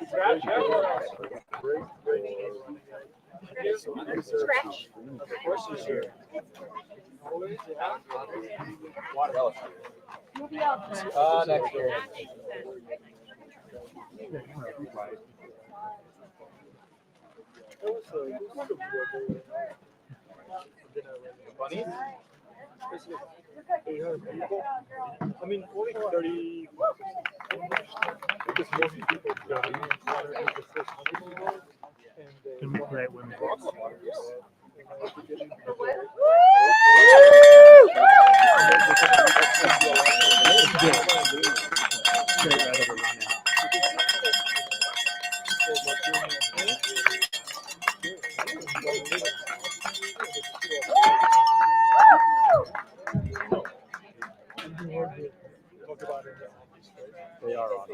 Stretch. You'll be out there. Next year. Bunnies? 800 people. I mean, only 30. Just most people. Great women. They are on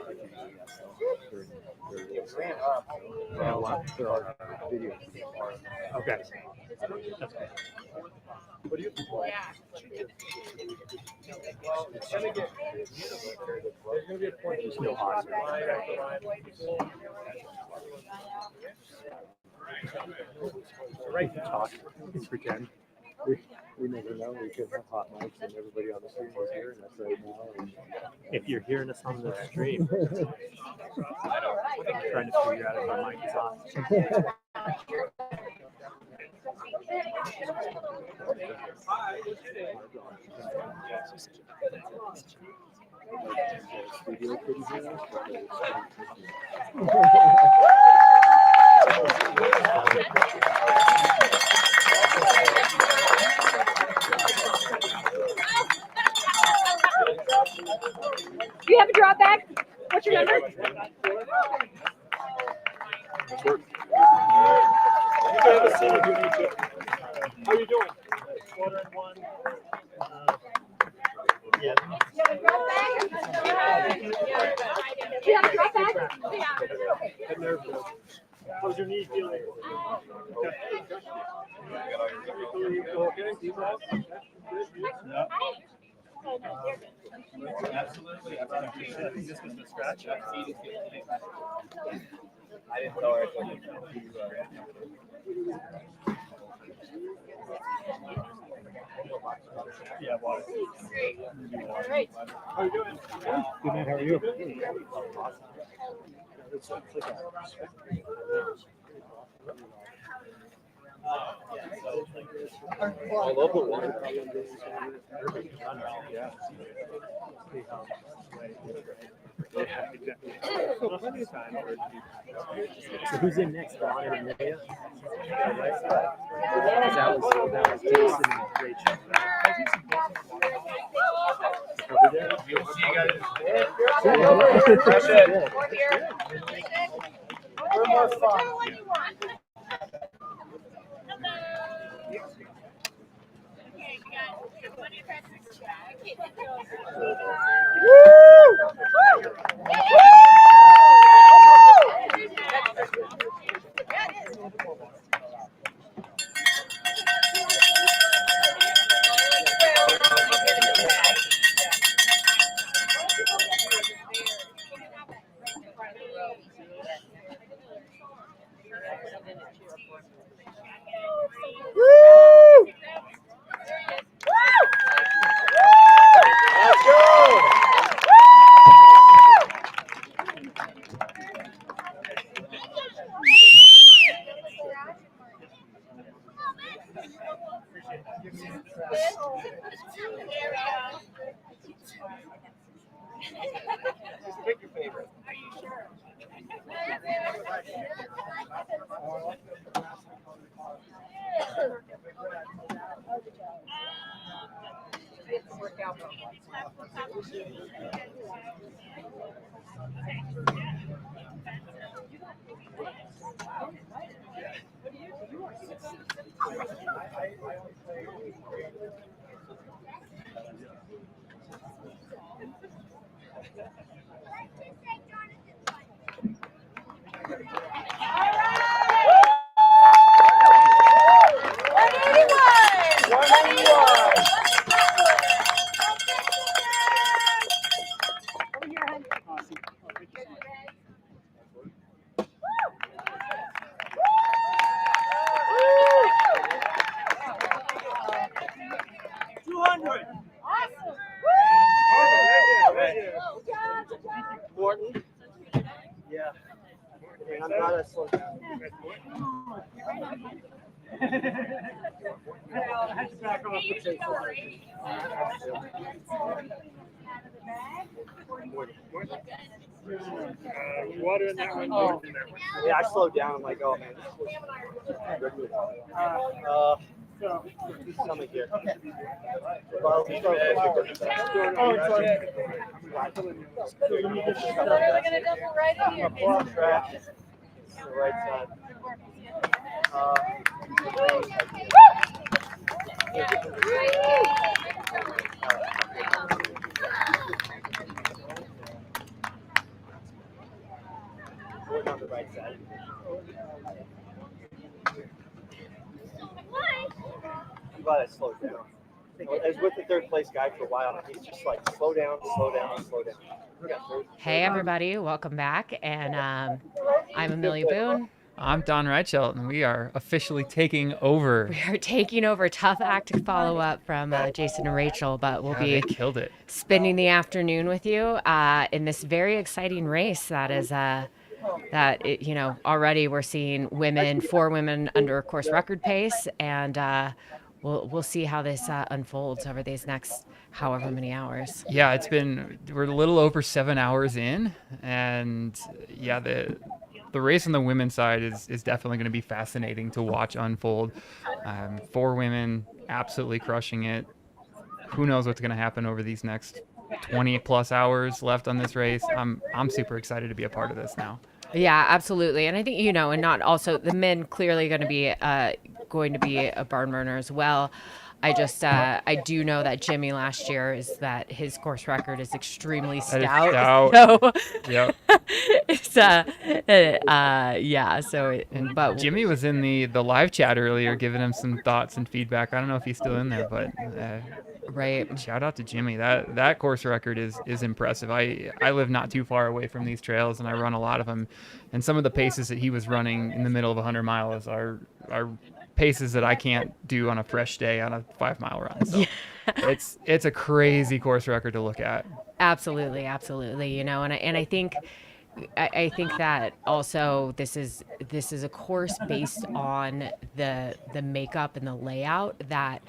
our They're on video. Okay. What do you think? It's going to get, there's going to be a point There's no odds. right Talk. Pretend. We never know. We could have hot mics and everybody on the stream is hearing us right now. If you're hearing us on the stream, I'm trying to figure out if our mic is on. Do you have a drop bag? What's your number? You have a seat if you need to. How are you doing? Quarter and one. Yeah. Do you have a drop bag? And they're good. How's your knee feeling? Okay. Yeah. Absolutely. I think this was the scratch. I didn't tell her. Yeah, water. All right. How are you doing? Good man, how are you? I love the water. Yeah. So who's in next? Ron and Amelia? That was Jason and Rachel. Fresh it. We're more fun. Pick your favorite. Yeah. I mean, I'm glad I slowed down. Water in that one. Oh. Yeah, I slowed down. I'm like, oh man, this was stomach here. Well, Are we gonna double right in here? track. The right side. Going on the right side. I'm glad I slowed down. I was with the third place guy for a while, and he's just like, slow down, slow down, slow down. Hey everybody, welcome back, and I'm Amelia Boone. I'm Don Reichelt, and we are officially taking over. We are taking over. Tough act to follow up from Jason and Rachel, but we'll They be killed it. spending the afternoon with you in this very exciting race that is already we're seeing four women under a course record pace, and we'll see how this unfolds over these next however many hours. Yeah, we're a little over 7 hours in, and yeah, the race on the women's side is definitely going to be fascinating to watch unfold. 4 women absolutely crushing it. Who knows what's going to happen over these next 20 plus hours left on this race. I'm super excited to be a part of this now. Yeah, absolutely. And I think, and not also the men clearly going to be a barn burner as well. I do know that Jimmy last year his course record is extremely stout. So Yep. it's But Jimmy was in the live chat earlier giving him some thoughts and feedback. I don't know if he's still in there, but right. Shout out to Jimmy. That course record is impressive. I live not too far away from these trails, and I run a lot of them. And some of the paces that he was running in the middle of 100 miles are paces that I can't do on a fresh day on a 5-mile run. So it's a crazy course record to look at. Absolutely. And I think that also this is a course based on the makeup and the layout that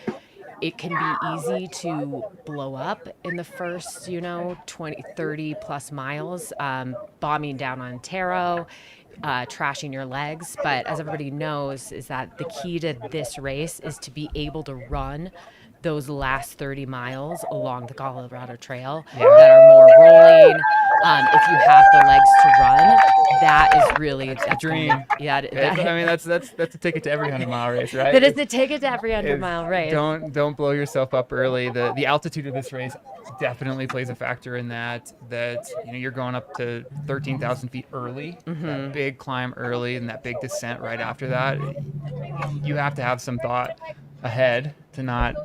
it can be easy to blow up in the first 20, 30 plus miles, bombing down on Taro, trashing your legs. But as everybody knows, is that the key to this race is to be able to run those last 30 miles along the Colorado Trail that are more rolling. If you have the legs to run, that is really a dream. That's a ticket to every 100-mile race, right? That is the ticket to every 100-mile race. Don't blow yourself up early. The altitude of this race definitely plays a factor in that you're going up to 13,000 feet early, that big climb early, and that big descent right after that. You have to have some thought ahead to not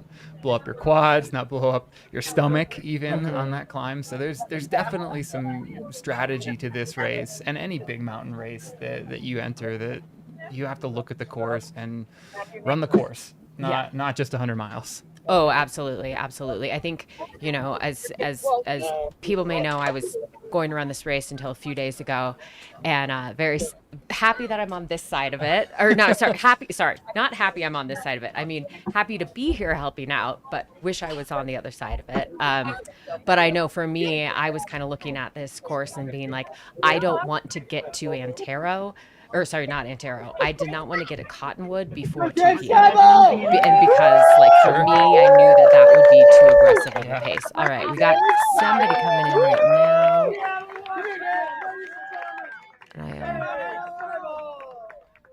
blow up your quads, not blow up your stomach even on that climb. So there's definitely some strategy to this race and any big mountain race that you enter, that you have to look at the course and run the course, not just 100 miles. Oh, absolutely. I think, as people may know, I was going to run this race until a few days ago, and very happy that I'm on this side of it. Or no, not happy I'm on this side of it. I mean, happy to be here helping out, but wish I was on the other side of it. But I know for me, I was kind of looking at this course and being like, I don't want to get to Antero. Or sorry, not Antero. I did not want to get a Cottonwood before 2 p.m. And because, for me, I knew that would be too aggressive of a pace. All right, we got somebody coming in right now.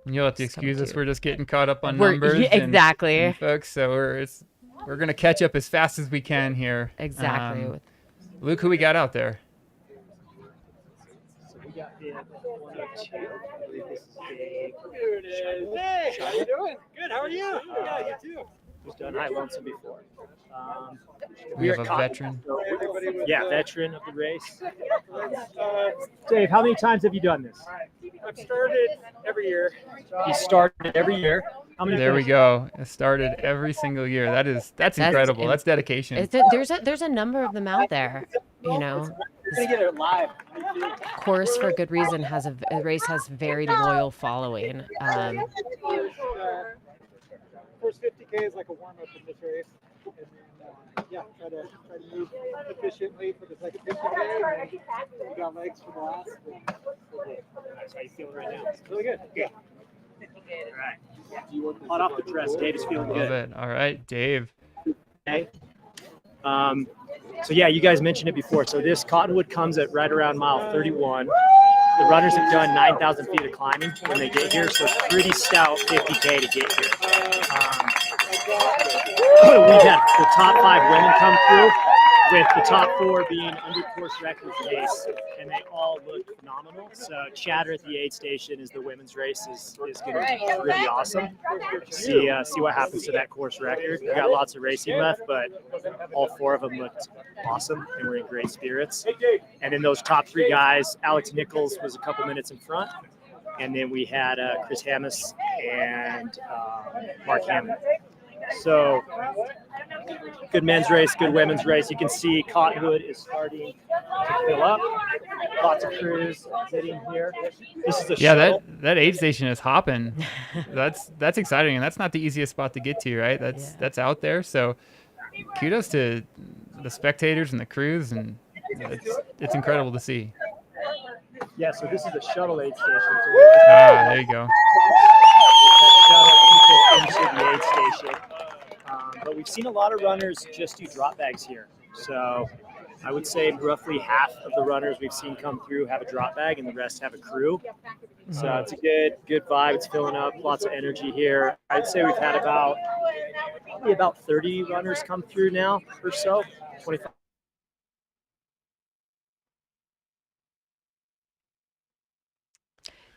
You'll have to excuse us. We're just getting caught up on numbers. Exactly. And folks, so we're going to catch up as fast as we can here. Exactly. Luke, who we got out there? Hey, how you doing? Good. How are you? Yeah, you too. Who's done High Lonesome before? We have are a Cottonwood. veteran. Yeah, veteran of the race. Dave, how many times have you done this? I've started every year. You started every year. How many? There we go. It started every single year. That's incredible. That's dedication. There's a number of them out there, Gonna get it live. Course for good reason has a race has very loyal following. First 50K is like a warm up in this race. And then, yeah, try to move efficiently for the second 50K. And then we got legs for the last. Nice. How you feeling right now? Really good. Yeah. All right. Hot off the press. Dave is feeling Love good. it. All right, Dave. Okay. So yeah, you guys mentioned it before. So this Cottonwood comes at right around mile 31. The runners have done 9,000 feet of climbing when they get here, so pretty stout 50K to get here. We've had the top 5 women come through, with the top 4 being under course record pace, and they all look phenomenal. So chatter at the aid station as the women's race is going to be really awesome. See what happens to that course record. We got lots of racing left, but all 4 of them looked awesome, and we're in great spirits. And then those top 3 guys, Alex Nichols was a couple minutes in front, and then we had Chris Hammis and Mark Hammond. So good men's race, good women's race. You can see Cottonwood is starting to fill up. Lots of crews sitting here. This is a shuttle. that aid station is hopping. That's exciting, and that's not the easiest spot to get to, right? That's out there. So kudos to the spectators and the crews, and it's incredible to see. Yeah, so this is a shuttle aid station. So there you go. shuttle people into the aid station. But we've seen a lot of runners just do drop bags here. So I would say roughly half of the runners we've seen come through have a drop bag, and the rest have a crew. So it's a good vibe. It's filling up, lots of energy here. I'd say we've had probably about 30 runners come through now or so, 25.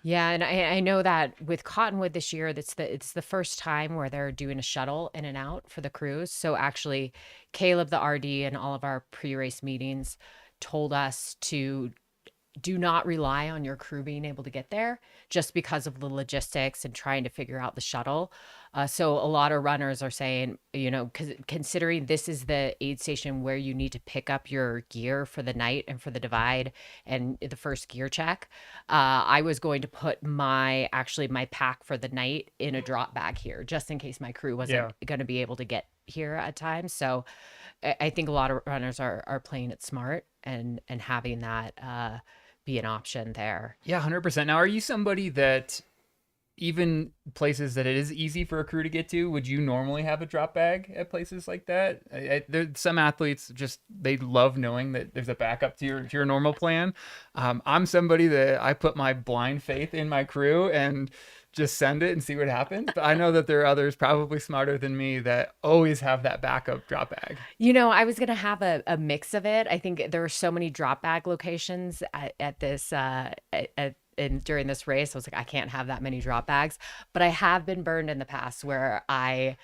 Yeah, and I know that with Cottonwood this year, it's the first time where they're doing a shuttle in and out for the crews. So actually, Caleb, the RD, and all of our pre-race meetings told us to do not rely on your crew being able to get there just because of the logistics and trying to figure out the shuttle. So a lot of runners are saying, considering this is the aid station where you need to pick up your gear for the night and for the divide and the first gear check, I was going to put my pack for the night in a drop bag here, just in case my crew wasn't going to be able to get here at times. So I think a lot of runners are playing it smart and having that be an option there. Yeah, 100%. Now, are you somebody that even places that it is easy for a crew to get to, would you normally have a drop bag at places like that? There's some athletes they love knowing that there's a backup to your normal plan. I'm somebody that I put my blind faith in my crew and just send it and see what happens. But I know that there are others probably smarter than me that always have that backup drop bag. I was going to have a mix of it. I think there are so many drop bag locations at this, and during this race. I was like, I can't have that many drop bags, but I have been burned in the past where I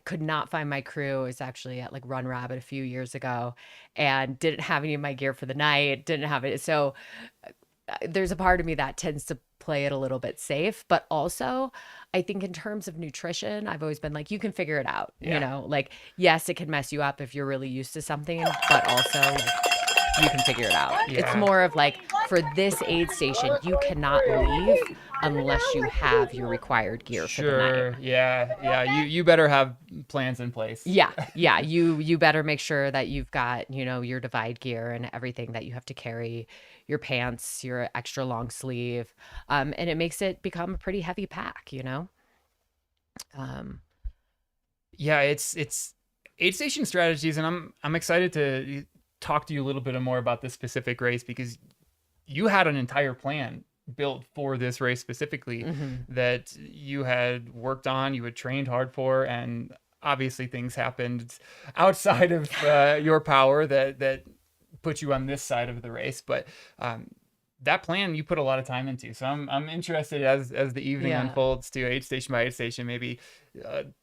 could not find my crew. It was actually at like Run Rabbit a few years ago and didn't have any of my gear for the night, didn't have it. So there's a part of me that tends to play it a little bit safe, but also I think in terms of nutrition, I've always been like, you can figure it out, yes, it can mess you up if you're really used to something, but also you can figure it out. Yeah. It's more of like, for this aid station, you cannot leave unless you have your required gear for the night. Yeah. You better have plans in place. Yeah. You better make sure that you've got, your divide gear and everything that you have to carry, your pants, your extra long sleeve. And it makes it become a pretty heavy pack, Yeah, it's aid station strategies, and I'm excited to talk to you a little bit more about this specific race, because you had an entire plan built for this race specifically that you had worked on, you had trained hard for, and obviously things happened outside of your power that put you on this side of the race. But that plan you put a lot of time into. So I'm interested as the evening unfolds to aid station by aid station, maybe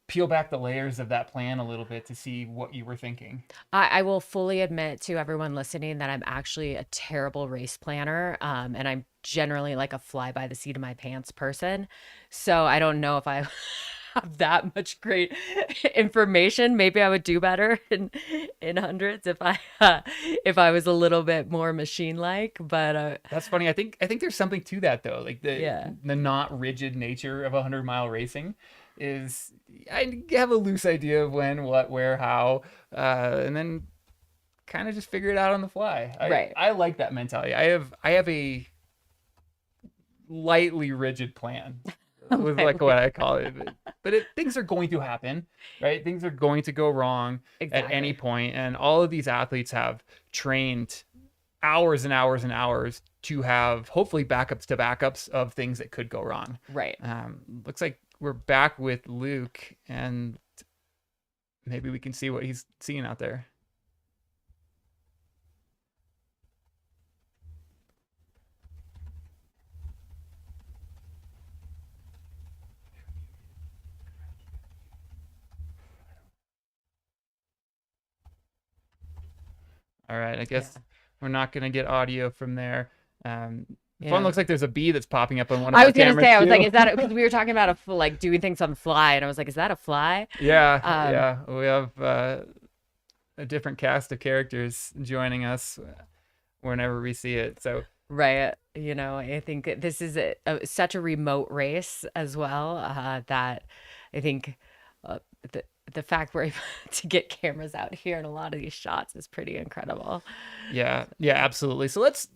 peel back the layers of that plan a little bit to see what you were thinking. I will fully admit to everyone listening that I'm actually a terrible race planner. And I'm generally like a fly by the seat of my pants person. So I don't know if I have that much great information. Maybe I would do better in hundreds if I was a little bit more machine like. But That's funny. I think there's something to that though. Like yeah, the not rigid nature of 100-mile racing is I have a loose idea of when, what, where, how, and then kind of just figure it out on the fly. Right. I like that mentality. I have a lightly rigid plan. Was like what I call it, but things are going to happen, right? Things are going to go wrong at any point, and all of these athletes have trained hours and hours and hours to have hopefully backups of things that could go wrong. Right. Looks like we're back with Luke, and maybe we can see what he's seeing out there. All right, I guess we're not going to get audio from there. Phone looks like there's a bee that's popping up on one of our cameras. I was going to say, I was too. like, is that, because we were talking about like doing things on the fly, and I was like, is that a fly? Yeah, we have a different cast of characters joining us whenever we see it. So right, I think this is such a remote race as well, that I think the fact we're able to get cameras out here in a lot of these shots is pretty incredible. Yeah, absolutely. So let's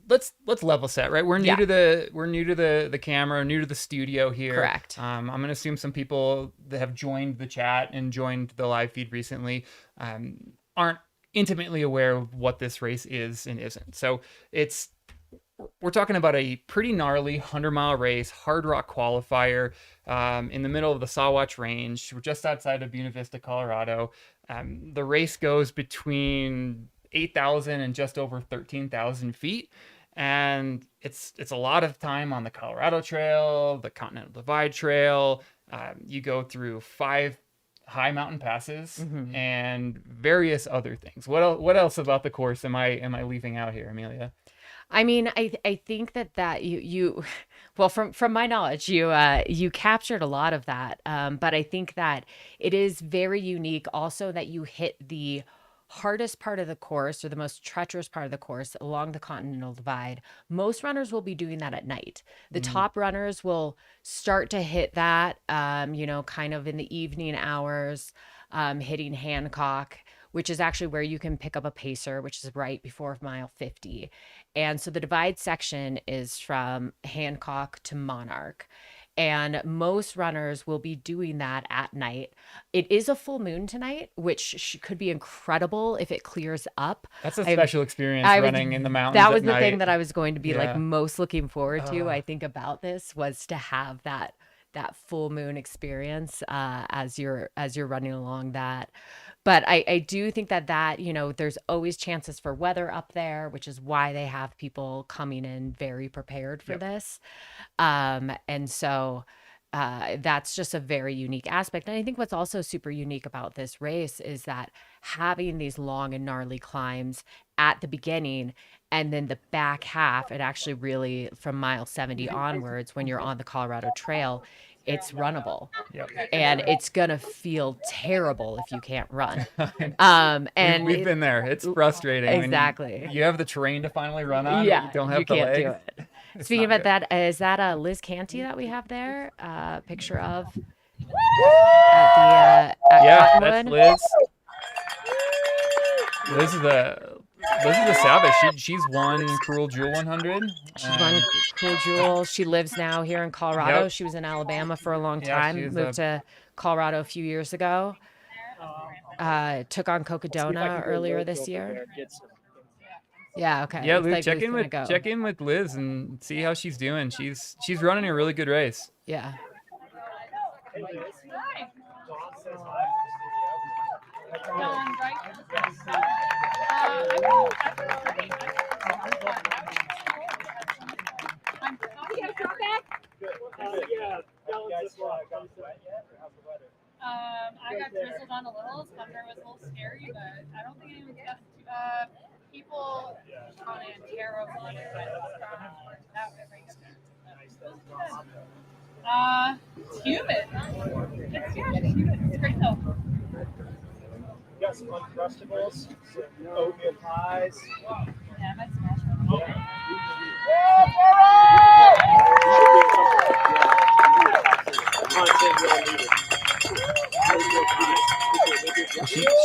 level set, right? We're new to the camera, new to the studio here. Correct. I'm gonna assume some people that have joined the chat and joined the live feed recently aren't intimately aware of what this race is and isn't. So we're talking about a pretty gnarly 100-mile race, hard rock qualifier in the middle of the Sawatch Range. We're just outside of Buena Vista, Colorado. The race goes between 8,000 and just over 13,000 feet. And it's a lot of time on the Colorado Trail, the Continental Divide Trail. You go through 5 high mountain passes and various other things. What else about the course am I leaving out here, Amelia? I mean, I think that you well, from my knowledge, you captured a lot of that. But I think that it is very unique also that you hit the hardest part of the course, or the most treacherous part of the course, along the Continental Divide. Most runners will be doing that at night. The top runners will start to hit that, kind of in the evening hours, hitting Hancock, which is actually where you can pick up a pacer, which is right before mile 50. And so the divide section is from Hancock to Monarch. And most runners will be doing that at night. It is a full moon tonight, which could be incredible if it clears up. That's a special experience running in the mountains. That was at the night. thing that I was going to be like most looking forward to. I think about this was to have that full moon experience as you're running along that. But I do think that there's always chances for weather up there, which is why they have people coming in very prepared for this. And so that's just a very unique aspect. And I think what's also super unique about this race is that having these long and gnarly climbs at the beginning, and then the back half, it actually really, from mile 70 onwards, when you're on the Colorado Trail, it's runnable. And it's gonna feel terrible if you can't run. And we've been there. It's frustrating. Exactly. You have the terrain to finally run on. Yeah, But you don't have you the can't legs. do it. Speaking about that, is that Liz Canty that we have there? Picture of at that's Cottonwood? Liz. Liz is a savage. She's won Cruel Jewel 100. She won Cool Jewel. She lives now here in Colorado. Yep. She was in Alabama for a long Yeah, time. she's Moved to Colorado a few years ago. Took on Cocodona earlier this year. Yeah. Okay. Yeah, Looks Luke, like check Liz's in with Liz and see how she's doing. She's running a really good race. Yeah. I got drizzled on a little. Thunder was a little scary, but I don't think anyone's got people on Antero on it. That would bring it. It's humid. It's humid. It's great though. Got some Uncrustables, some oatmeal pies. Yeah, I might smash it.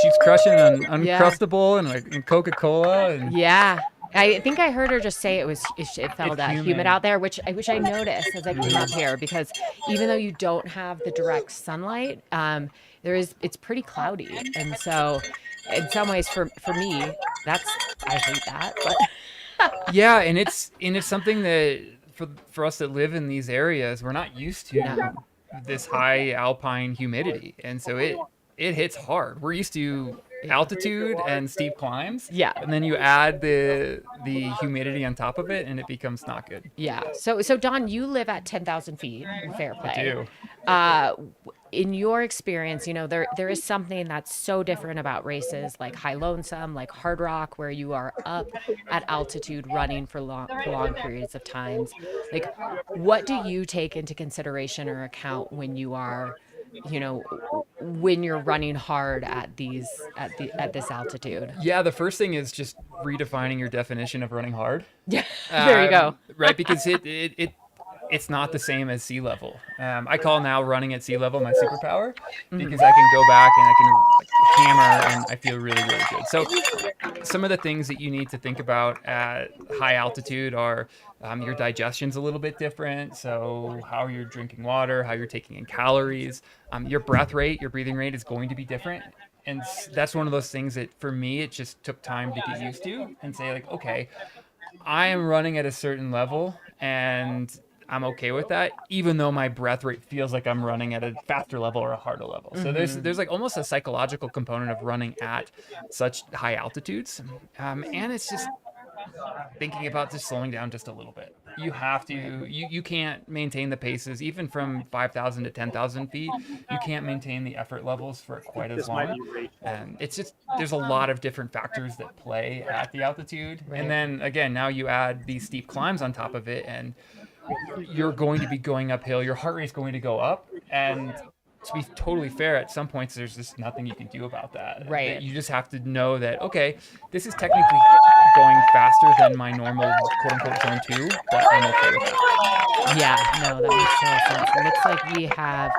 She's crushing on Uncrustable and Coca-Cola. And Yeah. I think I heard her just say it felt humid humid. out there, which I noticed as I came up here, because even though you don't have the direct sunlight, it's pretty cloudy, and so in some ways for me I hate that, but yeah, and it's something that for us that live in these areas, we're not used to this high alpine humidity, and so it hits hard. We're used to altitude and steep climbs, and then you add the humidity on top of it, and it becomes not good. Yeah. So Don, you live at 10,000 feet in Fairplay. I do. In your experience, there is something that's so different about races like High Lonesome, like Hard Rock, where you are up at altitude running for long periods of times. Like, what do you take into consideration or account when you are, when you're running hard at this altitude? Yeah, the first thing is just redefining your definition of running hard. Yeah, there you go. Right, because it's not the same as sea level. I call now running at sea level my superpower, because I can go back and I can hammer and I feel really, really good. So some of the things that you need to think about at high altitude are your digestion's a little bit different. So how you're drinking water, how you're taking in calories, your breath rate, your breathing rate is going to be different. And that's one of those things that for me, it just took time to get used to and say like, okay, I am running at a certain level and I'm okay with that, even though my breath rate feels like I'm running at a faster level or a harder level. So there's like almost a psychological component of running at such high altitudes. And it's just thinking about just slowing down just a little bit. You have to, you can't maintain the paces, even from 5,000 to 10,000 feet. You can't maintain the effort levels for quite as long. And it's just, there's a lot of different factors that play at the altitude. Right. And then again, now you add these steep climbs on top of it, and you're going to be going uphill. Your heart rate's going to go up. And to be totally fair, at some points, there's just nothing you can do about that. Right. You just have to know that, okay, this is technically going faster than my normal quote-unquote zone 2, but I'm okay with that. Yeah, no, that makes total sense. It looks like we have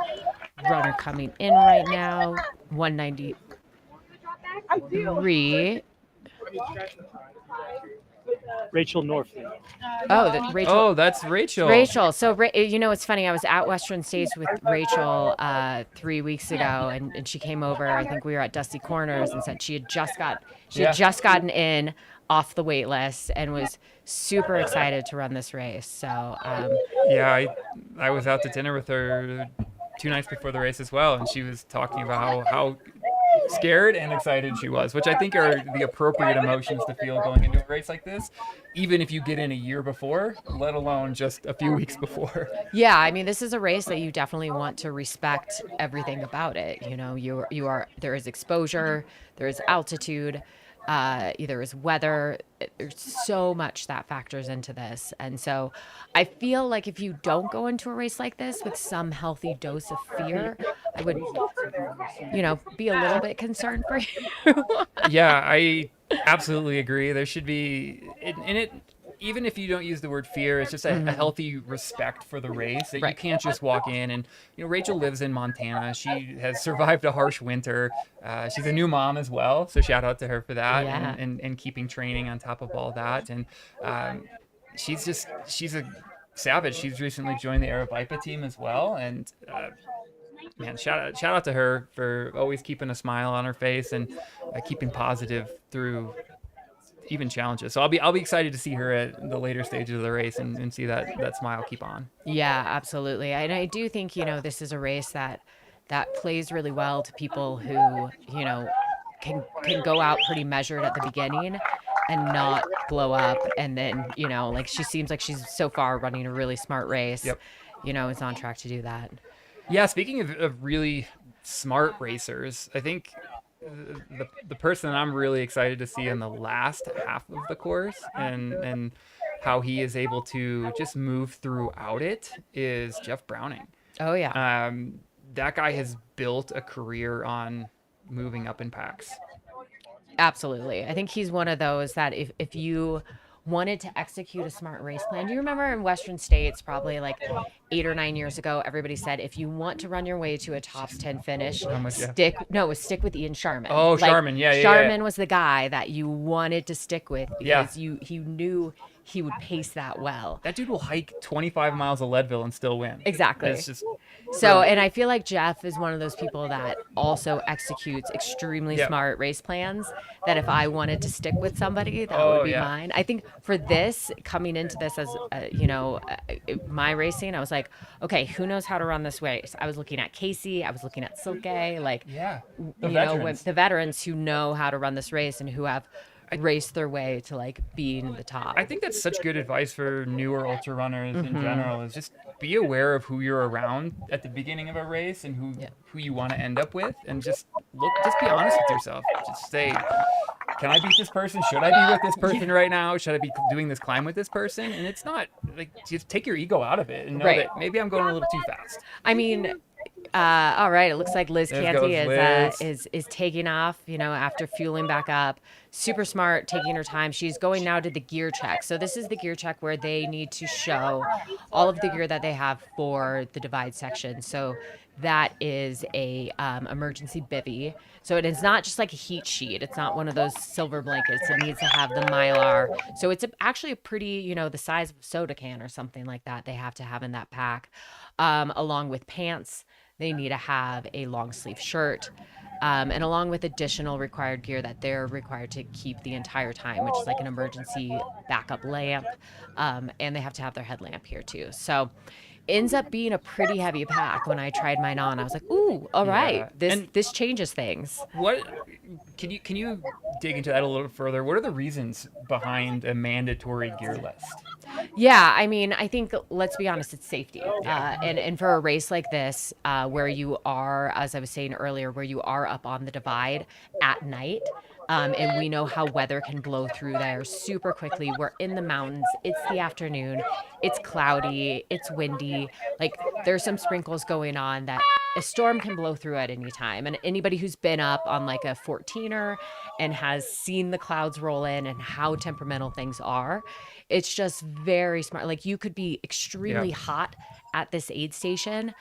runner coming in right now, 193. Rachel Norfleet. Rachel. Oh, that's Rachel. Rachel. So, it's funny. I was at Western States with Rachel 3 weeks ago, and she came over. I think we were at Dusty Corners, and said she had just gotten in off the wait list and was super excited to run this race. So, yeah, I was out to dinner with her 2 nights before the race as well, and she was talking about how scared and excited she was, which I think are the appropriate emotions to feel going into a race like this, even if you get in a year before, let alone just a few weeks before. Yeah, I mean, this is a race that you definitely want to respect everything about it. There is exposure, there is altitude, there is weather. There's so much that factors into this. And so I feel like if you don't go into a race like this with some healthy dose of fear, I would, be a little bit concerned for you. Yeah, I absolutely agree. There should be, even if you don't use the word fear, it's just a healthy respect for the race, that you can't just walk in. And, Rachel lives in Montana. She has survived a harsh winter. She's a new mom as well. So shout out to her for that, and keeping training on top of all that. And she's a savage. She's recently joined the Arabipa team as well. And man, shout out to her for always keeping a smile on her face and keeping positive through even challenges. So I'll be excited to see her at the later stages of the race and see that smile keep on. Yeah, absolutely. And I do think, this is a race that plays really well to people who, can go out pretty measured at the beginning and not blow up. And then, she seems like she's so far running a really smart race. Yep. Is on track to do that. Yeah, speaking of really smart racers, I think the person I'm really excited to see in the last half of the course and how he is able to just move throughout it is Jeff Browning. Oh yeah. That guy has built a career on moving up in packs. Absolutely. I think he's one of those that if you wanted to execute a smart race plan, do you remember in Western States, probably like 8 or 9 years ago, everybody said, if you want to run your way to a top 10 finish, stick with Ian Sharman. Oh, like, Sharman. Yeah. Sharman was the guy that you wanted to stick with because Yeah. he knew he would pace that well. That dude will hike 25 miles of Leadville and still win. Exactly. It's just So, and I feel like Jeff is one of those people that also executes extremely smart race plans that if I wanted to stick with somebody, that would be mine. I think for this, coming into this as, my racing, I was like, okay, who knows how to run this race? I was looking at Casey. I was looking at Silke, like, the veterans who know how to run this race and who have race their way to like being the top. I think that's such good advice for newer ultra runners in general, is just be aware of who you're around at the beginning of a race and who you want to end up with, and just be honest with yourself. Just say, can I beat this person? Should I be with this person right now? Should I be doing this climb with this person? And it's not like, just take your ego out of it and know that maybe I'm going a little too fast. I mean, all right. It looks like Liz Canty is taking off, after fueling back up. Super smart, taking her time. She's going now to the gear check. So this is the gear check where they need to show all of the gear that they have for the divide section. So that is a emergency bivvy. So it is not just like a heat sheet. It's not one of those silver blankets. It needs to have the Mylar. So it's actually a pretty, the size of a soda can or something like that they have to have in that pack, along with pants. They need to have a long sleeve shirt, and along with additional required gear that they're required to keep the entire time, which is like an emergency backup lamp, and they have to have their headlamp here too. So ends up being a pretty heavy pack. When I tried mine on, I was like, ooh, all right, this changes things. What can you dig into that a little further? What are the reasons behind a mandatory gear list? Yeah, I mean, I think, let's be honest, it's safety. And for a race like this, where you are, as I was saying earlier, where you are up on the divide at night, and we know how weather can blow through there super quickly. We're in the mountains. It's the afternoon. It's cloudy. It's windy. Like, there's some sprinkles going on that a storm can blow through at any time. And anybody who's been up on like a 14er and has seen the clouds roll in and how temperamental things are, it's just very smart. Like, you could be extremely hot at this aid station,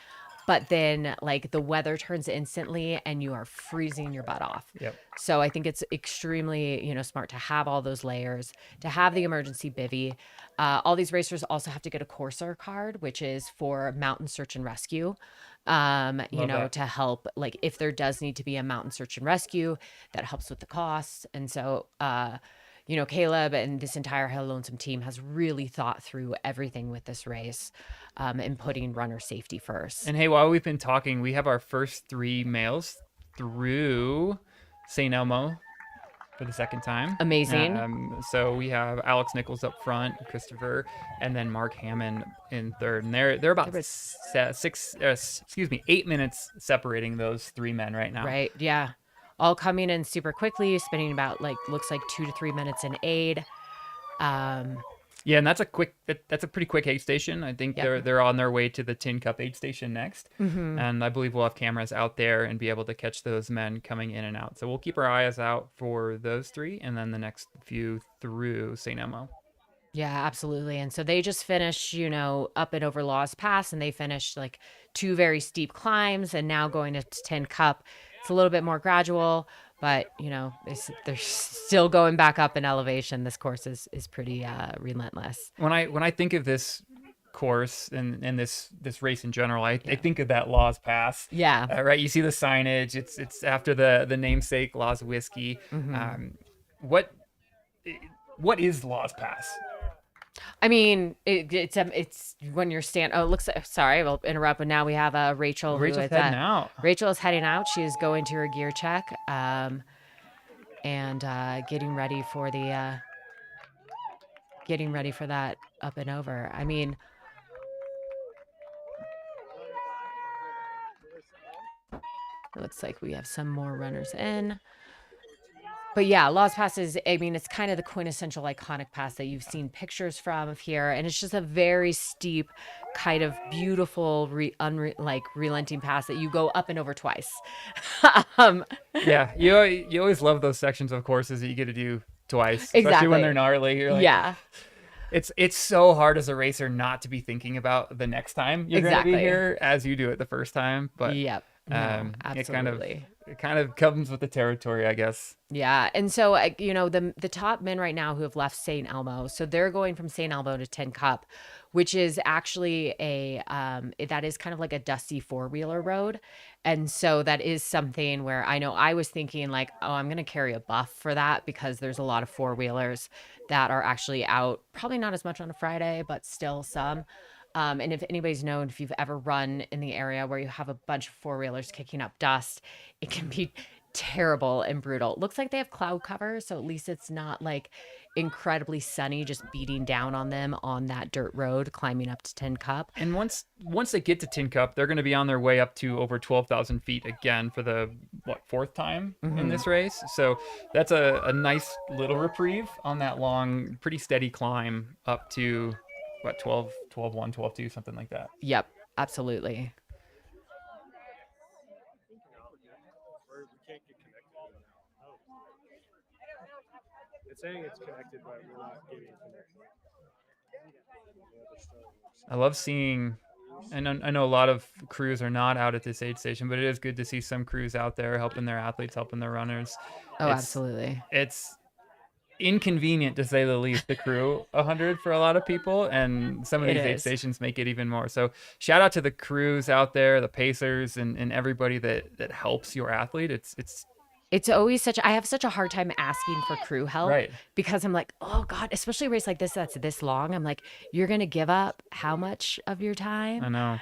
but then like the weather turns instantly and you are freezing your butt off. So I think it's extremely, smart to have all those layers, to have the emergency bivvy. All these racers also have to get a Corsair card, which is for mountain search and rescue. To help, like, if there does need to be a mountain search and rescue, that helps with the costs. And so, Caleb and this entire High Lonesome team has really thought through everything with this race, and putting runner safety first. And hey, while we've been talking, we have our first 3 males through St. Elmo for the second time. Amazing. So we have Alex Nichols up front, Christopher, and then Mark Hammond in third. And they're about 8 minutes separating those 3 men right now. Right. Yeah. All coming in super quickly, spending about looks like 2 to 3 minutes in aid. Yeah, and that's a pretty quick aid station. I think they're on their way to the Tin Cup aid station next. And I believe we'll have cameras out there and be able to catch those men coming in and out. So we'll keep our eyes out for those 3 and then the next few through St. Elmo. Yeah, absolutely. And so they just finished, up and over Laws Pass, and they finished like 2 very steep climbs, and now going to Tin Cup. It's a little bit more gradual, but they're still going back up in elevation. This course is pretty relentless. When I think of this course and this race in general, I think of that Laws Pass. Yeah. Right. You see the signage. It's after the namesake Laws Whiskey. What is Laws Pass? I mean, it's when you're Oh, it looks. Sorry, we'll interrupt. But now we have Rachel. Rachel's heading out. Rachel is heading out. She is going to her gear check, and getting ready for that up and over. I mean, it looks like we have some more runners in. But yeah, Lost Pass is, I mean, it's kind of the quintessential iconic pass that you've seen pictures from of here. And it's just a very steep, kind of beautiful, relenting pass that you go up and over twice. um, Yeah, you always love those sections of courses that you get to do twice, especially Exactly. when they're gnarly. You're like, yeah, it's so hard as a racer not to be thinking about the next time you're going to be Exactly. here as you do it the first time. But yep. No, absolutely. absolutely. It kind of comes with the territory, I guess. Yeah. And so, you know, the top men right now who have left St. Elmo, so they're going from St. Elmo to Tin Cup, which is actually that is kind of like a dusty 4-wheeler road. And so that is something where I know I was thinking like, oh, I'm going to carry a buff for that because there's a lot of 4-wheelers that are actually out, probably not as much on a Friday, but still some. And if anybody's known, if you've ever run in the area where you have a bunch of 4-wheelers kicking up dust, it can be terrible and brutal. It looks like they have cloud cover, so at least it's not like incredibly sunny, just beating down on them on that dirt road, climbing up to Tin Cup. And once they get to Tin Cup, they're going to be on their way up to over 12,000 feet again for the, fourth time in this race. So that's a nice little reprieve on that long, pretty steady climb up to, 12, 12-1, 12-2, something like that. Yep, absolutely. It's saying it's connected, but we're not getting connection. I love seeing, and I know a lot of crews are not out at this aid station, but it is good to see some crews out there helping their athletes, helping their runners. Oh, absolutely. It's inconvenient to say the least, the crew 100 for a lot of people, and some of these aid stations make it even more. So shout out to the crews out there, the pacers, and everybody that helps your athlete. It's always I have such a hard time asking for crew help, right, because I'm like, oh God, especially a race like this that's this long. I'm like, you're going to give up how much of your time? I know.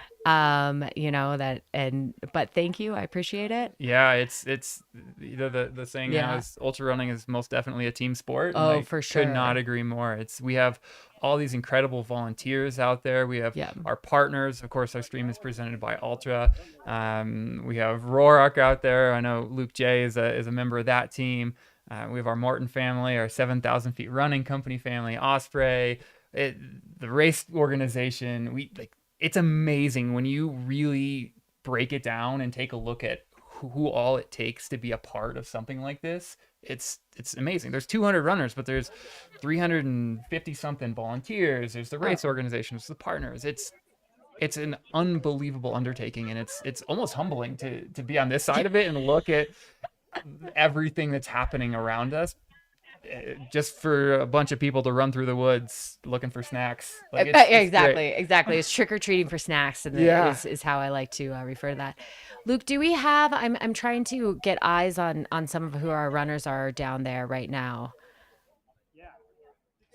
You know but thank you. I appreciate it. Yeah. It's the saying now is ultra running is most definitely a team sport. Oh, for sure. Could not agree more. We have all these incredible volunteers out there. We have our partners. Of course, our stream is presented by Altra. We have Roark out there. I know Luke J is a member of that team. We have our Morton family, our 7,000 feet running company family, Osprey, the race organization. It's amazing when you really break it down and take a look at who all it takes to be a part of something like this. It's amazing. There's 200 runners, but there's 350 something volunteers. There's the race organization, there's the partners. It's an unbelievable undertaking, and it's almost humbling to be on this side of it and look at everything that's happening around us, just for a bunch of people to run through the woods looking for snacks. Exactly. It's trick-or-treating for snacks, and is how I like to refer to that. Luke, do we have, I'm trying to get eyes on some of who our runners are down there right now. Yeah.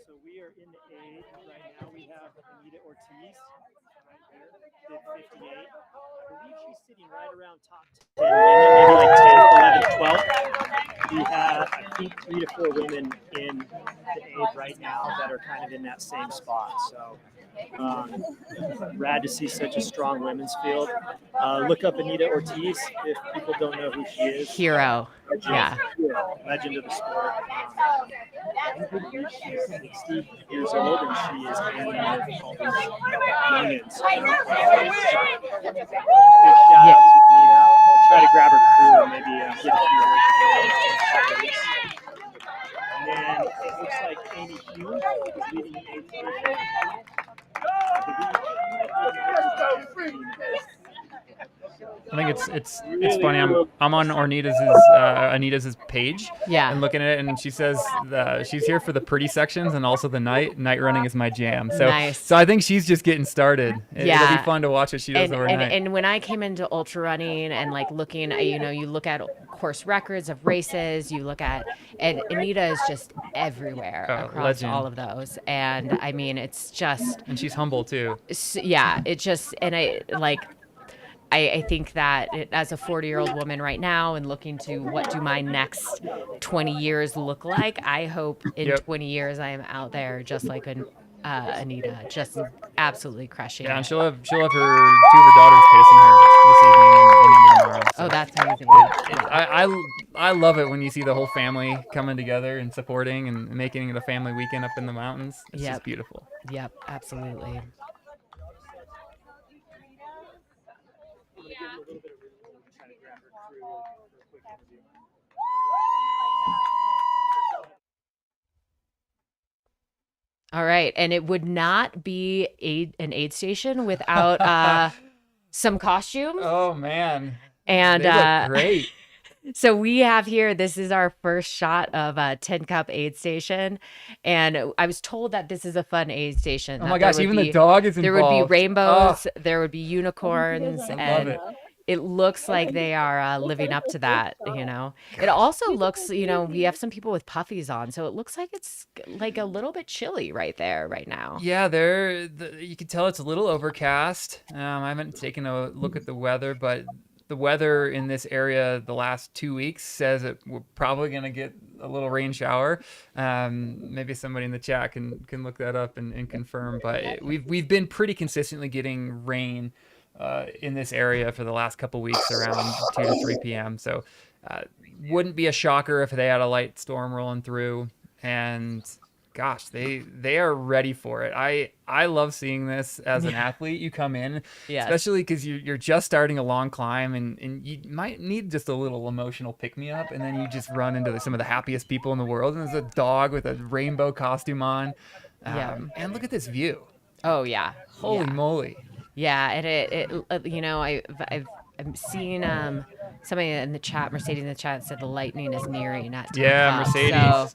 So we are in the aid right now. We have Anita Ortiz right here, did 58. I believe she's sitting right around top 10 women, maybe like 10, 11, 12. We have, I think, 3 to 4 women in the aid right now that are kind of in that same spot. So rad to see such a strong women's field. Look up Anita Ortiz if people don't know who she is. Hero. Legend of the sport. I believe she's 60 years old, and she is hanging with all these youngins. Big shout out to Anita. I'll try to grab her crew and maybe get a few words. And then it looks like Amy Hume is leading the 8th. I think it's funny. I'm on Anita's page, and looking at it, and she says she's here for the pretty sections and also the night running is my jam. So nice. So I think she's just getting started. It'll be fun to watch what she does overnight. And when I came into ultra running and like looking, you look at course records of races, you look at, and Anita is just everywhere across legend. All of those. And I mean, it's just, and she's humble too. Yeah, it just, and I think that as a 40-year-old woman right now and looking to what do my next 20 years look like, I hope in 20 years I am out there just like Anita, just absolutely crushing it. And she'll have her 2 of her daughters pacing her this evening and tomorrow. So Oh, that's amazing. I love it when you see the whole family coming together and supporting and making it a family weekend up in the mountains. It's just beautiful. Yep, absolutely. All right, and it would not be an aid station without some costumes. Oh man, and they look great. So we have here, this is our first shot of a 10 Cup aid station. And I was told that this is a fun aid station. Oh my gosh, even the dog is involved. There would be rainbows, there would be unicorns, I love and it. it looks like they are living up to that, you know. It also looks, you know, we have some people with puffies on, so it looks like it's like a little bit chilly right there right now. Yeah, you can tell it's a little overcast. I haven't taken a look at the weather, but the weather in this area the last 2 weeks says that we're probably going to get a little rain shower. Maybe somebody in the chat can look that up and confirm. But we've been pretty consistently getting rain in this area for the last couple weeks around 2 to 3 p.m. So wouldn't be a shocker if they had a light storm rolling through. And gosh, they are ready for it. I love seeing this as an athlete. You come in, especially because you're just starting a long climb and you might need just a little emotional pick-me-up, and then you just run into some of the happiest people in the world. And there's a dog with a rainbow costume on. And look at this view. Oh yeah, holy moly. Yeah, and it you know, I'm seeing somebody in the chat, Mercedes in the chat said the lightning is nearing at 10 o'clock. Mercedes. So,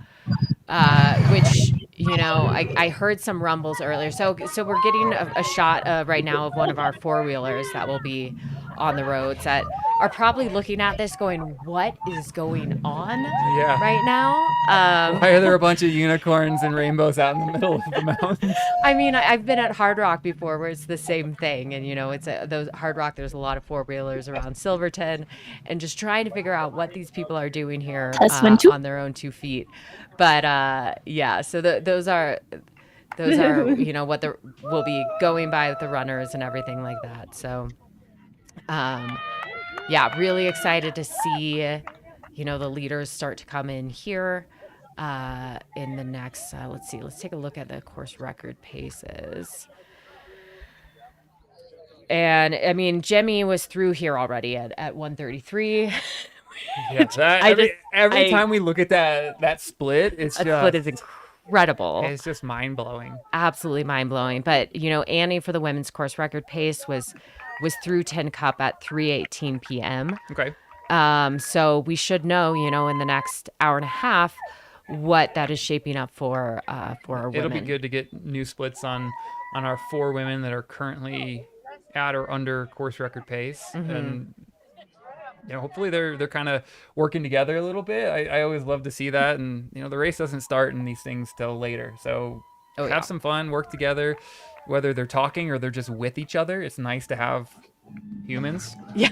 which, you know, I heard some rumbles earlier. So we're getting a shot right now of one of our four-wheelers that will be on the roads that are probably looking at this going, what is going on right now? Why are there a bunch of unicorns and rainbows out in the middle of the mountains? I mean, I've been at Hard Rock before where it's the same thing. And, you know, it's those Hard Rock, there's a lot of four-wheelers around Silverton, and just trying to figure out what these people are doing here on their own 2 feet. But yeah, so those are you know what we'll be going by with the runners and everything like that. So yeah, really excited to see, you know, the leaders start to come in here in the next. Let's take a look at the course record paces. And I mean, Jemmy was through here already at 1:33. Yeah, every time we look at that split, split is incredible. It's just mind blowing. Absolutely mind blowing. But you know, Annie for the women's course record pace was through 10 Cup at 3:18 p.m. Okay. So we should know, you know, in the next hour and a half what that is shaping up for our women. It'll be good to get new splits on our 4 women that are currently at or under course record pace. Mm-hmm. And you know, hopefully they're kind of working together a little bit. I always love to see that. And, you know, the race doesn't start in these things till later. So have some fun, work together, whether they're talking or they're just with each other. It's nice to have humans. Yeah.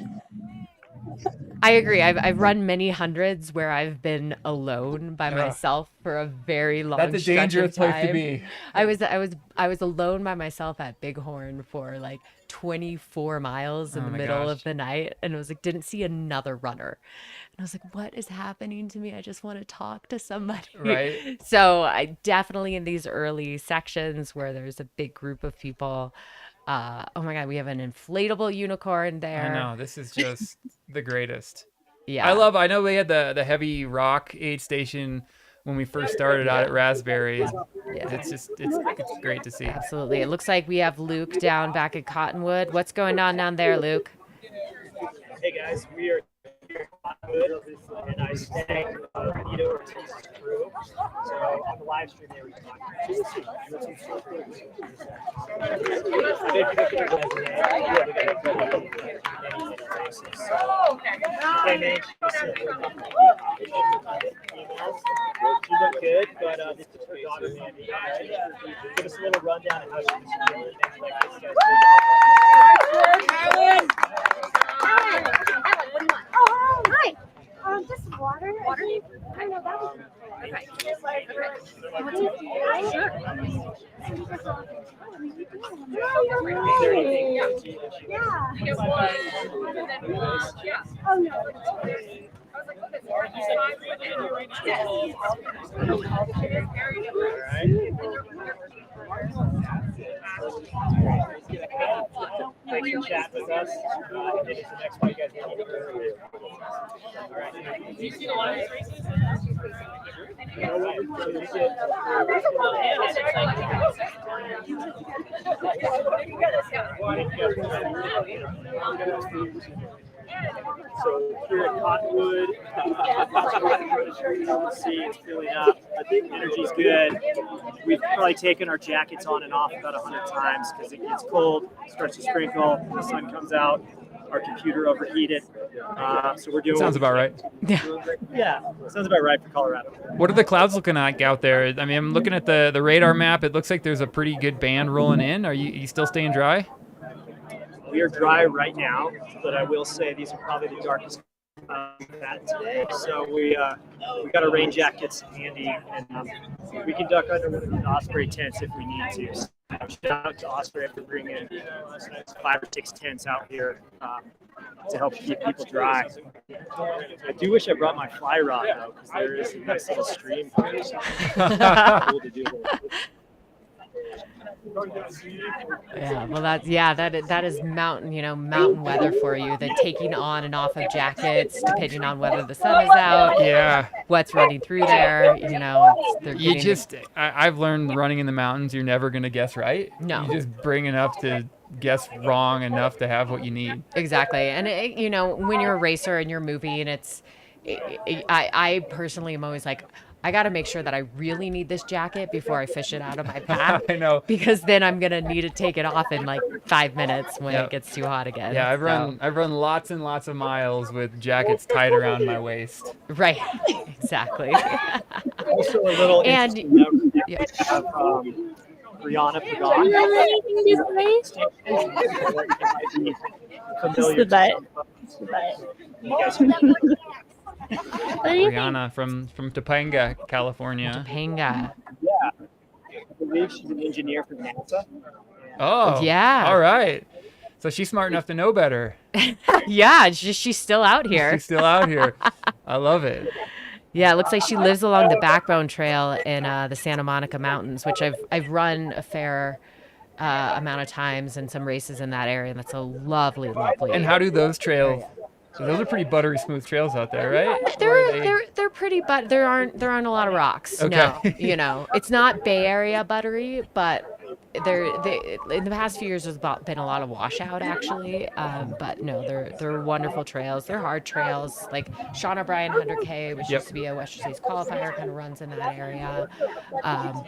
I agree. I've run many hundreds where I've been alone by myself for a very long That's a dangerous place to be. I was alone by myself at Bighorn for like 24 miles in the middle of the night, and it was like didn't see another runner. And I was like, what is happening to me? I just want to talk to somebody. Right. So I definitely in these early sections where there's a big group of people. Oh my God, we have an inflatable unicorn there. I know, this is just the greatest. Yeah. I know we had the heavy rock aid station when we first started out at Raspberry. Yeah. It's great to see. Absolutely. It looks like we have Luke down back at Cottonwood. What's going on down there, Luke? Hey guys, we are here at Cottonwood, and I snagged Vito Ortiz's crew. So on the live stream there, we can talk. She looked good, but this is her daughter, Mandy. Give us a little rundown of how she's feeling. Oh, hi. Just water. Water? I know that was okay. Sure. Yeah. You get one, and then yeah. Oh no. I was like, look, it's hard to find women in your range. It is very different. Thanks for chatting with us. And then it's the next one you guys need to do. All right. Do you see the line races? So here at Cottonwood, see it's filling up. I think energy's good. We've probably taken our jackets on and off about 100 times because it gets cold, starts to sprinkle, the sun comes out, our computer overheated. So we're doing. Sounds about right. Yeah, sounds about right for Colorado. What are the clouds looking like out there? I mean, I'm looking at the radar map. It looks like there's a pretty good band rolling in. Are you still staying dry? We are dry right now, but I will say these are probably the darkest that today. So we got our rain jackets handy, and we can duck under one of the Osprey tents if we need to. So shout out to Osprey for bringing 5 or 6 tents out here to help keep people dry. I do wish I brought my fly rod though, because there is a nice little stream here. So cool to do this. Yeah, well, that is mountain weather for you. The taking on and off of jackets, depending on whether the sun is out. Yeah. What's running through there, I've learned running in the mountains, you're never going to guess right. No. You just bring enough to guess wrong enough to have what you need. Exactly. And, when you're a racer and you're moving, I personally am always like, I got to make sure that I really need this jacket before I fish it out of my pack. I know. Because then I'm going to need to take it off in like 5 minutes when it gets too hot again. Yeah, I've run lots and lots of miles with jackets tied around my waist. Right. Exactly. Also a little interesting note of Rihanna Pagan. The butt. Rihanna from Topanga, California. Topanga. Yeah. I believe she's an engineer for NASA. Oh. Yeah. All right. So she's smart enough to know better. Yeah, she's still out here. She's still out here. I love it. Yeah, it looks like she lives along the Backbone Trail in the Santa Monica Mountains, which I've run a fair amount of times and some races in that area, and that's a lovely. And how do those trails? So those are pretty buttery smooth trails out there, right? They're pretty, but there aren't a lot of rocks. Okay. No, it's not Bay Area buttery, but in the past few years there's been a lot of washout actually. But no, they're wonderful trails. They're hard trails. Like Sean O'Brien 100K, which used to be a Western States qualifier, kind of runs in that area.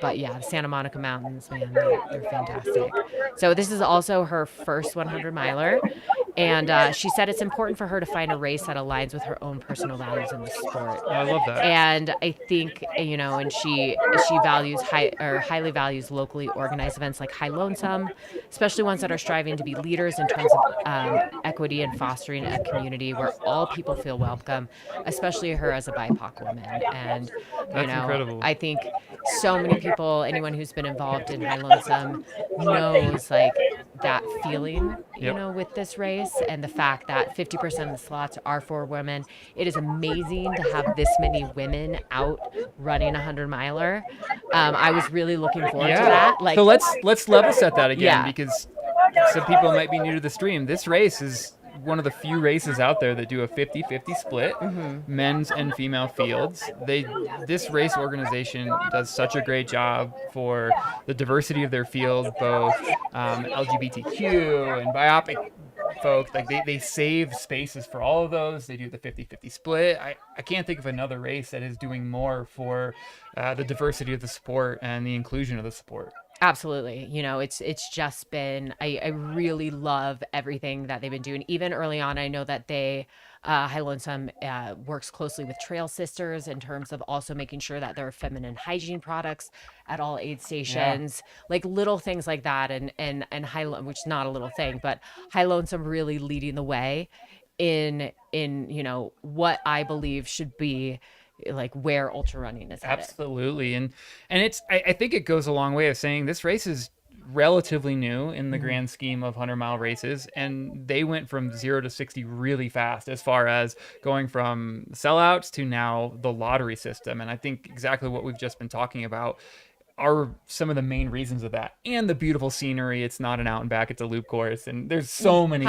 But yeah, the Santa Monica Mountains, man, they're fantastic. So this is also her first 100 miler. And she said it's important for her to find a race that aligns with her own personal values in the sport. I love that. And I think, and she values highly values locally organized events like High Lonesome, especially ones that are striving to be leaders in terms of equity and fostering a community where all people feel welcome, especially her as a BIPOC woman. And That's incredible. I think so many people, anyone who's been involved in High Lonesome knows like that feeling, with this race, and the fact that 50% of the slots are for women. It is amazing to have this many women out running a 100-miler. I was really looking forward to that. So let's level set that again, because some people might be new to the stream. This race is one of the few races out there that do a 50-50 split, men's and female fields. This race organization does such a great job for the diversity of their field, both LGBTQ and BIPOC folk. Like they save spaces for all of those. They do the 50-50 split. I can't think of another race that is doing more for the diversity of the sport and the inclusion of the sport. Absolutely. It's just been, I really love everything that they've been doing. Even early on, I know that High Lonesome works closely with Trail Sisters in terms of also making sure that there are feminine hygiene products at all aid stations, like little things like that. And which is not a little thing, but High Lonesome really leading the way in what I believe should be like where ultra running is headed. Absolutely. And I think it goes a long way of saying this race is relatively new in the grand scheme of 100-mile races, and they went from 0 to 60 really fast as far as going from sellouts to now the lottery system. And I think exactly what we've just been talking about are some of the main reasons of that, and the beautiful scenery. It's not an out and back, it's a loop course, and there's so many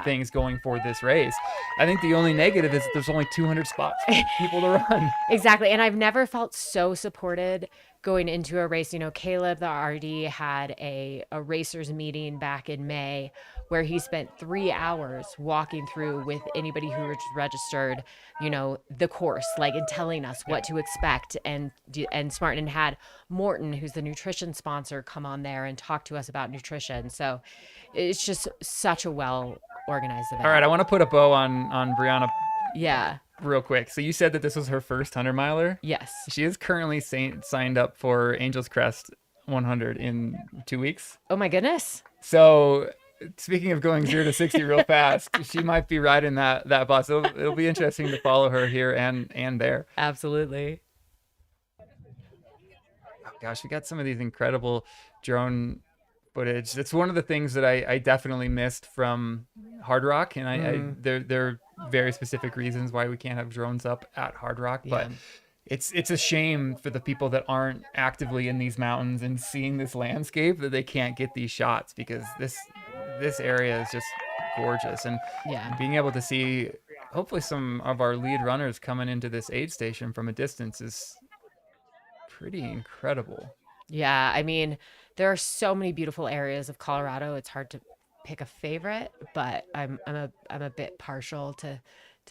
things going for this race. I think the only negative is that there's only 200 spots for people to run. Exactly. And I've never felt so supported going into a race. You know, Caleb, the RD, had a racers meeting back in May where he spent 3 hours walking through with anybody who was registered, you know, the course, like, and telling us what to expect. And Smartin had Morton, who's the nutrition sponsor, come on there and talk to us about nutrition. So it's just such a well organized event. All right, I want to put a bow on Brianna. Yeah. Real quick. So you said that this was her first 100-miler? Yes. She is currently signed up for Angel's Crest 100 in 2 weeks. Oh my goodness. So speaking of going 0 to 60 real fast, she might be riding that bus. It'll be interesting to follow her here and there. Absolutely. Oh gosh, we got some of these incredible drone footage. It's one of the things that I definitely missed from Hard Rock, and there are very specific reasons why we can't have drones up at Hard Rock, but it's a shame for the people that aren't actively in these mountains and seeing this landscape that they can't get these shots, because this area is just gorgeous. And being able to see hopefully some of our lead runners coming into this aid station from a distance is pretty incredible. Yeah, I mean, there are so many beautiful areas of Colorado. It's hard to pick a favorite, but I'm a bit partial to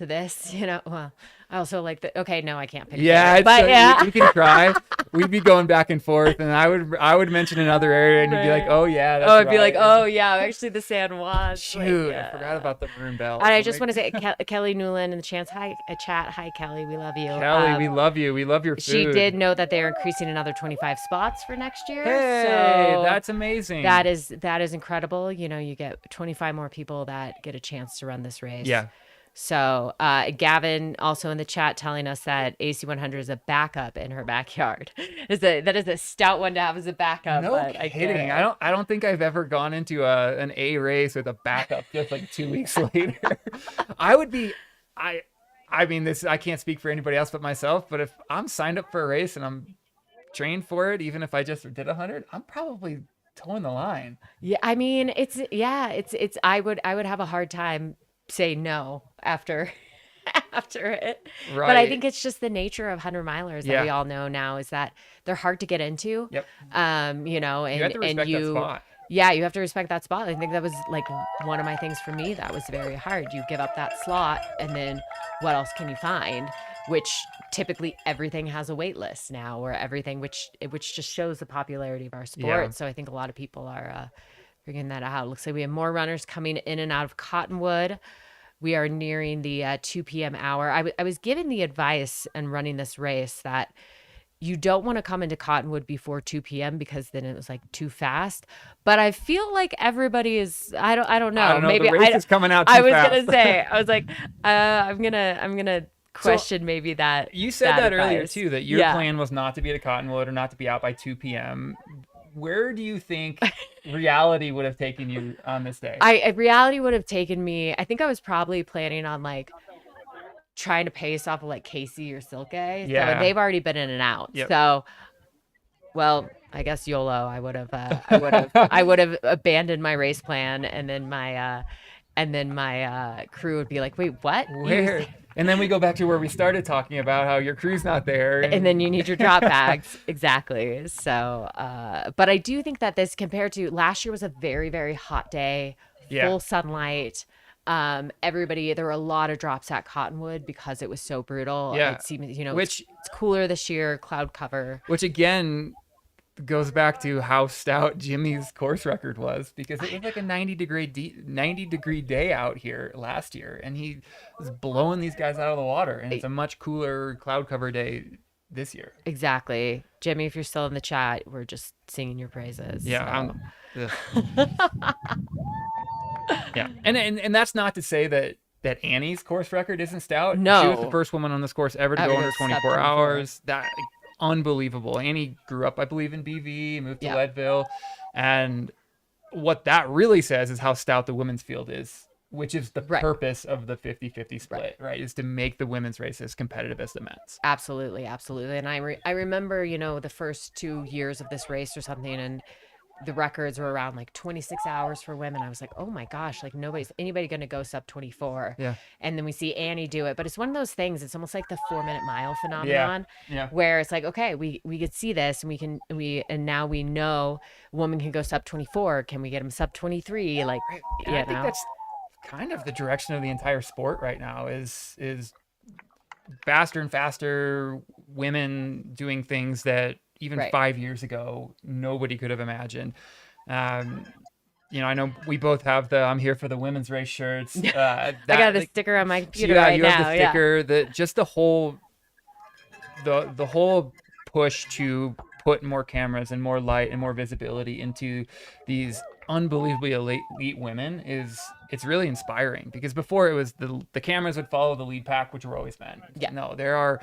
this, you know. Well, I also like the. Okay, no, I can't pick. Yeah, but we can try. We'd be going back and forth, and I would mention another area, and you'd be like, oh yeah, that's I'd be right. like, oh yeah, actually the San Juan. Shoot, like, I forgot about the Maroon Belt. And I just want to say, Kelly Newland in the chat, hi Kelly, we love you. Kelly, we love you. We love your food. She did know that they are increasing another 25 spots for next year. Hey, so that's amazing. That is incredible. You know, you get 25 more people that get a chance to run this race. Yeah. So Gavin also in the chat telling us that AC100 is a backup in her backyard. That is a stout one to have as a backup. No kidding. I don't think I've ever gone into an A race with a backup just like 2 weeks later. I mean, I can't speak for anybody else but myself, but if I'm signed up for a race and I'm trained for it, even if I just did 100, I'm probably towing the line. Yeah, I mean, it's I would have a hard time saying no after it. Right. But I think it's just the nature of 100 milers that we all know now is that they're hard to get into. Yep. You know, and you have to respect that spot. Yeah, you have to respect that spot. I think that was like one of my things for me that was very hard. You give up that slot, and then what else can you find? Which typically everything has a wait list now, or everything, which just shows the popularity of our sport. Yeah. So I think a lot of people are figuring that out. Looks like we have more runners coming in and out of Cottonwood. We are nearing the 2 p.m. hour. I was given the advice and running this race that you don't want to come into Cottonwood before 2 p.m. because then it was like too fast. But I feel like everybody is. I don't know. Maybe the race is coming out too I was fast. gonna say. I was like, I'm gonna question maybe that. You said that earlier advice. too. That your plan was not to be at Cottonwood or not to be out by 2 p.m. Where do you think reality would have taken you on this day? Reality would have taken me. I think I was probably planning on like trying to pace off of like Casey or Silke. Yeah. So they've already been in and out. Yep. So, well, I guess YOLO. I would have abandoned my race plan, and then my crew would be like, "Wait, what? Where?" And then we go back to where we started talking about how your crew's not there. And then you need your drop bags. Exactly. So, but I do think that this compared to last year was a very, very hot day, full sunlight. There were a lot of drops at Cottonwood because it was so brutal. Yeah. It seems, it's cooler this year, cloud cover. Which again goes back to how stout Jimmy's course record was, because it was like a 90 degree day out here last year, and he was blowing these guys out of the water, and it's a much cooler cloud cover day this year. Exactly. Jimmy, if you're still in the chat, we're just singing your praises. Yeah. So. Yeah. And that's not to say that Annie's course record isn't stout. No. She was the first woman on this course ever to go under 24 hours. That unbelievable. Annie grew up, I believe, in BV, moved to Yeah. Leadville, and what that really says is how stout the women's field is, which is the Right. purpose of the 50-50 split, right? Is to make the women's race as competitive as the men's. Absolutely, absolutely. And I remember, the first 2 years of this race or something, and the records were around like 26 hours for women. I was like, oh my gosh, like anybody going to go sub 24. Yeah. And then we see Annie do it, but it's one of those things. It's almost like the 4-minute mile phenomenon, Yeah. where it's like, okay, we could see this, and and now we know a woman can go sub 24. Can we get them sub 23? Like, And I think that's kind of the direction of the entire sport right now is faster and faster women doing things that even Right. 5 years ago nobody could have imagined. I know we both have the "I'm here for the women's race" shirts. I got the sticker on my computer right you now. have the sticker. Just the whole push to put more cameras and more light and more visibility into these unbelievably elite women it's really inspiring, because before it was the cameras would follow the lead pack, which were always men. Yeah. No, there are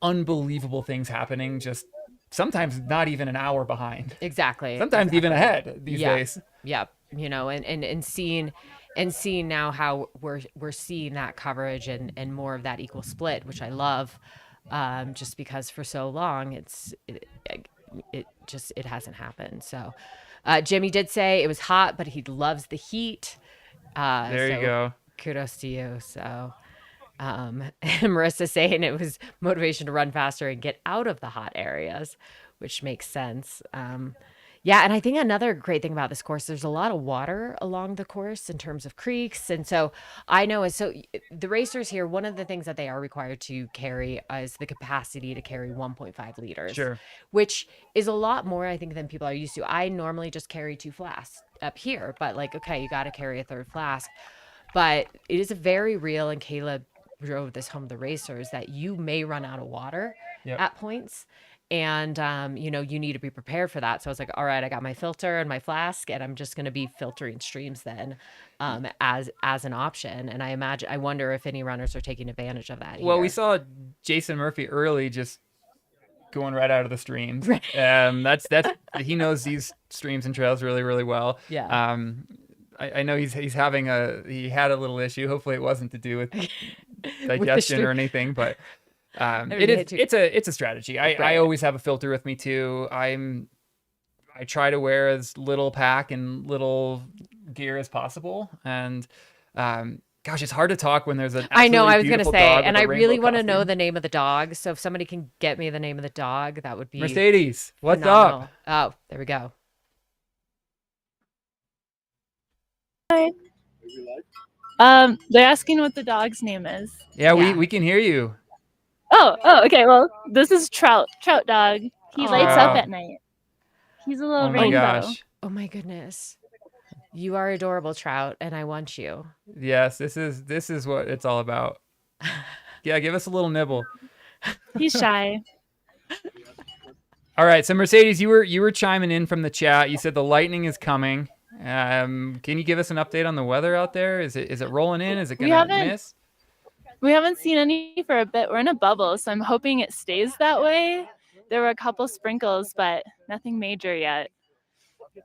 unbelievable things happening, just sometimes not even an hour behind. Exactly. Sometimes even ahead these days. Yeah. And seeing now how we're seeing that coverage and more of that equal split, which I love, just because for so long it hasn't happened. So Jimmy did say it was hot, but he loves the heat. There you go. Kudos to you. So and Marissa saying it was motivation to run faster and get out of the hot areas, which makes sense. Yeah, and I think another great thing about this course, there's a lot of water along the course in terms of creeks. And so I know the racers here, one of the things that they are required to carry is the capacity to carry 1.5 liters, Sure. which is a lot more, I think, than people are used to. I normally just carry 2 flasks up here, but like, okay, you got to carry a 3rd flask. But it is very real, and Caleb drove this home to the racers, that you may run out of water at points. And, you need to be prepared for that. So I was like, all right, I got my filter and my flask, and I'm just going to be filtering streams then as an option. And I wonder if any runners are taking advantage of that. Well, here. we saw Jason Murphy early just going right out of the streams. Right. That's he knows these streams and trails really, really well. Yeah. I know he had a little issue. Hopefully it wasn't to do with digestion or anything, but it's a strategy. I always have a filter with me too. I try to wear as little pack and little gear as possible. And gosh, it's hard to talk when there's an I know, I was going to say, and I really want to know the name of the dog. So if somebody can get me the name of the dog, that would be Mercedes. What's phenomenal. up? Oh, there we go. Hi. They're asking what the dog's name is. Yeah, Yeah. we can hear you. Oh, okay. Well, this is Trout dog. He lights up Wow. at night. He's a little Oh my rainbow. gosh. Oh my goodness. You are adorable, Trout, and I want you. Yes, this is what it's all about. Yeah, give us a little nibble. He's shy. All right, so Mercedes, you were chiming in from the chat. You said the lightning is coming. Can you give us an update on the weather out there? Is it rolling in? Is it gonna miss? We haven't seen any for a bit. We're in a bubble, so I'm hoping it stays that way. There were a couple sprinkles, but nothing major yet.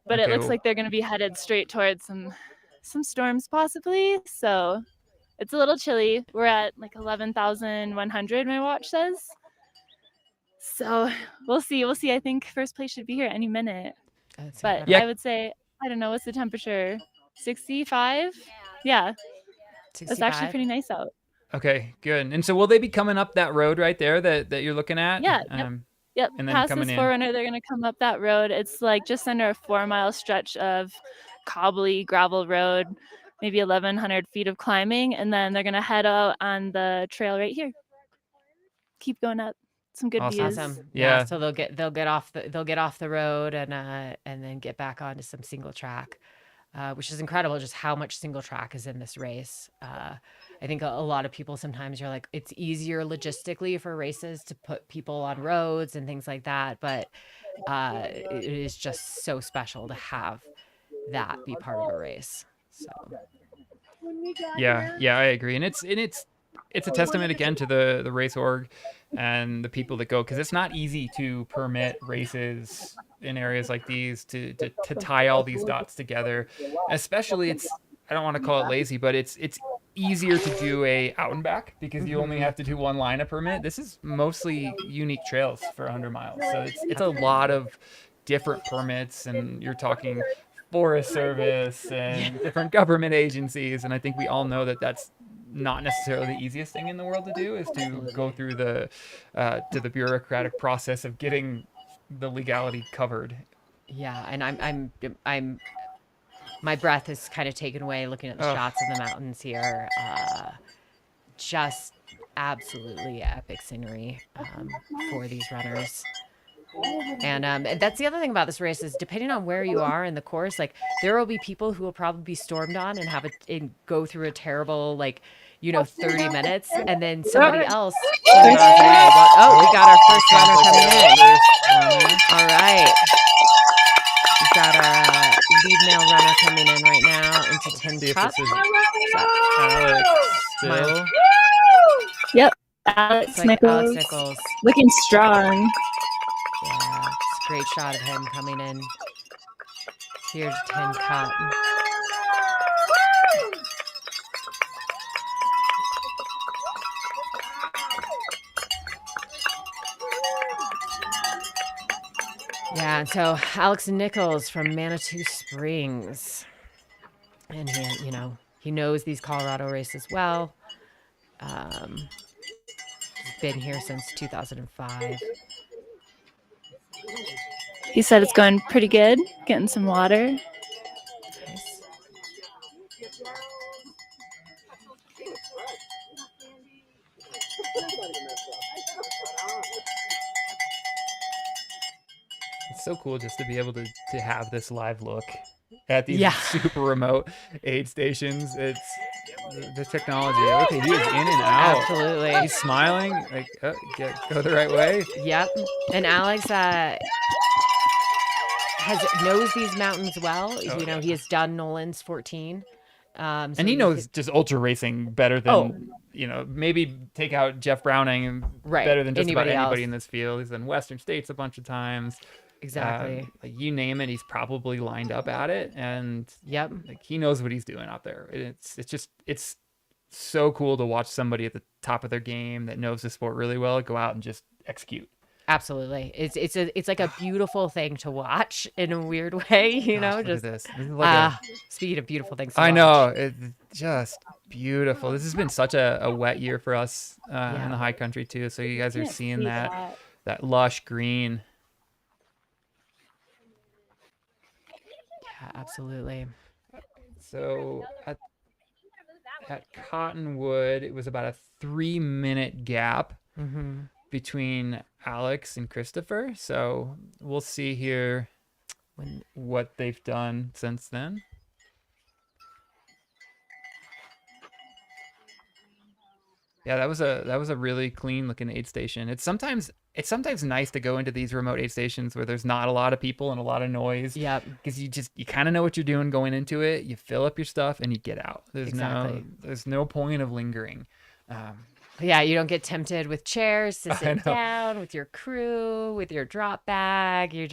But Okay, it looks like they're going to be headed straight towards some storms possibly. So it's a little chilly. We're at like 11,100, my watch says. So we'll see. I think first place should be here any minute. But Yeah. I would say, I don't know, what's the temperature? 65? Yeah. It's actually pretty nice out. Okay, good. And so will they be coming up that road right there that you're looking at? Yeah. Yep. And then Past coming this in. Forerunner, they're going to come up that road. It's like just under a 4-mile stretch of cobbly gravel road, maybe 1,100 feet of climbing, and then they're going to head out on the trail right here. Keep going up. Some good views. Awesome. Yeah. So they'll get off the road and then get back onto some single track, which is incredible. Just how much single track is in this race. I think a lot of people sometimes you're like, it's easier logistically for races to put people on roads and things like that, but it is just so special to have that be part of a race. So Yeah, I agree. And it's it's a testament again to the race org and the people that go, because it's not easy to permit races in areas like these to tie all these dots together. Especially, I don't want to call it lazy, but it's easier to do a out and back because you only have to do one line of permit. This is mostly unique trails for 100 miles, so it's a lot of different permits, and you're talking Forest Service and different government agencies, and I think we all know that that's not necessarily the easiest thing in the world to do, is to go through the bureaucratic process of getting the legality covered. Yeah, and I'm my breath is kind of taken away looking at the shots of the mountains here. Just absolutely epic scenery for these runners. And that's the other thing about this race is, depending on where you are in the course, like there will be people who will probably be stormed on and go through a terrible 30 minutes, and then somebody else. We got our first runner coming in. All right. We've got our lead male runner coming in right now into 10 Cup. Alex still. Yep. Alex Nichols. Looking strong. Yeah, it's a great shot of him coming in here to 10 Cup. Yeah, and so Alex Nichols from Manitou Springs. And he knows these Colorado races well. He's been here since 2005. He said it's going pretty good, getting some water. Nice. It's so cool just to be able to have this live look at these super remote aid stations. It's the technology. Okay, he is in and out. Absolutely. He's smiling. Like, go the right way. Yep. And Alex knows these mountains well. He has done Nolan's 14. And he knows just ultra racing better than maybe take out Jeff Browning, better than just about anybody in this field. He's done Western States a bunch of times. Exactly. You name it, he's probably lined up at it, and he knows what he's doing out there. It's so cool to watch somebody at the top of their game that knows the sport really well go out and just execute. Absolutely. It's like a beautiful thing to watch in a weird way, Look at this. This is like speaking of beautiful things to watch. I know, it's just beautiful. This has been such a wet year for us in the high country too, so you guys are seeing that lush green. Yeah, absolutely. So at Cottonwood, it was about a 3-minute gap between Alex and Christopher. So we'll see here what they've done since then. Yeah, that was a really clean looking aid station. It's sometimes nice to go into these remote aid stations where there's not a lot of people and a lot of noise. Yep. Because you kind of know what you're doing going into it. You fill up your stuff and you get out. There's no point of lingering. Yeah, you don't get tempted with chairs to sit down with your crew, with your drop bag. You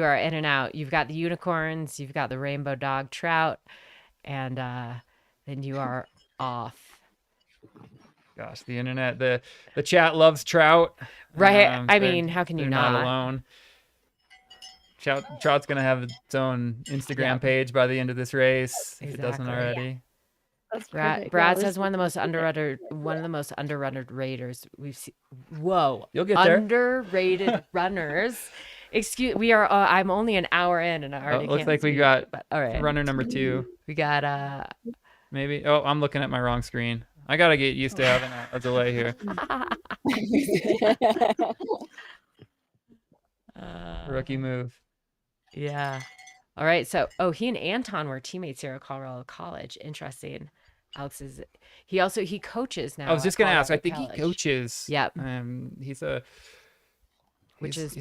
are in and out. You've got the unicorns, you've got the rainbow dog trout, and then you are off. Gosh, the internet, the chat loves trout. Right. I mean, how can you not? Not alone. Trout's gonna have its own Instagram page by the end of this race, if it doesn't already. Brad says one of the most underrated raiders we've seen. Whoa, you'll get there. Underrated runners. We are. I'm only an hour in, and I already looks can't like we speak, got all right. runner number 2. We got maybe. Oh, I'm looking at my wrong screen. I gotta get used to having a delay here. Rookie move. Yeah. All right. So, he and Anton were teammates here at Colorado College. Interesting. Alex he coaches now. I was just gonna ask. I think College. he coaches. Yep. He's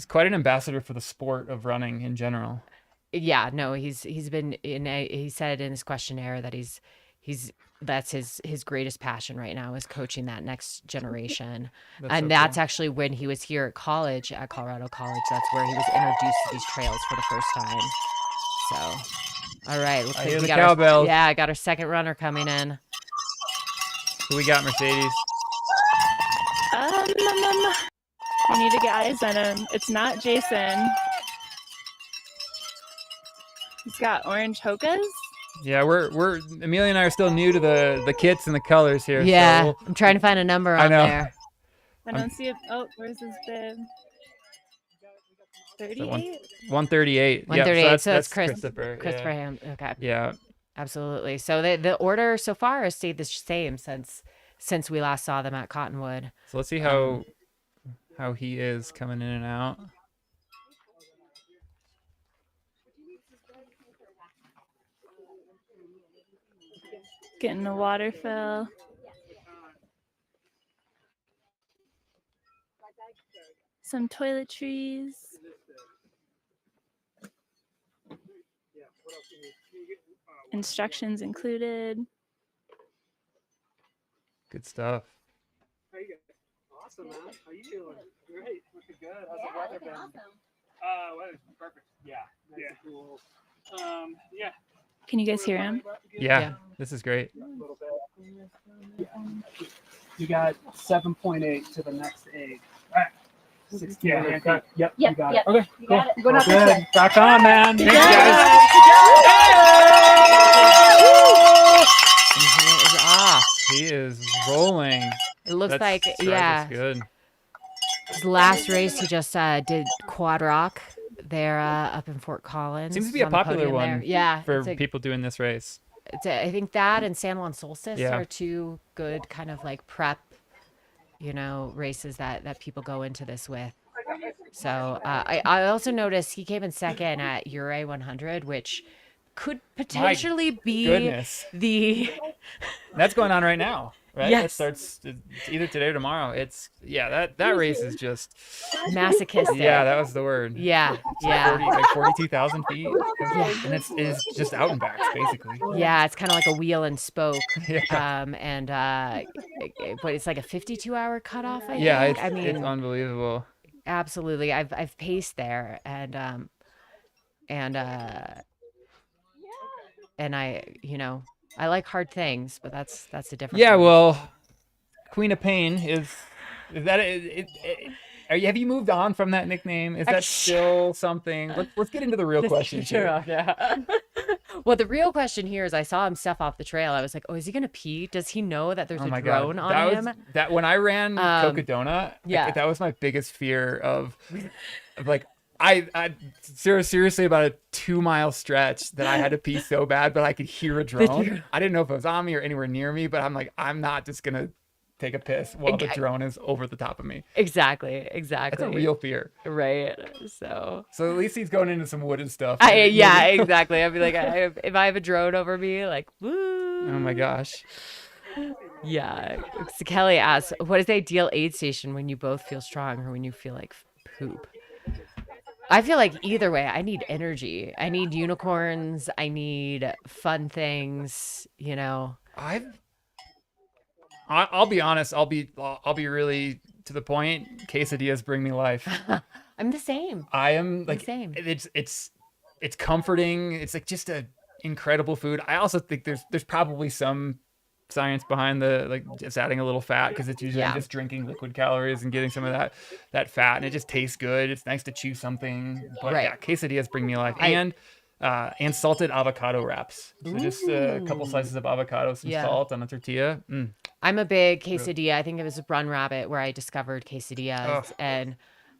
quite an ambassador for the sport of running in general. Yeah. No. He said in his questionnaire that he's that's his greatest passion right now, is coaching that next generation. That's And so that's cool. actually when he was here at college, at Colorado College. That's where he was introduced to these trails for the first time. So, all right, looks I like hear we the got cowbells. I got our second runner coming in. Who we got, Mercedes? You need to get eyes on him. It's not Jason. He's got orange hokas. Yeah, we're Amelia and I are still new to the kits and the colors here. Yeah, so I'm trying to find a number I on know. there. I don't see it. Oh, where's his bib? 38? 138. 138. Yeah, So that's it's Christopher. Christopher Ham. Okay. Yeah. Absolutely. So the order so far has stayed the same since we last saw them at Cottonwood. So let's see how he is coming in and out. Getting a water fill. Some toiletries. Instructions included. Good stuff. How you guys? Awesome, man. How you doing? Great. Looking good. How's the weather been? Weather's perfect. Yeah. Nice and cool. Yeah. Can you guys hear him? Yeah. This is great. A little bit. You got 7.8 to the next egg. All right. 16. Yeah, Okay. Yep. Yep, You got yep. it. Okay. You Cool. got it. You're going All up this good. way. Back on, man. Thanks, guys. And he is off. He is rolling. It looks That's like, right, yeah. That's good. His last race, he just did quad rock there up in Fort Collins. Seems to be He's a on the popular podium one. there. Yeah. For it's a- people doing this race. I think that and San Juan Solstice Yeah. are two good kind of like prep, races that people go into this with. So I also noticed he came in second at Ure 100, which could potentially be Goodness. That's going on right now, right? Yes. That starts either today or tomorrow. That race is just masochistic. Yeah, that was the word. Yeah. 42,000 feet. And it's just out and backs basically. Yeah, it's kind of like a wheel and spoke. Yeah. But it's like a 52-hour cutoff, I Yeah, think. it's unbelievable. Absolutely. I've paced there and I like hard things, but that's a different Yeah, thing. well, Queen of Pain is that it have you moved on from that nickname? Is that still something? Let's get into the real question here. Yeah. Well, the real question here is I saw him step off the trail. I was like, oh, is he going to pee? Does he know that there's Oh a my drone God. on him? That when I ran Cocodona, yeah. that was my biggest fear of like I seriously about a 2-mile stretch that I had to pee so bad, but I could hear a drone. I didn't know if it was on me or anywhere near me, but I'm like, I'm not just gonna take a piss while the drone is over the top of me. Exactly. That's a real fear. Right. So at least he's going into some wooden stuff. yeah, exactly. I'd be like, if I have a drone over me, like, woo. Oh my gosh. Yeah. So Kelly asks, what is the ideal aid station when you both feel strong or when you feel like poop? I feel like either way, I need energy. I need unicorns. I need fun things, I'll be honest. I'll be really to the point. Quesadillas bring me life. I'm the same. I am like the same. It's comforting. It's like just a incredible food. I also think there's probably some science behind just adding a little fat because it's usually just drinking liquid calories and getting some of that fat, and it just tastes good. It's nice to chew something. But yeah, quesadillas bring me life. And salted avocado wraps. So just a couple slices of avocado, some salt on a tortilla. I'm a big quesadilla. I think it was Run Rabbit where I discovered quesadillas and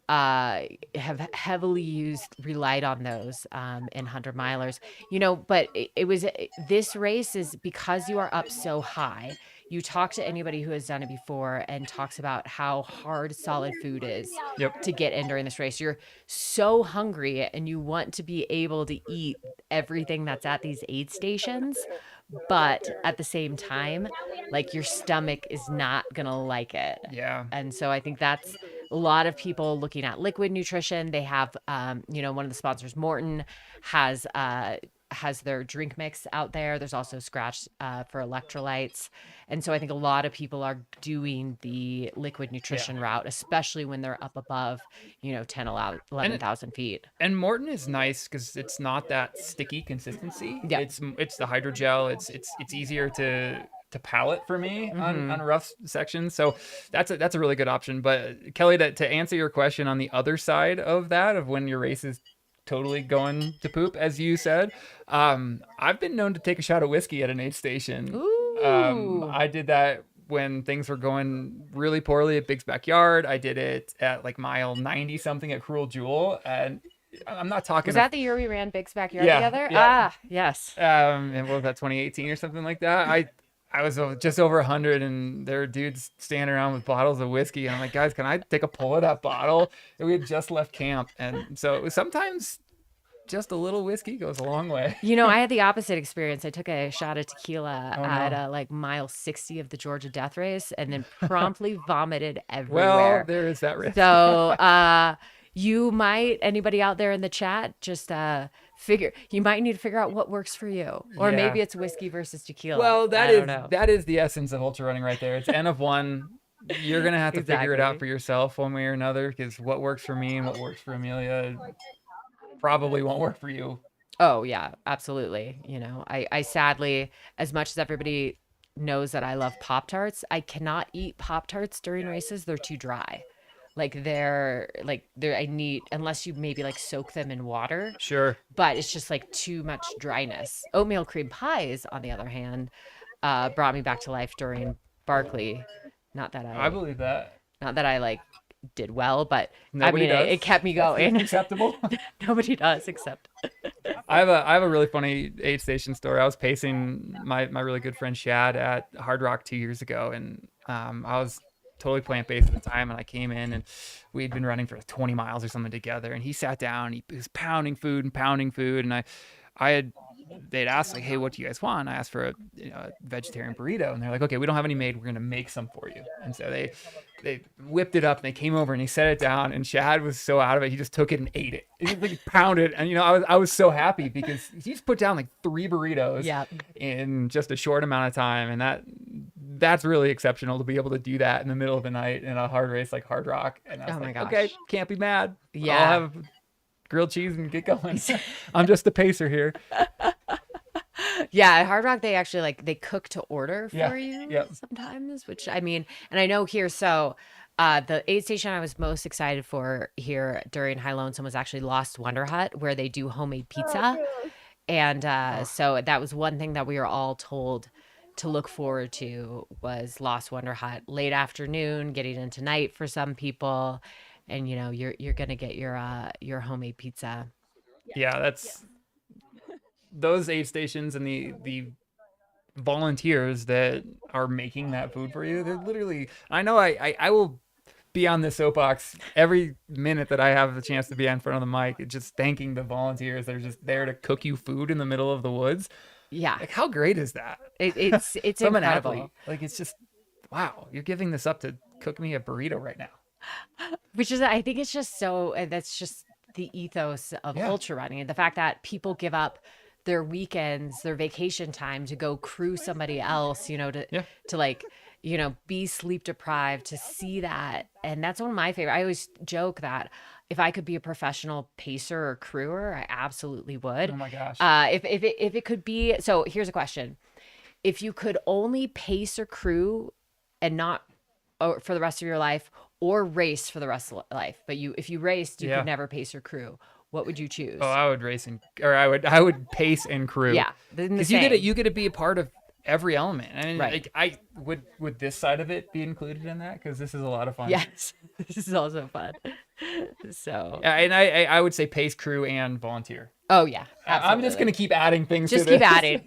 have heavily relied on those in 100 milers, but it was this race is because you are up so high. You talk to anybody who has done it before and talks about how hard solid food is to get in during this race. You're so hungry and you want to be able to eat everything that's at these aid stations, but at the same time, like your stomach is not gonna like it. Yeah. And so I think that's a lot of people looking at liquid nutrition. They have, one of the sponsors, Morton, has has their drink mix out there. There's also Scratch for electrolytes. And so I think a lot of people are doing the liquid nutrition route, especially when they're up above, 10, 11,000 feet. And Morton is nice because it's not that sticky consistency. Yeah. It's the hydrogel. It's easier to palate for me on rough sections. So that's a really good option. But Kelly, to answer your question on the other side of that, of when your race is totally going to poop, as you said, I've been known to take a shot of whiskey at an aid station. Ooh. I did that when things were going really poorly at Big's Backyard. I did it at like mile 90 something at Cruel Jewel, and I'm not talking. Was that the year we ran Big's Backyard together? Yeah. Ah, yes. And what was that, 2018 or something like that? I was just over 100, and there were dudes standing around with bottles of whiskey. And I'm like, guys, can I take a pull of that bottle? And we had just left camp. And so sometimes just a little whiskey goes a long way. I had the opposite experience. I took a shot of tequila at like mile 60 of the Georgia Death Race and then promptly vomited everywhere. Well, there is that risk. So anybody out there in the chat, just you might need to figure out what works for you, or maybe it's whiskey versus tequila. Well, that is the essence of ultra running right there. It's N of 1. You're gonna have to figure it out for yourself one way or another, because what works for me and what works for Amelia probably won't work for you. Oh yeah, absolutely. I sadly, as much as everybody knows that I love Pop-Tarts, I cannot eat Pop-Tarts during races. They're too dry. I need, unless you maybe like soak them in water. Sure. But it's just like too much dryness. Oatmeal cream pies, on the other hand, brought me back to life during Barkley. I believe that. Not that I like did well, but Nobody does. It kept me going. That's acceptable. Nobody does except. I have a really funny aid station story. I was pacing my really good friend Shad at Hard Rock 2 years ago, and I was totally plant-based at the time, and I came in and we'd been running for 20 miles or something together, and he sat down, he was pounding food, and they'd asked like, hey, what do you guys want? I asked for a vegetarian burrito, and they're like, okay, we don't have any made, we're gonna make some for you. And so they whipped it up, and they came over and he set it down, and Shad was so out of it, he just took it and ate it. He like pounded, and I was so happy because he's put down like 3 burritos in just a short amount of time, and that's really exceptional to be able to do that in the middle of the night in a hard race like Hard Rock. And I was my gosh. okay, can't be mad. Yeah. I'll have grilled cheese and get going. I'm just the pacer here. Yeah, at Hard Rock, they actually they cook to order for you sometimes, which and I know here, so the aid station I was most excited for here during High Lonesome was actually Lost Wonder Hut, where they do homemade pizza. And so that was one thing that we were all told to look forward to, was Lost Wonder Hut, late afternoon, getting into night for some people. And you're gonna get your homemade pizza. Yeah, that's those aid stations and the volunteers that are making that food for you. They're literally, I know I will be on this soapbox every minute that I have the chance to be in front of the mic, just thanking the volunteers that are just there to cook you food in the middle of the woods. Yeah, like how great is that? It's From incredible. An athlete. Like it's just wow, you're giving this up to cook me a burrito right now. Which is, I think it's just so, that's just the ethos of ultra running. The fact that people give up their weekends, their vacation time to go crew somebody else, to be sleep deprived, to see that. And that's one of my favorite. I always joke that if I could be a professional pacer or crewer, I absolutely would. Oh my gosh. If it could be, so here's a question. If you could only pace or crew and not for the rest of your life, or race for the rest of life, but if you raced, you could never pace or crew, what would you choose? Oh, I would race I would pace and crew. Yeah, because you get to be a part of every element. I mean, right. I would this side of it be included in that? Because this is a lot of fun. Yes, this is also fun. So and I would say pace, crew, and volunteer. Oh yeah, absolutely. I'm just gonna keep adding things. Just to keep this. adding.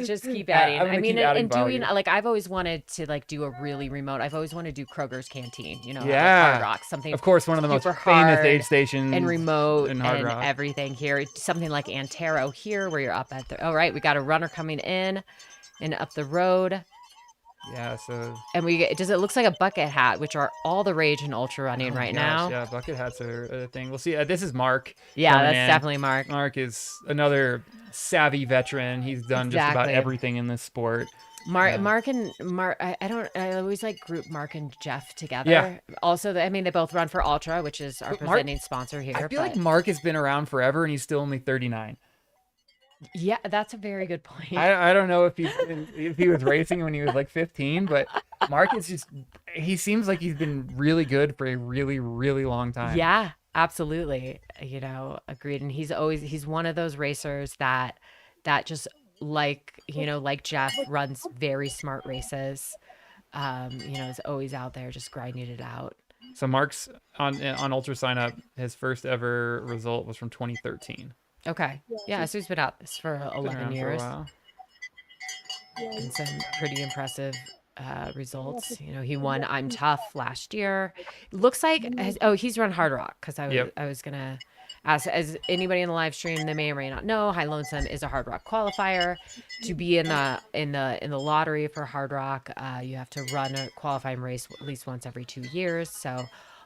Just keep adding. I mean, and doing I've always wanted to do a really remote. I've always wanted to do Kroger's Canteen. Hard Rock, something. Of course, one of the most famous aid stations and remote in Hard Rock. Everything here. Something like Antero here, where you're up at the. Oh right, we got a runner coming in and up the road. Yeah, so And it looks like a bucket hat, which are all the rage in ultra running oh right gosh, now. yeah, bucket hats are a thing. We'll see. This is Mark. Yeah, coming that's in. definitely Mark. Mark is another savvy veteran. He's done just about Exactly. everything in this sport. Mark, I always like group Mark and Jeff together. Yeah. Also, they both run for Altra, which is our But Mark- presenting sponsor here. I feel like Mark has been around forever and he's still only 39. Yeah, that's a very good point. I don't know if he was racing when he was like 15, but Mark is he seems like he's been really good for a really, really long time. Yeah, absolutely. Agreed. And he's one of those racers that just like Jeff runs very smart races. Is always out there just grinding it out. So Mark's on Ultra sign up. His first ever result was from 2013. Okay. Yeah, so he's been out this for 11 years. For a while. And some pretty impressive results. He won I'm Tough last year. Looks like he's run Hard Rock, because I was gonna ask, as anybody in the live stream, they may or may not know, High Lonesome is a Hard Rock qualifier. To be in the lottery for Hard Rock, you have to run a qualifying race at least once every 2 years. So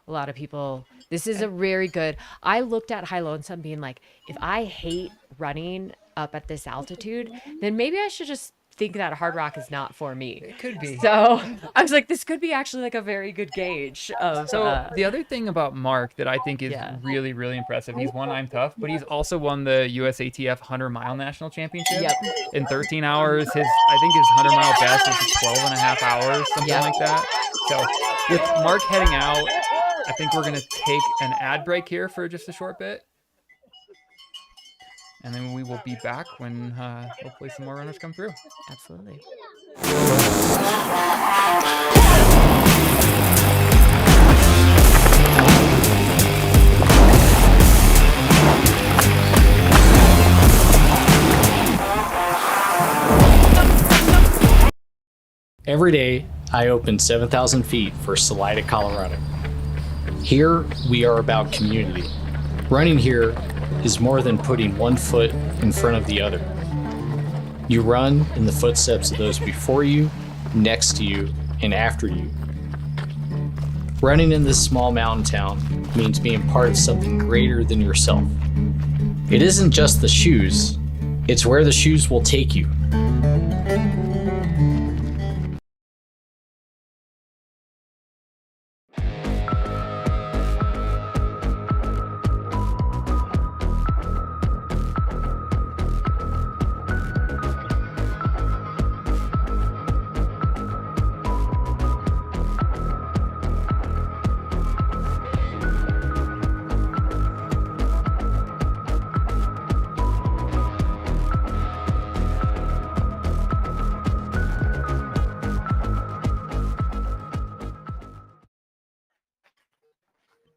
a lot of people, this is a very good. I looked at High Lonesome being like, if I hate running up at this altitude, then maybe I should just think that Hard Rock is not for me. It could be. So I was like, this could be actually like a very good gauge of. So the other thing about Mark that I think is really, really impressive, he's won I'm Tough, but he's also won the USATF 100-mile national championship in 13 hours. I think his 100-mile best is 12 and a half hours, something like that. So with Mark heading out, I think we're going to take an ad break here for just a short bit. And then we will be back when hopefully some more runners come through. Absolutely. Every day, I open 7,000 feet for Salida, Colorado. Here, we are about community. Running here is more than putting one foot in front of the other. You run in the footsteps of those before you, next to you, and after you. Running in this small mountain town means being part of something greater than yourself. It isn't just the shoes, it's where the shoes will take you.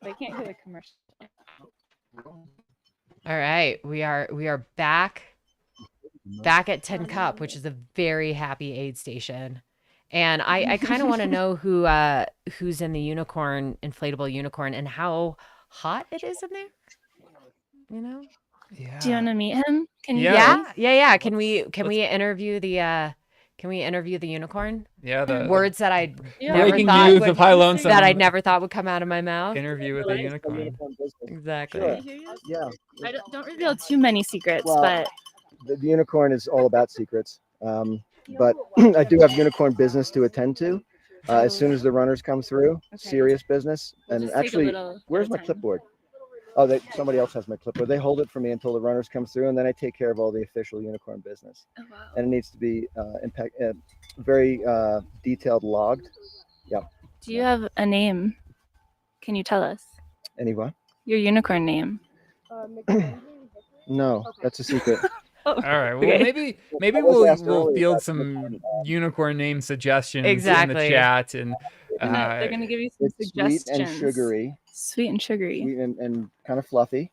They can't hear the commercial. All right, we are back at 10 Cup, which is a very happy aid station. And I kind of want to know who's in the inflatable unicorn, and how hot it is in there. Yeah. Do you want to meet him? Can you? Yeah. Can we interview the unicorn? Yeah, the Words that I breaking news of High Lonesome that I never thought would come out of my mouth. Interview with the unicorn. Exactly. Sure. Yeah. I don't reveal too many secrets, but The unicorn is all about secrets. But I do have unicorn business to attend to as soon as the runners come through. Serious business. We'll And just take a actually, little where's at a my time. clipboard? Oh, somebody else has my clipboard. They hold it for me until the runners come through, and then I take care of all the official unicorn business. Oh, wow. And it needs to be very detailed logged. Yeah. Do you have a name? Can you tell us Anyone? your unicorn name? No, that's a secret. All right. Well, Okay. maybe I was we'll asked earlier field about some unicorn, unicorn name suggestions in Exactly. the chat, and They're gonna give you some It's suggestions. sweet and sugary, Sweet and sugary. sweet and kind of fluffy,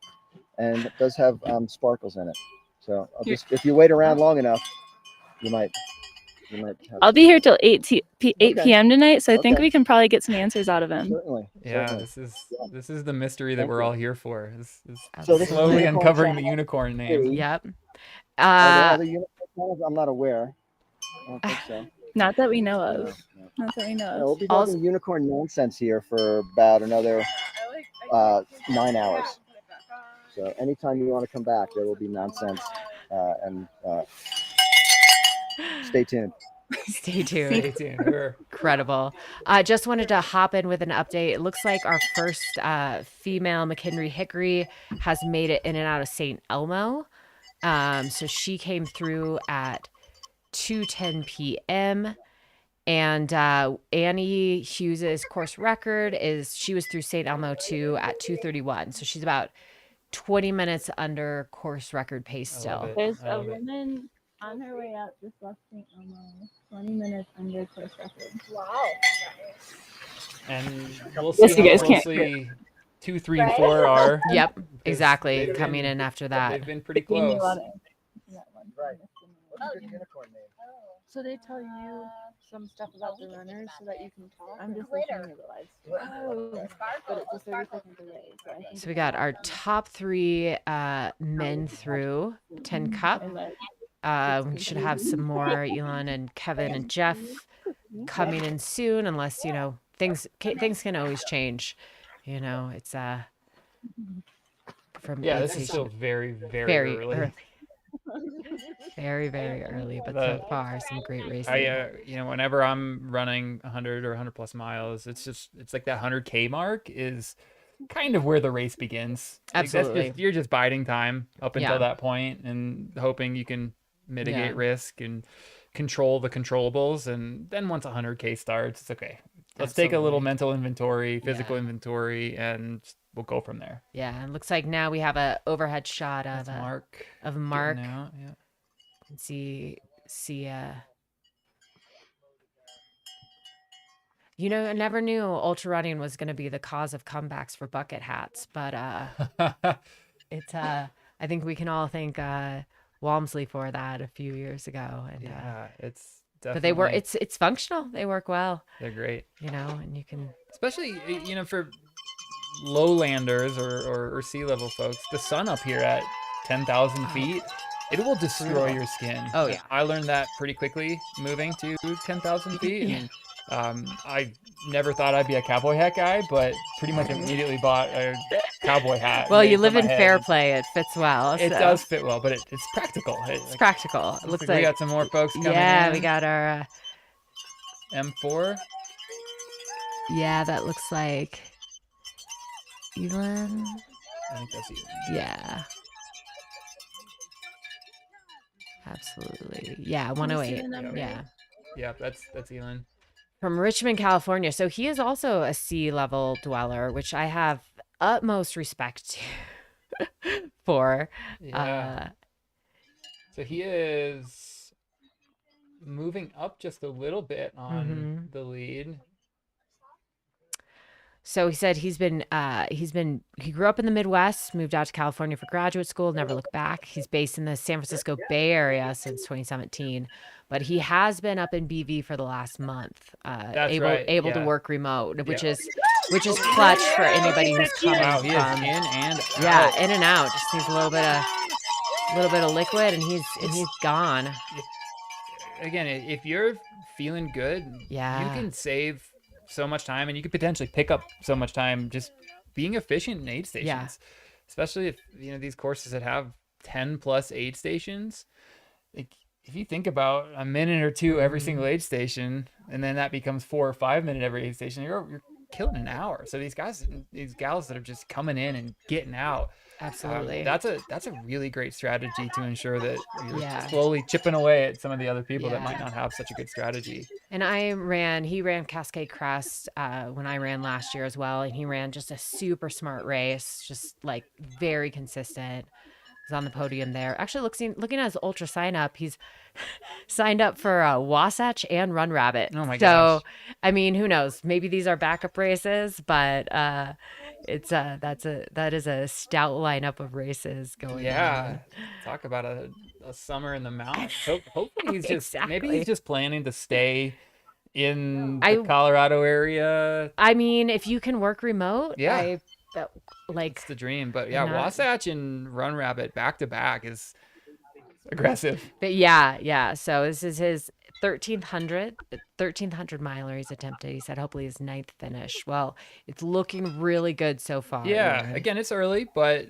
and it does have sparkles in it. So if you wait around long enough, you might have I'll be here till 8 Okay. p.m. tonight, so I think Okay. we can probably get some answers out of him. certainly. yeah, certainly. this is the mystery that Thank we're you. all here for. Is So this is slowly unicorn uncovering the channel unicorn name. three. Yep. Are there other unicorn channels? I'm not aware. I don't think so. Not that we know of. Yeah. Not that we know Yeah, of. we'll be Also- talking unicorn nonsense here for about another 9 hours. So anytime you want to come back, there will be nonsense, and stay tuned. Stay tuned. Stay tuned. We're- Incredible. Just wanted to hop in with an update. It looks like our first female McHenry Hickory has made it in and out of St. Elmo. So she came through at 2:10 p.m. And Annie Hughes's course record is she was through St. Elmo 2 at 2:31. So she's about 20 minutes under course record pace I still. love it. There's I a love it. woman on her way out just left St. Elmo, 20 minutes under course record. Wow. And we'll Yes, see you how guys can't closely 2, 3, and 4 are. Yep, because exactly. they've Coming been- in after that. They've been pretty Gave me a close. lot of answers to that one. Right. What's a good unicorn name? So they tell you some stuff about the runners so that you can talk. I'm just listening to the live stream. Oh, but it's a 30-second delay. So I think So we got our top 3 men through 10 Cup. We should have some more Elon and Kevin and Jeff coming in soon, unless things can always change. It's from Yeah, aid this is station. still very, very, very early. very, very early, but The- so far some great racing. Whenever I'm running 100 or 100 plus miles, it's like that 100K mark is kind of where the race begins. Like, Absolutely. you're just biding time up until Yeah. that point and hoping you can mitigate Yeah. risk and control the controllables. And then once 100K starts, it's okay. Let's take a little Absolutely. mental inventory, physical Yeah. inventory, and we'll go from there. Yeah, it looks like now we have a overhead shot of That's Mark. Mark. getting out, yeah. And see I never knew ultra running was going to be the cause of comebacks for bucket hats, but it's I think we can all thank Walmsley for that a few years ago. And Yeah, it's but definitely. it's functional. They work well, They're great. and you can Especially, for lowlanders or sea level folks, the sun up here at 10,000 feet, it will destroy your skin. Oh, yeah. I learned that pretty quickly moving to 10,000 feet. Yeah. And I never thought I'd be a cowboy hat guy, but pretty much immediately bought a cowboy hat. well, made you for live my in head. Fairplay. It fits well. It so does fit well, but it's practical. It's practical. It looks we like got some more folks coming yeah, in. we got our M4. yeah. That looks like Elon. I think that's you. Yeah. Absolutely. Yeah, 108. Yeah. Yeah, that's Elon. From Richmond, California. So he is also a sea level dweller, which I have utmost respect for. Yeah. So he is moving up just a little bit on the lead. So he said he grew up in the Midwest, moved out to California for graduate school, never looked back. He's based in the San Francisco Bay Area since 2017, but he has been up in BV for the last month, able to yeah. work remote, which Yeah. is clutch for anybody who's coming Wow, he is from in and out. yeah, in and out. Just needs a little bit of liquid, and he's gone. Again, if you're feeling good, Yeah. you can save so much time, and you could potentially pick up so much time just being efficient in aid stations. Yeah. Especially if these courses that have 10 plus aid stations. Like, if you think about a minute or two every single aid station, and then that becomes 4 or 5 minute every aid station, you're killing an hour. So these gals that are just coming in and getting out. Absolutely. That's a really great strategy to ensure that you're Yeah. slowly chipping away at some of the other people that Yeah. might not have such a good strategy. And he ran Cascade Crest when I ran last year as well. And he ran just a super smart race, just like very consistent. He's on the podium there. Actually, looking at his ultra sign up, he's signed up for Wasatch and Run Rabbit. Oh my so, gosh. I mean, who knows? Maybe these are backup races, but it's that is a stout lineup of races going Yeah, on. talk about a summer in the mountains. Hopefully he's just maybe Exactly. he's just planning to stay in the Colorado area. I mean, if you can work remote, Yeah. like It's the dream. But yeah, not- Wasatch and Run Rabbit back to back is aggressive. But yeah. So this is his 1300 miler he's attempted. He said hopefully his ninth finish. Well, it's looking really good so far. Yeah, Lauren. again, it's early, but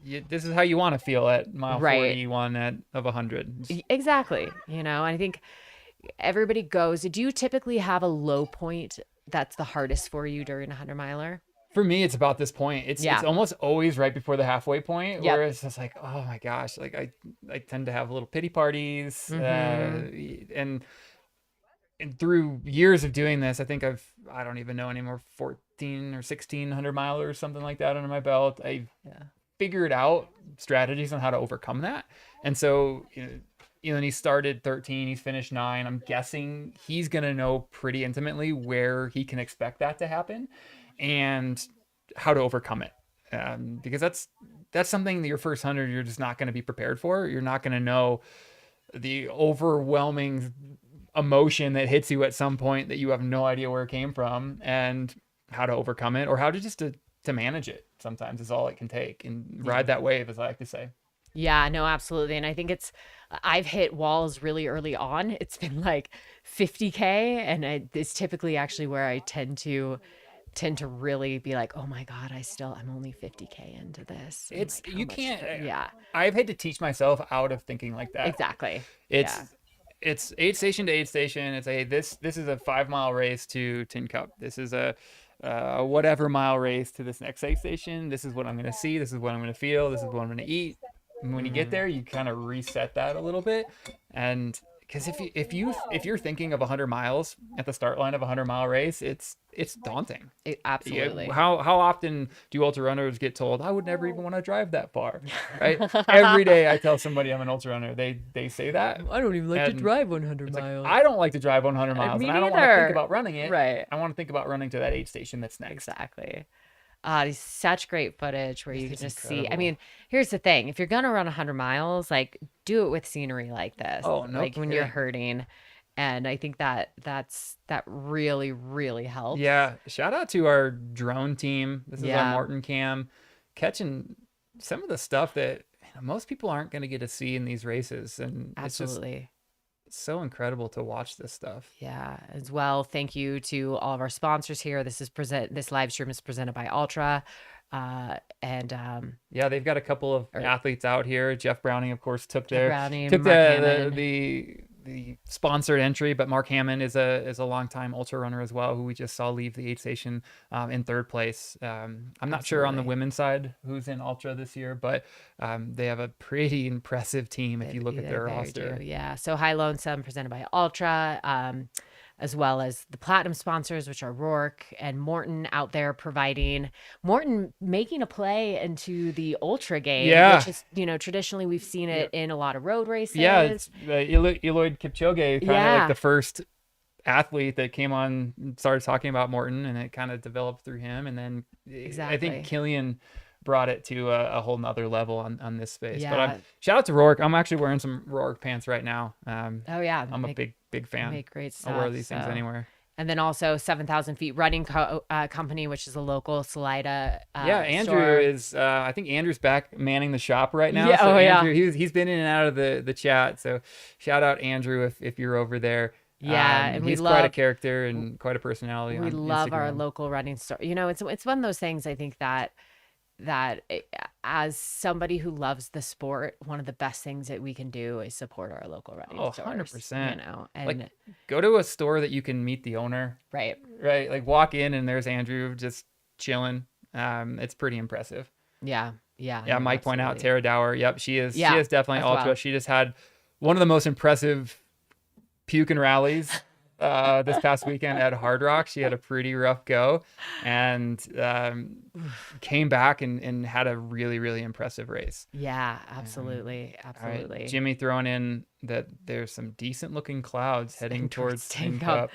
this is how you want to feel at mile Right. 41 of 100. Exactly. And I think everybody goes. Do you typically have a low point that's the hardest for you during a 100 miler? For me, it's about this point. It's almost always right before the halfway point, where it's just like, oh my gosh, like I tend to have little pity parties, and through years of doing this, I think I don't even know anymore, 14 or 1600 milers or something like that under my belt. I've figured out strategies on how to overcome that, and so and he started 13, he's finished 9. I'm guessing he's gonna know pretty intimately where he can expect that to happen and how to overcome it, because that's something that your first 100 you're just not going to be prepared for. You're not going to know the overwhelming emotion that hits you at some point that you have no idea where it came from, and how to overcome it, or how to just to manage it sometimes is all it can take, and ride that wave, as I like to say. Yeah, no, absolutely. And I think I've hit walls really early on. It's been like 50K, and it's typically actually where I tend to really be like, oh my God, I'm only 50K into this. It's like, you can't. Yeah. I've had to teach myself out of thinking like that. Exactly. It's aid station to aid station. It's this is a 5-mile race to Tin Cup. This is a whatever mile race to this next aid station. This is what I'm going to see. This is what I'm going to feel. This is what I'm going to eat. And when you get there, you kind of reset that a little bit. And because if you're thinking of 100 miles at the start line of a 100-mile race, it's daunting. Absolutely. How often do ultra runners get told, I would never even want to drive that far, right? Every day I tell somebody I'm an ultra runner, they say that. I don't even like to drive 100 miles. Like, I don't like to drive 100 miles, Me and I don't neither. want to think about running it. Right. I want to think about running to that aid station that's next. Exactly. It's such great footage where you can just see. I incredible. mean, here's the thing: if you're gonna run 100 miles, like do it with scenery like this. Oh, no like when you're kidding. hurting, and I think that really really helps. Yeah. Shout out to our drone team. This is Yeah. our Morton cam, catching some of the stuff that most people aren't going to get to see in these races, and Absolutely. it's so incredible to watch this stuff. Yeah, as well. Thank you to all of our sponsors here. This live stream is presented by Altra, Yeah, they've got a couple of athletes out here. Jeff Browning, of course, took Browning, Mark Hammond. the sponsored entry, but Mark Hammond is a longtime ultra runner as well, who we just saw leave the aid station in 3rd place. I'm not sure on the women's side who's in ultra this year, but they have a pretty impressive team if you look at their roster. Yeah, so High Lonesome presented by Altra, as well as the platinum sponsors, which are Rourke and Morton out there making a play into the ultra game, which is, traditionally we've seen it in a lot of road races. Yeah, it's Eliud Kipchoge, kind of like the first athlete that came on and started talking about Morton, and it kind of developed through him. And then I think Killian brought it to a whole nother level on this space. But shout out to Rourke. I'm actually wearing some Rourke pants right now. I'm a big fan. Make great stuff. I'll wear these things anywhere. And then also 7,000 Feet Running Company, which is a local Salida Andrew store. is I think Andrew's back manning the shop right now. Yeah, So Andrew, yeah. he's been in and out of the chat. So shout out Andrew if you're over there. Yeah, and he's quite a character and quite a personality. We on love Instagram. our local running store. It's one of those things, I think that as somebody who loves the sport, one of the best things that we can do is support our local running stores. 100%. And like, go to a store that you can meet the owner. Right. Like walk in and there's Andrew just chilling. It's pretty impressive. Yeah. Mike point out Tara Dower. Yep, she is definitely as ultra. well. She just had one of the most impressive puking rallies this past weekend at Hard Rock. She had a pretty rough go, and came back and had a really, really impressive race. Yeah, absolutely. Absolutely. Right. Jimmy throwing in that there's some decent looking clouds heading towards Tin Cup.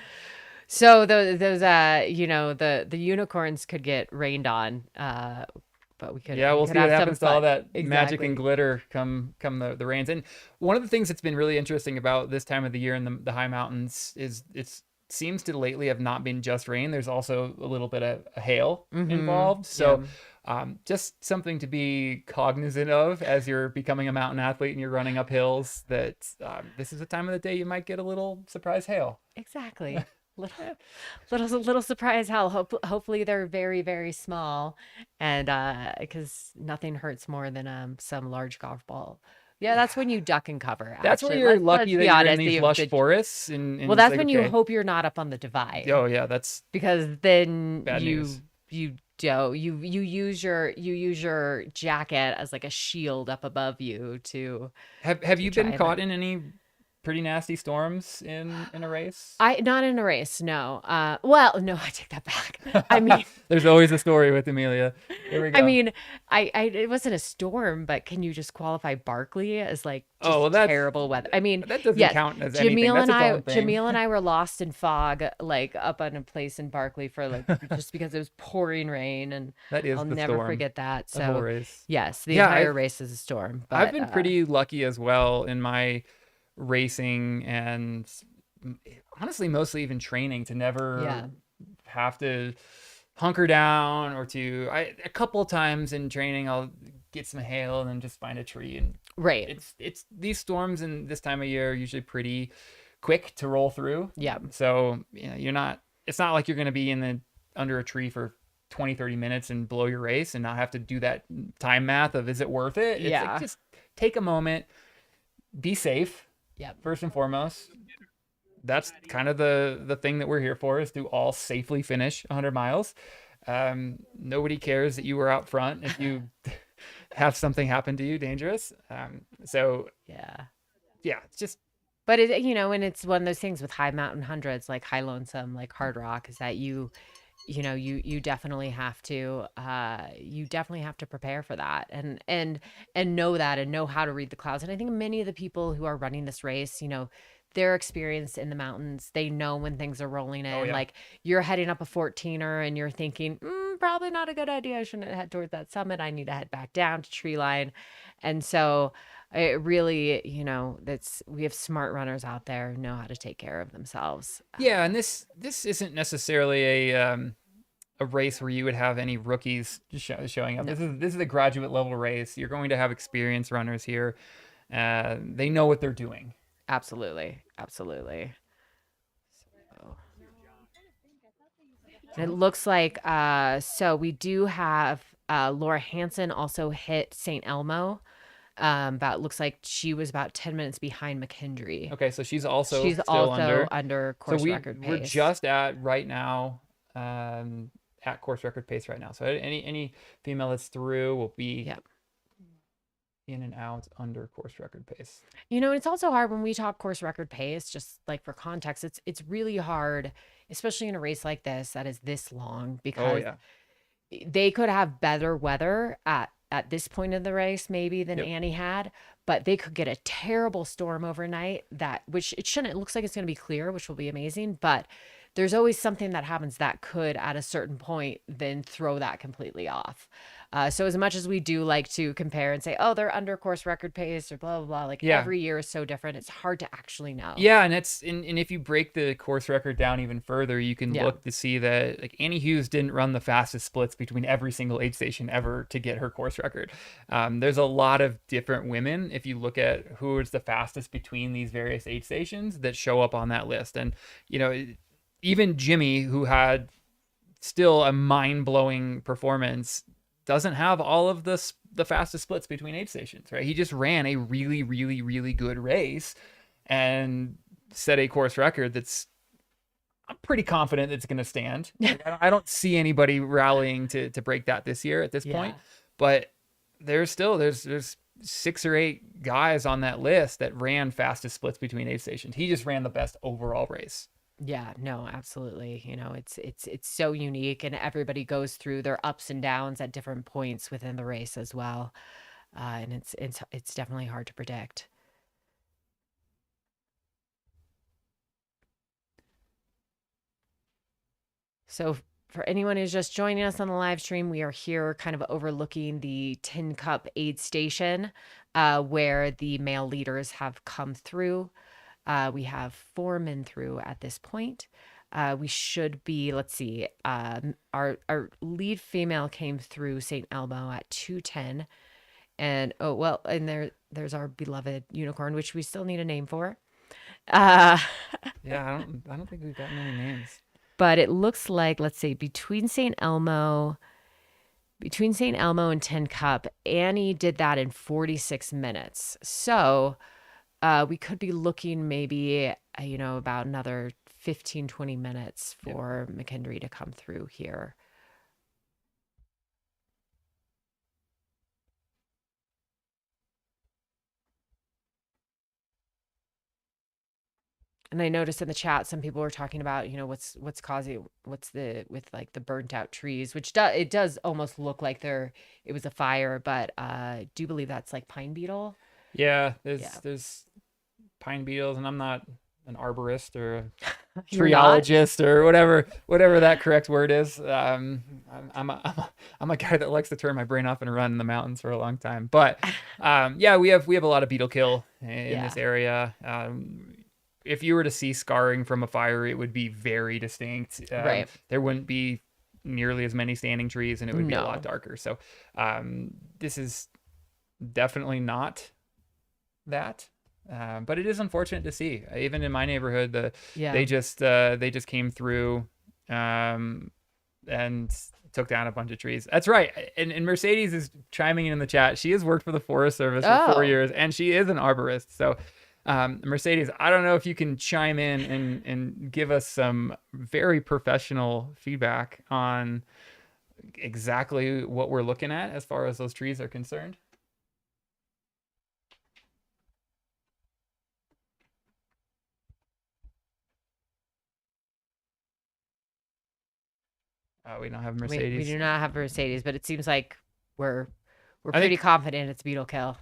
So those the unicorns could get rained on, but we could. Yeah, we'll see what happens to all that Exactly. magic and glitter come the rains. And one of the things that's been really interesting about this time of the year in the high mountains is it's seems to lately have not been just rain. There's also a little bit of hail Mhm. involved. So Yeah. just something to be cognizant of as you're becoming a mountain athlete and you're running up hills, that this is a time of the day you might get a little surprise hail. Exactly. Little surprise hail. Hopefully they're very, very small, and because nothing hurts more than some large golf ball. Yeah, that's when you duck and cover. That's where Actually, you're let's lucky that be you're in honest. these lush forests. And Well, it's that's like, when you okay. hope you're not up on the divide. Oh yeah, that's Because then bad news. you use your jacket as like a shield up above you to Have you try been and- caught in any pretty nasty storms in a race? not in a race, no. Well, no, I take that back. I mean, There's always a story with Amelia. Here we go. I mean, I it wasn't a storm, but can you just qualify Barkley as like just Oh, well, that's- terrible weather? I mean, that doesn't yes, count as anything. Jamil That's and its own thing. Jamil and I were lost in fog, like up on a place in Barkley for like just because it was pouring rain, and That is I'll the never storm. forget that. The whole So race. yes, the Yeah, entire I've- race is a storm. But, I've been pretty lucky as well in my racing, and honestly mostly even training, to never have to hunker down or a couple of times in training I'll get some hail and then just find a tree, and right. It's these storms in this time of year are usually pretty quick to roll through. Yeah. So it's not like you're going to be under a tree for 20-30 minutes and blow your race and not have to do that time math of, is it worth it? It's like, just take a moment, be safe. Yeah. First and foremost, that's kind of the thing that we're here for, is to all safely finish 100 miles. Nobody cares that you were out front if you have something happen to you dangerous. So it's just. But it, and it's one of those things with high mountain hundreds, like High Lonesome, like Hard Rock, is that you definitely have to prepare for that and know that and know how to read the clouds. And I think many of the people who are running this race, they're experienced in the mountains. They know when things are rolling in. Like you're heading up a 14er and you're thinking, probably not a good idea. I shouldn't head towards that summit. I need to head back down to tree line. And so it really, we have smart runners out there who know how to take care of themselves. Yeah, and this isn't necessarily a race where you would have any rookies showing up. No. This is a graduate level race. You're going to have experienced runners here. They know what they're doing. Absolutely. So, it looks like so we do have Laura Hansen also hit St. Elmo. Looks like she was about 10 minutes behind McKendry. Okay, so she's also under course record pace. We're just at right now at course record pace right now. So any female that's through will be in and out under course record pace. It's also hard when we talk course record pace, just like for context, it's really hard, especially in a race like this that is this long, because they could have better weather at this point in the race maybe than Annie had, but they could get a terrible storm overnight which it shouldn't. It looks like it's going to be clear, which will be amazing, but there's always something that happens that could at a certain point then throw that completely off. So as much as we do like to compare and say, oh, they're under course record pace or blah, blah, blah, like every year is so different. It's hard to actually know. Yeah. And and if you break the course record down even further, you can look to see that like Annie Hughes didn't run the fastest splits between every single aid station ever to get her course record. There's a lot of different women, if you look at who is the fastest between these various aid stations, that show up on that list. And, even Jimmy, who had still a mind-blowing performance, doesn't have all of the fastest splits between aid stations, right? He just ran a really, really, really good race and set a course record I'm pretty confident it's going to stand. I don't see anybody rallying to break that this year at this point, but there's 6 or 8 guys on that list that ran fastest splits between aid stations. He just ran the best overall race. Yeah, no, absolutely. It's so unique, and everybody goes through their ups and downs at different points within the race as well. And it's definitely hard to predict. So for anyone who's just joining us on the live stream, we are here kind of overlooking the Tin Cup aid station where the male leaders have come through. We have 4 men through at this point. We should be, let's see, our lead female came through St. Elmo at 2:10. And there's our beloved unicorn, which we still need a name for. Yeah, I don't think we've got many names. But it looks like, let's see, between St. Elmo and Tin Cup, Annie did that in 46 minutes. So we could be looking maybe, about another 15, 20 minutes for McKendry to come through here. And I noticed in the chat, some people were talking about, what's with like the burnt out trees, which it does almost look like it was a fire, but I do believe that's like pine beetle. Yeah, there's pine beetles, and I'm not an arborist or a You're not? treologist or whatever that correct word is. I'm a guy that likes to turn my brain off and run in the mountains for a long time. But yeah, we have a lot of beetle kill in this area. If you were to see scarring from a fire, it would be very distinct. Right. There wouldn't be nearly as many standing trees, and it would be a lot darker. So this is definitely not that. But it is unfortunate to see. Even in my neighborhood, they just came through and took down a bunch of trees. That's right. And Mercedes is chiming in the chat. She has worked for the Forest Service for 4 years, and she is an arborist. So Mercedes, I don't know if you can chime in and give us some very professional feedback on exactly what we're looking at as far as those trees are concerned. We don't have Mercedes. We do not have Mercedes, but it seems like we're pretty confident it's beetle kill.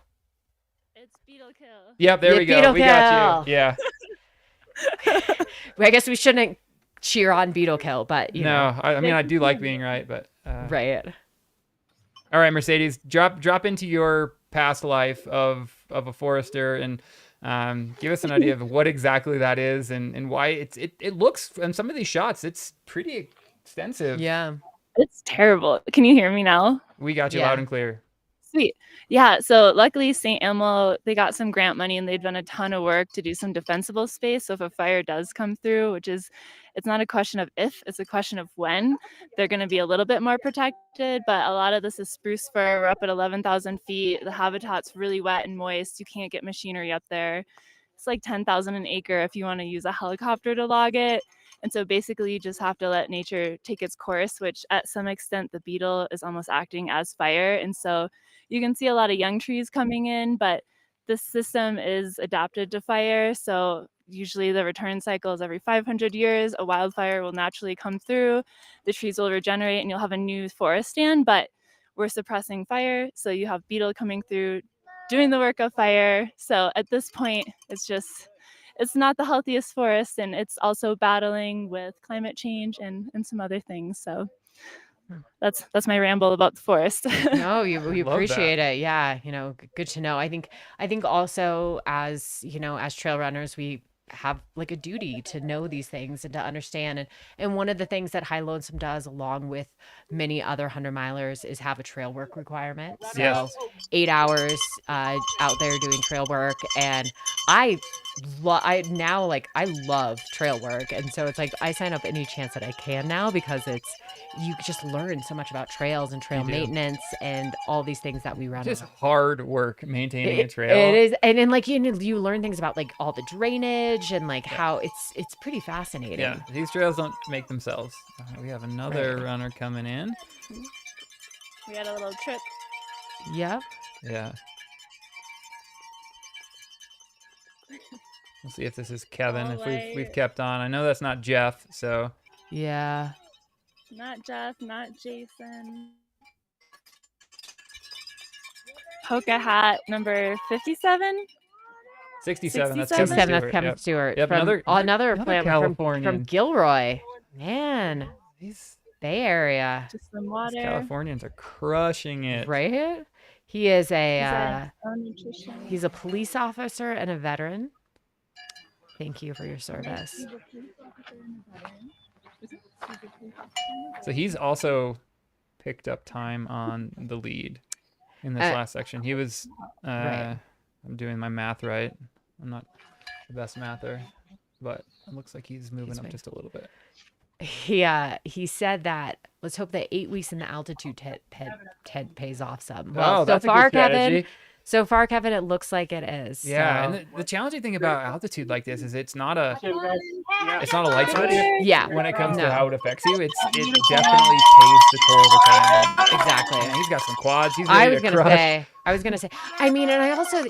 It's beetle kill. Yep, there we go. We got you. Yeah. I guess we shouldn't cheer on beetle kill, but I mean, I do like being right, but right. All right, Mercedes, drop into your past life of a forester and give us an idea of what exactly that is and why it looks in some of these shots it's pretty extensive. Yeah. It's terrible. Can you hear me now? We got you loud and clear. Sweet. Yeah, so luckily St. Elmo, they got some grant money and they've done a ton of work to do some defensible space. So if a fire does come through, it's not a question of if, it's a question of when, they're going to be a little bit more protected. But a lot of this is spruce fir. We're up at 11,000 feet. The habitat's really wet and moist. You can't get machinery up there. It's like 10,000 an acre if you want to use a helicopter to log it. And so basically you just have to let nature take its course, which at some extent the beetle is almost acting as fire. And so you can see a lot of young trees coming in, but this system is adapted to fire. So usually the return cycle is every 500 years. A wildfire will naturally come through. The trees will regenerate and you'll have a new forest stand, but we're suppressing fire. So you have beetle coming through, doing the work of fire. So at this point, it's not the healthiest forest, and it's also battling with climate change and some other things. So that's my ramble about the forest. No, we appreciate it. Yeah, good to know. I think also as trail runners, we have like a duty to know these things and to understand. And one of the things that High Lonesome does, along with many other 100-milers, is have a trail work requirement. So 8 hours out there doing trail work. And I love trail work. And so it's like I sign up any chance that I can now, because you just learn so much about trails and trail maintenance and all these things that we run. Just hard work maintaining a trail. It is. And then you learn things about like all the drainage and like how it's pretty fascinating. Yeah, these trails don't make themselves. We have another runner coming in. We had a little trip. Yep. Yeah. We'll see if this is Kevin, if we've kept on. I know that's not Jeff, so. Yeah. Not Jeff, not Jason. Polka hat number 57? 67. That's 67, Kevin that's Kevin Stewart. Yep, From another plant Californian. from Gilroy. Man, Bay Area. Just some water. These Californians are crushing it. Right? He is he's a police officer and a veteran. Thank you for your service. So he's also picked up time on the lead in this last section. He was, Right. I'm doing my math right. I'm not the best mather, but it looks like he's moving up just a little bit. He said that let's hope that 8 weeks in the altitude tent pays off some. Well, so far, Kevin. So far, Kevin, it looks like it is. Yeah, so. and the challenging thing about altitude like this is it's not a light switch. Yeah. When it comes to how it affects you, it definitely pays the toll over time. Exactly. And he's got some quads. He's I ready was to gonna crush. say. I mean, and I also,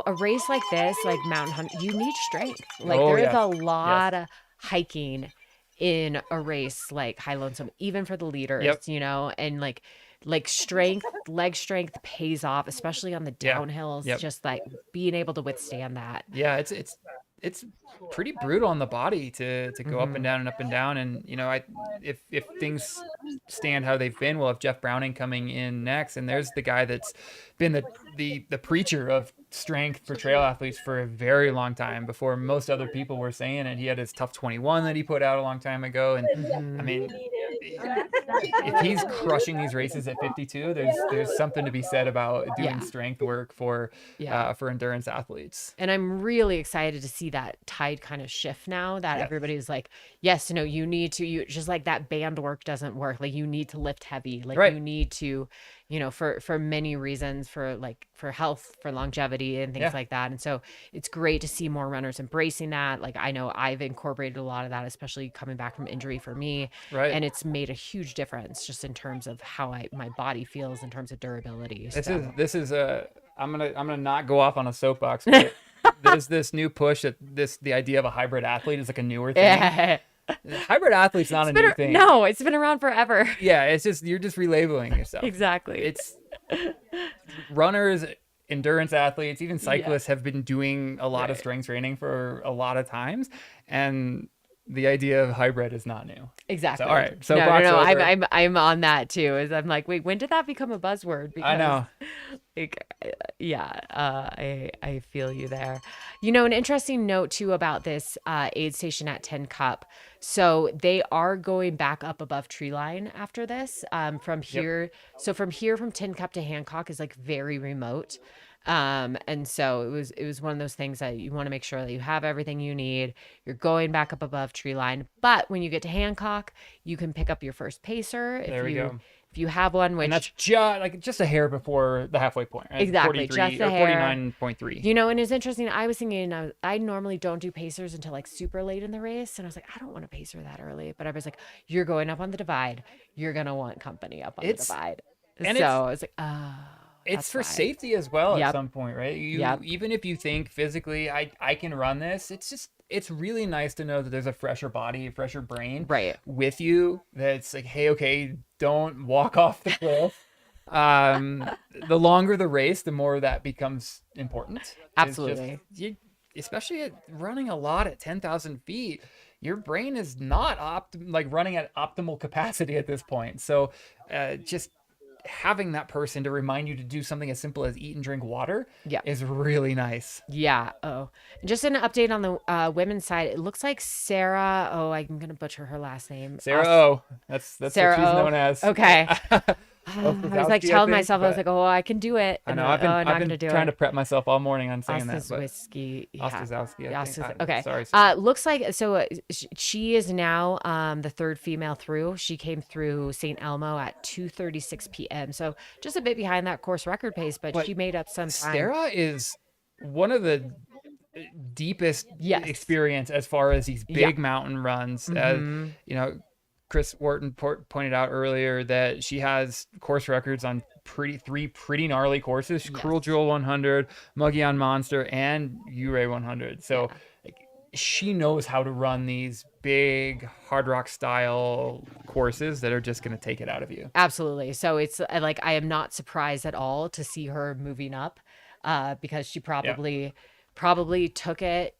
a race like this, like mountain hunting, you need strength. Like there is a lot of hiking in a race like High Lonesome, even for the leaders. And like strength, leg strength pays off, especially on the downhills. Just like being able to withstand that. Yeah, it's pretty brutal on the body to go up and down and up and down. And if things stand how they've been, we'll have Jeff Browning coming in next, and there's the guy that's been the preacher of strength for trail athletes for a very long time before most other people were saying it. He had his Tough 21 that he put out a long time ago, and I mean, if he's crushing these races at 52, there's something to be said about doing strength work for endurance athletes. And I'm really excited to see that tide kind of shift now that everybody's like, yes, no, you need to, you just like that band work doesn't work. Like you need to lift heavy, like you need to, for many reasons, for health, for longevity and things like that. And so it's great to see more runners embracing that. Like I know I've incorporated a lot of that, especially coming back from injury for me. Right. And it's made a huge difference just in terms of how my body feels in terms of durability. This is I'm gonna not go off on a soapbox, but there's this new push that the idea of a hybrid athlete is like a newer thing. Yeah. Hybrid athlete's not a new thing. No, it's been around forever. Yeah, it's just you're just relabeling yourself. Exactly. It's runners, endurance athletes, even cyclists have been doing a lot of strength training for a lot of times, and the idea of hybrid is not new. Exactly. So, all right. So no. I'm on that too. Is I'm like, wait, when did that become a buzzword? Because, I know. I feel you there. An interesting note too about this aid station at Tin Cup. So they are going back up above tree line after this. From here, so from Tin Cup to Hancock is like very remote. And so it was one of those things that you want to make sure that you have everything you need. You're going back up above tree line, but when you get to Hancock, you can pick up your first pacer if you have one, which and that's just a hair before the halfway point, right? Exactly, just a hair. 49.3. And it's interesting. I was thinking I normally don't do pacers until like super late in the race, and I was like, I don't want to pacer that early. But I was like, you're going up on the divide. You're gonna want company up on the divide. And so I was like, oh. It's for safety as well at some point, right? Even if you think physically, I can run this, it's really nice to know that there's a fresher body, a fresher brain with you. That's like, hey, okay, don't walk off the cliff. The longer the race, the more that becomes important. Absolutely. Especially at running a lot at 10,000 feet, your brain is not running at optimal capacity at this point. So just having that person to remind you to do something as simple as eat and drink water is really nice. Yeah. Oh, just an update on the women's side. It looks like Sarah. Oh, I'm going to butcher her last name. Sarah O. That's Sarah what she's O. known as. Okay. I was like telling myself, I was like, oh, I can do it. I know. I've been trying to prep myself all morning on saying that. Whiskey. Ostazowski. Okay. Sorry. Looks like, so she is now the third female through. She came through St. Elmo at 2:36 p.m. So just a bit behind that course record pace, but she made up some time. Sarah is one of the deepest experience as far as these big mountain runs. Chris Wharton pointed out earlier that she has course records on three pretty gnarly courses: Cruel Jewel 100, Mogollon Monster, and Ouray 100. So she knows how to run these big hard rock style courses that are just going to take it out of you. Absolutely. So it's like, I am not surprised at all to see her moving up because she probably took it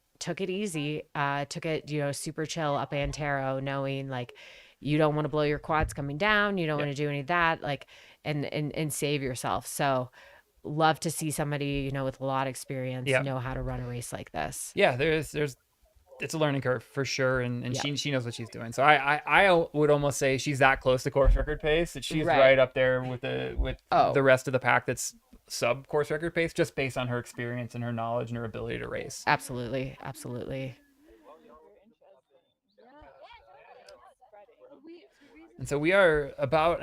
easy, took it, super chill up Antero, knowing like, you don't want to blow your quads coming down. You don't want to do any of that, like, and save yourself. So love to see somebody, with a lot of experience know how to run a race like this. Yeah. There's it's a learning curve for sure, and Yep. she knows what she's doing. So I would almost say she's that close to course record pace that she's Right. right up there with Oh. the rest of the pack that's sub course record pace, just based on her experience and her knowledge and her ability to race. Absolutely, absolutely. And so we are about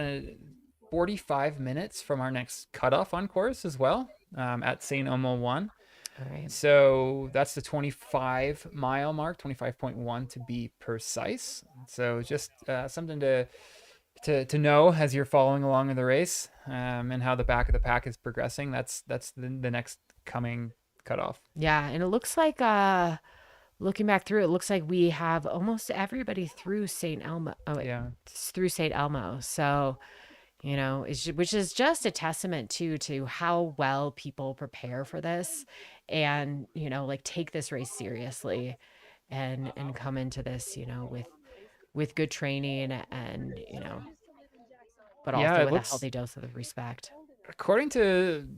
45 minutes from our next cutoff on course as well, at St. Elmo 1. All right. So that's the 25-mile mark, 25.1 to be precise. So just something to know as you're following along in the race, and how the back of the pack is progressing. That's the next coming cutoff. Yeah, and it looks like looking back through, it looks like we have almost everybody through St. Elmo. Oh, wait, Yeah. through St. Elmo. So, you know, which is just a testament to how well people prepare for this, and you know, like take this race seriously, and come into this, you know, with good training, and you know, but Yeah, also it with looks- a healthy dose of respect. According to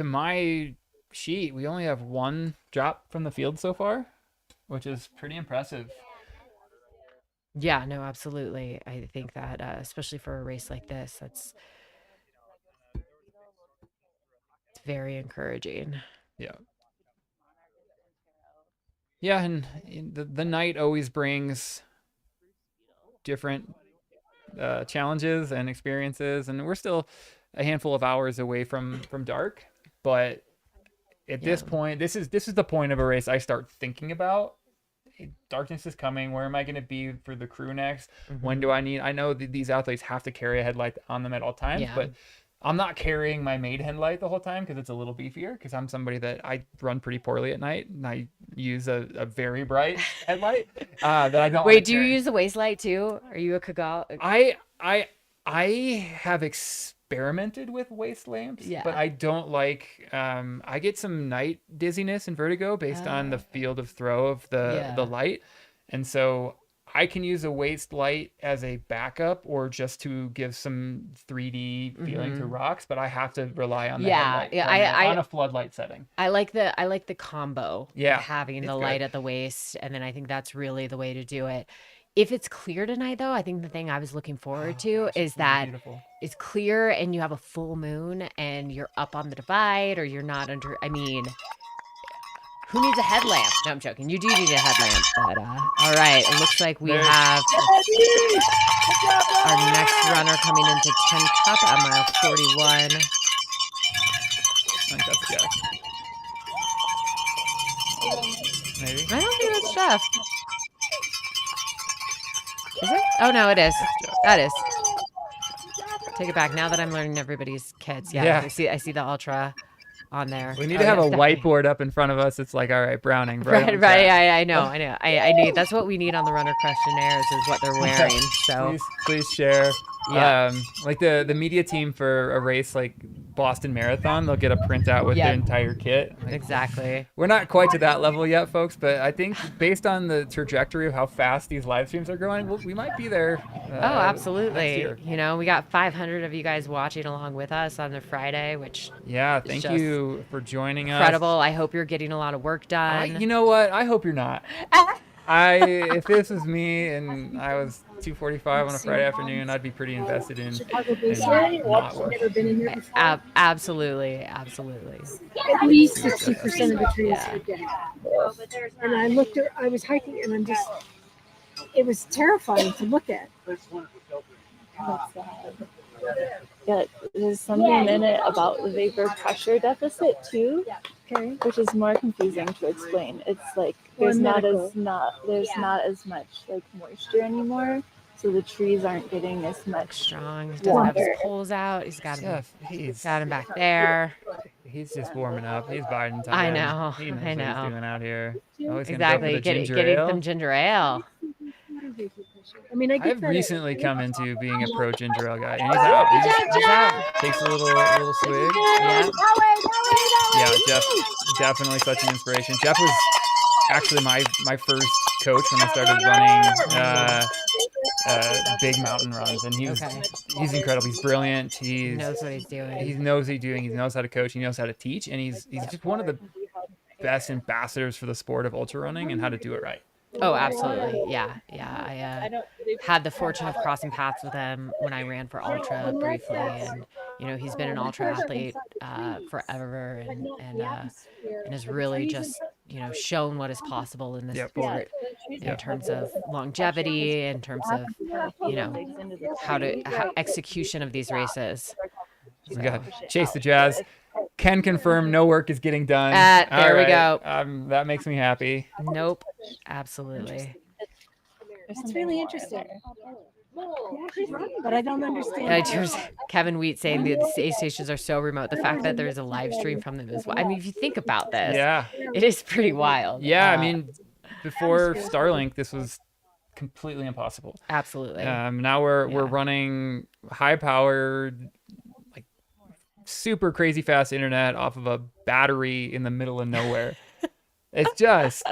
my sheet, we only have one drop from the field so far, which is pretty impressive. Yeah, no, absolutely. I think that especially for a race like this, it's very encouraging. Yeah. Yeah, and the night always brings different challenges and experiences, and we're still a handful of hours away from dark, but at this point, this is the point of a race I start thinking about. Darkness is coming. Where am I going to be for the crew next? When do I need? I know these athletes have to carry a headlight on them at all times, Yeah. but I'm not carrying my maid headlight the whole time because it's a little beefier, because I'm somebody that I run pretty poorly at night, and I use a very bright headlight that I don't. Wait, do you use the waist light too? Are you a kickoff? I have experimented with waist lamps, Yeah. but I don't like. I get some night dizziness and vertigo based on the field of throw of the light, and so I can use a waist light as a backup or just to give some 3D feeling to rocks, but I have to rely on the headlight on a floodlight setting. I like the combo. Yeah, of having it's the good. light at the waist, and then I think that's really the way to do it. If it's clear tonight, though, I think the thing I was looking forward to is that Beautiful. it's clear and you have a full moon and you're up on the divide, or you're not under. I mean, who needs a headlamp? No, I'm joking. You do need a headlamp. But all right, it looks like we have our next runner coming into 10 Cup at mile 41. I think that's Jeff. Maybe. I don't think that's Jeff. Is it? Oh no, it is. That is. Take it back. Now that I'm learning everybody's kids, Yeah. I see the Ultra on there. We need to have a whiteboard up in front of us. It's like, all right, Browning. Right. I know. I need. That's what we need on the runner questionnaires is what they're wearing. So please share. Yeah. Like the media team for a race like Boston Marathon, they'll get a printout with their entire kit. Like, exactly. We're not quite to that level yet, folks, but I think based on the trajectory of how fast these live streams are growing, we might be there. Oh, absolutely. next year. You know, we got 500 of you guys watching along with us on the Friday, which Yeah, is thank just you for joining us. incredible. I hope you're getting a lot of work done. You know what? I hope you're not. If this was me and I was 2:45 on a Friday afternoon, I'd be pretty invested in not work. Absolutely. At least 60% of the trees are dead. And I looked at, I was hiking and it was terrifying to look at. Yeah, there's something in it about the vapor pressure deficit too, which is more confusing to explain. It's like there's not as much like moisture anymore, so the trees aren't getting as much strong. He doesn't have his poles out. He's got him back there. He's just warming up. He's biding time. I know. He knows I know. what he's doing out here. Oh, he's gonna go for Exactly. the Getting ginger ale. some ginger ale. I mean, I get I've that recently come into being a pro ginger ale guy, and he's out. He's out. Takes a little swig. Yeah. Yeah, Jeff, definitely such an inspiration. Jeff was actually my first coach when I started running big mountain runs, and he's incredible. He's brilliant. He knows what he's doing. He knows what he's doing. He knows how to coach. He knows how to teach, and he's just one of the best ambassadors for the sport of ultra running and how to do it right. Oh, absolutely. Yeah. I had the fortune of crossing paths with him when I ran for Ultra briefly. And, he's been an Ultra athlete forever and has really just, shown what is possible in this sport in terms of longevity, in terms of, execution of these races. We got Chase the Jazz. Can confirm no work is getting done. There we go. That makes me happy. Nope. Absolutely. It's really interesting. But I don't understand. Kevin Wheat saying the aid stations are so remote. The fact that there is a live stream from them as well. I mean, if you think about this, it is pretty wild. Yeah, I mean, before Starlink, this was completely impossible. Absolutely. Now we're running high powered, like super crazy fast internet off of a battery in the middle of nowhere. It's just,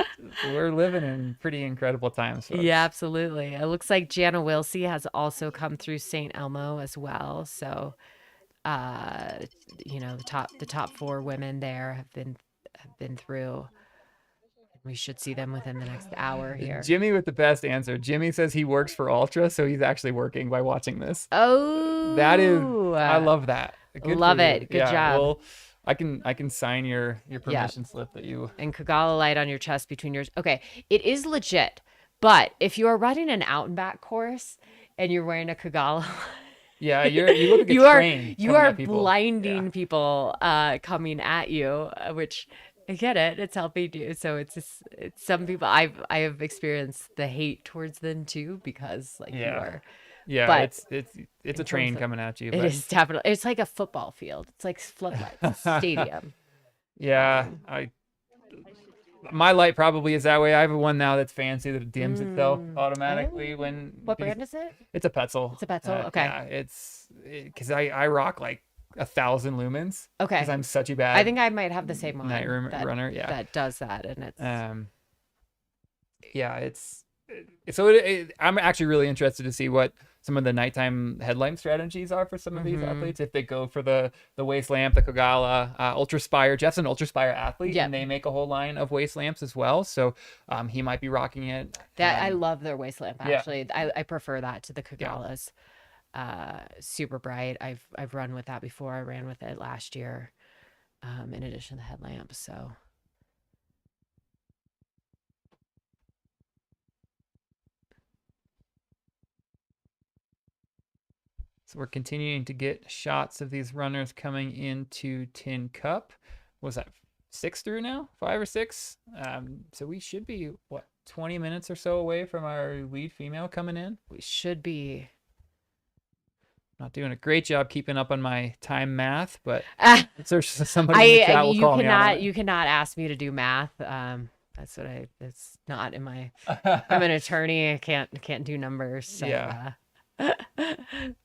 we're living in pretty incredible times. Folks. Yeah, absolutely. It looks like Jana Wilsey has also come through St. Elmo as well. So, the top 4 women there have been through. We should see them within the next hour here. Jimmy with the best answer. Jimmy says he works for Ultra, so he's actually working by watching this. Oh, that is, I love that. Love it. Good job. Well, I can sign your permission slip that you and Kagala light on your chest between yours. Okay, it is legit, but if you are running an out and back course and you're wearing a Kagala, you look like a train. You are blinding people coming at you, which I get it. It's helping you. So it's some people I have experienced the hate towards them too because you are. Yeah, but it's a train coming at you. It is definitely. It's like a football field. It's like floodlights, stadium. Yeah, my light probably is that way. I have one now that's fancy that dims itself automatically when. What brand is it? It's a Petzl. It's a Petzl. Okay. Yeah, because I rock like 1,000 lumens. Okay. Because I'm such a bad. I think I might have the same one. Night runner. Yeah. That does that, and it's. Yeah, it's. I'm actually really interested to see what some of the nighttime headlamp strategies are for some of these athletes. If they go for the waist lamp, the Kogala, Ultra Spire. Jeff's an Ultra Spire athlete, and they make a whole line of waist lamps as well. So he might be rocking it. I love their waist lamp. Actually, I prefer that to the Kogalas. Super bright. I've run with that before. I ran with it last year. In addition to the headlamp, so. So we're continuing to get shots of these runners coming into Tin Cup. Was that 6 through now? 5 or 6? So we should be, 20 minutes or so away from our lead female coming in? We should be. Not doing a great job keeping up on my time math, but somebody in the chat will call me on it. You cannot ask me to do math. It's not in my, I'm an attorney. I can't do numbers. So, yeah.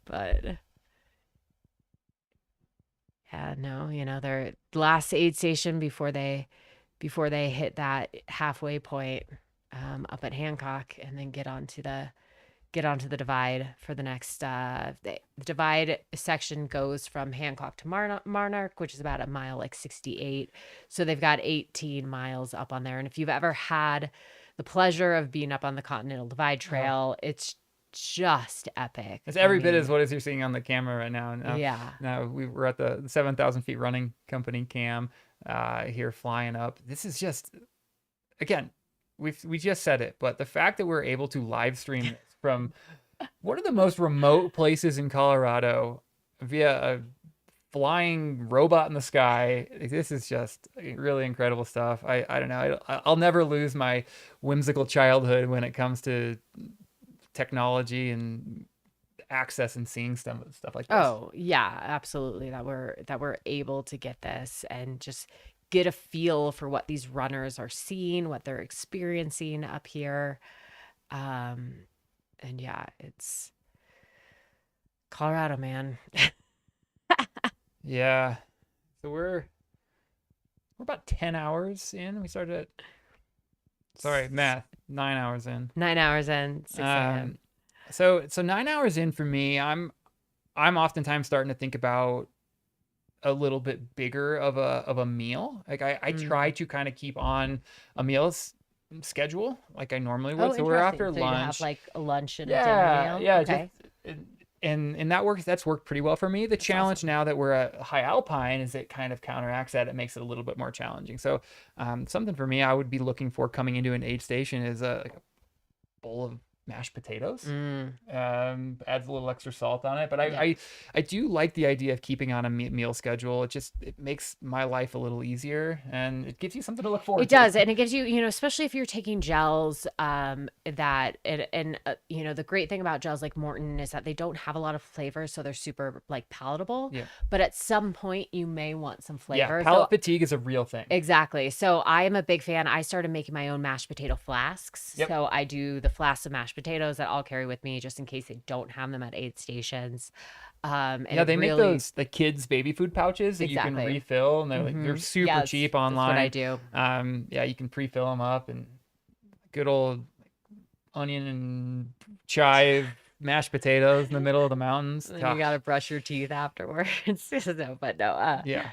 But yeah, no, their last aid station before they hit that halfway point up at Hancock and then get onto the divide for the next the divide section goes from Hancock to Monarch, which is about a mile, like 68. So they've got 18 miles up on there. And if you've ever had the pleasure of being up on the Continental Divide Trail, it's just epic. It's every bit as what you're seeing on the camera right now. Now we were at the 7,000 feet running company cam here flying up. This is just, again, we just said it, but the fact that we're able to live stream this from one of the most remote places in Colorado via a flying robot in the sky, this is just really incredible stuff. I don't know. I'll never lose my whimsical childhood when it comes to technology and access and seeing stuff like this. Oh yeah, absolutely. That we're able to get this and just get a feel for what these runners are seeing, what they're experiencing up here. And yeah, it's Colorado, man. Yeah. So we're about 10 hours in. We started at, math, 9 hours in. 9 hours in, 6 a.m. So 9 hours in for me, I'm oftentimes starting to think about a little bit bigger of a meal. Like I try to kind of keep on a meal. schedule like I normally would. Oh, So we're after interesting. So you have lunch. like a lunch and a Yeah, dinner meal. yeah, Okay. and that's worked pretty well for me. The challenge now that we're at high alpine is it kind of counteracts that. It makes it a little bit more challenging. So something for me I would be looking for coming into an aid station is like a bowl of mashed potatoes. Adds a little extra salt on it, but I do like the idea of keeping on a meal schedule. It makes my life a little easier, and it gives you something to look forward to. It does, and it gives you, you know, especially if you're taking gels, that you know, the great thing about gels like Morton is that they don't have a lot of flavor, so they're super like palatable. Yeah. But at some point, you may want some flavor. Yeah, palate fatigue is a real thing. Exactly. So I am a big fan. I started making my own mashed potato flasks. Yep. So I do the flasks of mashed potatoes that I'll carry with me just in case they don't have them at aid stations. And yeah, they make really, those the kids baby food pouches that you can refill, and they're super cheap online. That's what I do. Yeah, you can pre-fill them up, and good old onion and chive mashed potatoes in the middle of the mountains. And you gotta brush your teeth afterwards. Yeah.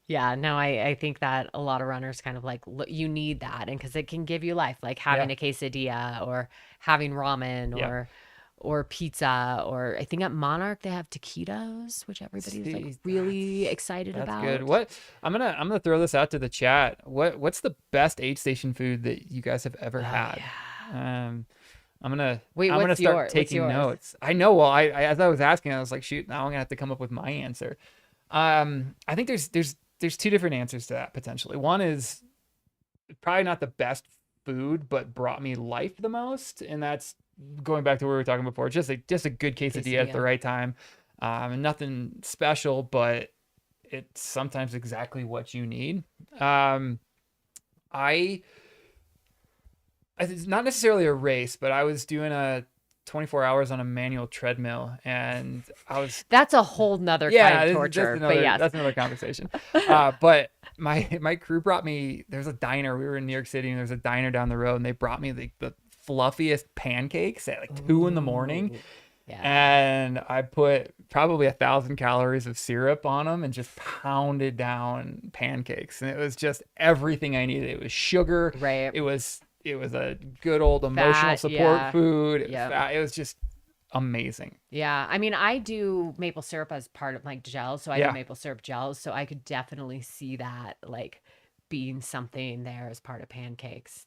Yeah, no, I think that a lot of runners kind of like you need that, and because it can give you life, like having a quesadilla or having ramen or pizza, or I think at Monarch they have taquitos, which everybody's like really excited about. That's good. What I'm gonna throw this out to the chat. What's the best aid station food that you guys have ever had? Yeah. I'm gonna start taking notes. I know. Well, I as I was asking, I was like, shoot, now I'm gonna have to come up with my answer. I think there's two different answers to that potentially. One is probably not the best food, but brought me life the most, and that's going back to what we were talking before. Just a good quesadilla at the right time, and nothing special, but it's sometimes exactly what you need. It's not necessarily a race, but I was doing a 24 hours on a manual treadmill, and that's a whole nother kind of torture. But yes, that's another conversation. But my crew brought me, there's a diner, we were in New York City, and there's a diner down the road, and they brought me the fluffiest pancakes at like 2 a.m. Yeah. And I put probably 1,000 calories of syrup on them and just pounded down pancakes, and it was just everything I needed. It was sugar, right? It was a good old emotional support food. It was just amazing. Yeah. I mean, I do maple syrup as part of like gels. So I do maple syrup gels. So I could definitely see that like being something there as part of pancakes.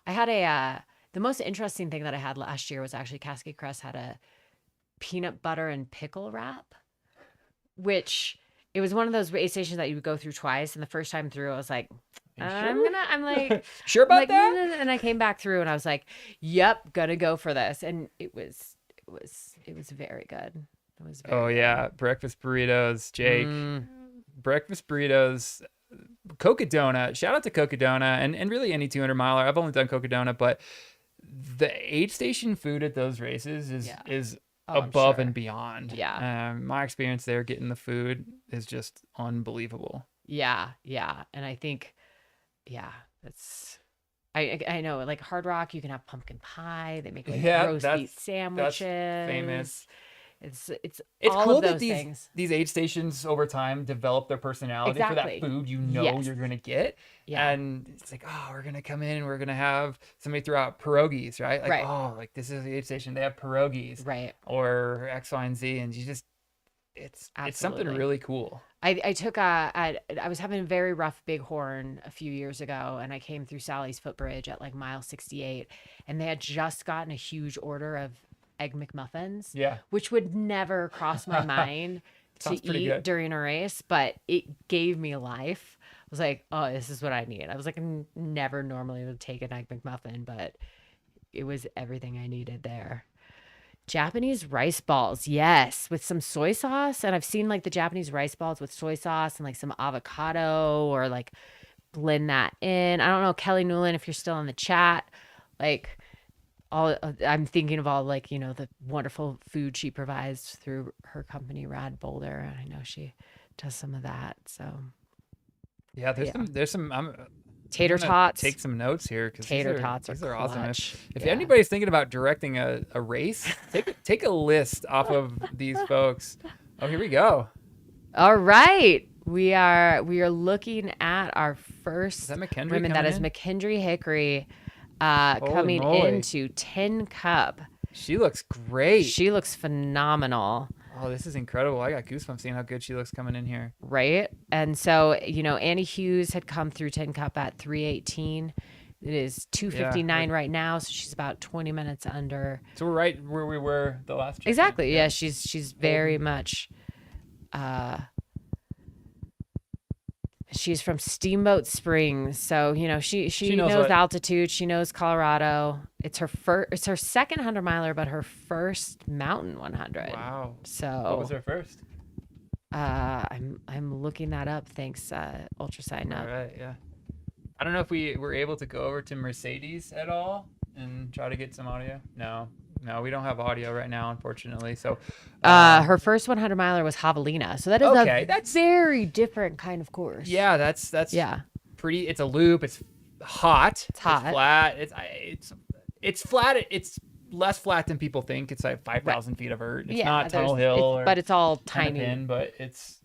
I had the most interesting thing that I had last year was actually Cascade Crest had a peanut butter and pickle wrap, which it was one of those aid stations that you would go through twice. And the first time through, I was like, I'm like, sure about that? And I came back through and I was like, yep, gonna go for this. And it was very good. It was very good. Breakfast burritos, Jake. Breakfast burritos, Cocodona. Shout out to Cocodona and really any 200 miler. I've only done Cocodona, but the aid station food at those races is above and beyond. Yeah. My experience there getting the food is just unbelievable. Yeah. And I think, that's, I know, like Hard Rock, you can have pumpkin pie. They make like roast beef sandwiches. That's famous. It's all cool of that these aid stations over time develop their personality for that food you're gonna get. Yeah. And it's like, oh, we're gonna come in and we're gonna have somebody throw out pierogies, right? Like, oh, like this is the aid station, they have pierogies, right? Or X, Y, and Z, and you just it's something really cool. I took I was having a very rough bighorn a few years ago, and I came through Sally's Footbridge at like mile 68, and they had just gotten a huge order of Egg McMuffins, which would never cross my mind to eat during a race, but it gave me life. I was like, oh, this is what I need. I was like, I never normally would take an Egg McMuffin, but it was everything I needed there. Japanese rice balls, yes, with some soy sauce. And I've seen like the Japanese rice balls with soy sauce and like some avocado, or like blend that in. I don't know, Kelly Newland, if you're still in the chat, like I'm thinking of all like, you know, the wonderful food she provides through her company Rad Boulder. I know she does some of that. So there's some tater tots. Take some notes here because tater tots are awesome. If anybody's thinking about directing a race, take a list off of these folks. Oh, here we go. All right. We are looking at our first Is that McKendree women. That coming is in? McKendree Hickory Holy coming moly. into Tin Cup. She looks great. She looks phenomenal. Oh, this is incredible. I got goosebumps seeing how good she looks coming in here. Right. And so, Annie Hughes had come through Tin Cup at 3:18. It is 2:59 right now, so she's about 20 minutes under. So we're right where we were the last check-in. Exactly. Yeah, she's very much she's from Steamboat Springs, so she knows altitude. She knows Colorado. It's her second 100-miler, but her first mountain 100. Wow. So what was her first? I'm looking that up. Thanks, Ultra Sign Up. All right. Yeah. I don't know if we were able to go over to Mercedes at all and try to get some audio. No, we don't have audio right now, unfortunately. So, her first 100-miler was Javelina, so that is that's very different kind of course. Yeah, that's pretty. It's a loop. It's hot. It's hot. It's flat. It's flat. It's less flat than people think. It's like 5,000 feet of vert. It's not Tunnel Hill, but it's all tiny. Pin, but it's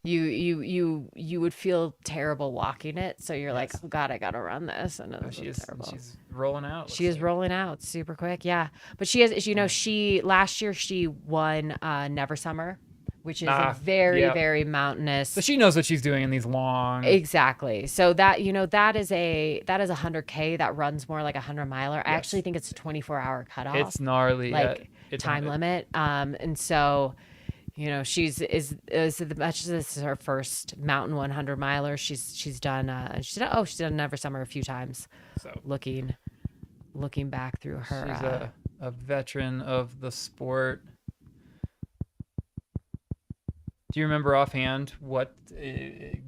You would feel terrible walking it, so you're like, oh God, I gotta run this, and she's rolling out. She is rolling out super quick, yeah. But she has, she last year she won Never Summer, which is a very mountainous. So she knows what she's doing in these long. Exactly. So that that is a 100K that runs more like a 100-miler. I actually think it's a 24-hour cutoff. It's gnarly, like time limit. And so. She's as much as this is her first mountain 100-miler. She's done she's done Never Summer a few times. So looking back through her, she's a veteran of the sport. Do you remember offhand what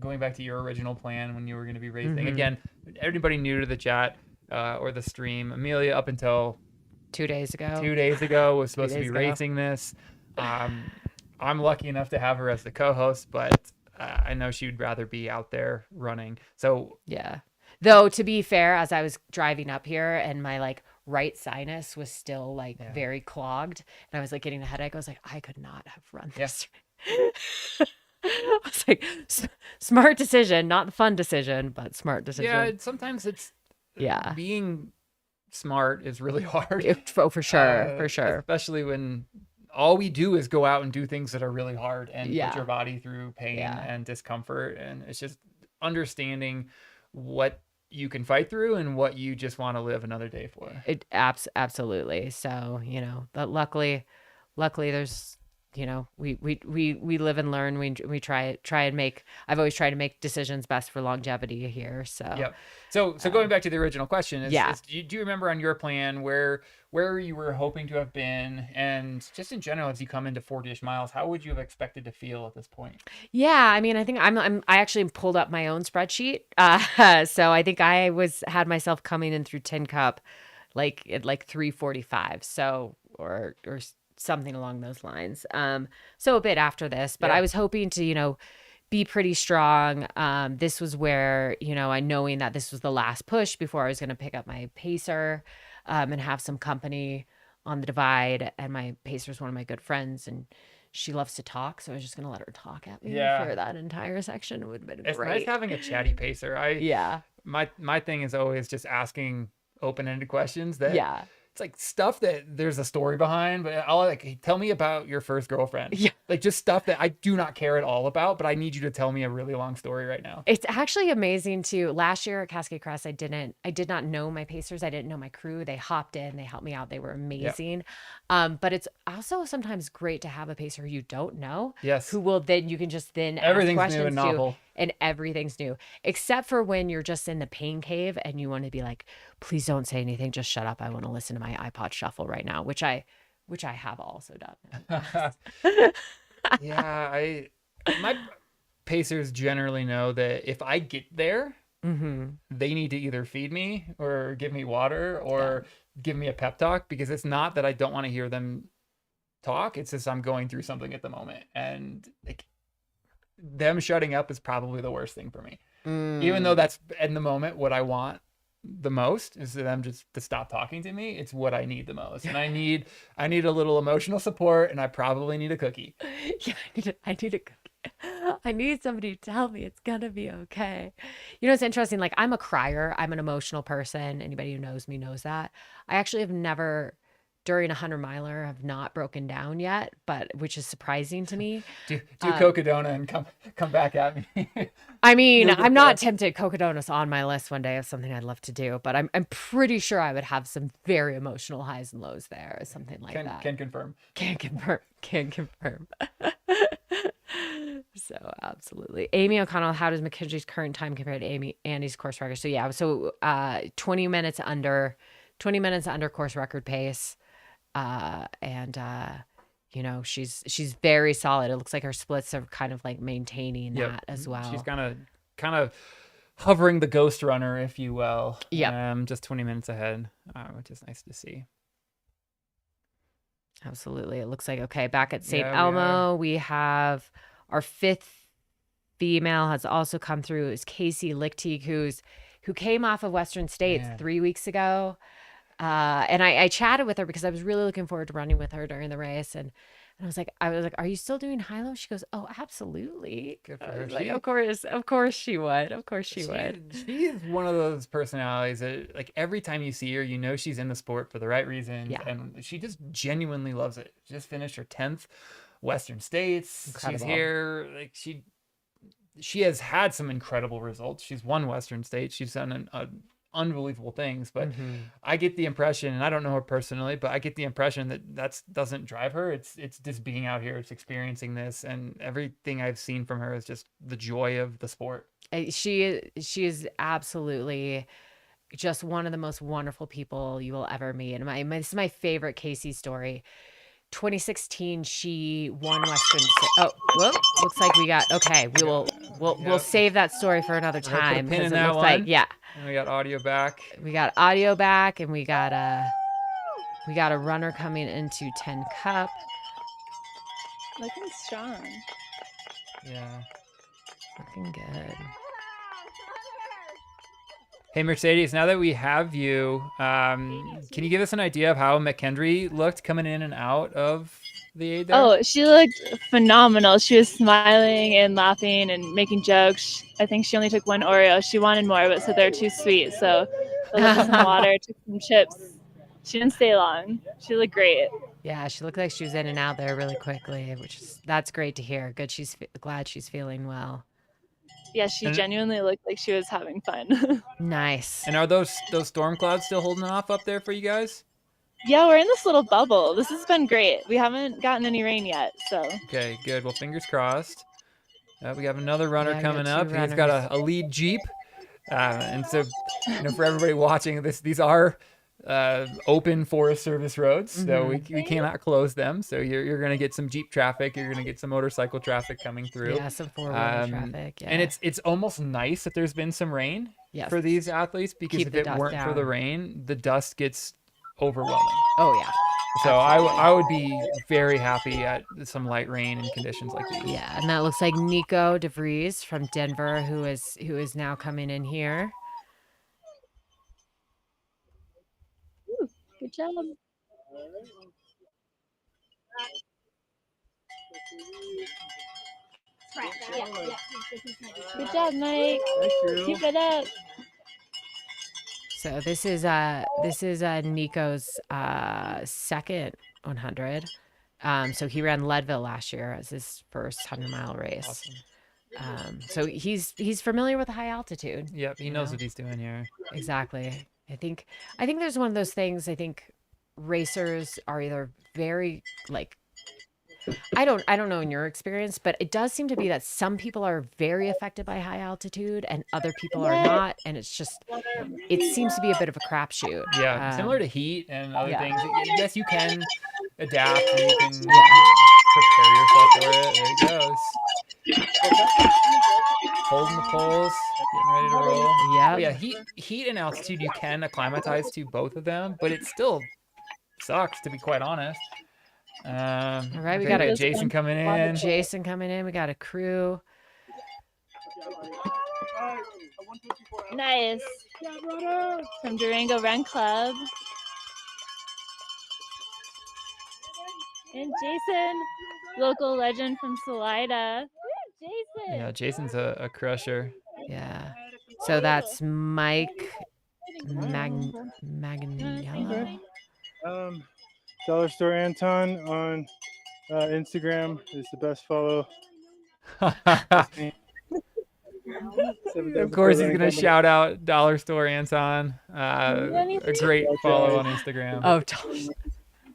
going back to your original plan when you were going to be racing? Mm-hmm. Again, everybody new to the chat or the stream, Amelia up until 2 days ago. 2 days ago was supposed to be racing this. I'm lucky enough to have her as the co-host, but I know she would rather be out there running. So yeah, though to be fair, as I was driving up here and my right sinus was still very clogged, and I was getting a headache, I was like, I could not have run this. I was like, smart decision, not the fun decision, but smart decision. Yeah, sometimes it's being smart is really hard. For sure, especially when all we do is go out and do things that are really hard and put your body through pain and discomfort. And it's just understanding what you can fight through and what you just want to live another day for. It absolutely. So, but luckily there's, we live and learn. We try and make, I've always tried to make decisions best for longevity here. So, yep. So going back to the original question do you remember on your plan where you were hoping to have been, and just in general, as you come into 40-ish miles, how would you have expected to feel at this point? Yeah. I mean, I think I actually pulled up my own spreadsheet. So I think I had myself coming in through Tin Cup, at 3:45. So, or something along those lines. So a bit after this, but I was hoping to, be pretty strong. This was where, knowing that this was the last push before I was going to pick up my pacer, and have some company on the divide. And my pacer is one of my good friends, and she loves to talk. So I was just going to let her talk at me for that entire section. It would have been great. It's nice having a chatty pacer. My thing is always just asking open-ended questions that it's like stuff that there's a story behind, but I'll tell me about your first girlfriend. Yeah. Just stuff that I do not care at all about, but I need you to tell me a really long story right now. It's actually amazing too. Last year at Cascade Crest, I did not know my pacers. I didn't know my crew. They hopped in, they helped me out. They were amazing. But it's also sometimes great to have a pacer you don't know. Yes. Who will you can just ask questions new and novel. To. And everything's new, except for when you're just in the pain cave and you want to be like, please don't say anything. Just shut up. I want to listen to my iPod shuffle right now, which I have also done. Yeah. My pacers generally know that if I get there, they need to either feed me or give me water or give me a pep talk, because it's not that I don't want to hear them talk. It's just I'm going through something at the moment, and them shutting up is probably the worst thing for me. Even though that's in the moment what I want the most is for them just to stop talking to me. It's what I need the most, and I need a little emotional support, and I probably need a cookie. Yeah, I need a cookie. I need somebody to tell me it's gonna be okay. You know, it's interesting. Like, I'm a crier. I'm an emotional person. Anybody who knows me knows that. I actually have never, during a 100-miler, have not broken down yet, but which is surprising to me. Do Cocodona and come back at me. I mean, You'll get I'm not there. tempted. Cocodona's on my list one day of something I'd love to do, but I'm pretty sure I would have some very emotional highs and lows there, or something like that. Can confirm. Can confirm. Can confirm. So absolutely. Amy O'Connell, how does Mackenzie's current time compare to Andy's course record? So yeah, 20 minutes under course record pace. You know, she's very solid. It looks like her splits are kind of like maintaining that as well. She's kind of hovering the ghost runner, if you will. Yeah. Just 20 minutes ahead, which is nice to see. Absolutely. It looks like, okay, back at St. Yeah, Elmo, we have our 5th female has also come through. Is Casey Lichtig, who came off of Western States 3 weeks ago. And I chatted with her because I was really looking forward to running with her during the race. And I was like, are you still doing high low? She goes, oh, absolutely. Good for her. Like, of course she would. Of course she would. She is one of those personalities that, like, every time you see her, you know she's in the sport for the right reasons. Yeah. And she just genuinely loves it. She just finished her 10th Western States. Incredible. She's here. Like, she has had some incredible results. She's won Western States. She's done unbelievable things, but I get the impression, and I don't know her personally, but I get the impression that doesn't drive her. It's just being out here, it's experiencing this, and everything I've seen from her is just the joy of the sport. She is absolutely just one of the most wonderful people you will ever meet. And this is my favorite Casey story. 2016, she won Western. Oh, whoop! Looks like we got. Okay, we'll save that story for another time Put a pin in because it that looks one. like And we got audio back. We got audio back, and we got a runner coming into 10 Cup. Looking strong. Yeah. Looking good. Hey, Mercedes, now that we have you, can you give us an idea of how McKendry looked coming in and out of the aid there? Oh, she looked phenomenal. She was smiling and laughing and making jokes. I think she only took one Oreo. She wanted more, but said they're too sweet. So filled up with some water, took some chips. She didn't stay long. She looked great. Yeah, she looked like she was in and out there really quickly, that's great to hear. Good, glad she's feeling well. Yeah, she genuinely looked like she was having fun. Nice. And are those storm clouds still holding off up there for you guys? Yeah, we're in this little bubble. This has been great. We haven't gotten any rain yet, so. Okay, good. Well, fingers crossed. We have another runner coming up. runners. He's got a lead Jeep. And so, for everybody watching, these are open Forest Service roads, so we cannot close them. So you're going to get some Jeep traffic. You're going to get some motorcycle traffic coming through. Yeah, some four-wheeler traffic. Yeah. And it's almost nice that there's been some rain for these athletes, because Keep if the it dust weren't for down. the rain, the dust gets overwhelming. Oh yeah. So I would be very happy at some light rain and conditions like these. Yeah, and that looks like Nico DeVries from Denver, who is now coming in here. Ooh, good job. Good job, Mike. Keep it up. So this is Nico's second 100. So he ran Leadville last year as his first 100-mile race. Awesome. So he's familiar with high altitude. Yep, he knows what he's doing here. Exactly. I think there's one of those things. I think racers are either very like, I don't know in your experience, but it does seem to be that some people are very affected by high altitude and other people are not, and it seems to be a bit of a crapshoot. Yeah, similar to heat and other things. Yes, you can adapt and you can prepare yourself for it. There he goes. Holding the poles, getting ready to roll. Yeah. Heat and altitude, you can acclimatize to both of them, but it still sucks, to be quite honest. All right, we okay, got Jason coming in. We got a crew. Nice. From Durango Run Club. And Jason, local legend from Salida. Yeah, Jason's a crusher. Yeah. So that's Mike Maganiello. Dollar Store Anton on Instagram is the best follow. Of course, he's gonna shout out Dollar Store Anton. A great follow on Instagram. Oh,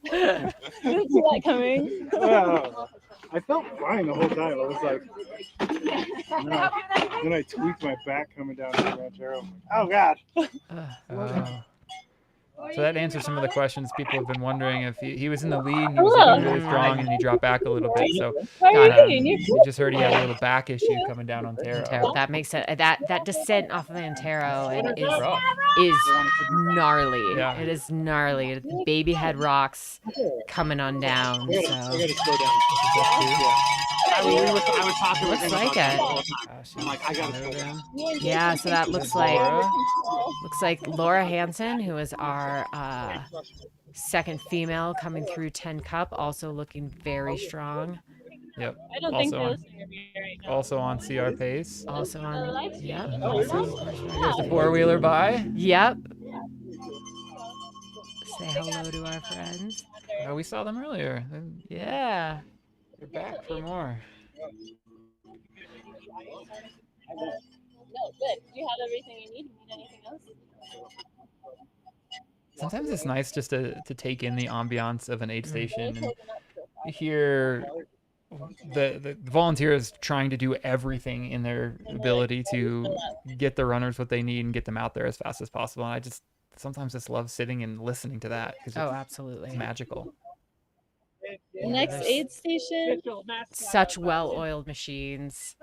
Didn't see that coming. Wow. I felt fine the whole time. I was like, then I tweaked my back coming down the Ranchero. Oh God. So that answers some of the questions people have been wondering. If he was in the lead and he was looking really strong, and he dropped back a little bit. So you just heard he had a little back issue coming down Antero. That makes sense. That descent off of Antero is gnarly. Yeah. It is gnarly. Baby head rocks coming on down. So. I gotta slow down. I was talking with Looks him like about it. that. I'm like, I gotta slow down. Yeah, so that looks like Laura Hansen, who is our second female coming through 10 Cup, also looking very strong. Yep. I don't think they're listening to me right now. Also on CR pace. Also on. Yep. Here's the four-wheeler by. Yep. Say hello to our friends. Oh, we saw them earlier. Yeah. They're back for more. No, good. You have everything you need. Need anything else? Sometimes it's nice just to take in the ambiance of an aid station and hear the volunteers trying to do everything in their ability to get the runners what they need and get them out there as fast as possible. And I just sometimes just love sitting and listening to that because absolutely, it's magical. Next aid station. Such well-oiled machines,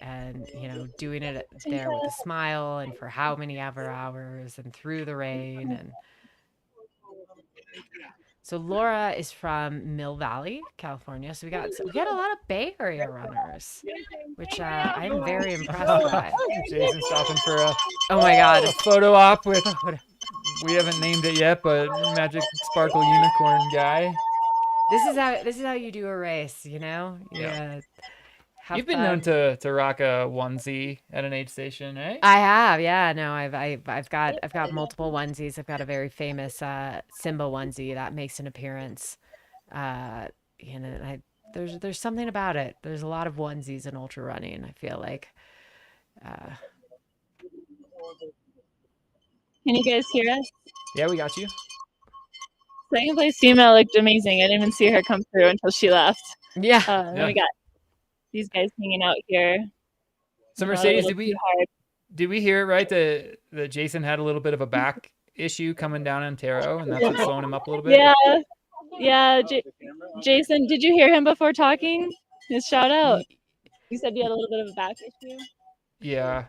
and doing it there with a smile, and for how many hours, and through the rain, and so Laura is from Mill Valley, California. So we got a lot of Bay Area runners, which I'm very impressed by. Jason stopping for oh my God, a photo op with we haven't named it yet, but Magic Sparkle Unicorn guy. This is how you do a race, Yeah. You've been known to rock a onesie at an aid station, right? I have, yeah. No, I've got multiple onesies. I've got a very famous Simba onesie that makes an appearance. There's something about it. There's a lot of onesies in ultra running, I feel like. Can you guys hear us? Yeah, we got you. Second place female looked amazing. I didn't even see her come through until she left. Yeah. Then we got these guys hanging out here. So Mercedes, did we hear it right that Jason had a little bit of a back issue coming down Antero, and that's what's slowing him up a little bit? Yeah. Jason, did you hear him before talking? His shout out. You said you had a little bit of a back issue. Yeah.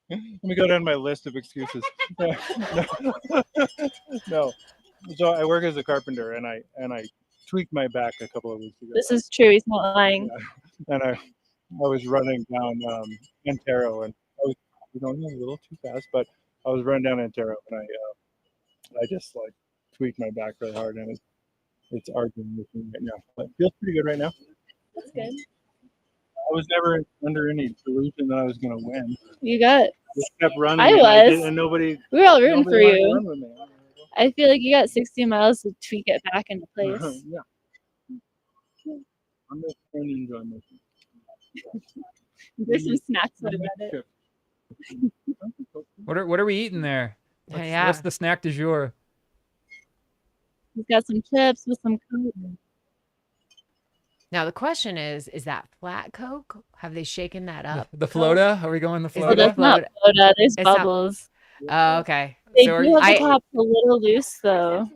Let me go down my list of excuses. No. So I work as a carpenter, and I tweaked my back a couple of weeks ago. This is true. He's not lying. Yeah. And I was running down Antero, and I was going a little too fast, but I was running down Antero, and I just like tweaked my back really hard, and it's arguing with me right now. But it feels pretty good right now. That's good. I was never under any delusion that I was going to win. You got. Just kept running. I was. And nobody. We were all rooting for wanted to you. run with me. I feel like you got 60 miles to tweak it back into place. Yeah. I'm just trying to enjoy myself. There's some snacks about it. What are we eating there? What's the snack du jour? He's got some chips with some Coke. Now the question is that flat Coke? Have they shaken that up? The Flota? Are we going the Flota? It's not Flota. There's bubbles. Oh, okay. They do have the top a little loose though.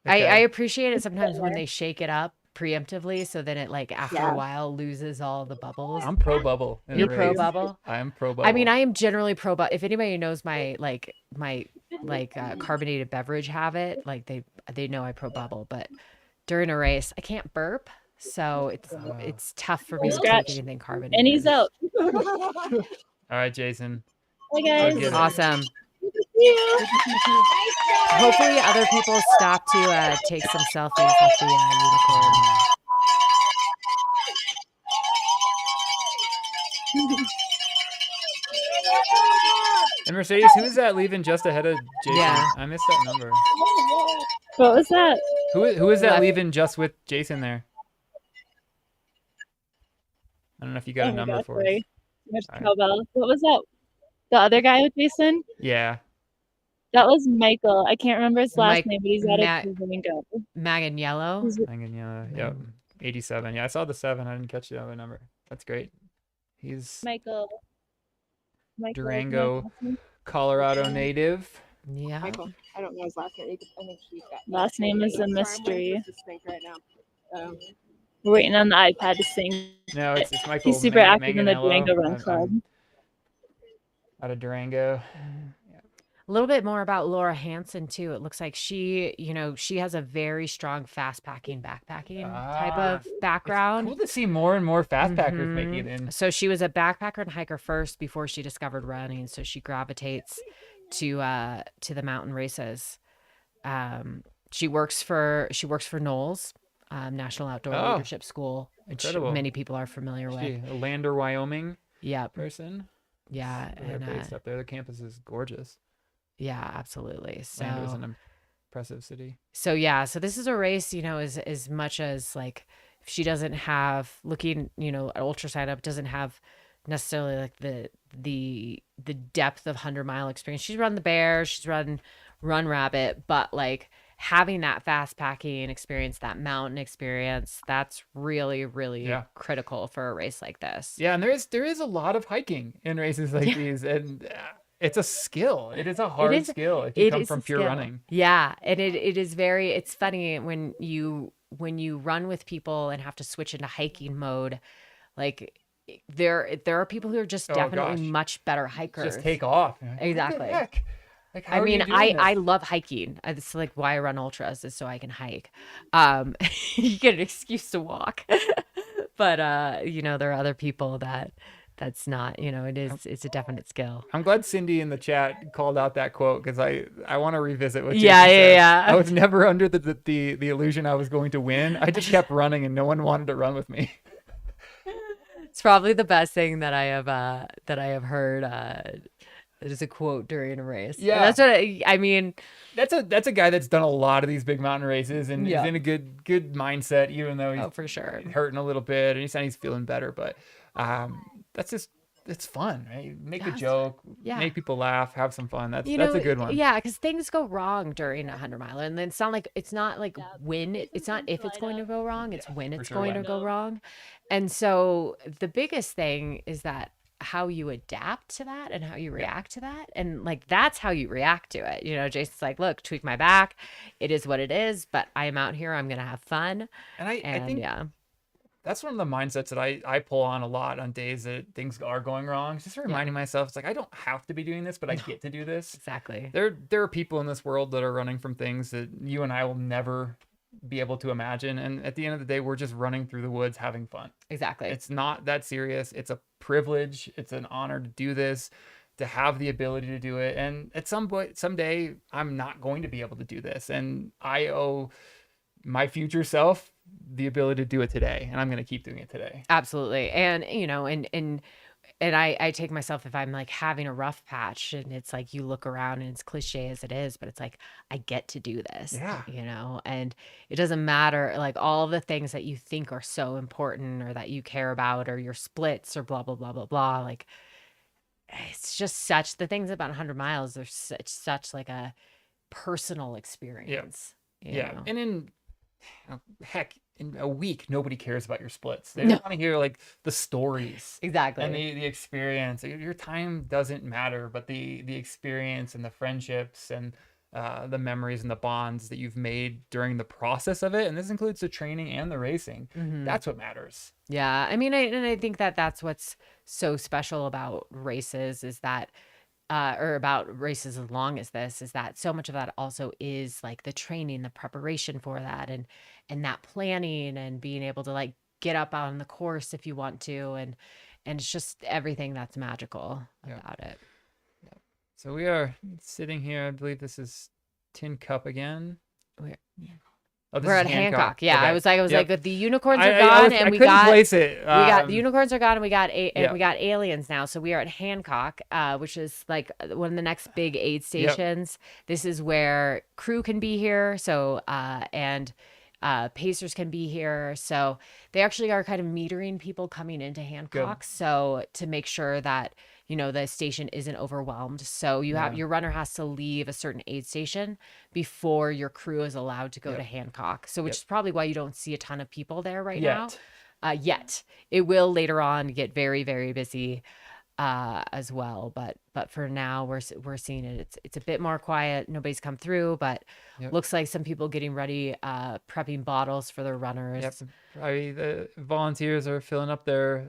I appreciate it sometimes when they shake it up preemptively, so then it after a while loses all the bubbles. I'm pro bubble. You're pro bubble? I'm pro bubble. I mean, I am generally pro bubble. If anybody knows my carbonated beverage habit, they know I pro bubble. But during a race, I can't burp, so it's tough for me to take anything carbonated. And he's out. All right, Jason. Hi guys. Awesome. Hopefully other people stop to take some selfies with the unicorn. Mercedes, who is that leaving just ahead of Jason? Yeah. I missed that number. What was that? Who is that Left. leaving just with Jason there? I don't know if you got Oh a my number gosh, for us. sorry. Too much All right. cowbell. What was that? The other guy with Jason? Yeah. That was Michael. I can't remember his last Mike name, but he's at Ma- a Durango. Maganiello. He's Yep. 87. Yeah, I saw the 7. I didn't catch the other number. That's great. He's Michael. Durango, Colorado native. Yeah. Michael. I don't know his last name. I think she's got Last name is a Sorry, I'm mystery. waiting for this to think right now. We're waiting on the iPad to sing. No, it's Michael. He's super active in the Manganiello. Durango Run I'm Club. out of Durango. A little bit more about Laura Hansen too. It looks like she, she has a very strong fast packing, backpacking type of background. Cool to see more and more fast packers making it in. So she was a backpacker and hiker first before she discovered running. So she gravitates to the mountain races. She works for Knowles, National Outdoor Leadership School, which Incredible. many people are familiar with. A Lander, Wyoming person. Yeah. They're And based up there. The campus is gorgeous. yeah, absolutely. So Lander's an impressive city. So yeah, so this is a race, as much as like if she doesn't have looking, at ultra sign up doesn't have necessarily like the depth of 100-mile experience. She's run the Bear, she's run Rabbit, but like having that fast packing experience, that mountain experience, that's really, really critical for a race like this. Yeah, and there is a lot of hiking in races like these, and it's a skill. It is a hard skill if you come from pure running. Yeah, and it is very. It's funny when you run with people and have to switch into hiking mode, like. There are people who are just definitely much better hikers. Just take off. Exactly. What the heck? Like, how I are mean, you doing I this? love hiking. It's like why I run ultras is so I can hike. You get an excuse to walk, but there are other people that's not. It's a definite skill. I'm glad Cindy in the chat called out that quote because I want to revisit what. Yeah, Jason said. yeah. I was never under the illusion I was going to win. I just kept running and no one wanted to run with me. It's probably the best thing that I have heard. It is a quote during a race. Yeah, and that's what I mean. That's a guy that's done a lot of these big mountain races and is in a good mindset, even though he's for sure hurting a little bit and he's feeling better. But that's just it's fun, right? Make a joke, make people laugh, have some fun. That's a good one. Yeah, because things go wrong during a 100-miler, and then it's not like it's not if it's going to go wrong, it's when it's going to go wrong. And so the biggest thing is that how you adapt to that and how you react to that, and like that's how you react to it. Jason's like, look, tweak my back, it is what it is, but I am out here, I'm gonna have fun. And I think that's one of the mindsets that I pull on a lot on days that things are going wrong. Just reminding myself, it's like I don't have to be doing this, but I get to do this. Exactly. There are people in this world that are running from things that you and I will never be able to imagine, and at the end of the day, we're just running through the woods having fun. Exactly. It's not that serious. It's a privilege. It's an honor to do this, to have the ability to do it. And at some point, someday, I'm not going to be able to do this, and I owe my future self the ability to do it today, and I'm going to keep doing it today. Absolutely. And and I take myself, if I'm like having a rough patch and it's like you look around and it's cliche as it is, but it's like I get to do this, and it doesn't matter like all the things that you think are so important or that you care about or your splits or blah blah blah blah blah, like it's just the things about 100 miles are such like a personal experience. You know? And heck, in a week, nobody cares about your splits. They just want to hear like the stories, exactly, and the experience. Your time doesn't matter, but the experience and the friendships and the memories and the bonds that you've made during the process of it, and this includes the training and the racing. That's what matters. Yeah, I mean, I think that's what's so special about races is that. Or about races as long as this is that so much of that also is like the training, the preparation for that, and that planning and being able to like get up on the course if you want to, and it's just everything that's magical about it. So we are sitting here. I believe this is Tin Cup again. Oh, this We're is at Hancock. Yeah, Okay. I was like, Yep. the unicorns I- are I gone, was- and I we couldn't got place it. we got the Um, unicorns are gone, and we got yeah. we got aliens now. So we are at Hancock, which is like one of the next big aid stations. This is where crew can be here. So and pacers can be here. So they actually are kind of metering people coming into Hancock. So to make sure that the station isn't overwhelmed. So you have your runner has to leave a certain aid station before your crew is allowed to go to Hancock. So which is probably why you don't see a ton of people there right now. Yet it will later on get very, very busy as well. But for now we're seeing it. It's a bit more quiet. Nobody's come through, but looks like some people getting ready, prepping bottles for their runners. Yep. Probably the volunteers are filling up their,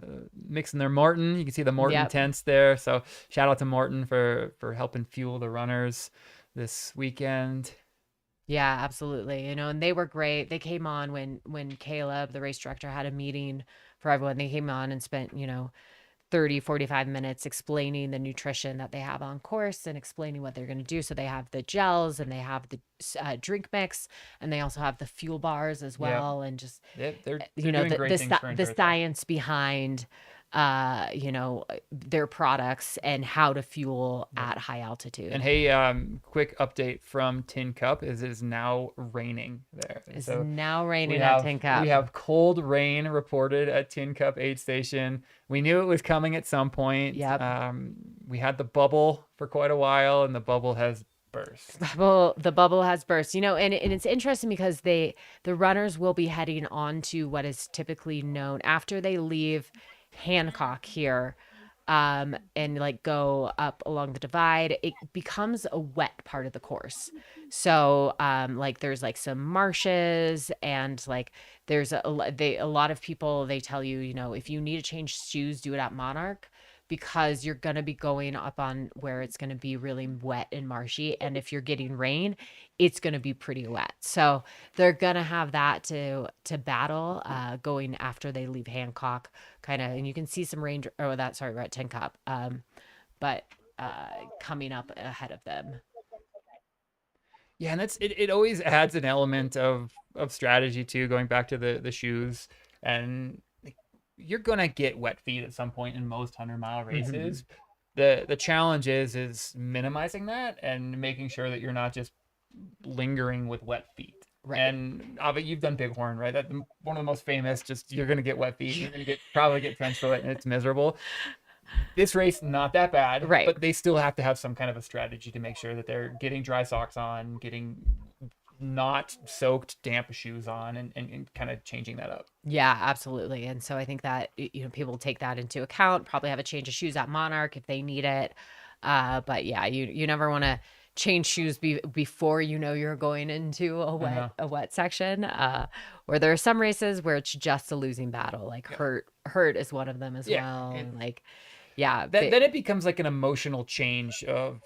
mixing their Morton. You can see the Morton tents there. So shout out to Morton for helping fuel the runners this weekend. Yeah, absolutely. And they were great. They came on when Caleb, the race director, had a meeting for everyone. They came on and spent, 30, 45 minutes explaining the nutrition that they have on course and explaining what they're going to do. So they have the gels and they have the drink mix, and they also have the fuel bars as well. And just, they're doing great things for the science behind, their products and how to fuel at high altitude. And hey, quick update from Tin Cup is it is now raining there. It's now raining at Tin Cup. We have cold rain reported at Tin Cup aid station. We knew it was coming at some point. Yep. We had the bubble for quite a while, and the bubble has burst. The bubble has burst. And it's interesting because the runners will be heading on to what is typically known after they leave Hancock here, and like go up along the divide. It becomes a wet part of the course. So like there's like some marshes, and like there's a lot of people, they tell you, if you need to change shoes, do it at Monarch, because you're going to be going up on where it's going to be really wet and marshy. And if you're getting rain, it's going to be pretty wet. So they're going to have that to battle going after they leave Hancock kind of. And you can see some rain. We're at Tin Cup. But coming up ahead of them. Yeah, and it always adds an element of strategy too, going back to the shoes. And you're gonna get wet feet at some point in most 100-mile races. The challenge is minimizing that and making sure that you're not just lingering with wet feet. Right. And you've done Bighorn, right? That's one of the most famous. Just you're gonna get wet feet. You're gonna probably get trench foot, and it's miserable. This race, not that bad, right? But they still have to have some kind of a strategy to make sure that they're getting dry socks on, getting not soaked damp shoes on, and kind of changing that up. Yeah, absolutely. And so I think that people take that into account, probably have a change of shoes at Monarch if they need it. But yeah, you never want to change shoes before you're going into a wet section. Where there are some races where it's just a losing battle, like hurt is one of them as well. And like then it becomes like an emotional change of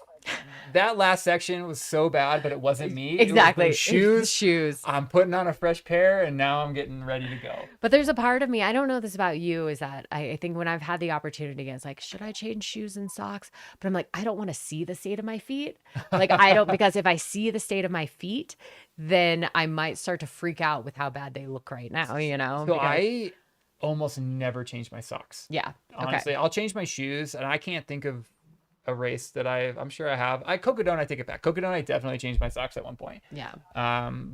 that last section was so bad, but it wasn't me. Exactly. It was shoes. I'm putting on a fresh pair, and now I'm getting ready to go. But there's a part of me, I don't know this about you, is that I think when I've had the opportunity, it's like, should I change shoes and socks? But I'm like, I don't want to see the state of my feet. Like because if I see the state of my feet, then I might start to freak out with how bad they look right now, So I almost never change my socks. Yeah. Honestly, I'll change my shoes, and I can't think of a race that I'm sure I have. Cocodona, I take it back. Cocodona, I definitely changed my socks at one point. Yeah.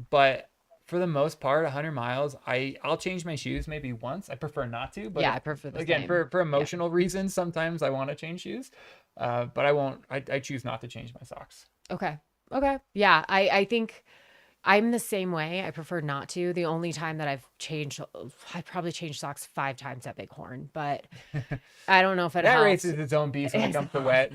But for the most part, 100 miles, I'll change my shoes maybe once. I prefer not to, but yeah, I prefer the again, same. for emotional reasons, sometimes I want to change shoes. But I won't. I choose not to change my socks. Okay. Yeah, I think I'm the same way. I prefer not to. The only time that I probably changed socks 5 times at Bighorn, but I don't know if it that helps. race is its own beast when it comes to wet.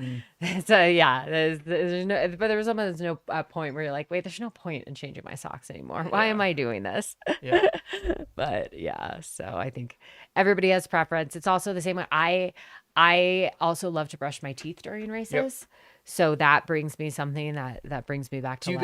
So yeah, there's no, but there was almost no point where you're like, wait, there's no point in changing my socks anymore. Why am I doing this? Yeah. But yeah, so I think everybody has preference. It's also the same way. I also love to brush my teeth during races. Yep. So that brings me something that brings me back to life.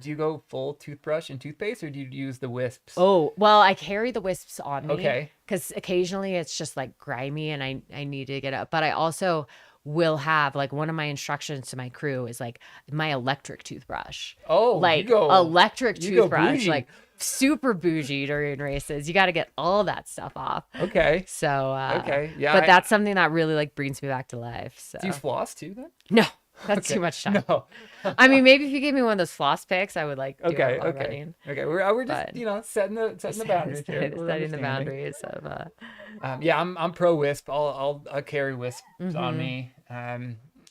Do you go full toothbrush and toothpaste, or do you use the wisps? Oh, well, I carry the wisps on me. Okay. Because occasionally it's just like grimy and I need to get up. But I also will have, like, one of my instructions to my crew is like my electric toothbrush. Oh, like you go, electric you go toothbrush, bougie. like super bougie during races. You got to get all that stuff off. Okay. So Okay. Yeah. but that's something that really like brings me back to life. So Do you floss too then? no, that's Okay. too much time. No. I mean, maybe if you gave me one of those floss picks, I would like do Okay. it while Okay. running. Okay. We're just But setting the boundaries here. setting We're the understanding. boundaries of Yeah, I'm pro wisp. I'll carry wisps on Mhm. me.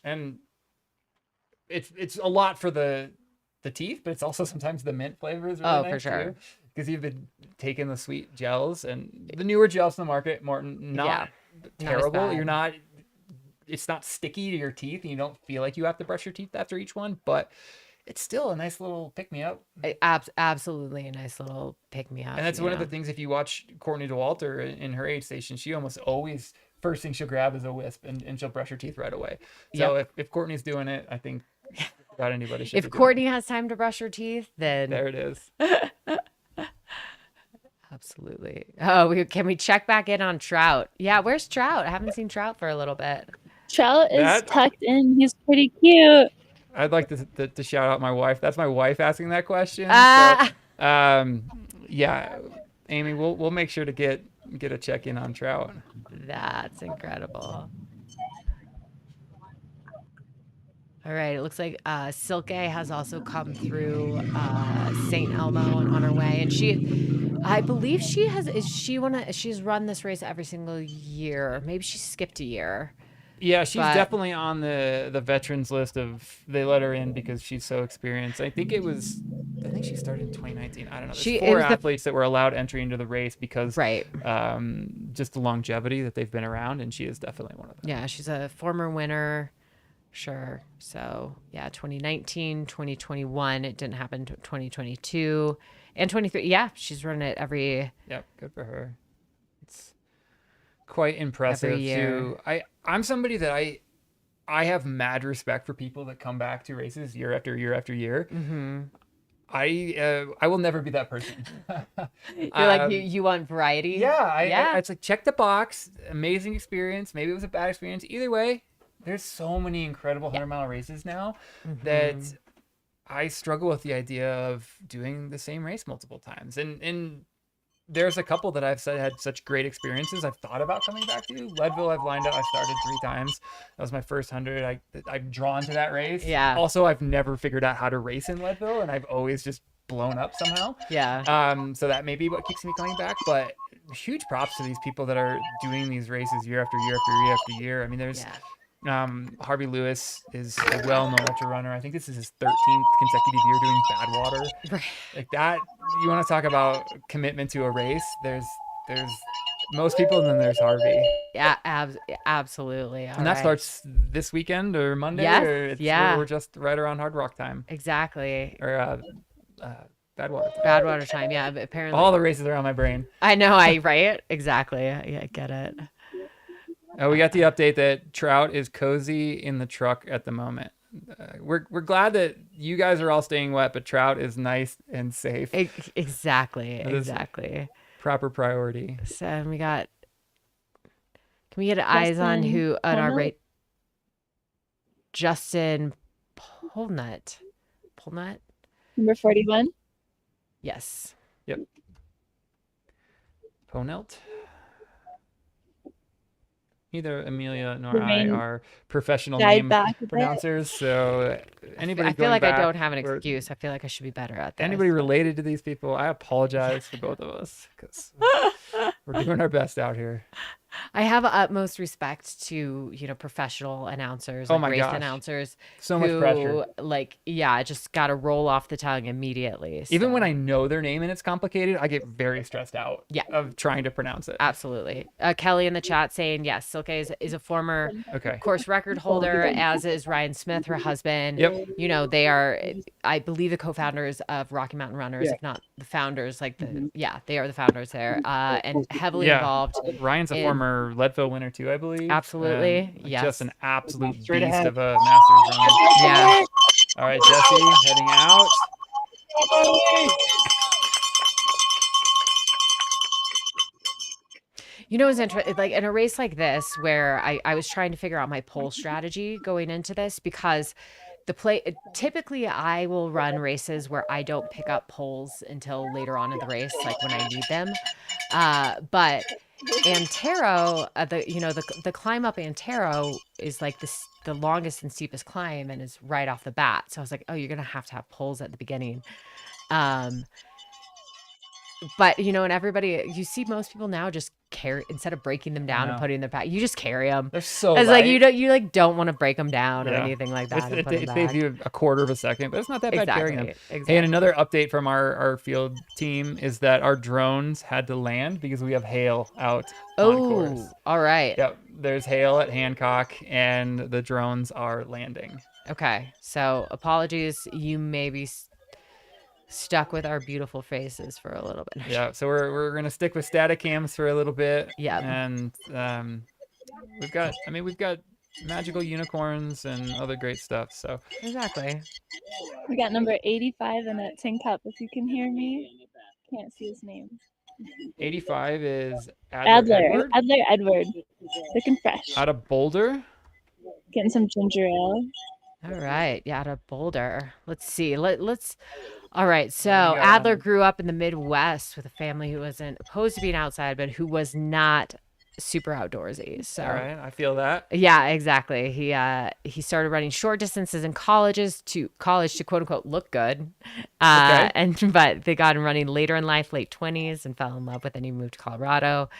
And it's a lot for the teeth, but it's also sometimes the mint flavor is really Oh, nice for sure. because you've been taking the sweet gels and the newer gels in the market, not Not as terrible. bad. It's not sticky to your teeth, and you don't feel like you have to brush your teeth after each one, but it's still a nice little pick me up. Absolutely a nice little pick me up. And that's one of the things, if you watch Courtney DeWalter in her aid station, she almost always, first thing she'll grab is a wisp and she'll brush her teeth right away. So if Courtney's doing it, I think about anybody should If be doing Courtney has time to brush her teeth, then there it is. Absolutely. Oh, can we check back in on Trout? Yeah, where's Trout? I haven't seen Trout for a little bit. Trout is tucked in. He's pretty cute. I'd like to shout out my wife. That's my wife asking that question. Ah. So, yeah, Amy, we'll make sure to get a check in on Trout. That's incredible. All right, it looks like Silke has also come through St. Elmo and on her way, and I believe she's run this race every single year. Maybe she skipped a year. Yeah, she's definitely on the veterans list of, they let her in because she's so experienced. I think she started in 2019. I don't know. There's 4 athletes that were allowed entry into the race because just the longevity that they've been around, and she is definitely one of them. Yeah, she's a former winner. Sure. So, yeah, 2019, 2021, it didn't happen to 2022 and 23. Yeah, she's run it every. Yep, good for her. It's quite impressive every year. too. I'm somebody that I have mad respect for people that come back to races year after year after year. Mm-hmm. I will never be that person. You're like you want variety. Yeah, it's like check the box, amazing experience. Maybe it was a bad experience. Either way, there's so many incredible 100-mile races now that I struggle with the idea of doing the same race multiple times. And there's a couple that I've said had such great experiences I've thought about coming back to. Leadville, I've lined up. I started 3 times. That was my first 100. I'm drawn to that race. Yeah. Also, I've never figured out how to race in Leadville, and I've always just blown up somehow. Yeah. So that may be what keeps me coming back. But huge props to these people that are doing these races year after year after year after year. I mean, there's Harvey Lewis is a well-known ultra runner. I think this is his 13th consecutive year doing Badwater. Right. Like that, you want to talk about commitment to a race? There's most people, and then there's Harvey. Yeah, absolutely. And that starts this weekend or Monday. Yes, or we're just right around Hard Rock time. Exactly. Or Badwater time. Badwater time. Yeah, but apparently all the races are on my brain. I know. Right? Exactly. Yeah, I get it. We got the update that Trout is cozy in the truck at the moment. We're glad that you guys are all staying wet, but Trout is nice and safe. Exactly. Proper priority. So can we get eyes on who on our rate? Justin Polnut. Number 41. Yes. Yep. Ponelt. Neither Amelia nor I are professional name pronouncers, so anybody. I feel like I don't have an excuse. I feel like I should be better at this. Anybody related to these people, I apologize for both of us because we're doing our best out here. I have utmost respect to professional announcers, race announcers. So much pressure. Just got to roll off the tongue immediately. So. Even when I know their name and it's complicated, I get very stressed out. Of trying to pronounce it. Absolutely. Kelly in the chat saying yes, Silke is a former course record holder, as is Ryan Smith, her husband. Yep. They are, I believe, the co-founders of Rocky Mountain Runners, if not the founders. They are the founders there, and heavily involved. Ryan's a former Leadville winner too, I believe. Absolutely. Yes. Just an absolute beast of a Masters runner. Yeah. All right, Jesse heading out. It's interesting, like in a race like this where I was trying to figure out my pole strategy going into this, because typically I will run races where I don't pick up poles until later on in the race, like when I need them. But Antero, the climb up Antero is like the longest and steepest climb and is right off the bat. So I was like, oh, you're gonna have to have poles at the beginning. But and everybody, you see most people now just carry, instead of breaking them down and putting them back, you just carry them. They're so it's light. like you don't want to break them down or anything like that. It saves you a quarter of a second, but it's not that bad carrying them. Exactly. And another update from our field team is that our drones had to land because we have hail out on course. All right. Yep, there's hail at Hancock, and the drones are landing. Okay, so apologies. You may be stuck with our beautiful faces for a little bit. Yeah, so we're gonna stick with static cams for a little bit. Yeah, and we've got magical unicorns and other great stuff. So exactly. We got number 85 in a tin cup. If you can hear me, can't see his name. 85 is Adler Edward, looking fresh. Out of Boulder. Getting some ginger ale. All right, yeah, out of Boulder. Let's see. Let's. All right, so Adler grew up in the Midwest with a family who wasn't opposed to being outside, but who was not super outdoorsy. So, all right, I feel that. Yeah, exactly. He started running short distances in college to quote unquote look good, but they got him running later in life, late 20s, and fell in love with it. And he moved to Colorado.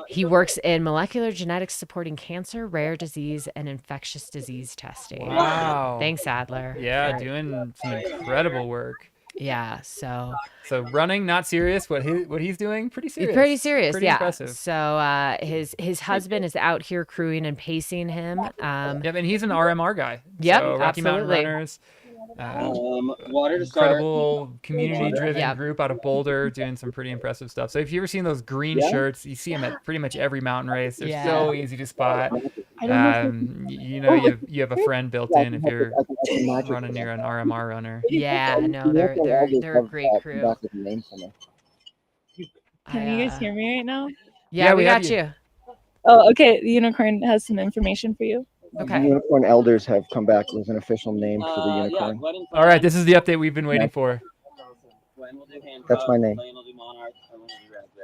He works in molecular genetics supporting cancer, rare disease, and infectious disease testing. Wow. Thanks, Adler. Yeah, doing some incredible work. Yeah, so running, not serious. What he's doing, pretty serious. Pretty serious, pretty yeah. Impressive. So his husband is out here crewing and pacing him. And he's an RMR guy. Yep, so Rocky Mountain Runners. Incredible community-driven group out of Boulder, doing some pretty impressive stuff. So if you've ever seen those green shirts, you see them at pretty much every mountain race. They're so easy to spot. You have a friend built in if you're running near an RMR runner. Yeah, no, they're a great crew. Can you guys hear me right now? Yeah, we got you. Oh, okay. The unicorn has some information for you. Okay. The unicorn elders have come back with an official name for the unicorn. All right, this is the update we've been waiting for. That's my name.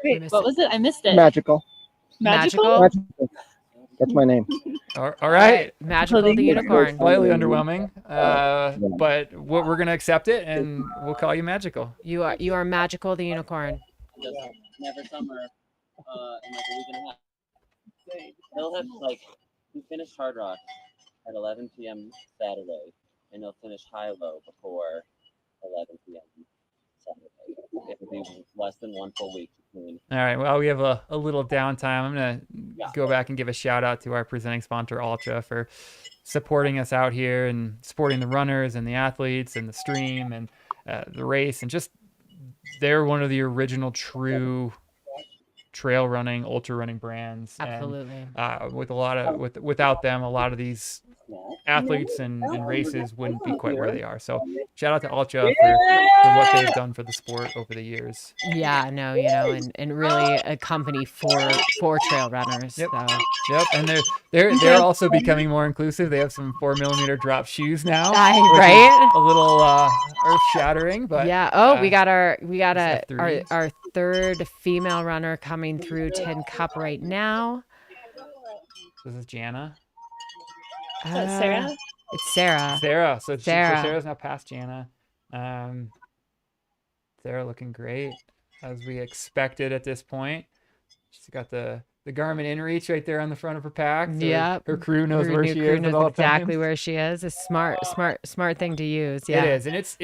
Wait, what was it? I missed it. Magical. Magical? That's my name. All right. Magical the unicorn. Slightly underwhelming, but we're gonna accept it, and we'll call you Magical. You are Magical the unicorn. Never summer, in like a week and a half. He'll have he finished Hard Rock at 11 p.m. Saturday, and he'll finish High Low before 11 p.m. Saturday. It'll be less than one full week between. All right. Well, we have a little downtime. I'm gonna go back and give a shout out to our presenting sponsor, Altra, for supporting us out here and supporting the runners and the athletes and the stream and the race, and just they're one of the original true trail running, ultra running brands. Absolutely. And, without them, a lot of these athletes and races wouldn't be quite where they are. So shout out to Altra for what they've done for the sport over the years. Yeah, no, and really a company for trail runners. Yep. So. Yep, and they're also becoming more inclusive. They have some 4mm drop shoes now, right? A little earth shattering, but yeah. Oh, we got our third female runner coming through Tin Cup right now. This is Jana. Sarah? It's Sarah. Sarah. So Sarah. Sarah's now past Jana. Sarah looking great, as we expected at this point. She's got the Garmin InReach right there on the front of her pack. So yeah. Her crew knows where she is. Knows exactly where she is. A smart thing to use. Yeah. It is, and it's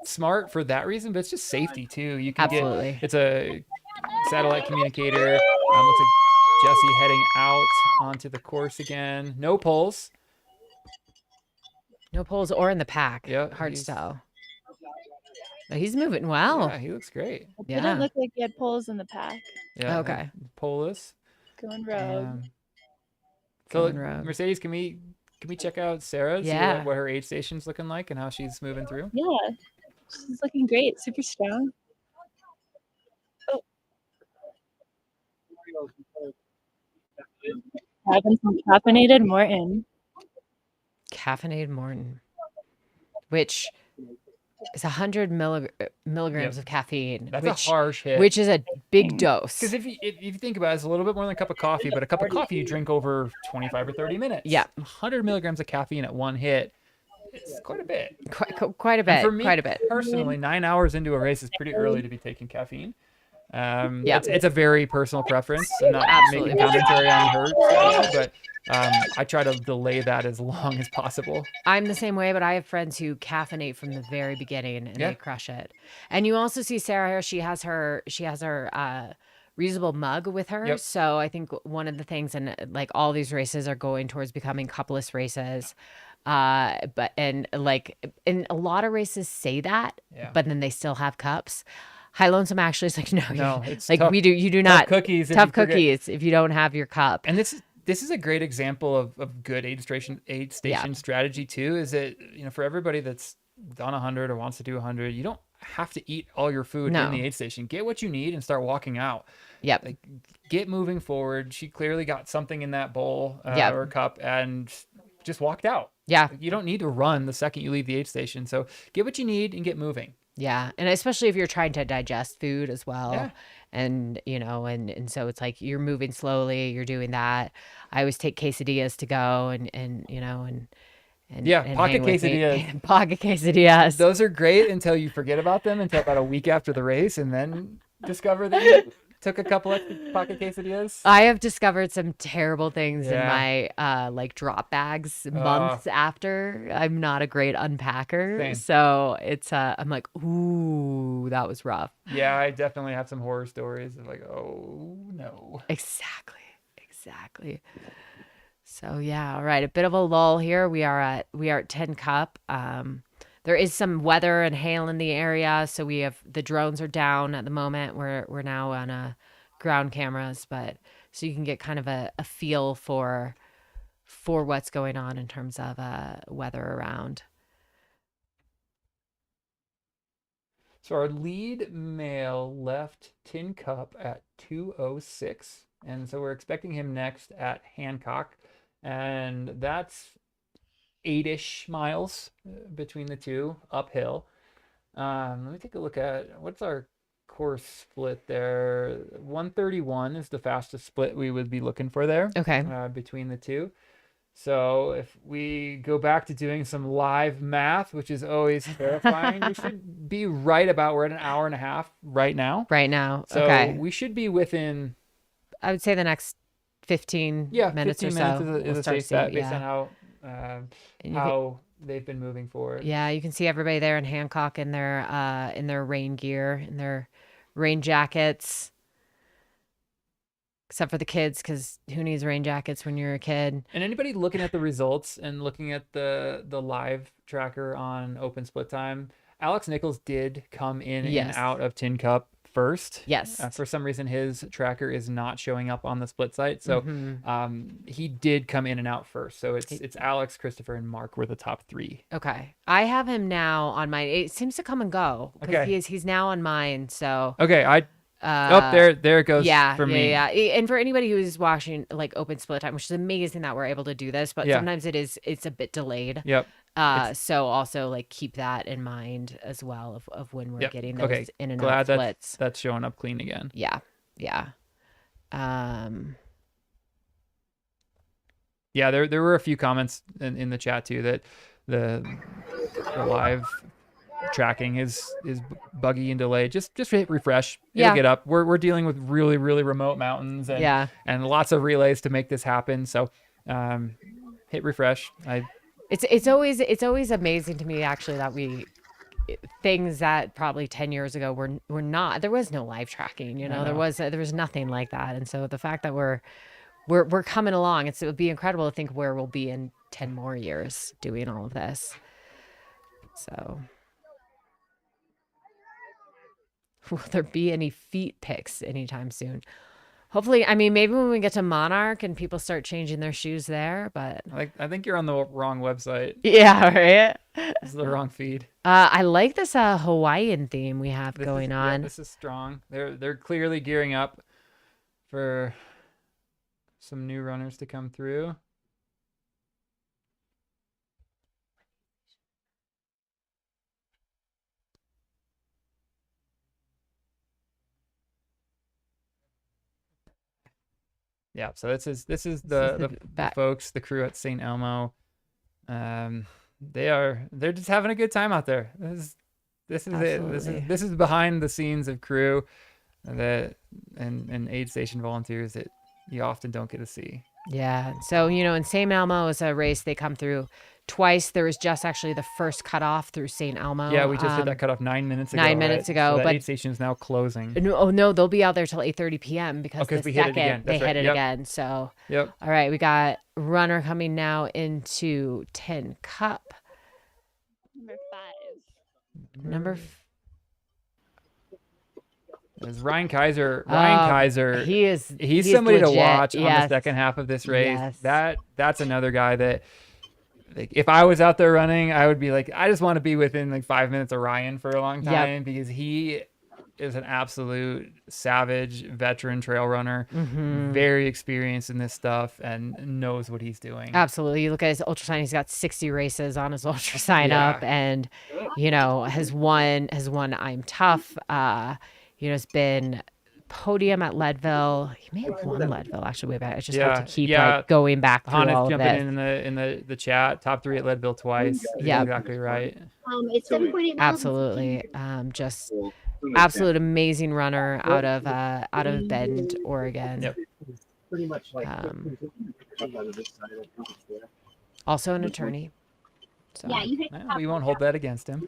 smart for that reason, but it's just safety too. You can Absolutely. It's a satellite communicator. Looks like Jesse heading out onto the course again. No poles. No poles or in the pack. Yeah, hard to tell. But he's moving well. Yeah, he looks great. It didn't look like he had poles in the pack. Yeah. Okay. Poleless. Going rogue. Mercedes, can we check out Sarah? Yeah. See what her aid station's looking like and how she's moving through? Yeah. She's looking great. Super strong. Oh. Having some caffeinated Morton. caffeinated morning, which is 100 milligrams of caffeine. That's which, a harsh hit. Which is a big dose. Because if you think about it, it's a little bit more than a cup of coffee, but a cup of coffee you drink over 25 or 30 minutes. Yeah. 100 milligrams of caffeine at one hit. It's quite a bit. Quite a bit. And for me, quite a bit. personally, 9 hours into a race is pretty early to be taking caffeine. Yeah. It's a very personal preference. I'm not Absolutely. making commentary on her strategy, but I try to delay that as long as possible. I'm the same way, but I have friends who caffeinate from the very beginning and they crush it. And you also see Sarah here. She has her reusable mug with her. Yep. So I think one of the things, and like all these races are going towards becoming cupless races. But a lot of races say that, but then they still have cups. High Lonesome actually is like, no, it's like tough, you do not cookies tough cookies if you don't have your cup. And this is a great example of good aid station strategy too. Is that, for everybody that's done 100 or wants to do 100, you don't have to eat all your food in the aid station. Get what you need and start walking out. Yep. Like, get moving forward. She clearly got something in that bowl or cup and just walked out. Yeah. You don't need to run the second you leave the aid station. So get what you need and get moving. Yeah. And especially if you're trying to digest food as well. Yeah. And, and so it's like you're moving slowly, you're doing that. I always take quesadillas to go and pocket quesadillas. Pocket quesadillas. Those are great until you forget about them until about a week after the race and then discover that you took a couple extra pocket quesadillas. I have discovered some terrible things in my drop bags months after. I'm not a great unpacker. Same. So it's I'm like, ooh, that was rough. Yeah, I definitely have some horror stories of like, oh no. Exactly. So yeah, all right. A bit of a lull here. We are at 10 Cup. There is some weather and hail in the area, so we have the drones are down at the moment. We're now on ground cameras, but so you can get kind of a feel for what's going on in terms of weather around. So our lead male left Tin Cup at 2:06, and so we're expecting him next at Hancock, and that's 8-ish miles between the two uphill. Let me take a look at what's our course split there. 131 is the fastest split we would be looking for there. Okay. Between the two. So if we go back to doing some live math, which is always terrifying, we should be right about, we're at an hour and a half right now. So okay. we should be within, I would say the next 15 minutes 15 or so. minutes is a safe bet based on how they've been moving forward. Yeah, you can see everybody there in Hancock in their rain gear, in their rain jackets, except for the kids, because who needs rain jackets when you're a kid? And anybody looking at the results and looking at the live tracker on open split time, Alex Nichols did come in and out of Tin Cup first. Yes. For some reason, his tracker is not showing up on the split site. So he did come in and out first. So it's Alex, Christopher, and Mark were the top three. Okay. I have him now on mine. It seems to come and go. Okay. He's now on mine. So okay. There it goes. For me. Yeah. And for anybody who is watching like open split time, which is amazing that we're able to do this, but sometimes it's a bit delayed. Yep. So also like keep that in mind as well of when we're getting those in and Glad out splits. That's showing up clean again. Yeah. Yeah, there were a few comments in the chat too that the live tracking is buggy and delayed. Just hit refresh. It'll get up. We're dealing with really, really remote mountains and lots of relays to make this happen. So hit refresh. It's always amazing to me actually that things that probably 10 years ago were not, there was no live tracking, there was nothing like that. And so the fact that we're coming along, it would be incredible to think where we'll be in 10 more years doing all of this. So will there be any feet pics anytime soon? Hopefully, I mean, maybe when we get to Monarch and people start changing their shoes there, but I think you're on the wrong website. Yeah, right. This is the wrong feed. I like this Hawaiian theme we have going on. This is strong. They're clearly gearing up for some new runners to come through. Yeah, so this is the folks, the crew at St. Elmo. They're just having a good time out there. This is it. This is behind the scenes of crew and aid station volunteers that you often don't get to see. Yeah. So, in St. Elmo is a race they come through twice. There was just actually the first cutoff through St. Elmo. Yeah, we just did that cutoff 9 minutes ago. 9 minutes ago. So that but aid station is now closing. No, they'll be out there till 8:30 p.m. because we hit it again. they That's hit right. it again. So, Yep. All right, we got runner coming now into 10 Cup. Number 5. Is Ryan Kaiser. Ryan Kaiser. He's somebody legit. to watch Yes. on the second half of this race. Yes. That's another guy that, like, if I was out there running, I would be like, I just want to be within like 5 minutes of Ryan for a long time because he is an absolute savage veteran trail runner, very experienced in this stuff and knows what he's doing. Absolutely. You look at his ultra sign, he's got 60 races on his ultra sign up and, has won I'm Tough. Has been podium at Leadville. He may have won Leadville actually way back. I just have to keep going back through Hannah's all of jumping it. in the chat. Top 3 at Leadville twice. Yeah, exactly right. It's 7.8 miles. Absolutely. Just absolute amazing runner out of Bend, Oregon. Yep. Pretty much like Also an attorney. So. We won't hold that against him.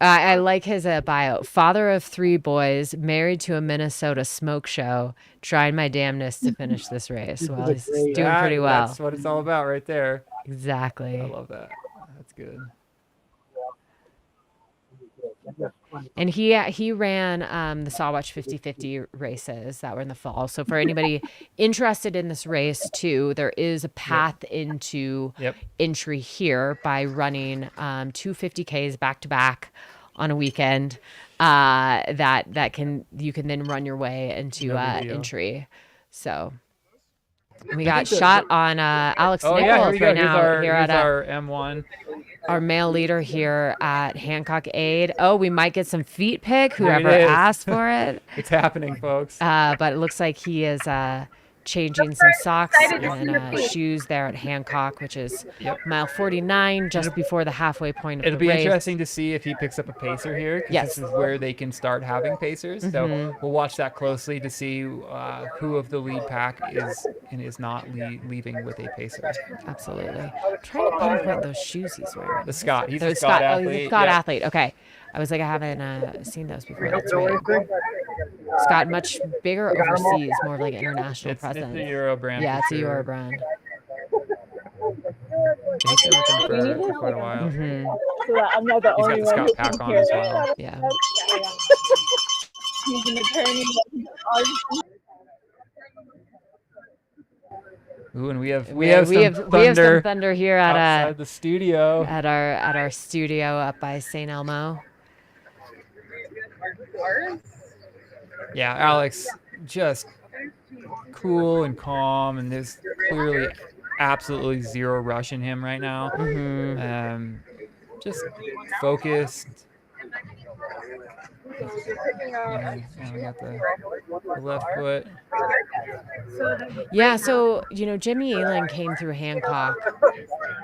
I like his bio. Father of 3 boys, married to a Minnesota smoke show, trying my damnedest to finish this race. Well, he's doing pretty well. That's what it's all about right there. Exactly. I love that. That's good. And he ran the Sawatch 50/50 races that were in the fall. So for anybody interested in this race too, there is a path into entry here by running 2 50Ks back to back on a weekend. You can then run your way into entry. So we got shot on Alex Nichols right now here at our M1. Our male leader here at Hancock Aid. Oh, we might get some feet pick, whoever asked for it. It's happening, folks. But it looks like he is changing some socks and shoes there at Hancock, which is mile 49, just before the halfway point of the race. It'll be interesting to see if he picks up a pacer here, because this is where they can start having pacers. So we'll watch that closely to see who of the lead pack is and is not leaving with a pacer. Absolutely. I'm trying to pinpoint those shoes he's wearing. The Scott. He's a Scott athlete. Oh, he's a Scott athlete. Okay. I was like, I haven't seen those before. That's right. Scott, much bigger overseas, more of like international presence. It's a Euro brand. Yeah, it's a Euro brand. He's been with them for quite a while. So that I'm not the He's only got the one Scott pack on as well. Yeah. He's an attorney. Ooh, and we have some thunder here at outside the studio at our studio up by St. Elmo. Yeah, Alex, just cool and calm, and there's clearly absolutely zero rush in him right now. Just focused. And we got the left foot. Yeah, so Jimmy Elan came through Hancock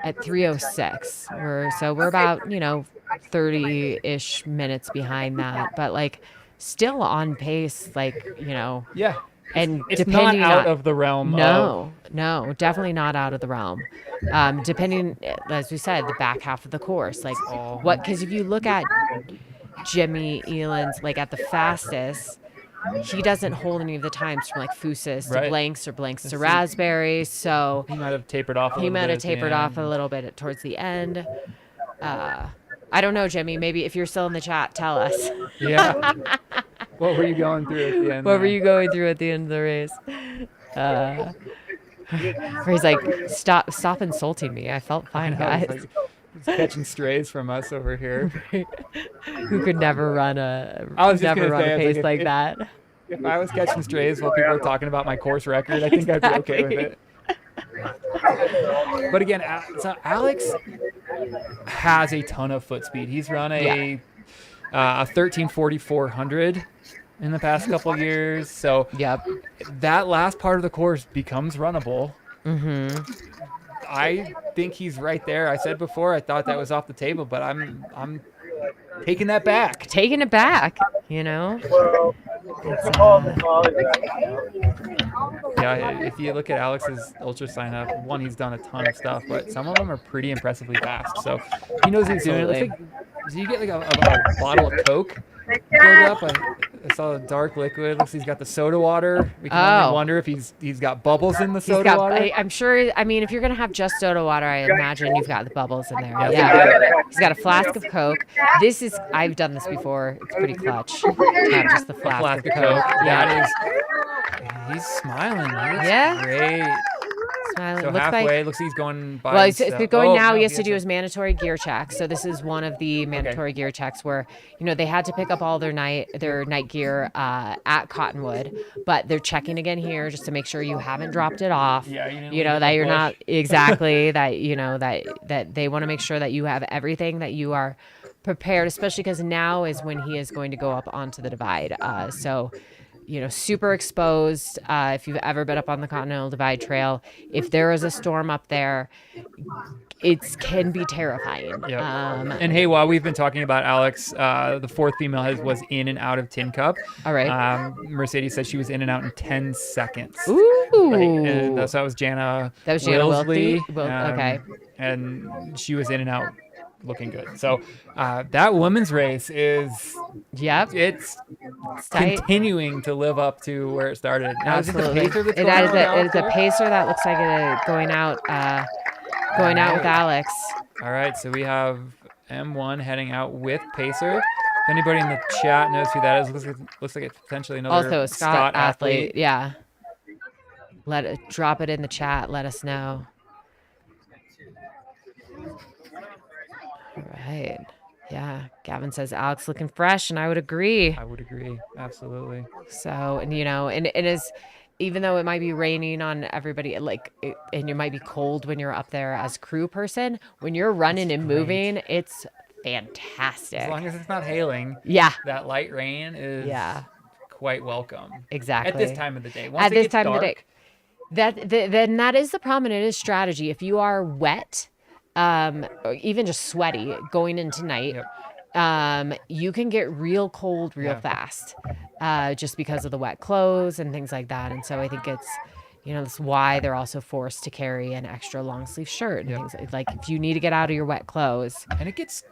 at 3:06. We're about 30-ish minutes behind that, but like still on pace, Yeah. And it's depending not out of the realm. No, definitely not out of the realm. Depending, as we said, the back half of the course, because if you look at Jimmy Elan's, at the fastest, he doesn't hold any of the times from Fusus to blanks or blanks to raspberries. So he might have tapered off. He might have tapered off a little bit towards the end. I don't know, Jimmy. Maybe if you're still in the chat, tell us. Yeah. What were you going through at the end? What were you going through at the end of the race? Where he's like, stop insulting me. I felt fine, guys. He's catching strays from us over here. Who could never run a pace like that. If I was catching strays while people were talking about my course record, I think I'd be okay with it. But again, so Alex has a ton of foot speed. He's run a 1340-400 in the past couple of years. So that last part of the course becomes runnable. I think he's right there. I said before I thought that was off the table, but I'm taking that back. Taking it back, you know. Yeah, if you look at Alex's ultra sign up, one, he's done a ton of stuff, but some of them are pretty impressively fast. So he knows what he's doing. It looks like, so you get like a bottle of Coke filled up. I saw a dark liquid. Looks like he's got the soda water. We can only wonder if he's got bubbles in the soda water. I'm sure. I mean, if you're gonna have just soda water, I imagine you've got the bubbles in there. Yeah. He's got a flask of Coke. This is. I've done this before. It's pretty clutch. Not just the flask of Coke. Yeah. He's smiling. He's great. Smiling. So looks halfway, like, looks like he's going by. Well, he's going now. No, he has to do his mandatory gear check. So this is one of the mandatory gear checks where, you know, they had to pick up all their night gear at Cottonwood, but they're checking again here just to make sure you haven't dropped it off. Yeah, you know that you're not exactly that. You know that they want to make sure that you have everything, that you are prepared, especially because now is when he is going to go up onto the divide. So. You know, super exposed. If you've ever been up on the Continental Divide Trail, if there is a storm up there, it can be terrifying. Yep. And hey, while we've been talking about Alex, the fourth female was in and out of Tin Cup. All right. Mercedes said she was in and out in 10 seconds. Ooh. Right? And that was Jana. That was Jana Wilsley. okay. And she was in and out, looking good. So that women's race is it's continuing to live up to where it started. Now, Absolutely. Is it the pacer it is a pacer that looks like it going out with Alex. All right, so we have M1 heading out with pacer. If anybody in the chat knows who that is, looks like it's potentially another also a Scott athlete. Yeah. Drop it in the chat. Let us know. All right. Yeah. Gavin says Alex looking fresh, and I would agree. I would agree. Absolutely. So, and you know, and it is, even though it might be raining on everybody, and it might be cold when you're up there as crew person, when you're running and moving, it's fantastic. As long as it's not hailing. Yeah. That light rain is quite welcome. Exactly. At this time of the day. Once At it this gets time dark, of the day. Then that is the problem, and it is strategy. If you are wet, or even just sweaty going into night, you can get real cold real fast, just because of the wet clothes and things like that. And so I think it's, you know, that's why they're also forced to carry an extra long sleeve shirt and things like if you need to get out of your wet clothes. And it gets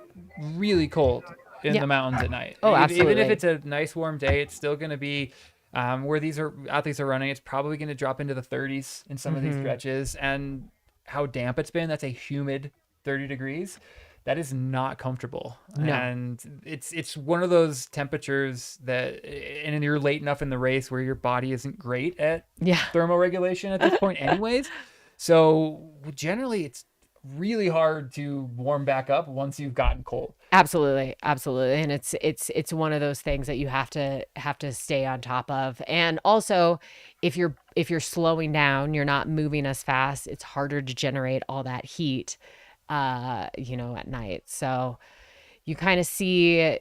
really cold in the mountains at night. Oh, absolutely. Even if it's a nice warm day, it's still going to be where these athletes are running. It's probably going to drop into the 30s in some of these stretches. And how damp it's been, that's a humid 30 degrees. That is not comfortable. No. And it's one of those temperatures that, and you're late enough in the race where your body isn't great at thermoregulation at this point anyways. So generally it's really hard to warm back up once you've gotten cold. Absolutely. And it's one of those things that you have to stay on top of. And also if you're slowing down, you're not moving as fast, it's harder to generate all that heat you know, at night. So you kind of see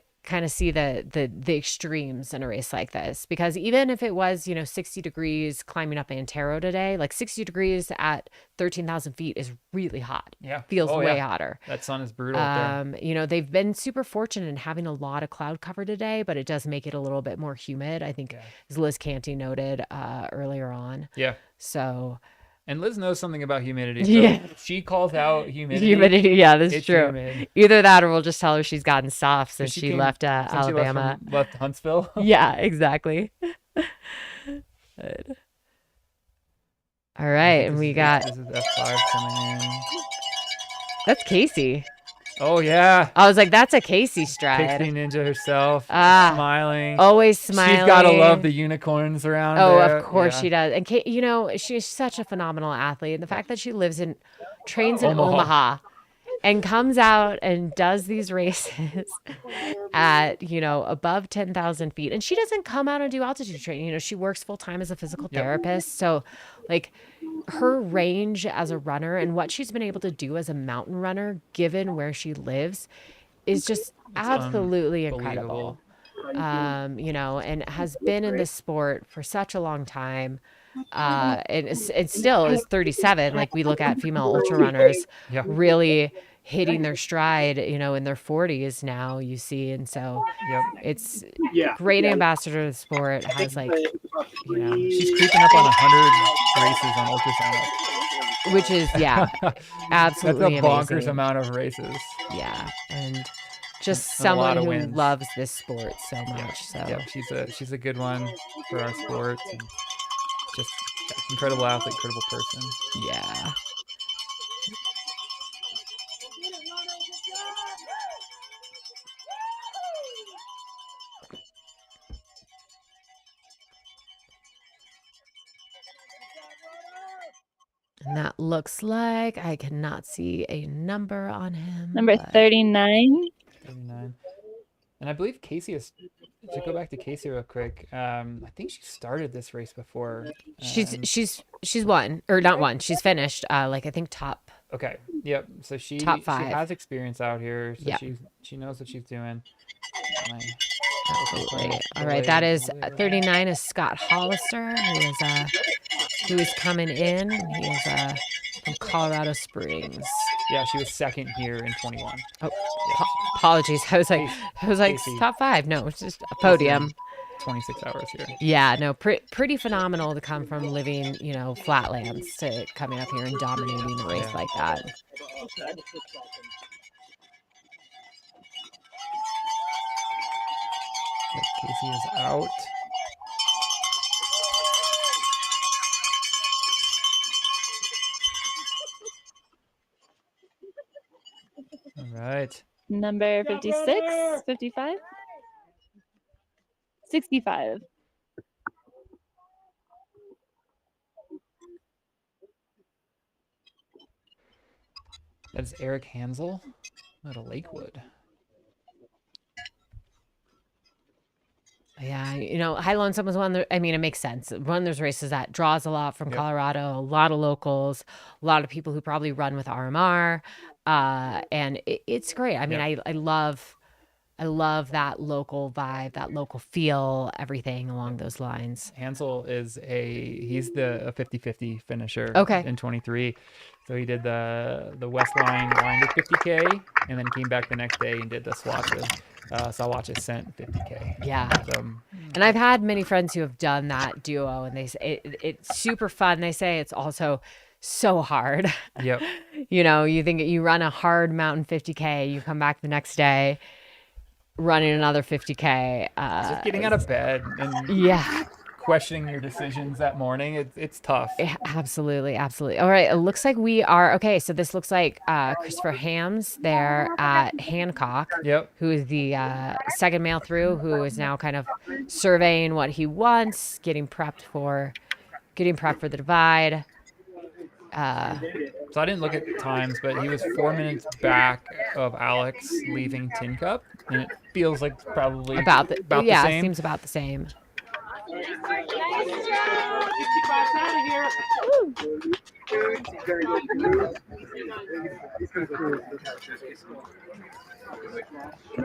the extremes in a race like this, because even if it was, you know, 60 degrees climbing up Antero today, like 60 degrees at 13,000 feet is really hot. Yeah. Feels way hotter. That sun is brutal up there. You know, they've been super fortunate in having a lot of cloud cover today, but it does make it a little bit more humid, I think, as Liz Canty noted earlier on. Yeah. So. And Liz knows something about humidity. So Yeah. she calls out humidity. Yeah, that's true. Humid. Either that or we'll just tell her she's gotten soft since she left Alabama. Left Huntsville. Yeah, exactly. Good. All right, and we got. This is F5 coming in. That's Casey. Oh yeah. I was like, that's a Casey stride. Pixie Ninja herself, smiling. Always smiling. She's gotta love the unicorns around. Oh, there. of course she does. And you know, she's such a phenomenal athlete. And the fact that she trains in Omaha and comes out and does these races at, you know, above 10,000 feet. And she doesn't come out and do altitude training. You know, she works full time as a physical therapist. So like her range as a runner and what she's been able to do as a mountain runner, given where she lives, is just absolutely incredible. unbelievable. You know, and has been in this sport for such a long time. And it still is 37. Like we look at female ultra runners Yeah. really hitting their stride, you know, in their 40s now, you see. And so it's great ambassador of the sport, has like, you know, She's creeping up on 100 races on ultrasound. which is, absolutely That's a bonkers amazing. amount of races. Yeah. And just And a lot someone of who wins. loves this sport so much. So she's a good one for our sport. And just incredible athlete, incredible person. Yeah. And that looks like I cannot see a number on him. Number but- 39. 39. And I believe Casey is, to go back to Casey real quick, I think she started this race before. She's won, or not won. She's finished. Like I think top. Okay. Yep. So she Top 5. She has experience out here, so Yep. she knows what she's doing. Absolutely. All right, that is 39 is Scott Hollister, who is coming in. He is from Colorado Springs. Yeah, she was second here in 21. Oh, apologies. I was like Casey. top 5. No, it's just a podium. 26 hours here. Yeah, no, pretty phenomenal to come from living, you know, flatlands to coming up here and dominating a race like that. Casey is out. All right. Number 56, 55, 65. That's Eric Hansel out of Lakewood. Yeah, you know, High Lonesome was one. I mean, it makes sense. One of those races that draws a lot from Colorado, a lot of locals, a lot of people who probably run with RMR, and it's great. I mean, I love that local vibe, that local feel, everything along those lines. Hansel is he's a 50-50 finisher. Okay. In 23. So he did the West Line to 50K, and then came back the next day and did the Sawatch Ascent 50K. Yeah. So, And I've had many friends who have done that duo, and they say it's super fun. They say it's also so hard. Yep. You know, you think you run a hard mountain 50K, you come back the next day running another 50K. Just getting out of bed and questioning your decisions that morning, it's tough. Yeah, absolutely. All right, it looks like we are okay. So this looks like Christopher Hams there at Hancock, who is the second male through, who is now kind of surveying what he wants, getting prepped for the divide. So I didn't look at times, but he was 4 minutes back of Alex leaving Tin Cup, and it feels like probably about the same. It seems about the same.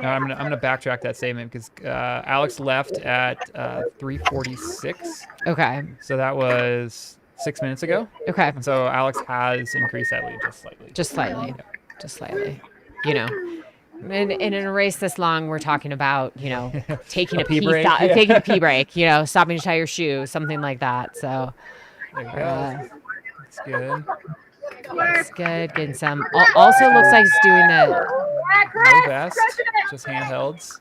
I'm gonna backtrack that statement because Alex left at 3:46. Okay. So that was 6 minutes ago. Okay. And so Alex has increased that lead just slightly. Just slightly. You know. And in a race this long, we're talking about, you know, taking a pee break, taking a pee break, you know, stopping to tie your shoe, something like that. So there you go. That's good. That's good. Getting some. Also looks like he's doing the no vest, just handhelds.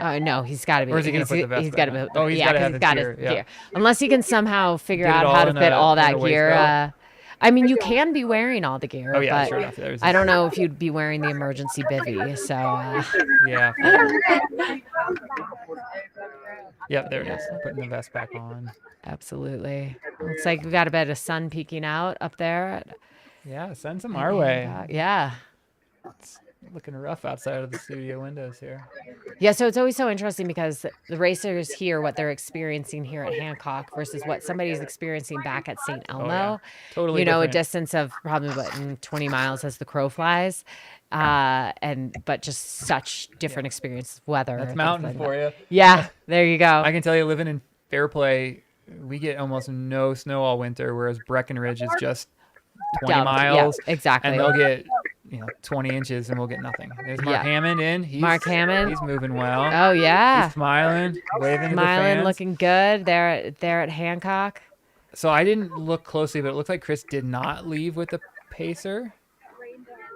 No, he's got to be. Or is he going to put the vest? He's got to be. Oh, he's got to have his gear. Gear. Unless he can somehow figure out how to fit all that gear. I mean, you can be wearing all the gear, but sure enough. I don't know if you'd be wearing the emergency bivvy. So yeah. Yep, there it is. Putting the vest back on. Absolutely. Looks like we got a bit of sun peeking out up there. Yeah, send some our way. Yeah. looking rough outside of the studio windows here. Yeah, so it's always so interesting because the racers here, what they're experiencing here at Hancock versus what somebody's experiencing back at St. Elmo. Oh, yeah. Totally You know, different. a distance of probably 20 miles as the crow flies, but just such different experience of weather. That's things mountain like for that. you. Yeah, there you go. I can tell you, living in Fairplay, we get almost no snow all winter, whereas Breckenridge is just 20 Dumped. miles. Yeah, exactly. And they'll get 20 inches and we'll get nothing. There's Mark Hammond in. Mark Hammond. He's moving well. Oh, yeah. He's smiling, waving Smiling, to the fans. looking good there at Hancock. So I didn't look closely, but it looks like Chris did not leave with the pacer.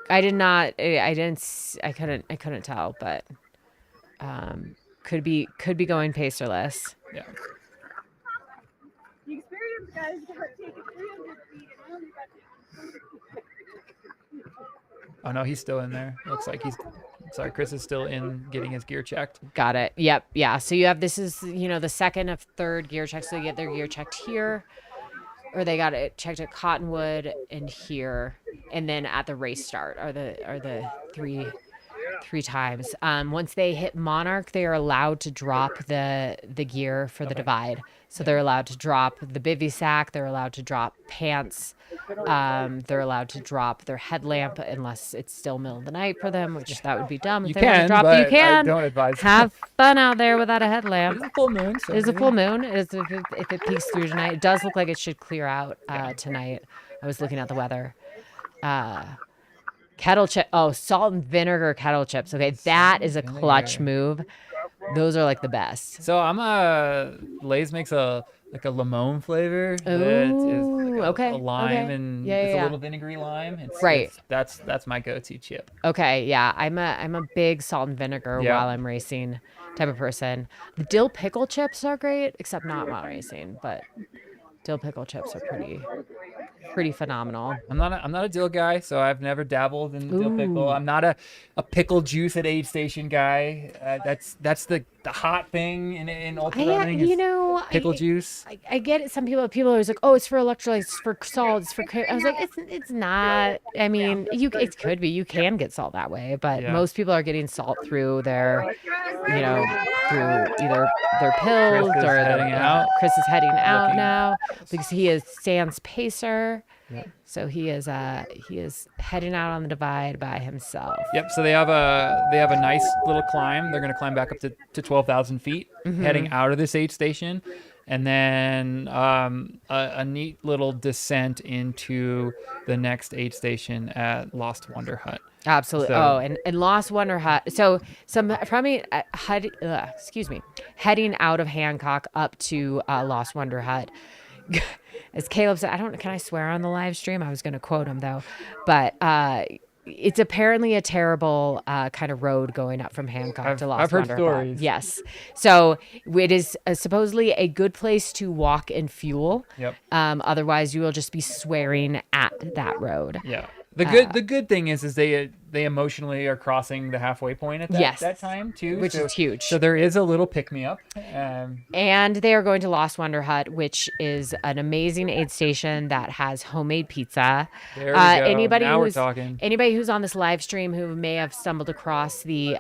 I did not. I didn't. I couldn't tell, but could be going pacerless. Yeah. The experienced guys got taken 300 feet and only got. Oh no, he's still in there. Looks like he's. Sorry, Chris is still in getting his gear checked. Got it. Yep. Yeah. So you have this is the second of third gear check. So they get their gear checked here, or they got it checked at Cottonwood and here, and then at the race start are the three times. Once they hit Monarch, they are allowed to drop the gear for the divide. So they're allowed to drop the bivy sack. They're allowed to drop pants. They're allowed to drop their headlamp unless it's still middle of the night for them, which that would be dumb. You If they want to can, drop but you can. I don't advise. Have fun out there without a headlamp. It's a full moon. So It is a full moon. It is if it peaks through tonight. It does look like it should clear out tonight. I was looking at the weather. Kettle chip. Oh, salt and vinegar kettle chips. Okay, that is a clutch move. Those are like the best. So Lay's makes a lemon flavor. That is like a lime and it's a little vinegary lime. That's my go-to chip. Okay, yeah, I'm a big salt and vinegar while I'm racing type of person. The dill pickle chips are great, except not while racing, but dill pickle chips are pretty phenomenal. I'm not a dill guy, so I've never dabbled in dill pickle. I'm not a pickle juice at aid station guy. That's the hot thing in ultra running. Pickle juice. I get it. Some people are always like, oh, it's for electrolytes, it's for salt, it's for. I was like, it's not. I mean, it could be. You can get salt that way, but most people are getting salt through their, through either their pills Chris is or heading out. Chris is heading out now because he is Sans pacer. Yep. So he is heading out on the divide by himself. Yep. So they have a nice little climb. They're going to climb back up to 12,000 feet, heading out of this aid station, and then a neat little descent into the next aid station at Lost Wonder Hut. Absolutely. So, and Lost Wonder Hut. So heading out of Hancock up to Lost Wonder Hut. As Caleb said, can I swear on the live stream? I was going to quote him though, but it's apparently a terrible kind of road going up from Hancock to Lost Wonder Hut. I've heard stories. Yes. So it is supposedly a good place to walk and fuel. Yep. Otherwise you will just be swearing at that road. Yeah. The good thing is they emotionally are crossing the halfway point at that time too, which is huge. So there is a little pick me up. And they are going to Lost Wonder Hut, which is an amazing aid station that has homemade pizza. There we go. Anybody who's on this live stream who may have stumbled across the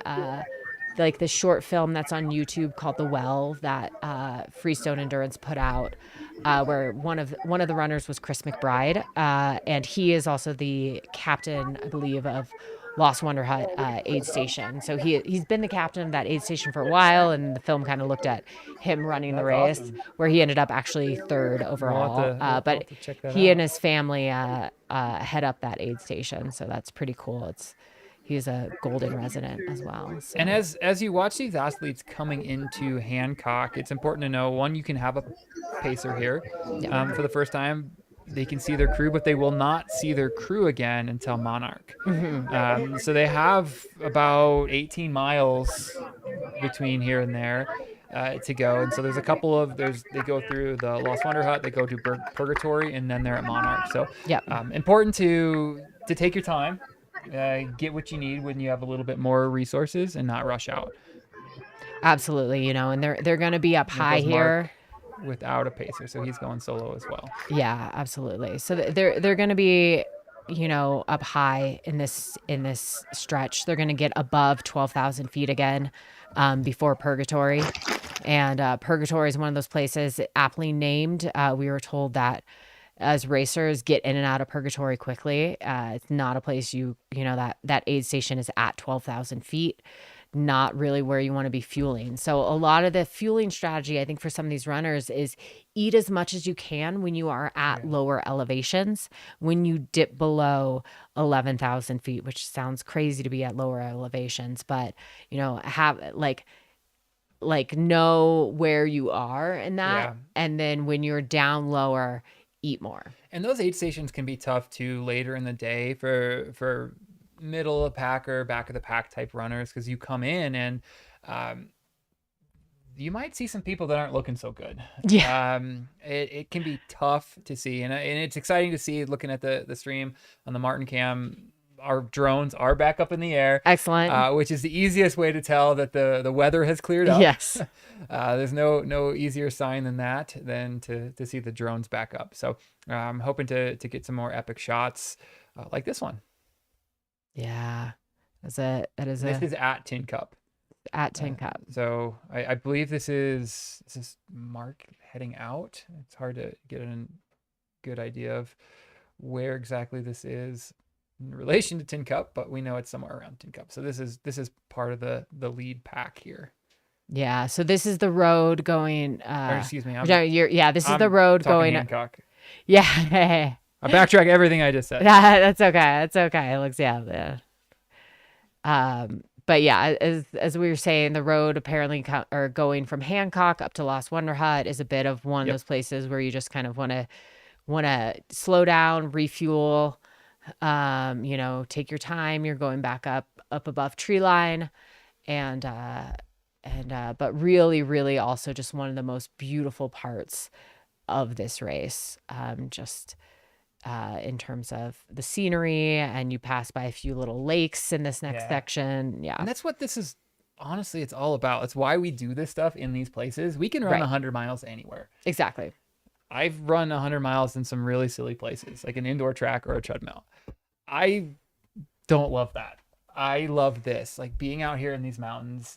the short film that's on YouTube called The Well that Freestone Endurance put out. Where one of the runners was Chris McBride, and he is also the captain, I believe, of Lost Wonder Hut aid station. So he's been the captain of that aid station for a while, and the film kind of looked at him running the race, where he ended up actually third overall. But he and his family head up that aid station, so that's pretty cool. He's a Golden resident as well. So. And as you watch these athletes coming into Hancock, it's important to know, one, you can have a pacer here for the first time. They can see their crew, but they will not see their crew again until Monarch. Mm-hmm. So they have about 18 miles between here and there to go. And so there's a couple they go through the Lost Wonder Hut, they go to Purgatory, and then they're at Monarch. So important to take your time. Get what you need when you have a little bit more resources and not rush out. Absolutely, and they're going to be up high here without a pacer, so he's going solo as well. Yeah, absolutely. So they're going to be up high in this stretch. They're going to get above 12,000 feet again before Purgatory. And Purgatory is one of those places aptly named. We were told that as racers get in and out of Purgatory quickly. It's not a place that aid station is at 12,000 feet, not really where you want to be fueling. So a lot of the fueling strategy, I think, for some of these runners is eat as much as you can when you are at lower elevations. When you dip below 11,000 feet, which sounds crazy to be at lower elevations, but have know where you are in that. Yeah. And then when you're down lower, eat more. And those aid stations can be tough too later in the day for middle of the pack or back of the pack type runners, because you come in and you might see some people that aren't looking so good. Yeah. It can be tough to see, and it's exciting to see looking at the stream on the Martin Cam. Our drones are back up in the air. Excellent. Which is the easiest way to tell that the weather has cleared up. Yes. There's no easier sign than that than to see the drones back up. So I'm hoping to get some more epic shots like this one. Yeah. This is at Tin Cup. At Tin Cup. So I believe this is Mark heading out. It's hard to get a good idea of where exactly this is in relation to Tin Cup, but we know it's somewhere around Tin Cup. So this is part of the lead pack here. Yeah. So this is the road going. Excuse me. This is the road going. Hancock. Yeah. I backtrack everything I just said. That's okay. That's okay. It looks But yeah, as we were saying, the road apparently going from Hancock up to Lost Wonder Hut is a bit of one of those places where you just kind of want to slow down, refuel. Take your time. You're going back up above tree line, but really, really also just one of the most beautiful parts of this race. In terms of the scenery, and you pass by a few little lakes in this next section. Yeah. And that's what this is. Honestly, it's all about. It's why we do this stuff in these places. We can run 100 miles anywhere. Exactly. I've run 100 miles in some really silly places, like an indoor track or a treadmill. I don't love that. I love this, like being out here in these mountains.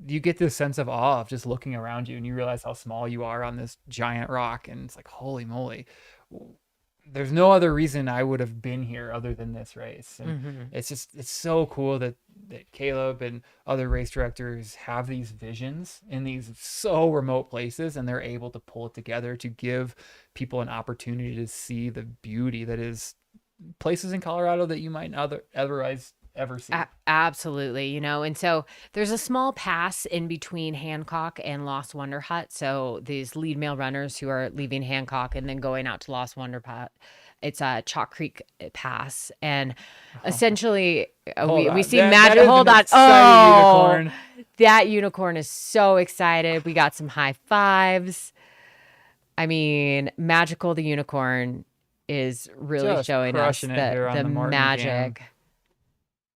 You get this sense of awe of just looking around you, and you realize how small you are on this giant rock. And it's like, holy moly. There's no other reason I would have been here other than this race. And it's so cool that Caleb and other race directors have these visions in these so remote places, and they're able to pull it together to give people an opportunity to see the beauty that is places in Colorado that you might not otherwise ever see. Absolutely. And so there's a small pass in between Hancock and Lost Wonder Hut. So these lead male runners who are leaving Hancock and then going out to Lost Wonder Hut, it's a Chalk Creek Pass. And essentially we see magic. Hold on. Unicorn. That unicorn is so excited. We got some high fives. I mean, Magical the unicorn is really Just showing us crushing it here on the the Martin magic. Cam.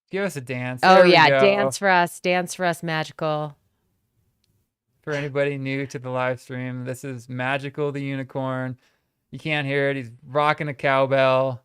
Give us a dance. Oh, There we yeah. go. Dance for us, Magical. For anybody new to the live stream, this is Magical the unicorn. You can't hear it. He's rocking a cowbell.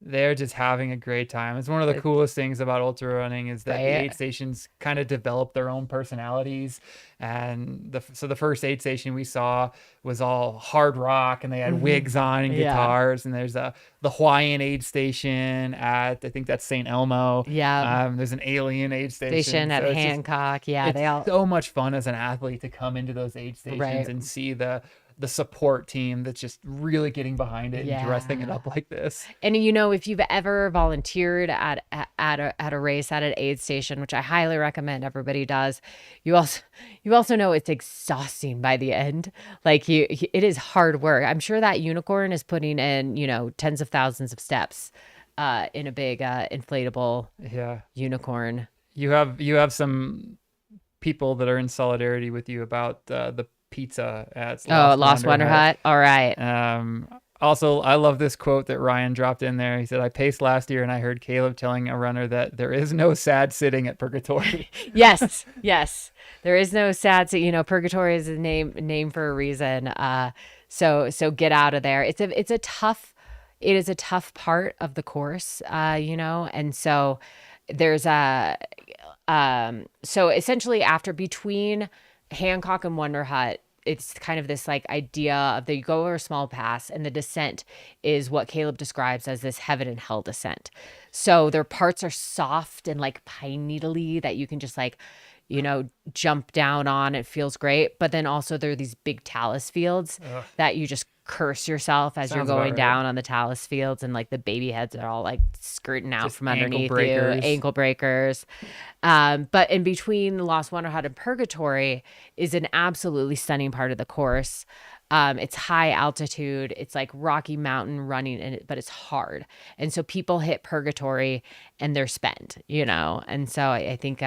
They're just having a great time. It's one of the coolest things about ultra running is that the aid stations kind of develop their own personalities. And so the first aid station we saw was all hard rock, and they had wigs on and guitars. And there's the Hawaiian aid station at, I think that's St. Elmo. Yeah. There's an alien aid station At Hancock. It's so much fun as an athlete to come into those aid stations and see the support team that's just really getting behind it and dressing it up like this. And if you've ever volunteered at a race at an aid station, which I highly recommend everybody does, you also know it's exhausting by the end. Like it is hard work. I'm sure that unicorn is putting in tens of thousands of steps in a big inflatable unicorn. You have some people that are in solidarity with you about the pizza at Lost Wonder Hut. All right. Also, I love this quote that Ryan dropped in there. He said, I paced last year and I heard Caleb telling a runner that there is no sad sitting at Purgatory. Yes. There is no sad sitting. Purgatory is a name for a reason. So get out of there. It's a tough it is a tough part of the course, and so there's so essentially between Hancock and Wonder Hut, it's kind of this like idea of you go over a small pass, and the descent is what Caleb describes as this heaven and hell descent. So their parts are soft and like pine needly that you can just like, jump down on. It feels great. But then also there are these big talus fields that you just curse yourself as you're going down on the talus fields, and like the baby heads are all like skirting out Just from underneath ankle breakers. But in between Lost Wonder Hut and Purgatory is an absolutely stunning part of the course. It's high altitude. It's like Rocky Mountain running, but it's hard. And so people hit Purgatory and they're spent, And so I think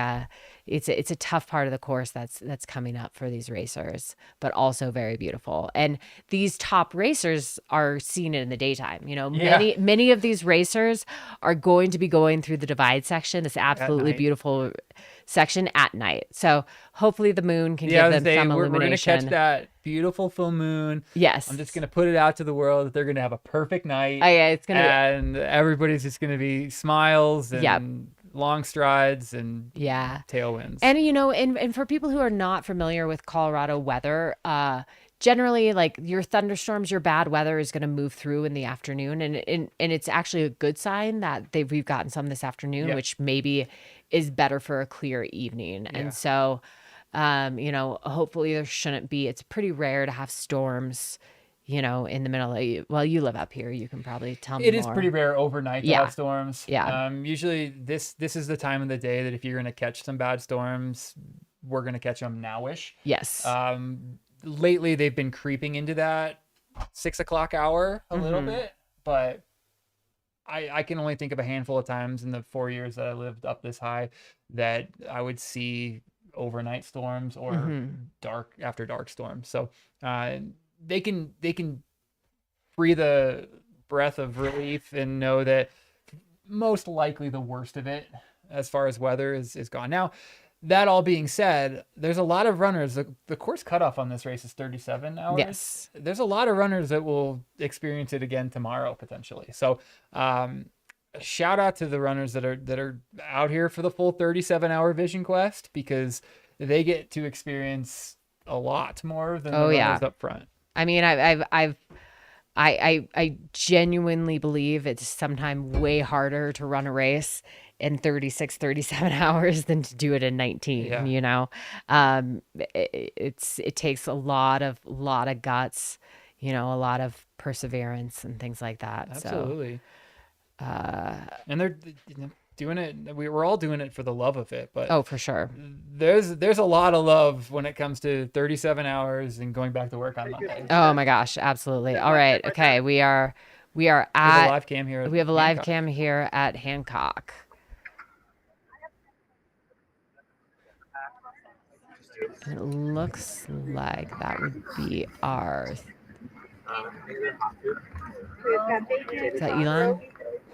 it's a tough part of the course that's coming up for these racers, but also very beautiful. And these top racers are seen in the daytime. Many of these racers are going to be going through the divide section, this absolutely beautiful section at night. So hopefully the moon can give them some illumination. We're going to catch that beautiful full moon. Yes. I'm just going to put it out to the world that they're going to have a perfect night. Oh, yeah, it's going to and everybody's just going to be smiles and long strides and tailwinds. And and for people who are not familiar with Colorado weather, generally like your thunderstorms, your bad weather is going to move through in the afternoon, and it's actually a good sign that we've gotten some this afternoon, which maybe is better for a clear evening. And so hopefully there shouldn't be. It's pretty rare to have storms in the middle of you live up here, you can probably tell me It more. is pretty rare overnight to have storms. Yeah. Usually this is the time of the day that if you're going to catch some bad storms, we're going to catch them nowish. Yes. Lately they've been creeping into that 6 o'clock hour a little bit, but I can only think of a handful of times in the 4 years that I lived up this high that I would see overnight storms or dark after dark storms. So, they can breathe a breath of relief and know that most likely the worst of it as far as weather is gone. Now, that all being said, there's a lot of runners. The course cutoff on this race is 37 hours. Yes. There's a lot of runners that will experience it again tomorrow potentially. So, shout out to the runners that are out here for the full 37-hour Vision Quest, because they get to experience a lot more than the runners up front. I mean, I genuinely believe it's sometimes way harder to run a race in 36, 37 hours than to do it in 19, it takes a lot of guts, a lot of perseverance and things like that. Absolutely. And they're doing it. We're all doing it for the love of it, but for sure. There's a lot of love when it comes to 37 hours and going back to work on Monday. Oh my gosh. Absolutely. All right. Okay. We are at, we have a live cam here. We have a live cam here at Hancock. It looks like that would be our. Is that Elon?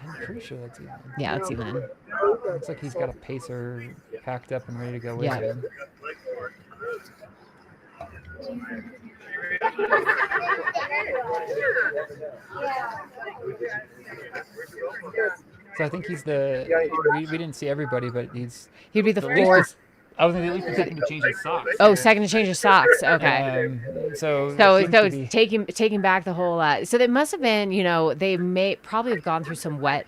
I'm pretty sure that's Elon. Yeah, that's Elon. Looks like he's got a pacer packed up and ready to go with him. So I think he's we didn't see everybody, but he'd be the fourth. I was at least second to change his socks. Oh, second to change his socks. Okay. So taking back the whole. So they must have been, they may probably have gone through some wet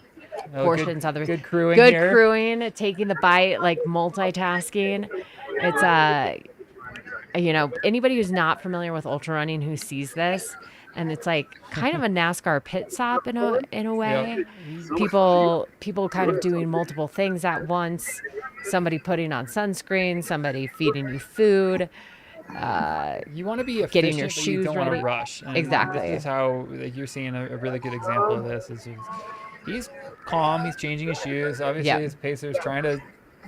portions of the good crewing. Good crewing, taking the bite, like multitasking. It's anybody who's not familiar with ultra running who sees this. And it's like kind of a NASCAR pit stop in a way. Yep. People kind of doing multiple things at once. Somebody putting on sunscreen, somebody feeding you food. You want to be efficient, getting your shoes you don't ready. Want to rush. And exactly. This is how you're seeing a really good example of this. He's calm. He's changing his shoes. Obviously, his pacer's trying to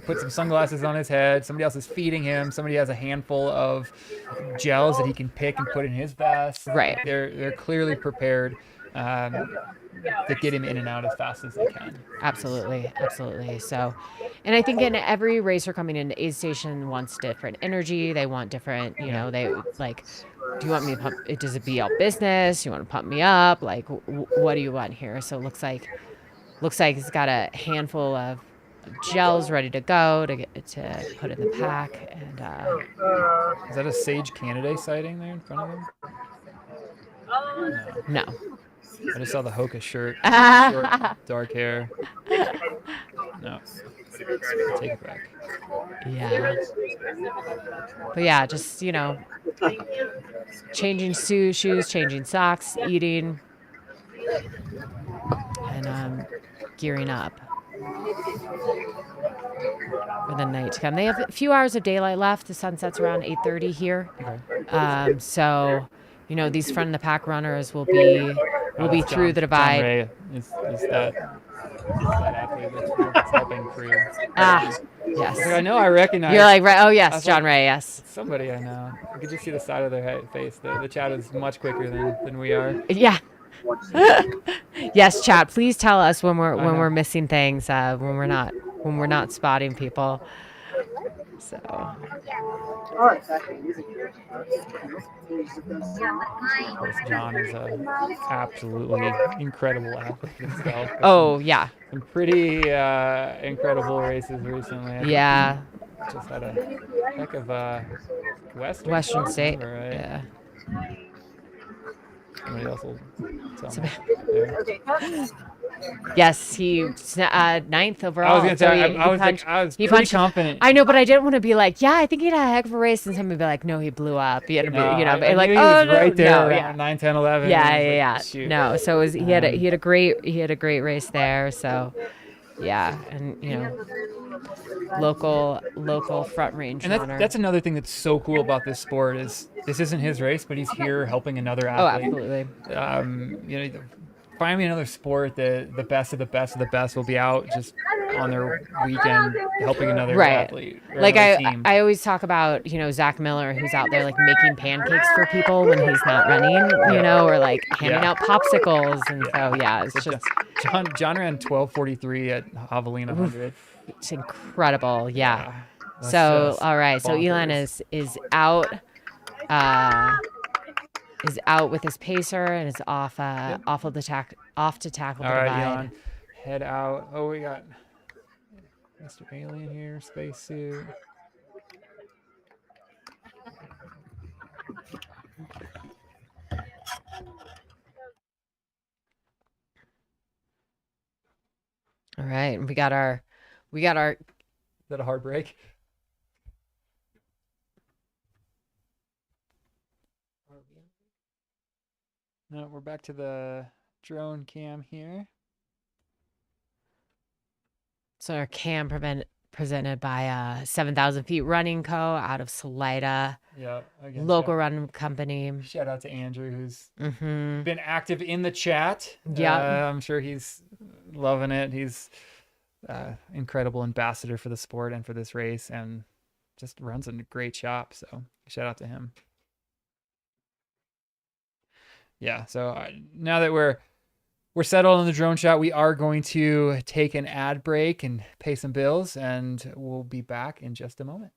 put some sunglasses on his head. Somebody else is feeding him. Somebody has a handful of gels that he can pick and put in his vest. Right. They're clearly prepared. that get him in and out as fast as they can. Absolutely. So, and I think in every racer coming into aid station wants different energy. They want different, they like, do you want me to pump it? Does it be all business? You want to pump me up? Like, what do you want here? So it looks like he's got a handful of gels ready to go to put in the pack. And is that a Sage Canaday sighting there in front of him? No. I just saw the Hoka shirt, short, dark hair. No. Take it back. Yeah. But yeah, just, changing shoes, changing socks, eating, and gearing up for the night to come. They have a few hours of daylight left. The sun sets around 8:30 here. Okay. So, these front of the pack runners will be through the divide. John Ray is that athlete that's helping crew. Yes. Like, I know I recognize. You're like, right? Oh, yes, John Ray, yes. Somebody I know. I could just see the side of their face. The chat is much quicker than we are. Yeah. Yes, chat. Please tell us when we're missing things, when we're not spotting people. So. John is a absolutely incredible athlete himself. Oh yeah. Some pretty incredible races recently. Yeah. Just had a heck of a Western State. Right? Yeah. Somebody else will tell me. Yes, he 9th overall. I was gonna say, I was he pretty punched, confident. I know, but I didn't want to be like, yeah, I think he had a heck of a race, and somebody be like, no, he blew up. He had to be, I like, knew he oh was right there no, around 9, 10, 11. Yeah. Shoot. No, so he had a great race there. So, yeah, and local front range. And that's another thing that's so cool about this sport is this isn't his race, but he's here helping another athlete. Oh, absolutely. Find me another sport that the best of the best of the best will be out just on their weekend helping another athlete. Like I always talk about, Zach Miller, who's out there like making pancakes for people when he's not running, or like handing out popsicles. And so, it's just. John ran 12:43 at Javelina 100. It's incredible. Yeah. So, all right. So Elon is out. Is out with his pacer and is off to tackle the divide. All right, Elon, head out. Oh, we got Mr. Alien here, spacesuit. All right, we got our. Is that a hard break? No, we're back to the drone cam here. So our cam presented by 7,000 Feet Running Co. out of Salida. Yeah. Local run company. Shout out to Andrew, who's been active in the chat. Yeah. I'm sure he's loving it. He's incredible ambassador for the sport and for this race, and just runs a great shop. So shout out to him. Yeah, so now that we're settled on the drone shot, we are going to take an ad break and pay some bills, and we'll be back in just a moment.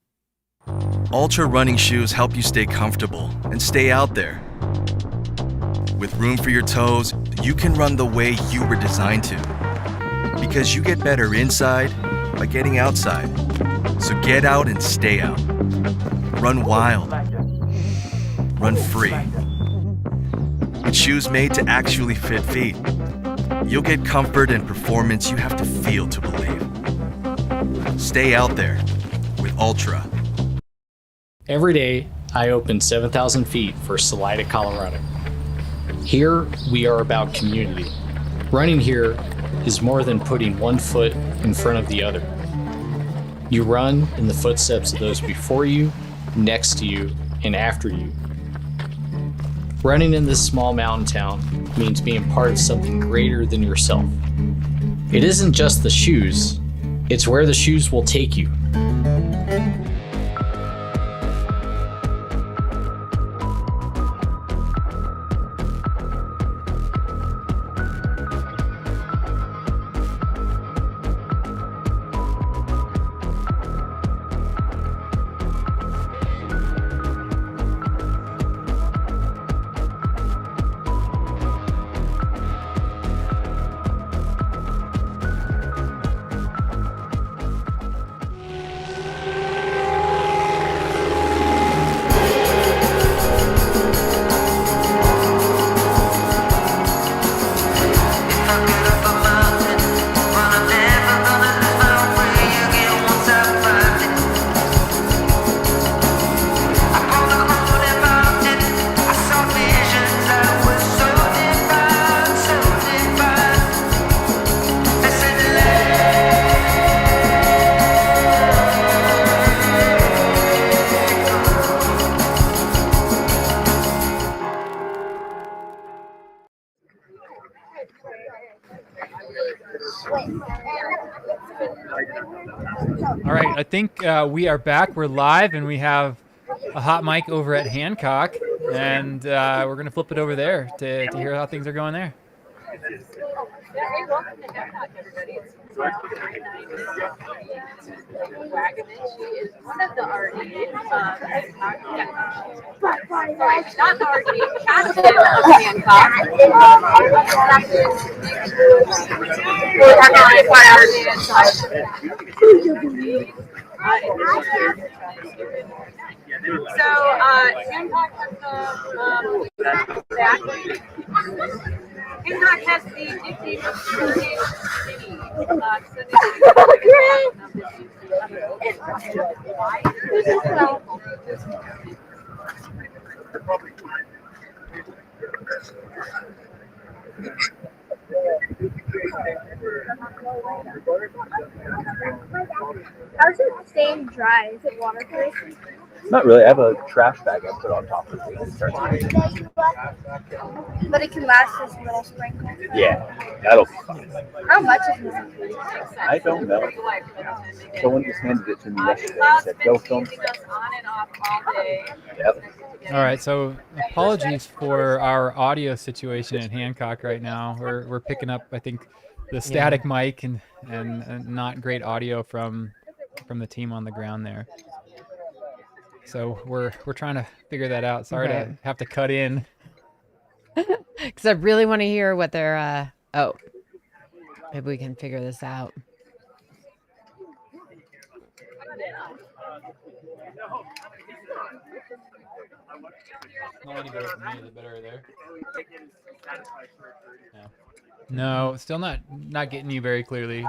Altra running shoes help you stay comfortable and stay out there. With room for your toes, you can run the way you were designed to. Because you get better inside by getting outside. So get out and stay out. Run wild. Run free. With shoes made to actually fit feet, you'll get comfort and performance you have to feel to believe. Stay out there with Altra. Every day, I open 7,000 feet for Salida, Colorado. Here, we are about community. Running here is more than putting one foot in front of the other. You run in the footsteps of those before you, next to you, and after you. Running in this small mountain town means being part of something greater than yourself. It isn't just the shoes, it's where the shoes will take you. All right, I think we are back. We're live, and we have a hot mic over at Hancock, and we're gonna flip it over there to hear how things are going there. Hey, welcome to Hancock, everybody. It's Wagonish is one of the RDs. Sorry, not the RD, captain of Hancock. So, Hancock has Hancock has the nickname of City. How's it staying dry? Is it waterproof? Not really. I have a trash bag I put on top of it. But it can last as little sprinkles. Yeah, that'll be fine. How much is it? I don't know. Someone just handed it to me yesterday and said, go film. Yep. All right, so apologies for our audio situation at Hancock right now. We're picking up, I think, the static mic and not great audio from the team on the ground there. So we're trying to figure that out. Sorry to have to cut in. Because I really want to hear what they're. Oh, maybe we can figure this out. Not any better for me. Is it better there? No, still not getting you very clearly.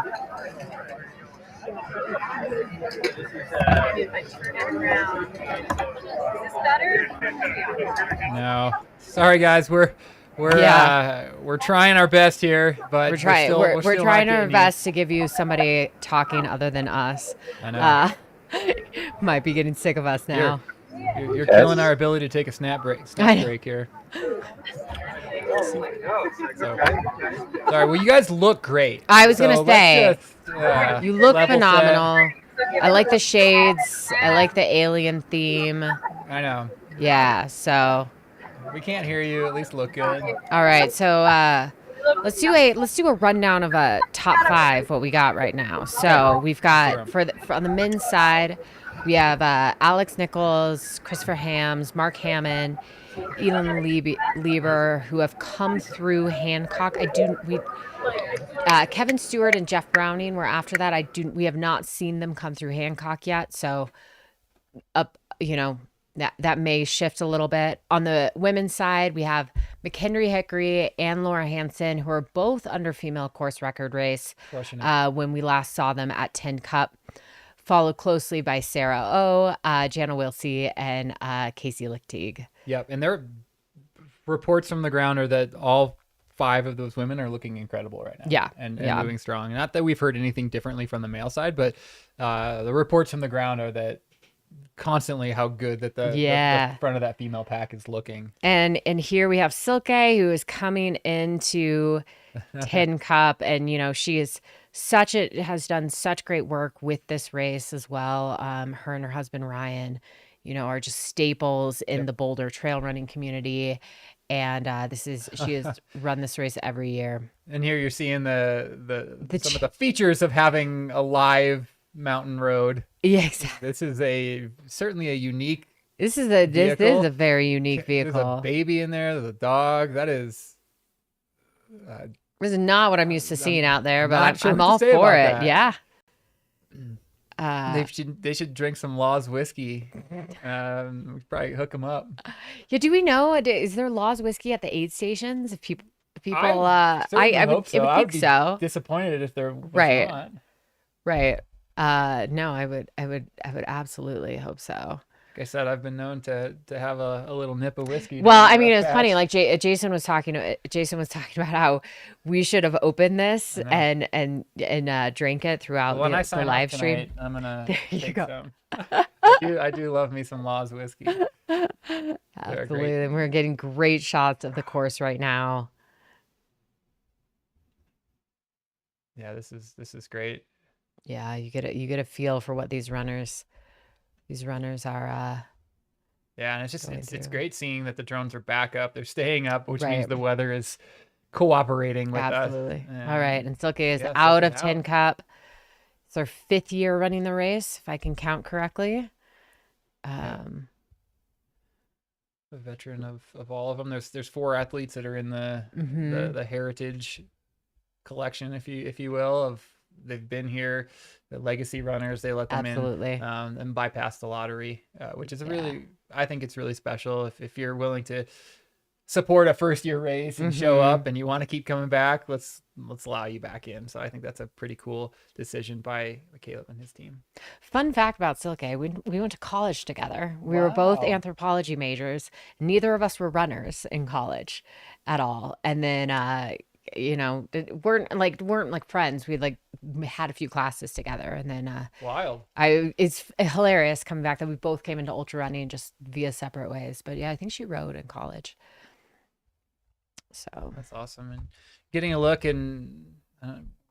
No, sorry guys, we're trying our best here, but we're trying our best to give you somebody talking other than us. I know. Might be getting sick of us now. You're killing our ability to take a snap break here. So, sorry. Well, you guys look great. I was gonna say, just, you look phenomenal. I like the shades. I like the alien theme. I know. Yeah. So we can't hear you. At least look good. All right. So let's do a rundown of a top 5 what we got right now. So we've got for on the men's side, we have Alex Nichols, Christopher Hams, Mark Hammond, Elon Lieber, who have come through Hancock. Kevin Stewart and Jeff Browning were after that. We have not seen them come through Hancock yet. So that may shift a little bit. On the women's side, we have McKendry Hickory and Laura Hansen, who are both under female course record race when we last saw them at 10 Cup. Followed closely by Sarah O, Jana Wilsey, and Casey Lichtig. Yep, and their reports from the ground are that all 5 of those women are looking incredible right now. Yeah, and moving strong. Not that we've heard anything differently from the male side, but the reports from the ground are that constantly how good that the front of that female pack is looking. And here we have Silke, who is coming into 10 Cup, and she is has done such great work with this race as well. Her and her husband Ryan, are just staples in the Boulder trail running community, and she has run this race every year. And here you're seeing some of the features of having a live mountain road. Yeah, exactly. This is certainly a unique. This is a very unique vehicle. There's a baby in there. There's a dog. That is. This is not what I'm used to seeing out there, but I'm all for it. Yeah. They should drink some Laws whiskey. Probably hook them up. Yeah. Do we know? Is there Laws whiskey at the aid stations? If people, I would think so. Disappointed if there was not. Right. No, I would absolutely hope so. Like I said, I've been known to have a little nip of whiskey. Well, I mean, it's funny. Like Jason was talking about how we should have opened this and drank it throughout the live stream. I'm gonna take some. I do love me some Laws whiskey. Absolutely, and we're getting great shots of the course right now. Yeah, this is great. Yeah, you get a feel for what these runners are. Yeah, and it's going it's through. great seeing that the drones are back up. They're staying up, which means Right. the weather is cooperating with Absolutely. us. All right, and Silke is yeah, out Silke's of Tin Cup. It's our 5th year running the race, if I can count correctly. A veteran of all of them. There's 4 athletes that are in the heritage collection, if you will, of they've been here, the legacy runners. They let them Absolutely. in and bypass the lottery, which is I think it's really special. If you're willing to support a first year race and show up and you want to keep coming back, let's allow you back in. So I think that's a pretty cool decision by Caleb and his team. Fun fact about Silke, we went to college together. We were both anthropology majors. Neither of us were runners in college at all. And then weren't like friends. We had a few classes together, and then wild. It's hilarious coming back that we both came into ultra running just via separate ways. But yeah, I think she rode in college. So that's awesome. And getting a look, and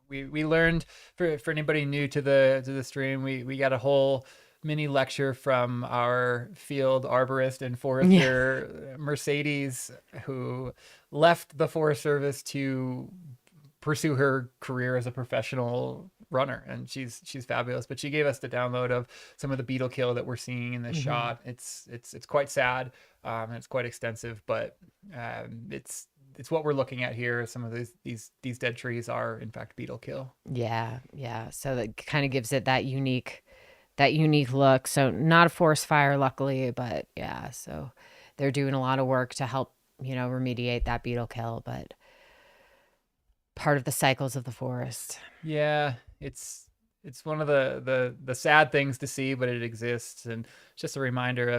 we learned for anybody new to the stream, we got a whole mini lecture from our field arborist and forester Mercedes, who left the Forest Service to pursue her career as a professional runner, and she's fabulous. But she gave us the download of some of the beetle kill that we're seeing in this shot. It's quite sad, and it's quite extensive, but it's what we're looking at here. Some of these dead trees are in fact beetle kill. Yeah. So that kind of gives it that unique look. So not a forest fire, luckily, but yeah. So they're doing a lot of work to help remediate that beetle kill, but part of the cycles of the forest. Yeah, it's one of the sad things to see, but it exists, and it's just a reminder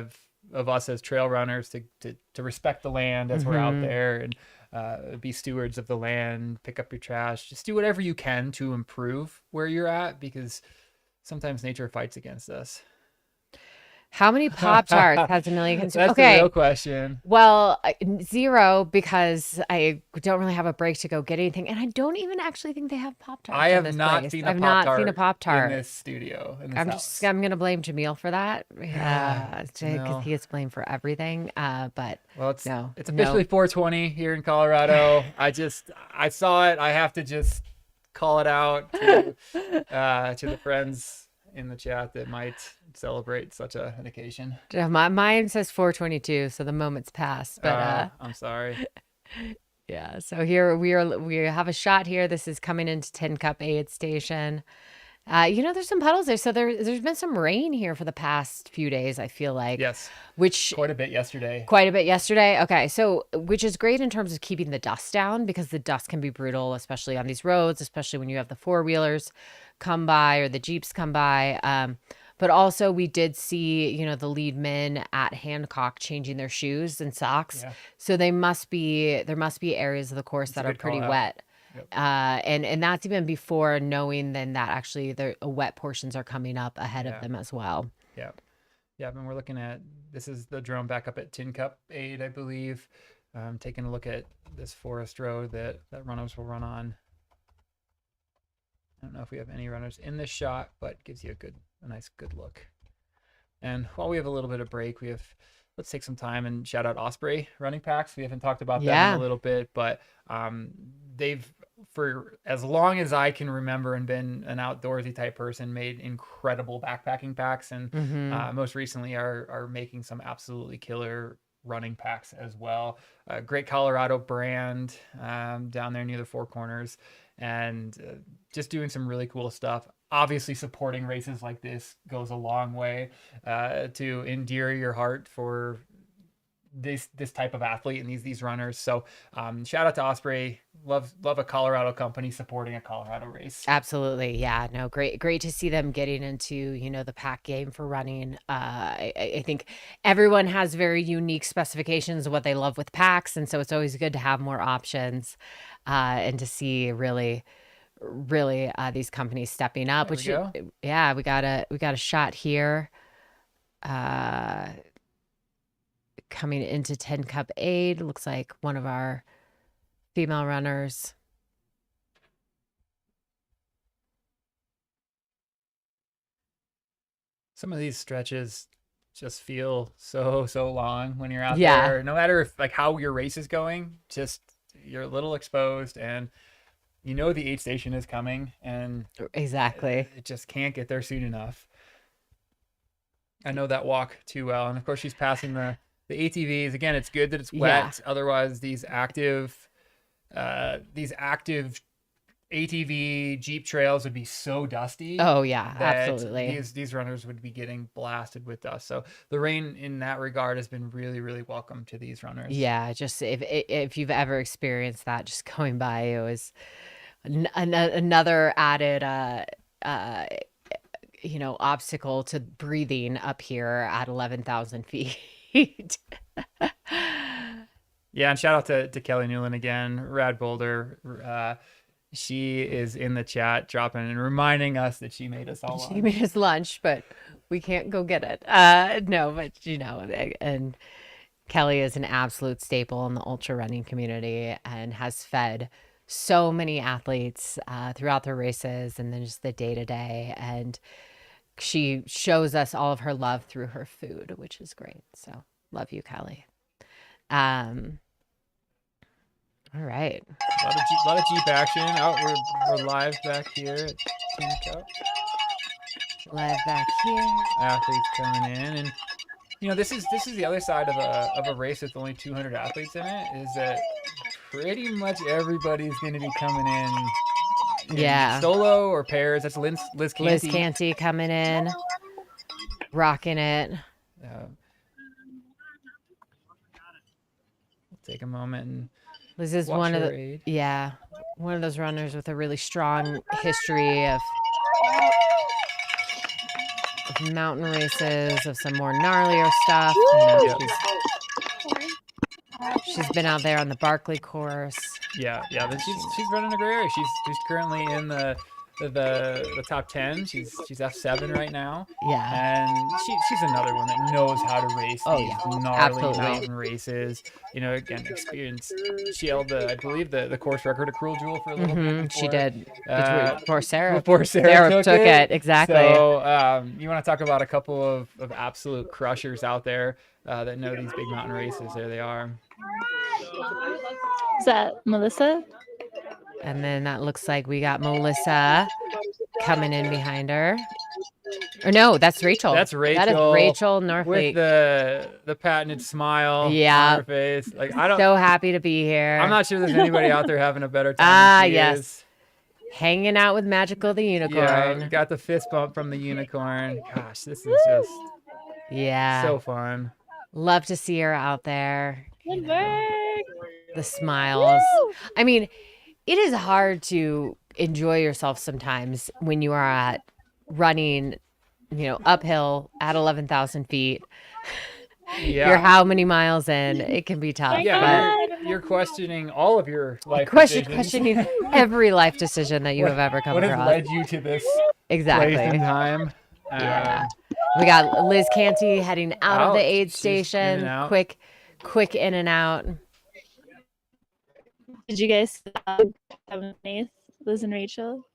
of us as trail runners to respect the land as we're out there, and be stewards of the land, pick up your trash, just do whatever you can to improve where you're at, because sometimes nature fights against us. How many Pop-Tarts has Amelia consumed? That's the real question. Well, 0, because I don't really have a break to go get anything, and I don't even actually think they have Pop-Tarts. I have not seen a Pop-Tart in this studio. I'm gonna blame Jamil for that, because he gets blamed for everything. But it's officially 420 here in Colorado. I saw it. I have to just call it out to the friends in the chat that might celebrate such an occasion. Mine says 422, so the moment's passed. But I'm sorry. Yeah. So here we have a shot here. This is coming into Tin Cup aid station. There's some puddles there. So there's been some rain here for the past few days, I feel like. Yes. Which quite a bit yesterday. Okay. So which is great in terms of keeping the dust down, because the dust can be brutal, especially on these roads, especially when you have the 4-wheelers come by or the Jeeps come by. But also we did see, the lead men at Hancock changing their shoes and socks. Yeah. So there must be areas of the course that are pretty wet. Yep. And that's even before knowing then that actually the wet portions are coming up ahead of them as well. Yeah. And we're looking at, this is the drone back up at Tin Cup aid, I believe. Taking a look at this forest road that runners will run on. I don't know if we have any runners in this shot, but gives you a nice good look. And while we have a little bit of break, let's take some time and shout out Osprey running packs. We haven't talked about them in a little bit, but they've, for as long as I can remember and been an outdoorsy type person, made incredible backpacking packs, and most recently are making some absolutely killer running packs as well. Great Colorado brand down there near the Four Corners, and just doing some really cool stuff. Obviously, supporting races like this goes a long way to endear your heart for this type of athlete and these runners. So shout out to Osprey. Love a Colorado company supporting a Colorado race. Absolutely. Yeah, no, great to see them getting into the pack game for running. I think everyone has very unique specifications of what they love with packs, and so it's always good to have more options and to see really these companies stepping up. We got a shot here coming into Tin Cup aid. Looks like one of our female runners Some of these stretches just feel so long when you're out Yeah. there. No matter if like how your race is going, just you're a little exposed, and you know the aid station is coming, and Exactly. it just can't get there soon enough. I know that walk too well, and of course she's passing the ATVs. Again, it's good that it's wet. Yeah. Otherwise, these active ATV Jeep trails would be so dusty. Oh yeah, that absolutely. These runners would be getting blasted with dust. So the rain in that regard has been really, really welcome to these runners. Yeah, just if you've ever experienced that, just going by, it was another added obstacle to breathing up here at 11,000 feet. Yeah, and shout out to Kelly Newland again, Rad Boulder. She is in the chat dropping and reminding us that she made us all She lunch. made us lunch, but we can't go get it. No, but and Kelly is an absolute staple in the ultra running community and has fed so many athletes throughout their races and then just the day to day. And she shows us all of her love through her food, which is great. So love you, Kelly. All right. A lot of Jeep action. Oh, we're live back here at Team Cup. Live back here. Athletes coming in, and this is the other side of a race with only 200 athletes in it. Is that pretty much everybody's going to be coming in solo or pairs. That's Liz Canty. Liz Canty coming in, rocking it. We'll take a moment and Liz is watch one of her the aid. one of those runners with a really strong history of mountain races, of some more gnarlier stuff. She's been out there on the Barkley course. Yeah, but she's running a great race. She's currently in the top 10. She's F7 right now. Yeah. And she's another one that knows how to race these gnarly absolutely. mountain races. Again, experience. She held I believe the course record at Cruel Jewel for a little bit. She did. Before Sarah took it. Exactly. So you want to talk about a couple of absolute crushers out there that know these big mountain races. There they are. Is that Melissa? And then that looks like we got Melissa coming in behind her. Or no, that's Rachel. That's Rachel. That is Rachel Northleaf. With the patented smile on her face. Like so happy to be here. I'm not sure there's anybody out there having a better time than she is. Hanging out with Magical the Unicorn. Yeah, got the fist bump from the unicorn. Gosh, this is just so fun. Love to see her out there. Good work. The smiles. I mean, it is hard to enjoy yourself sometimes when you are running, uphill at 11,000 feet. Yeah. You're how many miles in? It can be tough. Yeah, you're questioning all of your life decisions. Questioning every life decision that you have ever come across. What has led you to this place and time? We got Liz Canty heading out of the aid station. Quick in and out. Did you guys have Liz and Rachel?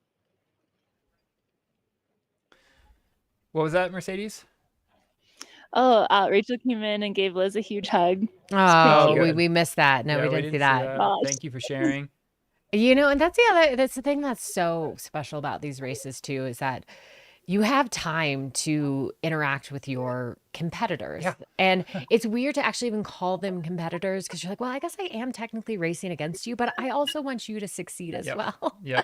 What was that, Mercedes? Oh, Rachel came in and gave Liz a huge hug. Oh, we missed that. No, we didn't see that. Thank you for sharing. And that's the thing that's so special about these races too, is that you have time to interact with your competitors. Yeah. And it's weird to actually even call them competitors because you're like, well, I guess I am technically racing against you, but I also want you to succeed as well. Yeah.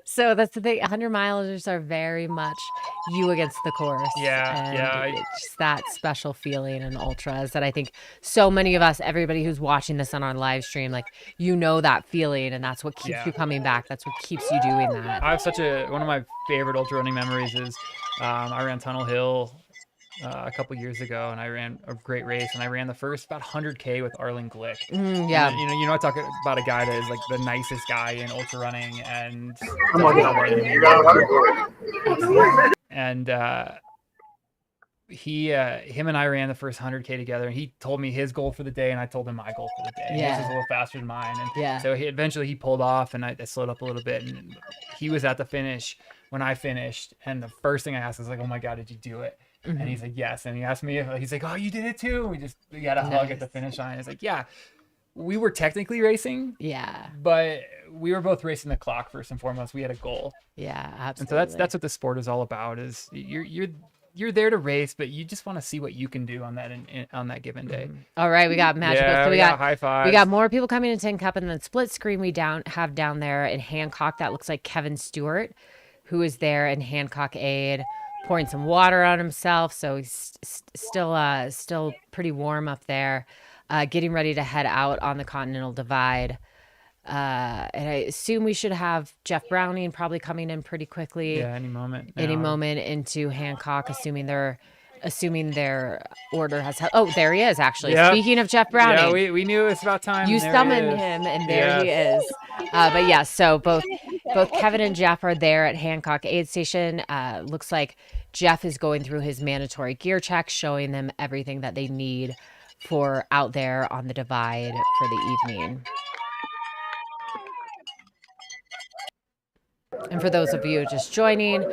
So that's the thing. 100 milers are very much you against the course. It's just that special feeling in ultras that I think so many of us, everybody who's watching this on our live stream, like, that feeling, and that's what keeps you coming back. That's what keeps you doing that. I have one of my favorite ultra running memories is I ran Tunnel Hill a couple years ago, and I ran a great race, and I ran the first about 100K with Arlen Glick. I talk about a guy that is like the nicest guy in ultra running, and him and I ran the first 100K together, and he told me his goal for the day, and I told him my goal for the day. His was a little faster than mine, and so he pulled off, and I slowed up a little bit, and he was at the finish when I finished, and the first thing I asked was like, "Oh my God, did you do it?" And he's like, yes. And he asked me, he's like, oh, you did it too. We had a hug at the finish line. It's like, yeah, we were technically racing. Yeah. But we were both racing the clock first and foremost. We had a goal. Yeah, absolutely. And so that's what the sport is all about. Is you're there to race, but you just want to see what you can do on that given day. All right, we got magical. Yeah, so we got high fives. We got more people coming in Tin Cup, and then split screen we have down there in Hancock. That looks like Kevin Stewart, who is there in Hancock Aid, pouring some water on himself. So he's still pretty warm up there, getting ready to head out on the Continental Divide. And I assume we should have Jeff Browning probably coming in pretty quickly. Yeah, any moment into Hancock, assuming their order has. Oh, there he is actually. Yeah. Speaking of Jeff Browning, yeah, we knew it was about time. You summoned him, and there he is. But yeah, so both Kevin and Jeff are there at Hancock Aid Station. Looks like Jeff is going through his mandatory gear check, showing them everything that they need for out there on the divide for the evening. And for those of you just joining,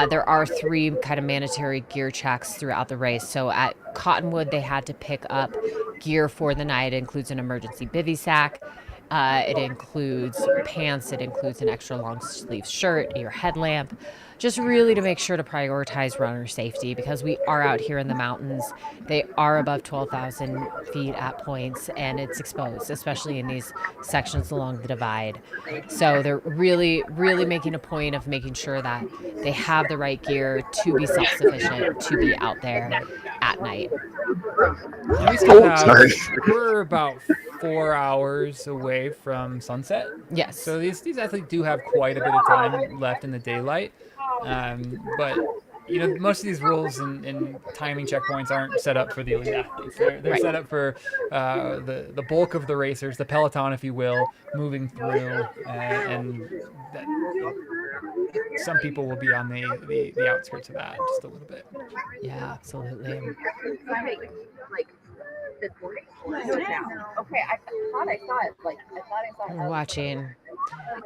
there are 3 kind of mandatory gear checks throughout the race. So at Cottonwood, they had to pick up gear for the night. It includes an emergency bivy sack. It includes pants. It includes an extra long sleeve shirt, your headlamp, just really to make sure to prioritize runner safety, because we are out here in the mountains. They are above 12,000 feet at points, and it's exposed, especially in these sections along the divide. So they're really, really making a point of making sure that they have the right gear to be self-sufficient, to be out there at night. And we still we're about 4 hours away from sunset. Yes. So these athletes do have quite a bit of time left in the daylight. But you know, most of these rules and timing checkpoints aren't set up for the elite athletes. They're set up for the bulk of the racers, the peloton, if you will, moving through, and some people will be on the outskirts of that just a little bit. Yeah, absolutely. Okay, I thought I saw it. We're watching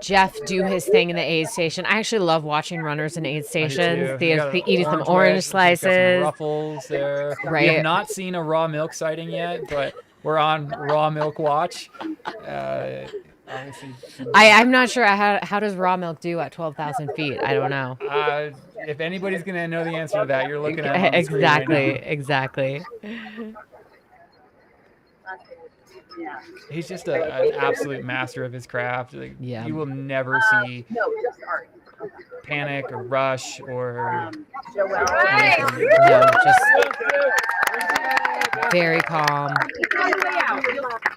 Jeff do his thing in the aid station. I actually love watching runners in aid stations. They eating some orange slices. Some ruffles there. Right. We have not seen a raw milk sighting yet, but we're on raw milk watch. Obviously, I'm not sure how does raw milk do at 12,000 feet. I don't know. If anybody's gonna know the answer to that, you're looking at it on the screen right now. Exactly. He's just an absolute master of his craft. Like, you will never see panic or rush or just very calm,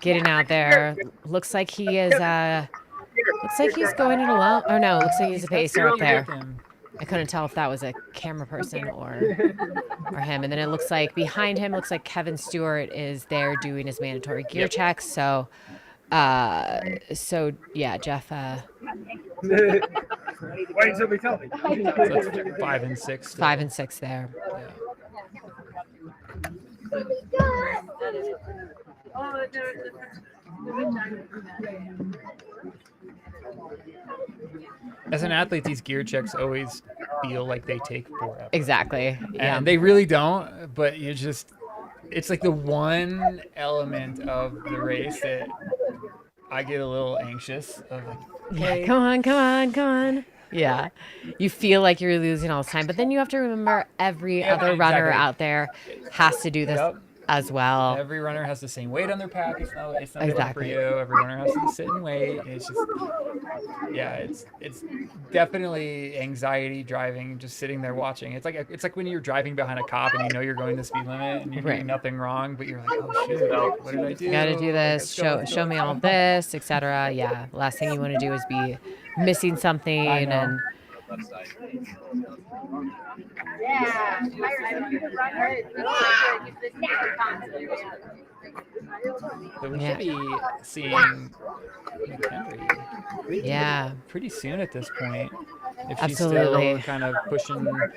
getting out there. Looks like he is. Looks like he's going it alone. Oh no, looks like he's a pacer up there. I couldn't tell if that was a camera person or him. And then it looks like behind him, looks like Kevin Stewart is there doing his mandatory gear checks. So yeah, Jeff. Wait until we tell me. So that's 5 and 6. 5 and 6 there. As an athlete, these gear checks always feel like they take forever. Exactly. Yeah. And they really don't, but it's like the one element of the race that I get a little anxious of, like, yeah, come on. Yeah. You feel like you're losing all the time, but then you have to remember every other runner out there has to do this as well. Every runner has the same weight on their pack. It's not different for you. Every runner has to sit and wait. It's just, it's definitely anxiety driving, just sitting there watching. It's like when you're driving behind a cop and you know you're going the speed limit and you're doing nothing wrong, but you're like, oh shit, what did I do? You gotta do this. Show me all this, etc. Yeah. Last thing you want to do is be missing something and. So we should be seeing McHenry pretty soon at this point. if she's Absolutely. still kind of pushing her.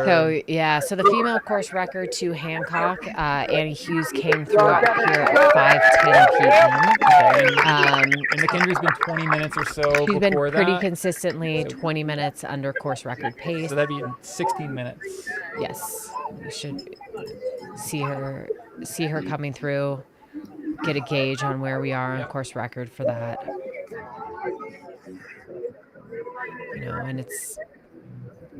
So yeah, so the female course record to Hancock, Annie Hughes came through up here at 5:10 p.m. And McKendry's been 20 minutes or so She's been before pretty that. consistently 20 minutes under course record pace. So that'd be 16 minutes. Yes, we should see her coming through, get a gauge on where we are on course record for that. You know, and it's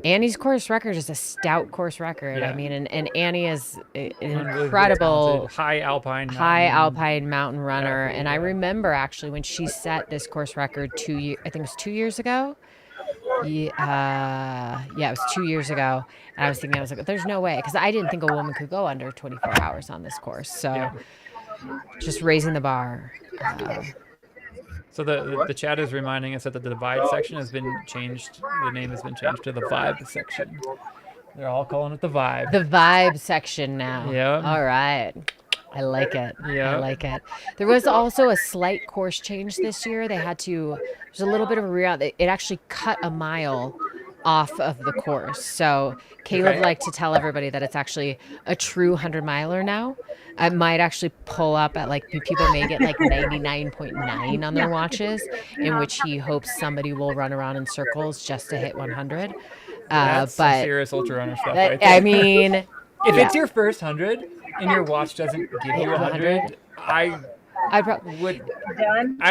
Annie's course record is a stout course record. Yeah. I mean, and Annie is an Unbelievably incredible talented, high alpine mountain runner. And I remember actually when she set this course record I think it was 2 years ago. Yeah, it was 2 years ago. And I was thinking, I was like, there's no way. Because I didn't think a woman could go under 24 hours on this course. So just raising the bar. So the chat is reminding us that the divide section has been changed. The name has been changed to the vibe section. They're all calling it the vibe. The vibe section now. Yeah. All right. I like it. Yeah. I like it. There was also a slight course change this year. There's a little bit of a reroute. It actually cut a mile off of the course. So Caleb liked to tell everybody that it's actually a true 100 miler now. I might actually pull up at people may get 99.9 on their watches, in which he hopes somebody will run around in circles just to hit 100. That's but some serious ultra runner stuff right there. I mean, if it's your first 100 and your watch doesn't give you 100, I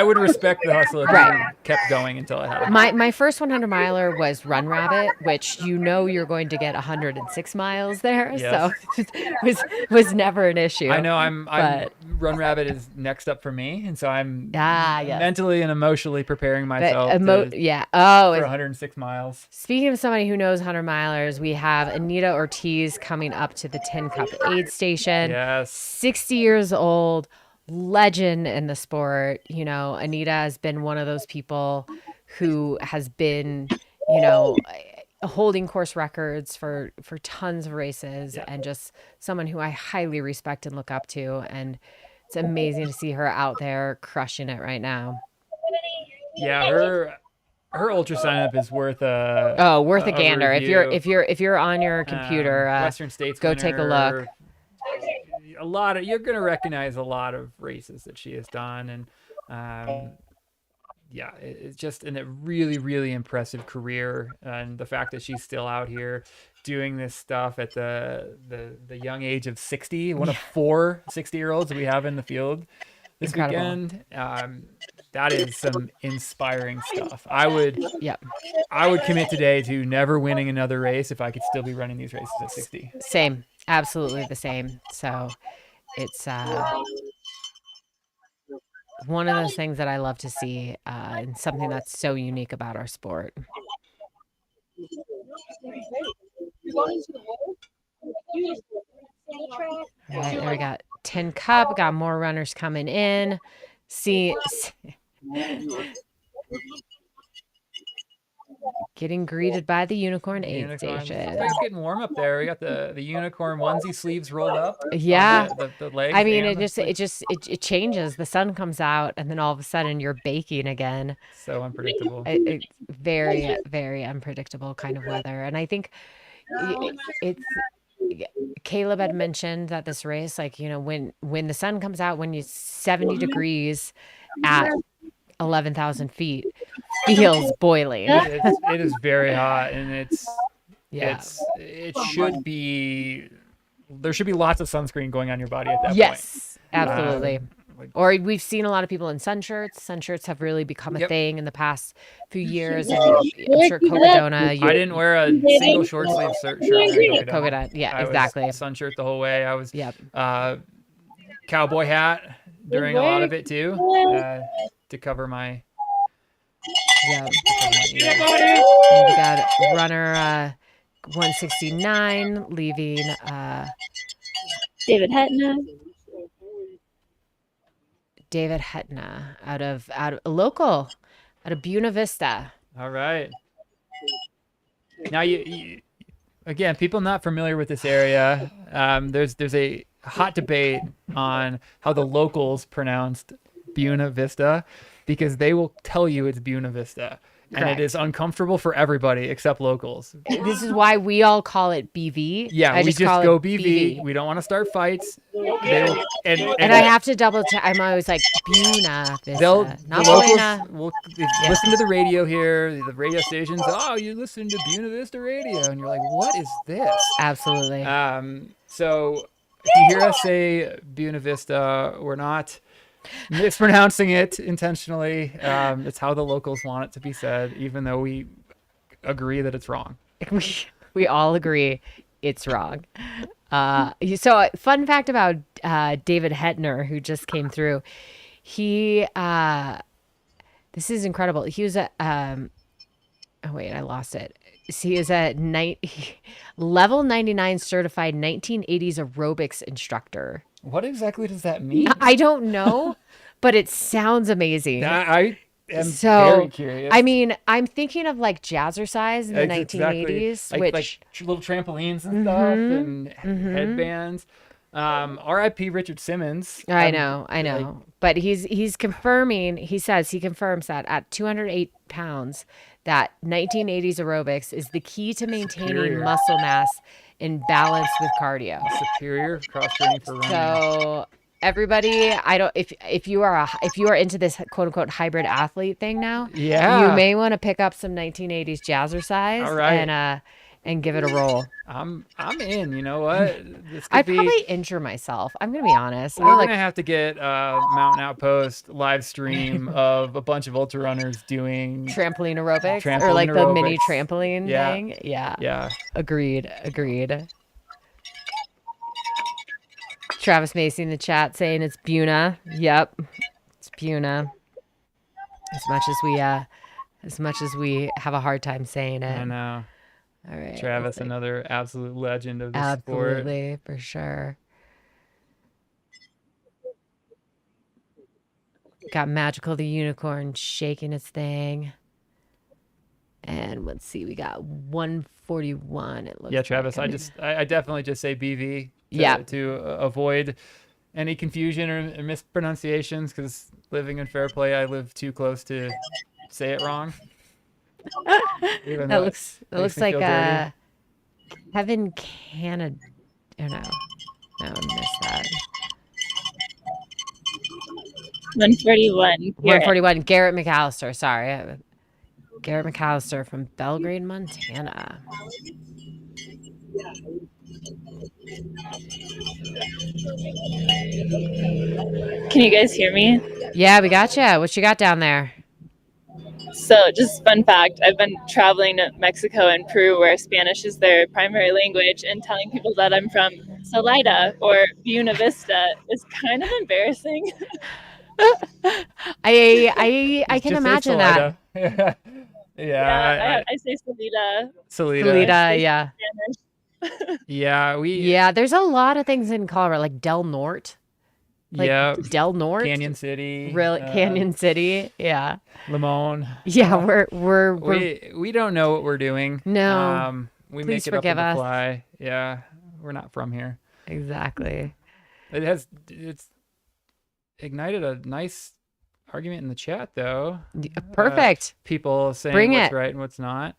would respect the hustle if you kept going until I had it. My first 100 miler was Run Rabbit, which you're going to get 106 miles there. Yes. So it was never an issue. I know Run Rabbit is next up for me, and so I'm yes. mentally and emotionally preparing myself for 106 miles. Speaking of somebody who knows 100 milers, we have Anita Ortiz coming up to the 10 Cup aid station. Yes. 60 years old. Legend in the sport. You know, Anita has been one of those people who has been, holding course records for tons of races, and just someone who I highly respect and look up to. And it's amazing to see her out there crushing it right now. Yeah, her ultra sign up is worth a gander. Review. If you're on your computer, Western States go winner, take a look. You're gonna recognize a lot of races that she has done, and it's just a really, really impressive career. And the fact that she's still out here doing this stuff at the young age of 60, one of 4 60-year-olds we have in the field this weekend. That is some inspiring stuff. I would commit today to never winning another race if I could still be running these races at 60. Same, absolutely the same. So it's one of those things that I love to see, and something that's so unique about our sport. All right, there we got 10 Cup, got more runners coming in. Getting greeted by the Unicorn aid station. It's getting warm up there. We got the unicorn onesie sleeves rolled up. Yeah, the legs. I mean, it changes. The sun comes out, and then all of a sudden you're baking again. So unpredictable. It's very, very unpredictable kind of weather, and I think it's. Caleb had mentioned that this race, when the sun comes out, when it's 70 degrees at 11,000 feet, feels boiling. It is very hot, and it should be. There should be lots of sunscreen going on your body at that point. Yes, absolutely. Or we've seen a lot of people in sun shirts. Sun shirts have really become a thing in the past few years. And I'm sure Cocodona. I didn't wear a single short sleeve shirt. Cocodona. Yeah, exactly. Sun shirt the whole way. I was cowboy hat during a lot of it too, to cover my. Yeah. We got runner 169 leaving. David Hetna out of Buena Vista. All right. Now you again, people not familiar with this area, there's a hot debate on how the locals pronounced Buena Vista, because they will tell you it's Buena Vista. And it is uncomfortable for everybody except locals. This is why we all call it BV. Yeah, I we just call go it BV. We don't want to start fights. And I have to double check. I'm always like, Buna They'll Vista, the not locals Buena. will listen to the radio here. The radio stations. Oh, you're listening to Buena Vista Radio, and you're like, what is this? Absolutely. So if you hear us say Buena Vista, we're not mispronouncing it intentionally. It's how the locals want it to be said, even though we agree that it's wrong. We all agree it's wrong. So fun fact about David Hetner, who just came through. He this is incredible. He was a oh wait, I lost it. He is a level 99 certified 1980s aerobics instructor. What exactly does that mean? I don't know, but it sounds amazing. I am very curious. I mean, I'm thinking of like jazzercise in the 1980s, like little trampolines and stuff and headbands. R.I.P. Richard Simmons. I know. But he's confirming. He says he confirms that at 208 pounds, that 1980s aerobics is the key to maintaining muscle mass in balance with cardio. Superior cross training for running. So everybody, if you are into this quote unquote hybrid athlete thing now, yeah, you may want to pick up some 1980s jazzercise. All right. And give it a roll. I'm in. You know what? I'd probably injure myself. I'm gonna be honest. We're gonna have to get Mountain Outpost live stream of a bunch of ultra runners doing trampoline aerobics or like the mini trampoline thing. Yeah. Agreed. Travis Macy in the chat saying it's Buna. Yep, it's Buna. As much as we have a hard time saying it. I know. All right, Travis, another absolute legend of the sport. Absolutely, for sure. Got Magical the Unicorn shaking its thing. And let's see, we got 141. It looks. Yeah, Travis, I definitely just say BV. To avoid any confusion or mispronunciations, because living in Fairplay, I live too close to say it wrong. That looks like Kevin Canada. Oh, no, I missed that. 141. 141. Garrett McAllister. Sorry, Garrett McAllister from Belgrade, Montana. Can you guys hear me? Yeah, we got you. What you got down there? So just fun fact, I've been traveling to Mexico and Peru where Spanish is their primary language, and telling people that I'm from Salida or Buena Vista is kind of embarrassing. I can imagine that. I say Salida. Salida, yeah. Yeah, there's a lot of things in Colorado, like Del Norte. Del Norte, Canyon City, Canyon City, yeah. Limon. Yeah, we don't know what we're doing. No, we please make it forgive up on us. the fly. Yeah, we're not from here. Exactly. It's ignited a nice argument in the chat, though. Perfect. People saying Bring what's it. right and what's not.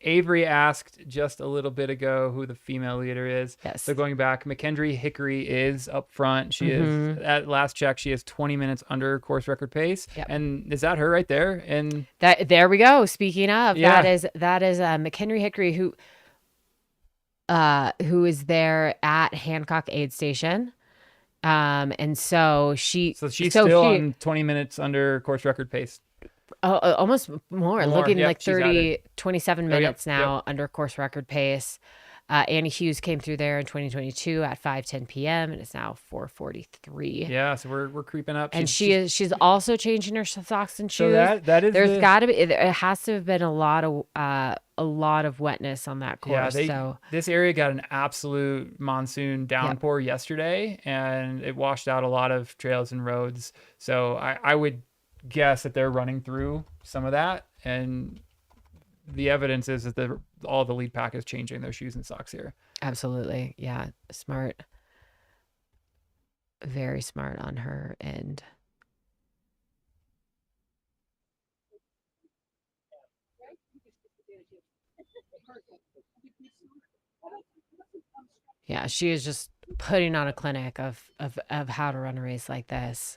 Avery asked just a little bit ago who the female leader is. Yes. So going back, McKendry Hickory is up front. She is, at last check, she is 20 minutes under course record pace. Yep. And is that her right there? And there we go. Speaking of, Yeah. that is McHenry Hickory who is there at Hancock Aid Station. And so she's still on 20 minutes under course record pace. Almost more. Looking Yep, like she's at it. 27 minutes now under course record pace. Annie Hughes came through there in 2022 at 5:10 p.m. and it's now 4:43. Yeah, so we're creeping up. And she's also changing her socks and shoes. So that is there's got to be, it has to have been a lot of wetness on that course. This area got an absolute monsoon downpour yesterday, and it washed out a lot of trails and roads. So I would guess that they're running through some of that, and the evidence is that all the lead pack is changing their shoes and socks here. Absolutely. Yeah. Smart. Very smart on her end. Yeah, she is just putting on a clinic of how to run a race like this.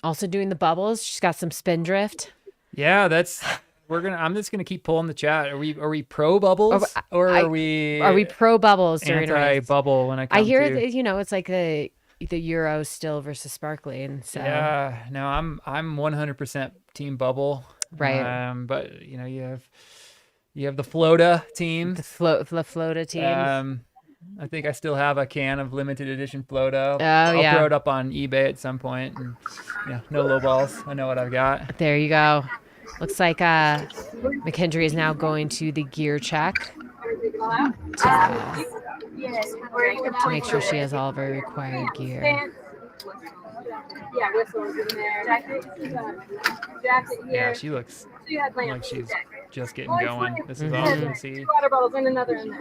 Also doing the bubbles. She's got some spin drift. Yeah, I'm just gonna keep pulling the chat. Are we pro bubbles or are we pro bubbles during a race? Anti-bubble when I hear that, it's like the Euro still versus sparkling. So yeah, no, I'm 100% team bubble. Right. But you have the Flota team. The Flota team. I think I still have a can of limited edition Flota. I'll throw it up on eBay at some point. And, no low balls. I know what I've got. There you go. Looks like McKendry is now going to the gear check to make sure she has all of her required gear. Yeah, she looks like she's just getting going. This is awesome to see.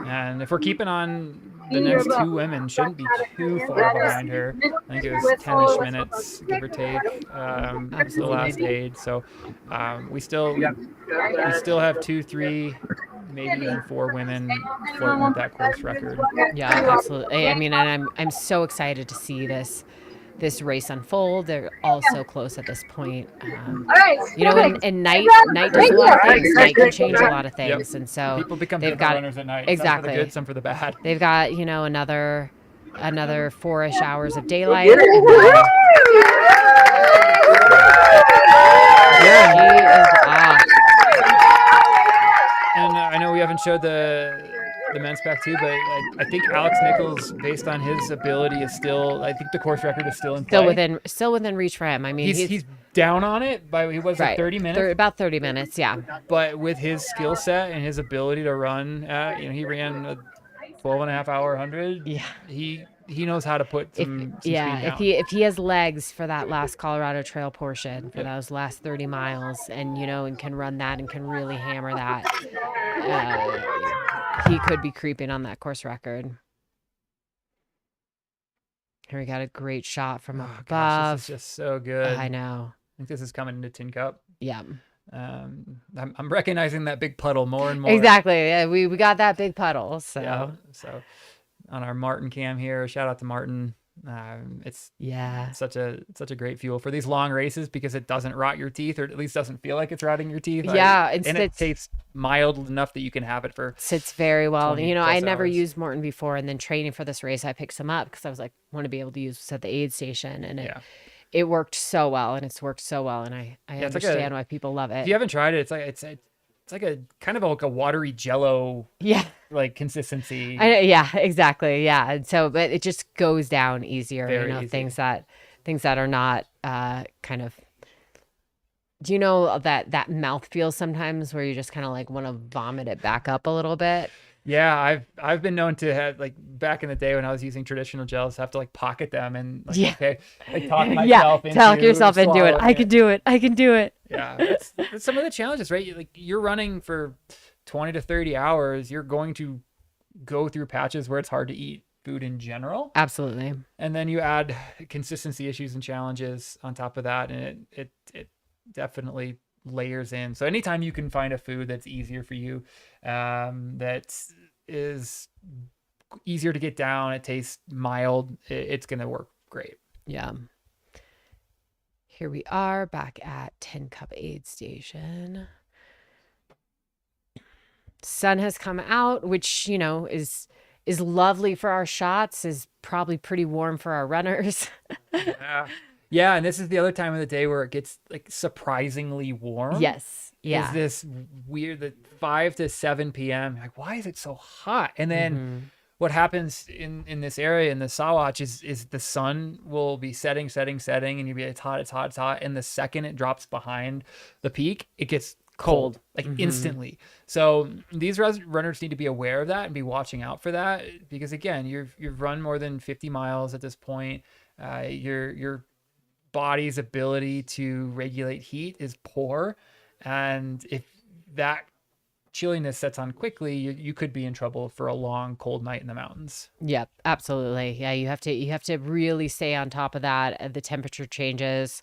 And if we're keeping on, the next two women shouldn't be too far behind her. I think it was 10-ish minutes, give or take, the last aid. So we still have 2, 3, maybe even 4 women flirting with that course record. Yeah, absolutely. I mean, and I'm so excited to see this race unfold. They're all so close at this point. And night does a lot of things. Night can change a lot of things. And so people become they've got runners at night. Exactly. Some for the good, some for the bad. They've got, another 4-ish hours of daylight. And I know we haven't showed the men's pack too, but I think Alex Nichols, based on his ability, is still. I think the course record is still in play. Still within reach for him. I mean, he's down on it by 30 minutes. About 30 minutes, yeah. But with his skill set and his ability to run, he ran a 12.5 hour 100. Yeah, he knows how to put some speed down. if he has legs for that last Colorado Trail portion, for those last 30 miles, and and can run that and can really hammer that, he could be creeping on that course record. Here we got a great shot from up above. Gosh, this is just so good. I know. I think this is coming into Tin Cup. Yeah. I'm recognizing that big puddle more and more. Exactly. Yeah, we got that big puddle. So so on our Martin cam here, shout out to Martin. It's such a great fuel for these long races because it doesn't rot your teeth, or at least doesn't feel like it's rotting your teeth. And it tastes mild enough that you can have it for. Sits very well. I never hours. used Morton before, and then training for this race, I picked some up because I was like, want to be able to use this at the aid station, and it worked so well, and it's worked so well, and I understand why people love it. If you haven't tried it, it's like a kind of like a watery Jello. Yeah. Like consistency. Yeah, exactly. Yeah. And so, but it just goes down easier. Very easy. Things that are not kind of. Do you know that mouth feel sometimes where you just kind of like want to vomit it back up a little bit? Yeah, I've been known to have, like, back in the day when I was using traditional gels, have to like pocket them and talk myself into talk yourself into it. I can do it. Yeah, it's some of the challenges, right? Like, you're running for 20 to 30 hours. You're going to go through patches where it's hard to eat food in general. Absolutely. And then you add consistency issues and challenges on top of that, and it definitely layers in. So anytime you can find a food that's easier for you, that is easier to get down, it tastes mild, it's going to work great. Yeah. Here we are back at Tin Cup aid station. Sun has come out, which, is lovely for our shots, is probably pretty warm for our runners. Yeah, and this is the other time of the day where it gets like surprisingly warm. Yes. Yeah. Is this weird that 5 to 7 p.m. Like, why is it so hot? And then what happens in this area in the Sawatch is the sun will be setting, and you'll be it's hot. And the second it drops behind the peak, it gets cold like instantly. So these runners need to be aware of that and be watching out for that, because again, you've run more than 50 miles at this point. Your body's ability to regulate heat is poor, and if that chilliness sets on quickly, you could be in trouble for a long cold night in the mountains. Yep, absolutely. Yeah, you have to really stay on top of that. The temperature changes.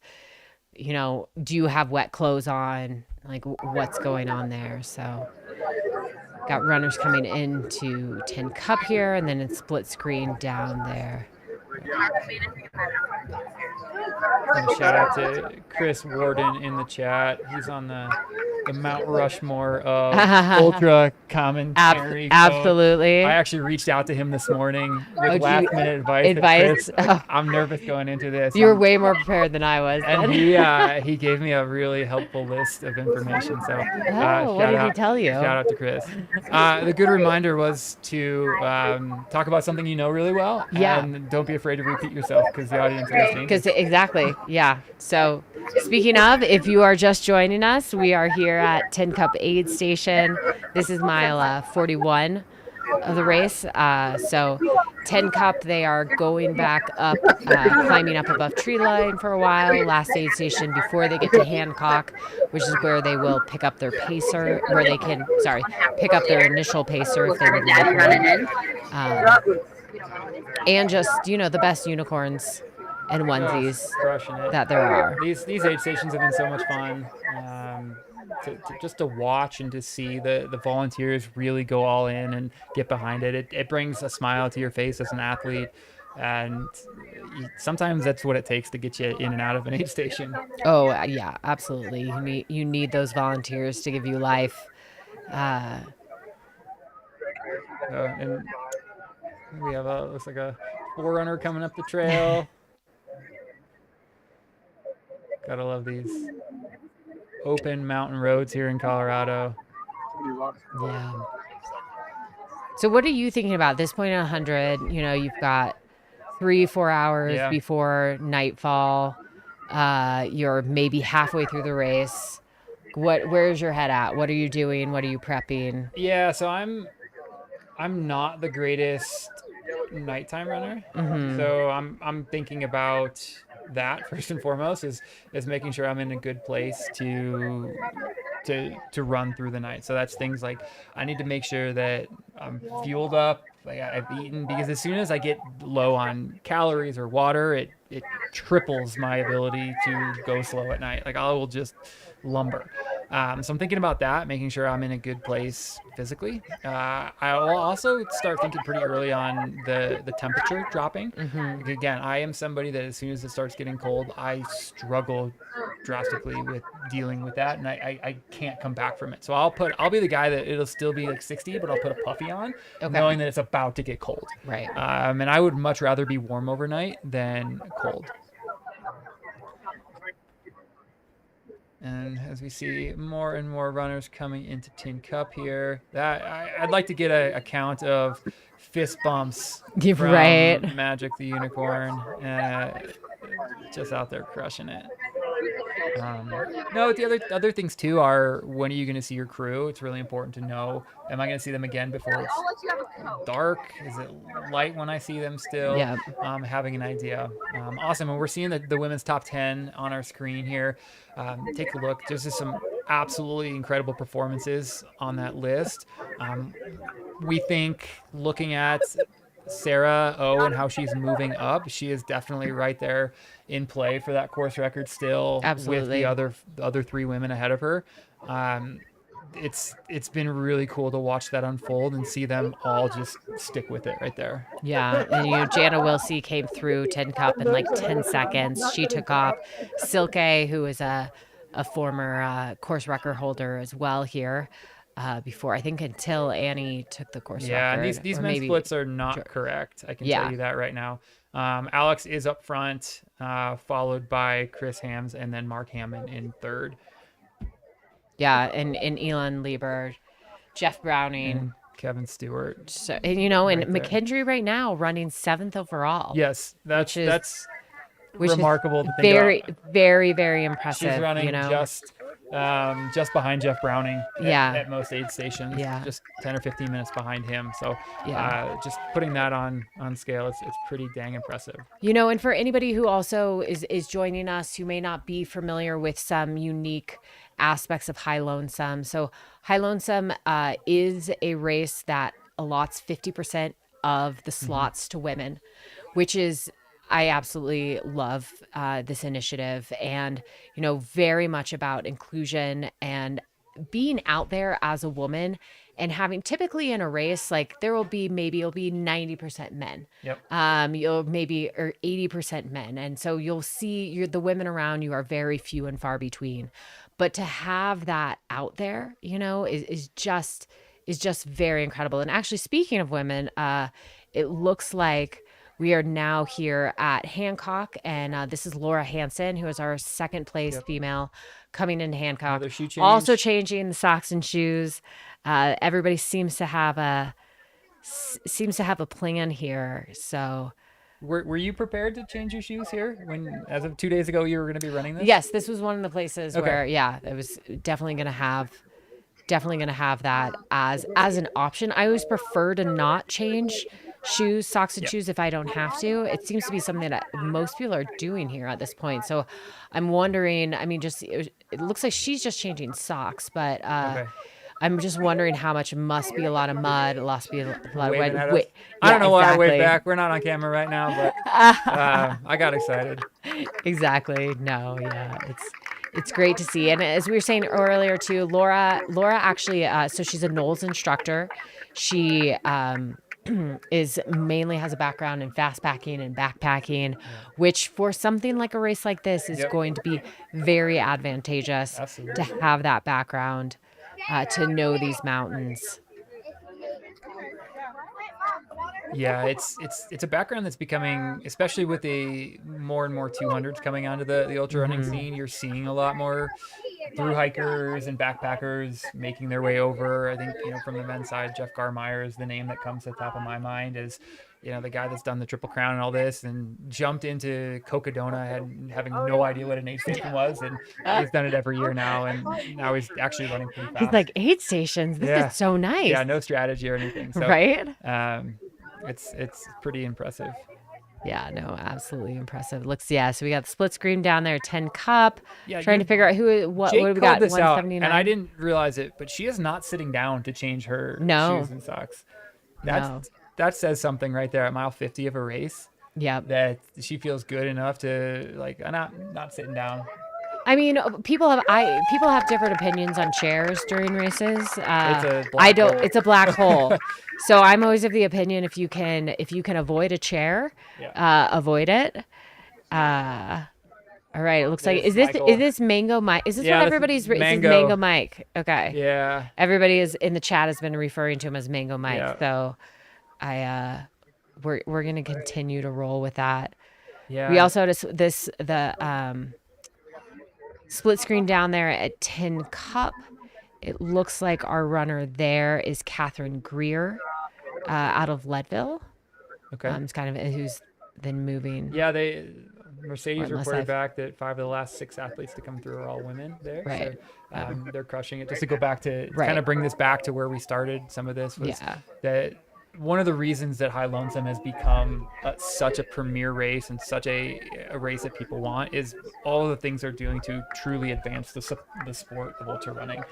you know, do you have wet clothes on? Like, what's going on there? So, got runners coming into Tin Cup here, and then it's split screen down there. And a shout out to Chris Warden in the chat. He's on the Mount Rushmore of ultra commentary. Absolutely. I actually reached out to him this morning with last minute advice. Chris, I'm nervous going into this. You were way more prepared than I was. And he gave me a really helpful list of information. So what did he tell you? Shout out to Chris. The good reminder was to talk about something you know really well. Yeah. And don't be afraid to repeat yourself because the audience is listening. Because exactly. Yeah. So speaking of, if you are just joining us, we are here at Tin Cup Aid Station. This is mile 41 of the race. So Tin Cup, they are going back up, climbing up above tree line for a while, last aid station before they get to Hancock, which is where they will pick up their pacer, where they can, pick up their initial pacer if they would like one. And just, you know, the best unicorns and onesies that there are. These aid stations have been so much fun. Just to watch and to see the volunteers really go all in and get behind it. It brings a smile to your face as an athlete, and sometimes that's what it takes to get you in and out of an aid station. Oh yeah, absolutely. You need those volunteers to give you life. And we have looks like a forerunner coming up the trail. Gotta love these open mountain roads here in Colorado. Yeah. So what are you thinking about this point at 100? You know, you've got 3-4 hours before nightfall. You're maybe halfway through the race. Where's your head at? What are you doing? What are you prepping? Yeah, so I'm not the greatest nighttime runner. Mm-hmm. So I'm thinking about that first and foremost is making sure I'm in a good place to run through the night. So that's things like I need to make sure that I'm fueled up, like I've eaten, because as soon as I get low on calories or water, it triples my ability to go slow at night. Like I will just lumber. So I'm thinking about that, making sure I'm in a good place physically. I will also start thinking pretty early on the temperature dropping. Mm-hmm. Again, I am somebody that as soon as it starts getting cold, I struggle drastically with dealing with that, and I can't come back from it. So I'll be the guy that it'll still be like 60, but I'll put a puffy on, knowing that it's about to get cold. Right. And I would much rather be warm overnight than cold. And as we see more and more runners coming into Tin Cup here, I'd like to get a count of fist bumps from Magic the Unicorn, just out there crushing it. No, the other things too are, when are you going to see your crew? It's really important to know, am I going to see them again before it's dark? Is it light when I see them still? Yeah. Having an idea. Awesome. And we're seeing the women's top 10 on our screen here. Take a look. There's just some absolutely incredible performances on that list. We think, looking at Sarah O and how she's moving up, she is definitely right there in play for that course record still. Absolutely. With the other three women ahead of her. It's been really cool to watch that unfold and see them all just stick with it right there. Yeah, and Jana Wilsey came through Tin Cup in like 10 seconds. She took off. Silke, who is a former course record holder as well here, before, I think, until Annie took the course record. Yeah, and these men's splits are not correct. I can tell you that right now. Alex is up front, followed by Chris Hams, and then Mark Hammond in third. Yeah, and Elon Lieber, Jeff Browning, and Kevin Stewart. So, and McKendry right now running 7th overall. Yes, that's which remarkable. Is very, very, very impressive. She's running just behind Jeff Browning at most aid stations. Yeah, just 10 or 15 minutes behind him. So just putting that on scale, it's pretty dang impressive. And for anybody who also is joining us who may not be familiar with some unique aspects of High Lonesome. So High Lonesome is a race that allots 50% of the slots to women, which is I absolutely love this initiative, and very much about inclusion and being out there as a woman, and having typically in a race, like it'll be 90% men. Yep. You'll maybe or 80% men, and so you'll see the women around you are very few and far between. But to have that out there, is just very incredible. And actually, speaking of women, it looks like we are now here at Hancock, and this is Laura Hansen, who is our second place female coming into Hancock. Another shoe change. Also changing the socks and shoes. Everybody seems to have a plan here. So, were you prepared to change your shoes here when, as of 2 days ago, you were going to be running this? Yes, this was one of the places where, it was definitely going to have that as an option. I always prefer to not change socks and shoes if I don't have to. It seems to be something that most people are doing here at this point. So I'm wondering, it looks like she's just changing socks, but I'm just wondering how much. It must be a lot of mud. It must be a lot of wet. I don't know why I waved back. We're not on camera right now, but I got excited. Exactly. No, yeah, it's great to see. And as we were saying earlier too, Laura actually, so she's a Knowles instructor. She has a background in fast packing and backpacking, which for something like a race like this is going to be very advantageous to have that background, to know these mountains. Yeah, it's a background that's becoming, especially with the more and more 200s coming onto the ultra running scene. You're seeing a lot more through hikers and backpackers making their way over. I think from the men's side, Jeff Garmeyer is the name that comes to the top of my mind. Is the guy that's done the Triple Crown and all this, and jumped into Cocodona having no idea what an aid station was, and he's done it every year now, and now he's actually running pretty fast. He's like, aid stations. This is so nice. Yeah, no strategy or anything. So, right. It's pretty impressive. Yeah, no, absolutely impressive. So we got the split screen down there, 10 cup. Trying to figure out what do we got? This out, 179. and I didn't realize it, but she is not sitting down to change her shoes and socks. That says something right there at mile 50 of a race. Yeah, that she feels good enough to not sitting down. People have different opinions on chairs during races. It's a black hole. So I'm always of the opinion if you can avoid a chair, avoid it. All right, it looks like is this Mango Mike? Is this what everybody's Mango Mike? Okay. Yeah. Everybody is in the chat has been referring to him as Mango Mike. Yeah. So we're gonna continue to roll with that. Yeah. We also had the split screen down there at 10 Cup. It looks like our runner there is Catherine Greer out of Leadville. Okay. It's kind of who's then moving. Yeah, Mercedes reported back that 5 of the last 6 athletes to come through are all women there. Right. So they're crushing it. Just to go back to kind of bring this back to where we started, some of this was that one of the reasons that High Lonesome has become such a premier race and such a race that people want is all the things they're doing to truly advance the sport of ultra running.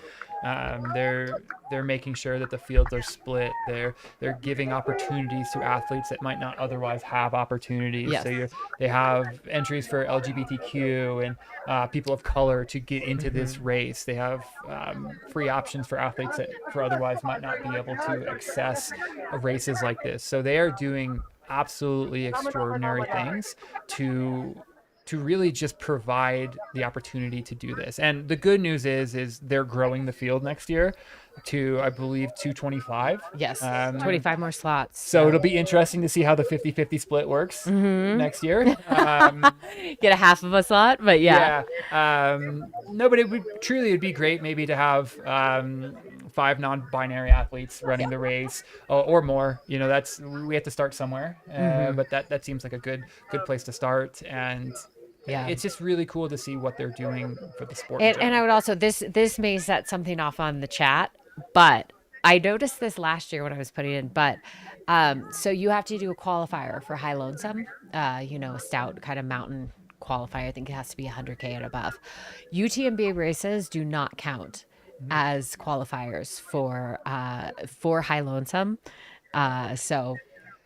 They're making sure that the fields are split. They're giving opportunities to athletes that might not otherwise have opportunities. Yes. So they have entries for LGBTQ and people of color to get into this race. They have free options for athletes that for otherwise might not be able to access races like this. So they are doing absolutely extraordinary things to really just provide the opportunity to do this. And the good news is they're growing the field next year to, I believe, 225. Yes, 25 more slots. So it'll be interesting to see how the 50-50 split works next year. Get a half of a slot, but no, but it'd be great maybe to have 5 non-binary athletes running the race or more. We have to start somewhere, but that seems like a good place to start. And it's just really cool to see what they're doing for the sport. And I would also, this may set something off on the chat, but I noticed this last year when I was putting in, but so you have to do a qualifier for High Lonesome, a stout kind of mountain qualifier. I think it has to be 100K and above. UTMB races do not count as qualifiers for High Lonesome. So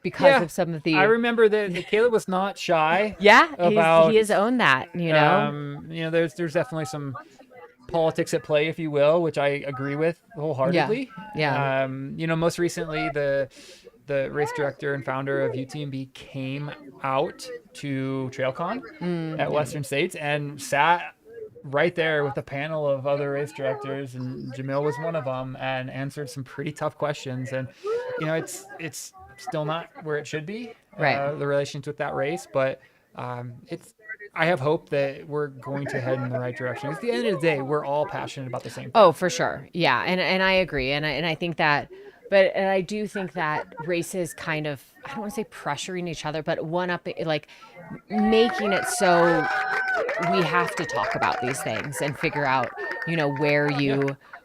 because of some of the. I remember that Caleb was not shy. Yeah, about he has owned that. There's definitely some politics at play, if you will, which I agree with wholeheartedly. Yeah. Most recently the race director and founder of UTMB came out to TrailCon at Western States and sat right there with a panel of other race directors, and Jamil was one of them, and answered some pretty tough questions. And it's still not where it should be, right? The relations with that race, but I have hope that we're going to head in the right direction. At the end of the day, we're all passionate about the same thing. Oh, for sure. Yeah. And I agree. And I think that, but I do think that races kind of, I don't want to say pressuring each other, but one up, like making it so we have to talk about these things and figure out,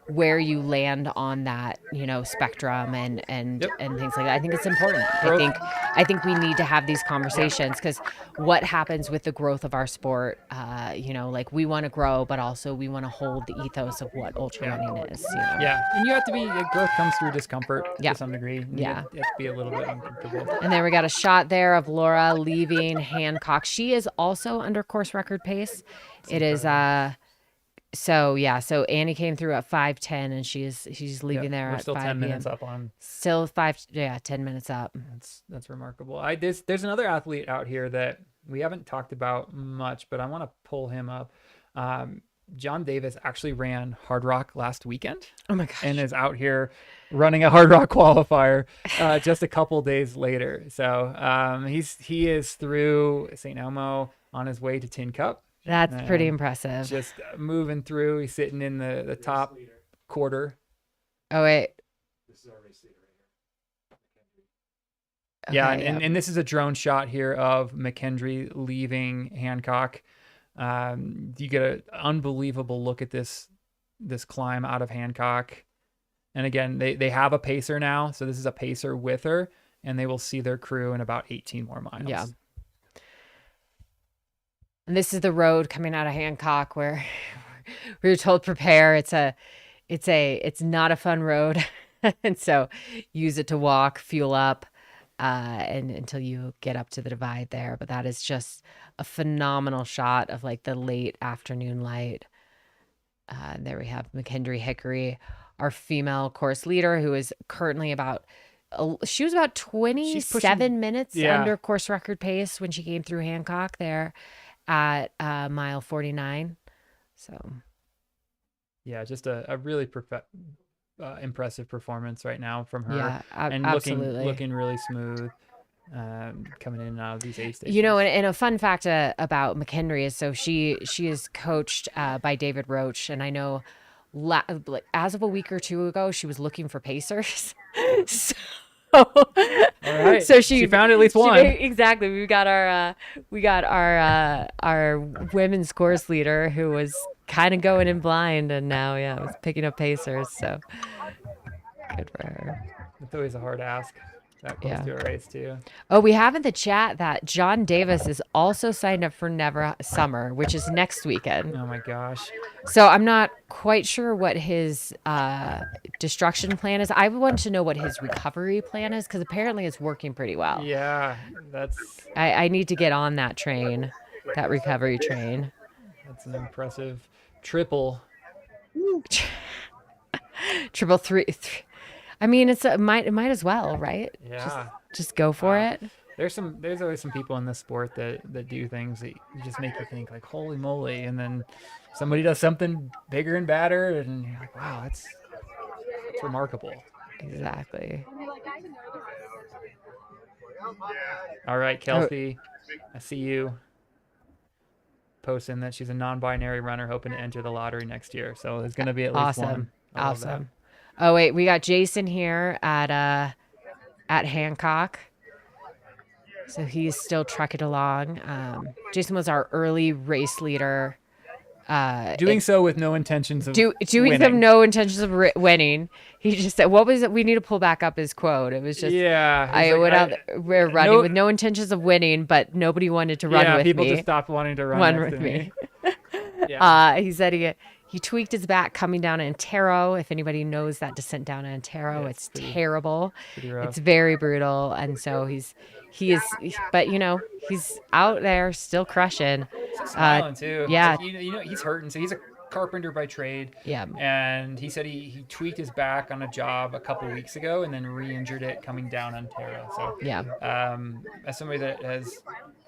where you land on that, spectrum and things like that. I think it's important. I think we need to have these conversations, because what happens with the growth of our sport, like we want to grow, but also we want to hold the ethos of what ultra running is. Yeah. And you have to be, growth comes through discomfort to some degree. You have to be a little bit uncomfortable. And then we got a shot there of Laura leaving Hancock. She is also under course record pace. It is, So Annie came through at 5:10, and she's leaving there we're at still 5 10 p.m. minutes up on. Still 10 minutes up. That's remarkable. There's another athlete out here that we haven't talked about much, but I want to pull him up. John Davis actually ran Hard Rock last weekend. Oh my gosh. And is out here running a Hard Rock qualifier just a couple days later. So he is through St. Elmo on his way to Tin Cup. That's pretty impressive. Just moving through. He's sitting in the top quarter. Oh, wait. This is our race leader right here. Okay, and this is a drone shot here of McKendry leaving Hancock. You get an unbelievable look at this climb out of Hancock. And again, they have a pacer now. So this is a pacer with her, and they will see their crew in about 18 more miles. Yeah. And this is the road coming out of Hancock where we were told prepare. It's not a fun road. And so use it to walk, fuel up, and until you get up to the divide there. But that is just a phenomenal shot of like the late afternoon light. There we have McKendry Hickory, our female course leader, who is currently she was about 27 minutes under course record pace when she came through Hancock there at mile 49. So just a really impressive performance right now from her. Yeah, and absolutely. looking really smooth, coming in and out of these aid stations. And a fun fact about McKendry is, so she is coached by David Roach, and I know as of a week or two ago she was looking for pacers. All right. So she found at least one. Exactly. We got our women's course leader who was kind of going in blind, and now was picking up pacers. So good for her. It's always a hard ask. That close to a race too. Oh, we have in the chat that John Davis is also signed up for Never Summer, which is next weekend. Oh my gosh. So I'm not quite sure what his destruction plan is. I want to know what his recovery plan is, because apparently it's working pretty well. Yeah, I need to get on that train, that recovery train. That's an impressive triple. Triple three. I mean, it might as well, right? Yeah. Just go for it. There's always some people in this sport that do things that just make you think like, holy moly, and then somebody does something bigger and badder, and you're like, wow, that's remarkable. Exactly. All right, Kelsey, I see you posting that she's a non-binary runner hoping to enter the lottery next year. So there's going to be at least one. Awesome. Oh wait, we got Jason here at Hancock. So he's still trucking along. Jason was our early race leader. Doing so with no intentions of winning. No intentions of winning. He just said, "What was it? We need to pull back up his quote." It was just, we're running with no intentions of winning, but nobody wanted to run with me. Yeah, people just stopped wanting to run with me. He said he tweaked his back coming down Antero. If anybody knows that descent down Antero, Yeah, it's terrible. pretty rough. It's very brutal. And so but he's out there still crushing. He's smiling too. Yeah. Like, he's hurting. So he's a carpenter by trade. Yeah. And he said he tweaked his back on a job a couple weeks ago and then re-injured it coming down Ontario. So yeah. As somebody that has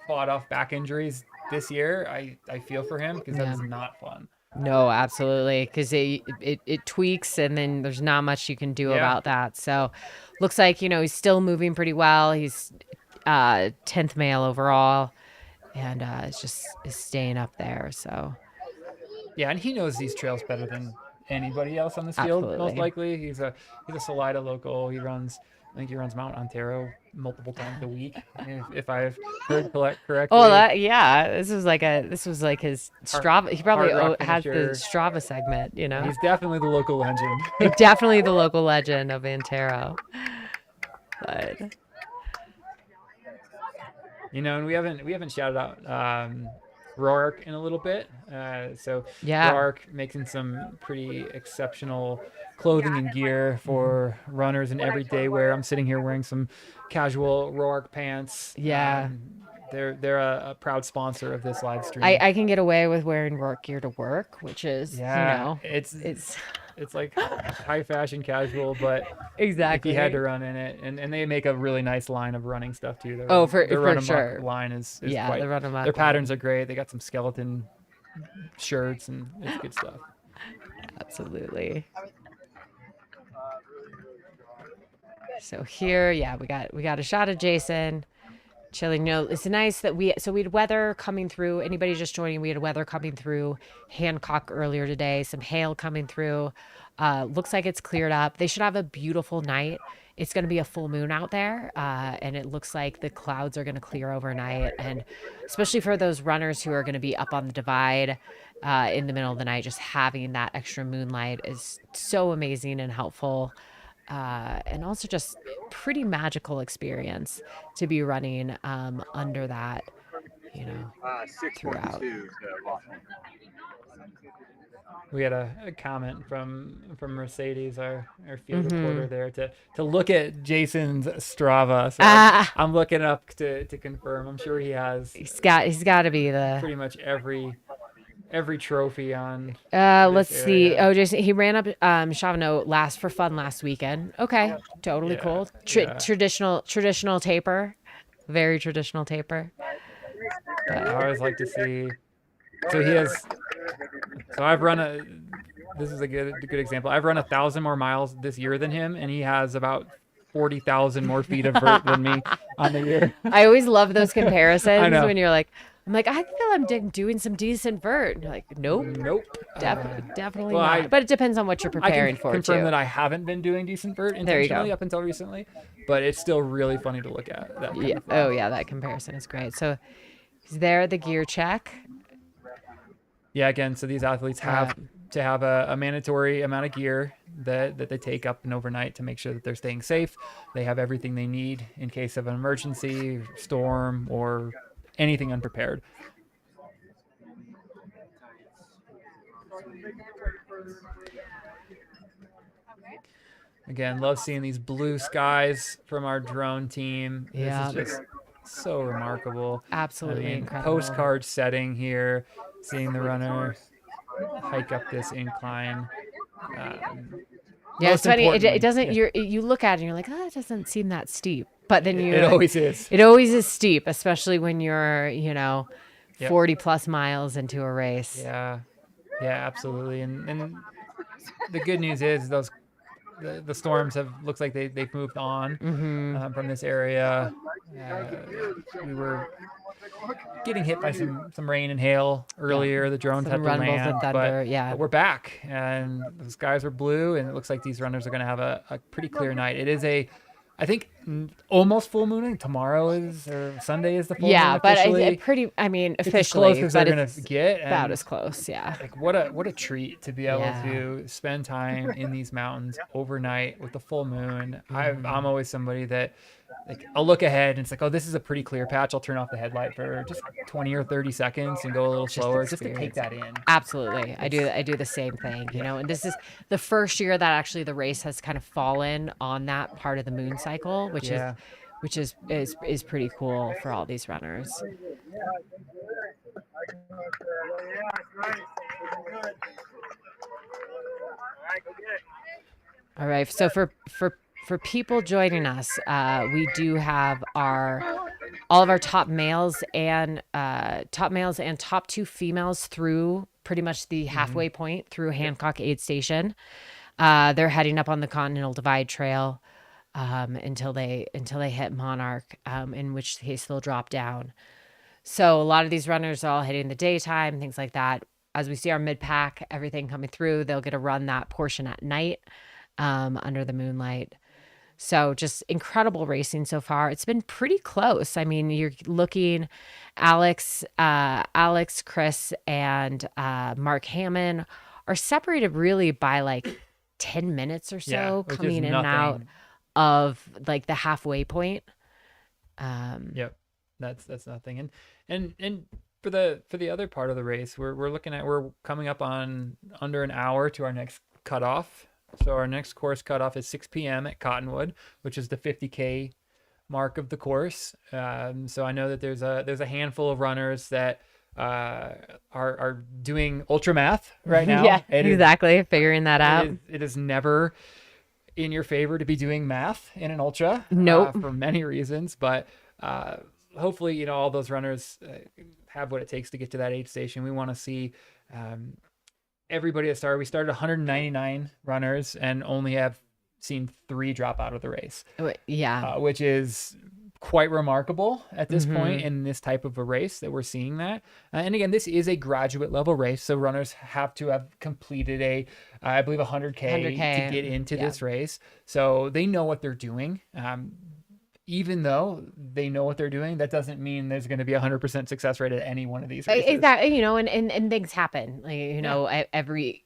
fought off back injuries this year, I feel for him because that is not fun. No, absolutely, because it tweaks and then there's not much you can do about that. So looks like he's still moving pretty well. He's 10th male overall, and is staying up there. So yeah, and he knows these trails better than anybody else on this field. Most likely, he's a Salida local. I think he runs Mount Ontario multiple times a week, if I've heard correctly. Oh, this was like his Strava. He probably has the Strava segment. He's definitely the local legend. Definitely the local legend of Antero. But and we haven't shouted out Rourke in a little bit. yeah, Rourke making some pretty exceptional clothing and gear for runners in everyday wear. I'm sitting here wearing some casual Rourke pants. Yeah. They're a proud sponsor of this live stream. I can get away with wearing Rourke gear to work, which is it's like high fashion casual, but exactly, if you had to run in it, and they make a really nice line of running stuff too. Their Run sure. Line is yeah, quite, the Run Amok their patterns are great. They got some skeleton shirts and it's good stuff. Absolutely. So here, we got a shot of Jason chilling. It's nice that we had weather coming through. Anybody just joining, we had weather coming through Hancock earlier today, some hail coming through. Looks like it's cleared up. They should have a beautiful night. It's going to be a full moon out there, and it looks like the clouds are going to clear overnight. And especially for those runners who are going to be up on the divide in the middle of the night, just having that extra moonlight is so amazing and helpful. And also just pretty magical experience to be running under that, throughout. We had a comment from Mercedes, our field reporter there, to look at Jason's Strava. So I'm looking up to confirm. I'm sure he has. He's got to be the pretty much every trophy on. Let's see. Oh, Jason, he ran up Chavano for fun last weekend. Okay, totally cool. Traditional taper, very traditional taper. I always like to see. So he has. So I've run this is a good example. I've run 1,000 more miles this year than him, and he has about 40,000 more feet of vert than me on the year. I always love those comparisons I know. when you're like, I'm like, I feel I'm doing some decent vert. And you're like, nope. Definitely well, not. But it depends on what you're preparing I can for, confirm too. that I haven't been doing decent vert intentionally up until recently, but it's still really funny to look at. That comparison is great. So he's there at the gear check. Yeah, again, so these athletes have to have a mandatory amount of gear that they take up and overnight to make sure that they're staying safe. They have everything they need in case of an emergency, storm, or anything unprepared. Again, love seeing these blue skies from our drone team. Yeah. This is just so remarkable. Absolutely incredible. Postcard setting here, seeing the runner hike up this incline. It's funny. It doesn't. You look at it and you're like, it doesn't seem that steep. But then it always is. It always is steep, especially when you're 40 plus miles into a race. Yeah, absolutely. And the good news is the storms looks like they've moved on from this area. We were getting hit by some rain and hail earlier. The drones had to land, but we're back, and the skies are blue, and it looks like these runners are going to have a pretty clear night. It is I think almost full mooning. Tomorrow or Sunday is the full moon. Yeah, but officially. Officially, it's as close as they're going to get. About as close, yeah. Like what a treat to be able to spend time in these mountains overnight with the full moon. I'm always somebody that like I'll look ahead and it's like, oh, this is a pretty clear patch. I'll turn off the headlight for just 20 or 30 seconds and go a little slower just to take that in. Absolutely. I do the same thing, you know, and this is the first year that actually the race has kind of fallen on that part of the moon cycle, which is pretty cool for all these runners. All right. So for people joining us, we do have all of our top males and top 2 females through pretty much the halfway point through Hancock aid station. They're heading up on the Continental Divide Trail until they hit Monarch, in which case they'll drop down. So a lot of these runners are all hitting the daytime, things like that. As we see our mid-pack, everything coming through, they'll get to run that portion at night under the moonlight. So just incredible racing so far. It's been pretty close. I mean, you're looking Alex, Chris, and Mark Hammond are separated really by like 10 minutes or so coming in and out of like the halfway point. Yep. That's nothing. And for the other part of the race, we're coming up on under an hour to our next cutoff. So our next course cutoff is 6 p.m. at Cottonwood, which is the 50K mark of the course. So I know that there's a handful of runners that are doing ultra math right now. Yeah, exactly. Figuring that out. It is never in your favor to be doing math in an ultra. Nope. For many reasons, but hopefully, all those runners have what it takes to get to that aid station. We want to see everybody that started. We started 199 runners and only have seen 3 drop out of the race. Yeah. Which is quite remarkable at this point in this type of a race that we're seeing that. And again, this is a graduate level race. So runners have to have completed I believe 100K to get into this race. So they know what they're doing. Even though they know what they're doing, that doesn't mean there's going to be 100% success rate at any one of these races. Exactly. And things happen. Like, every,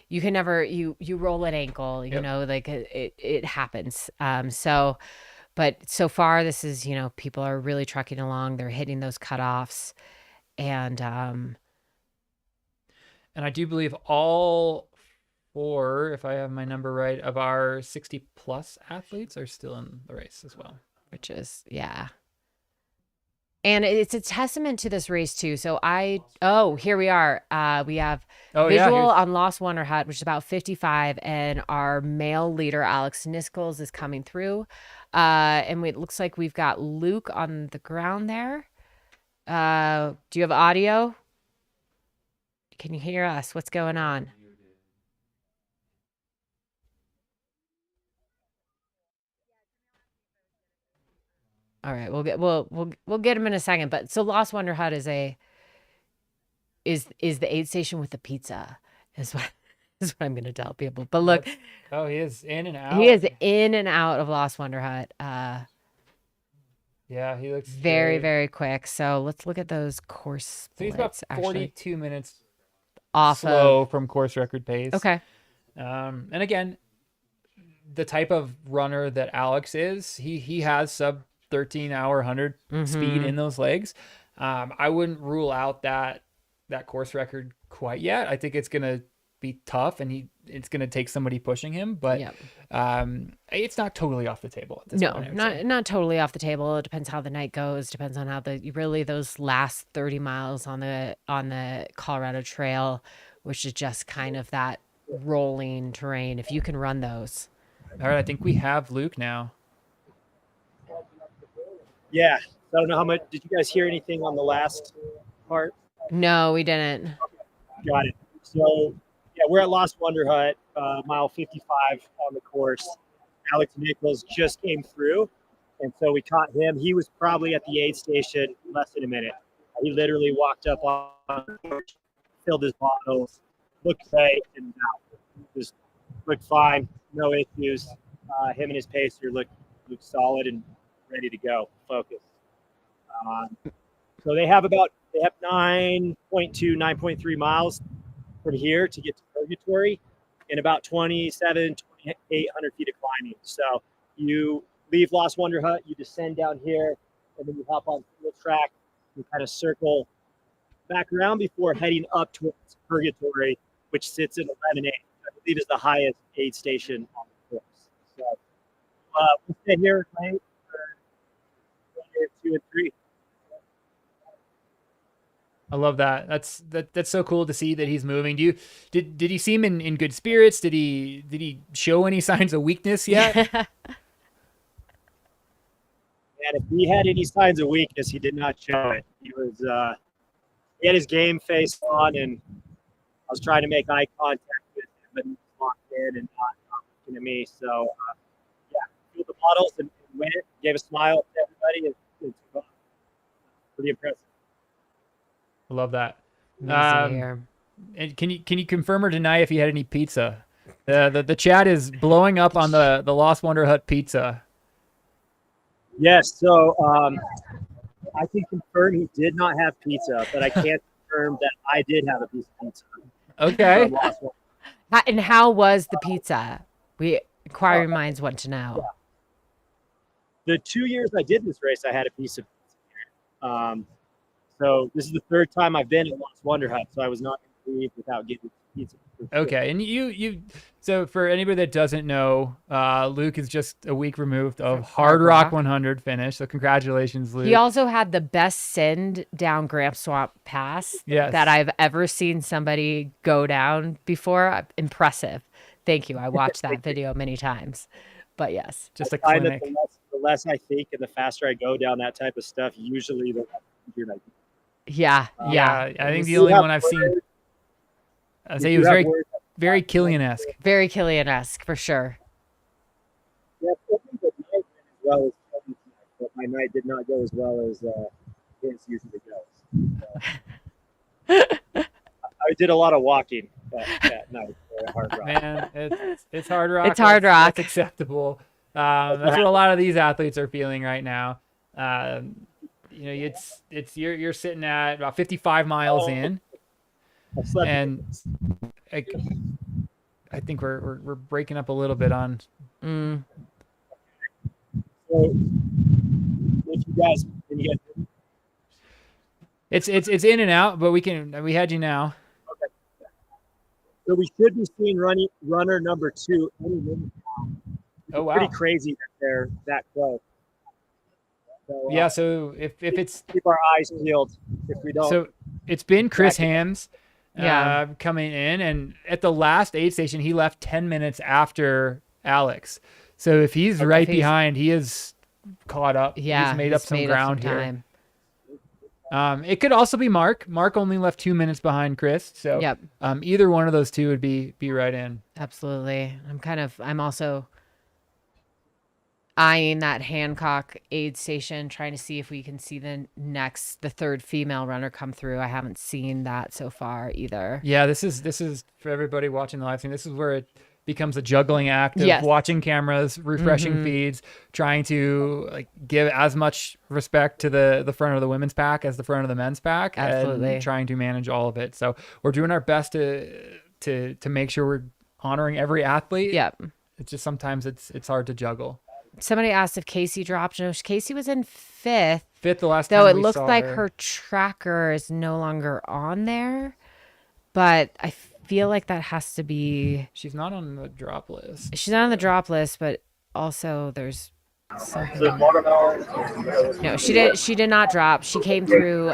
you can never, you roll an ankle, like it happens. But so far this is, people are really trucking along. They're hitting those cutoffs. And I do believe all 4, if I have my number right, of our 60 plus athletes are still in the race as well. Which is, And it's a testament to this race too. So here we are. We have visual on Lost Wonder Hut, which is about 55, and our male leader, Alex Nichols, is coming through. And it looks like we've got Luke on the ground there. Do you have audio? Can you hear us? What's going on? All right, we'll get him in a second. But so Lost Wonder Hut is the aid station with the pizza is what I'm going to tell people. But look, he is in and out. He is in and out of Lost Wonder Hut. Yeah, he looks very very quick. So let's look at those course. So he's about 42 minutes off slow from course record pace. Okay. And again, the type of runner that Alex is, he has sub 13-hour 100 speed in those legs. I wouldn't rule out that course record quite yet. I think it's gonna be tough, and it's gonna take somebody pushing him. But it's not totally off the table at this point. No, not totally off the table. It depends how the night goes. Depends on how those last 30 miles on the Colorado Trail, which is just kind of that rolling terrain. If you can run those. All right, I think we have Luke now. Yeah. I don't know how much. Did you guys hear anything on the last part? No, we didn't. Got it. So, we're at Lost Wonder Hut, mile 55 on the course. Alex Nichols just came through, and so we caught him. He was probably at the aid station less than a minute. He literally walked up on the porch, filled his bottles, looked great, and just looked fine. No issues. Him and his pacer looked solid and ready to go, focused. So they have 9.2, 9.3 miles from here to get to Purgatory, and about 2,800 feet of climbing. So you leave Lost Wonder Hut, you descend down here, and then you hop on the track and kind of circle back around before heading up towards Purgatory, which sits at 11.8. I believe is the highest aid station on the course. So we'll stay here tonight for 2 and 3. I love that. That's so cool to see that he's moving. Did he seem in good spirits? Did he show any signs of weakness yet? And if he had any signs of weakness, he did not show it. He had his game face on, and I was trying to make eye contact with him, but he was locked in and not looking at me. So yeah, flew the models and went it. Gave a smile to everybody. It's pretty impressive. I love that. Amazing to hear. And can you confirm or deny if he had any pizza? The chat is blowing up on the Lost Wonder Hut pizza. Yes, so I can confirm he did not have pizza, but I can't confirm that I did have a piece of pizza. Okay. And how was the pizza? Inquiring minds want to know. The 2 years I did this race, I had a piece of pizza. So this is the third time I've been at Lost Wonder Hut, so I was not going to leave without getting pizza. Okay, and you so for anybody that doesn't know, Luke is just a week removed of Hard Rock 100 finish. So congratulations, Luke. He also had the best send down Gramp Swamp Pass that I've ever seen somebody go down before. Impressive. Thank you. I watched that video many times. But yes, just a clinic. The less I think and the faster I go down that type of stuff, usually the less injured I get. Yeah. I think the only one I've seen. I'd say he was very Killian-esque. Very Killian-esque for sure. Yeah, I think that night went as well as Kevin's night, but my night did not go as well as his usually goes. I did a lot of walking that night for Hard Rock. Man, it's Hard Rock. It's Hard Rock. That's acceptable. That's what a lot of these athletes are feeling right now. You're sitting at about 55 miles in, and I think we're breaking up a little bit on. So, if you guys, can you guys? It's in and out, but we had you now. Okay. So we should be seeing runner number 2 any minute now. Oh wow! Pretty crazy that they're that close. So, yeah. So if it's keep our eyes peeled if we don't. So it's been Chris Hams, coming in, and at the last aid station he left 10 minutes after Alex. So if he's right behind, he is caught up. Yeah, he's made up some ground here. It could also be Mark. Mark only left 2 minutes behind Chris. So either one of those two would be right in. Absolutely. I'm also eyeing that Hancock aid station, trying to see if we can see the third female runner come through. I haven't seen that so far either. Yeah, this is for everybody watching the live stream. This is where it becomes a juggling act of watching cameras, refreshing feeds, trying to give as much respect to the front of the women's pack as the front of the men's pack. Absolutely. And trying to manage all of it. So we're doing our best to make sure we're honoring every athlete. Yep. It's just sometimes it's hard to juggle. Somebody asked if Casey dropped. No, Casey was in 5th. 5th the last time Though it we looks saw like her. her tracker is no longer on there. But I feel like that has to be... She's not on the drop list. She's not on the drop list, but also there's something... No, she did not drop. She came through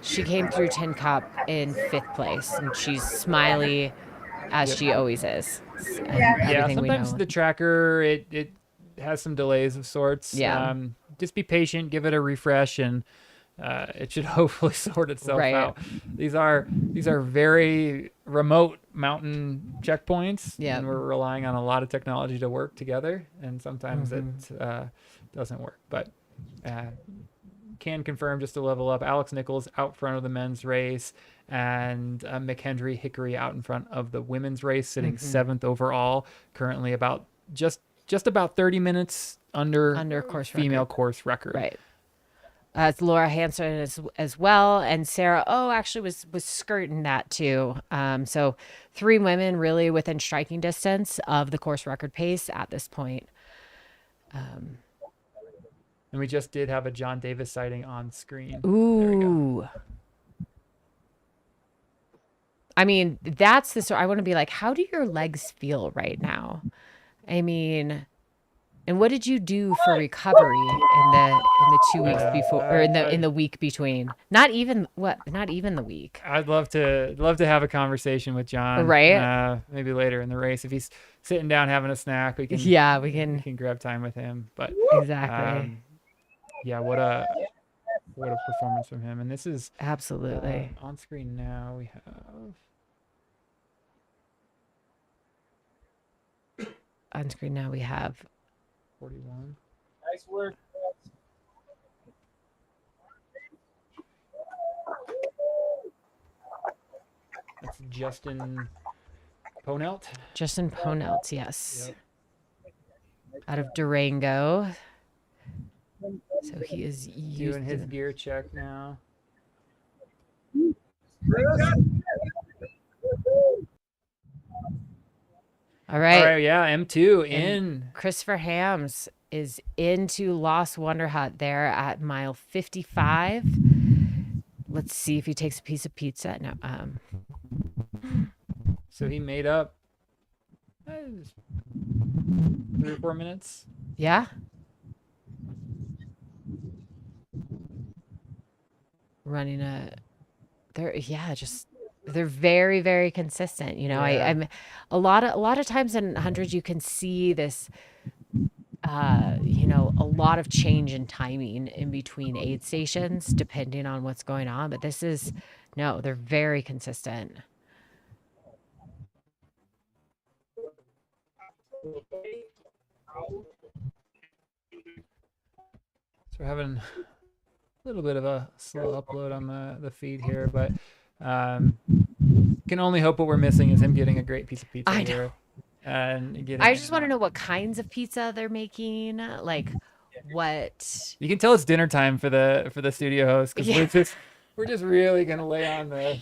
Tin Cup in 5th place, and she's smiley as she always is. Yeah, sometimes the tracker it has some delays of sorts. Yeah. Just be patient, give it a refresh, and it should hopefully sort itself out. These are very remote mountain checkpoints, and we're relying on a lot of technology to work together, and sometimes it doesn't work. But can confirm, just to level up, Alex Nichols out front of the men's race, and McHenry Hickory out in front of the women's race, sitting 7th overall, currently about just about 30 minutes under course female record. Course record. Right. It's Laura Hansen as well, and Sarah actually was skirting that too. So 3 women really within striking distance of the course record pace at this point. And we just did have a John Davis sighting on screen. Ooh. I mean, that's the story. I want to be like, how do your legs feel right now? I mean, and what did you do for recovery in the 2 weeks before, or in the week between? Not even the week. I'd love to have a conversation with John. Right. Maybe later in the race, if he's sitting down having a snack, we can. Yeah, we can grab time with him. But exactly. Yeah, what a performance from him. And this is absolutely on screen now. We have. On screen now we have 41. Nice work. That's Justin Ponelt. Justin Ponelt, yes. Yep. Out of Durango. So he is doing his gear check now. All right. Yeah, M2 and in. Christopher Hams is into Lost Wonder Hut there at mile 55. Let's see if he takes a piece of pizza. No. So he made up 3 or 4 minutes. Yeah. Running they're very, very consistent. You know, Yeah. I'm a lot of times in hundreds you can see this, you know, a lot of change in timing in between aid stations depending on what's going on. But they're very consistent. So we're having a little bit of a slow upload on the feed here, but can only hope what we're missing is him getting a great piece of pizza here. And I just want to know what kinds of pizza they're making, like what. You can tell it's dinner time for the studio host because we're just really gonna lay on the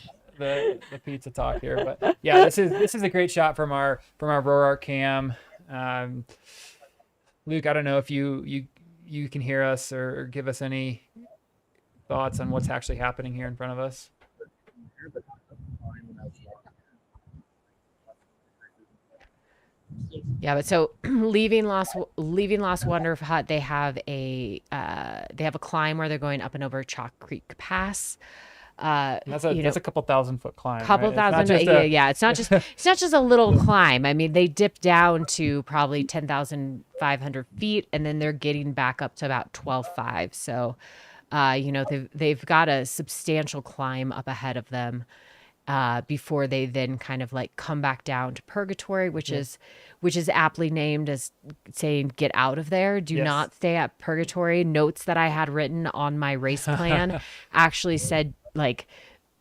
pizza talk here. But yeah, this is a great shot from our Roark cam. Luke, I don't know if you can hear us or give us any thoughts on what's actually happening here in front of us. Yeah, but so leaving Lost Wonder Hut, they have a climb where they're going up and over Chalk Creek Pass. That's a couple $1,000-foot climb. Couple right? thousand, yeah. It's not just a little climb. I mean, they dip down to probably 10,500 feet, and then they're getting back up to about 12,500. So, you know, they've got a substantial climb up ahead of them. Before they then kind of like come back down to purgatory, which is aptly named as saying get out of there. Do not stay at purgatory. Notes that I had written on my race plan actually said like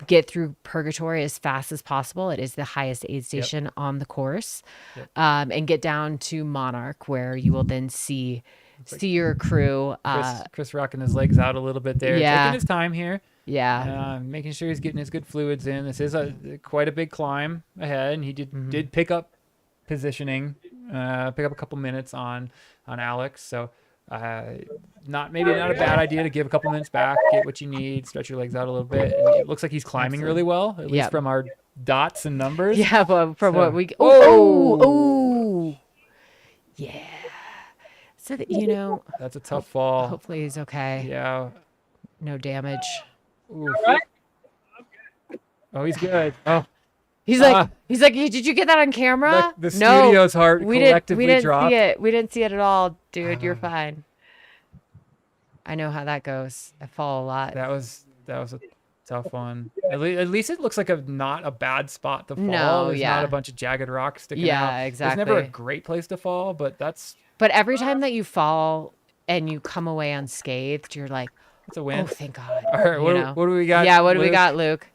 get through purgatory as fast as possible. It is the highest aid station on the course. And get down to Monarch, where you will then see your crew. Chris rocking his legs out a little bit there, taking his time here. Yeah, making sure he's getting his good fluids in. This is quite a big climb ahead, and he did pick up positioning, pick up a couple minutes on Alex. So not a bad idea to give a couple minutes back, get what you need, stretch your legs out a little bit. And it looks like he's climbing really well, at least from our dots and numbers. Yeah, but from what we yeah. So that, you know, that's a tough fall. Hopefully he's okay. Yeah, no damage. Oof. Oh, he's good. Oh, he's like, did you get that on camera? The studio's heart collectively dropped. See it. We didn't see it at all, dude. You're fine. I know how that goes. I fall a lot. That was a tough one. At least it looks like not a bad spot to fall. No, There's not a bunch of jagged rocks sticking out. Yeah, exactly. It's never a great place to fall, but that's. But every time that you fall and you come away unscathed, you're like, it's a win. Oh, thank God. All right, what do we got? Yeah, what do we got, Luke?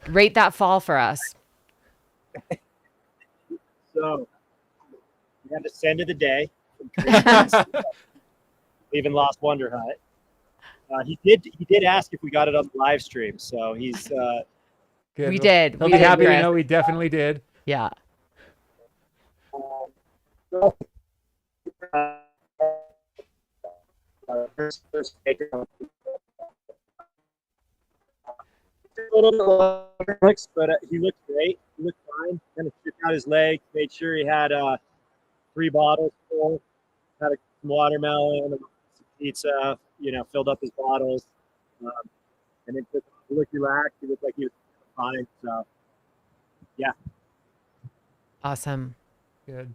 Rate that fall for us. So, we have the end of the day. Leaving Lost Wonder Hut. He did ask if we got it on the live stream, so he's good. We did. He'll be happy to know we definitely did. First takeoff. A little bit longer, but he looked great. He looked fine. Kind of shook out his leg, made sure he had 3 bottles full, had some watermelon, some pizza, filled up his bottles. And then he looked relaxed. He looked like he was fine. So, yeah. Awesome. Good.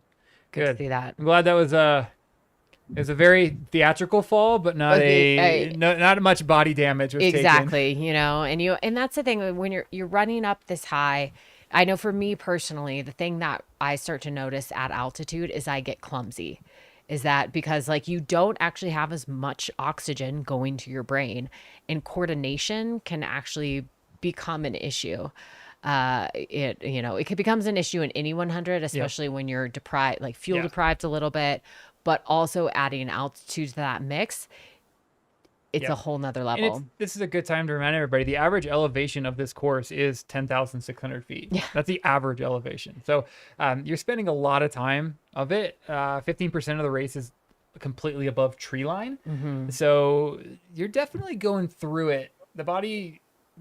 Good to see that. I'm glad that was it was a very theatrical fall, but not not much body damage was exactly, taken. And that's the thing when you're running up this high. I know for me personally, the thing that I start to notice at altitude is I get clumsy. Is that because like you don't actually have as much oxygen going to your brain, and coordination can actually become an issue. It becomes an issue in any 100, especially when you're deprived, like fuel deprived a little bit, but also adding altitude to that mix. It's a whole nother level. And this is a good time to remind everybody, the average elevation of this course is 10,600 feet. Yeah. That's the average elevation. So you're spending a lot of time of it. 15% of the race is completely above tree line. Mm-hmm. So you're definitely going through it.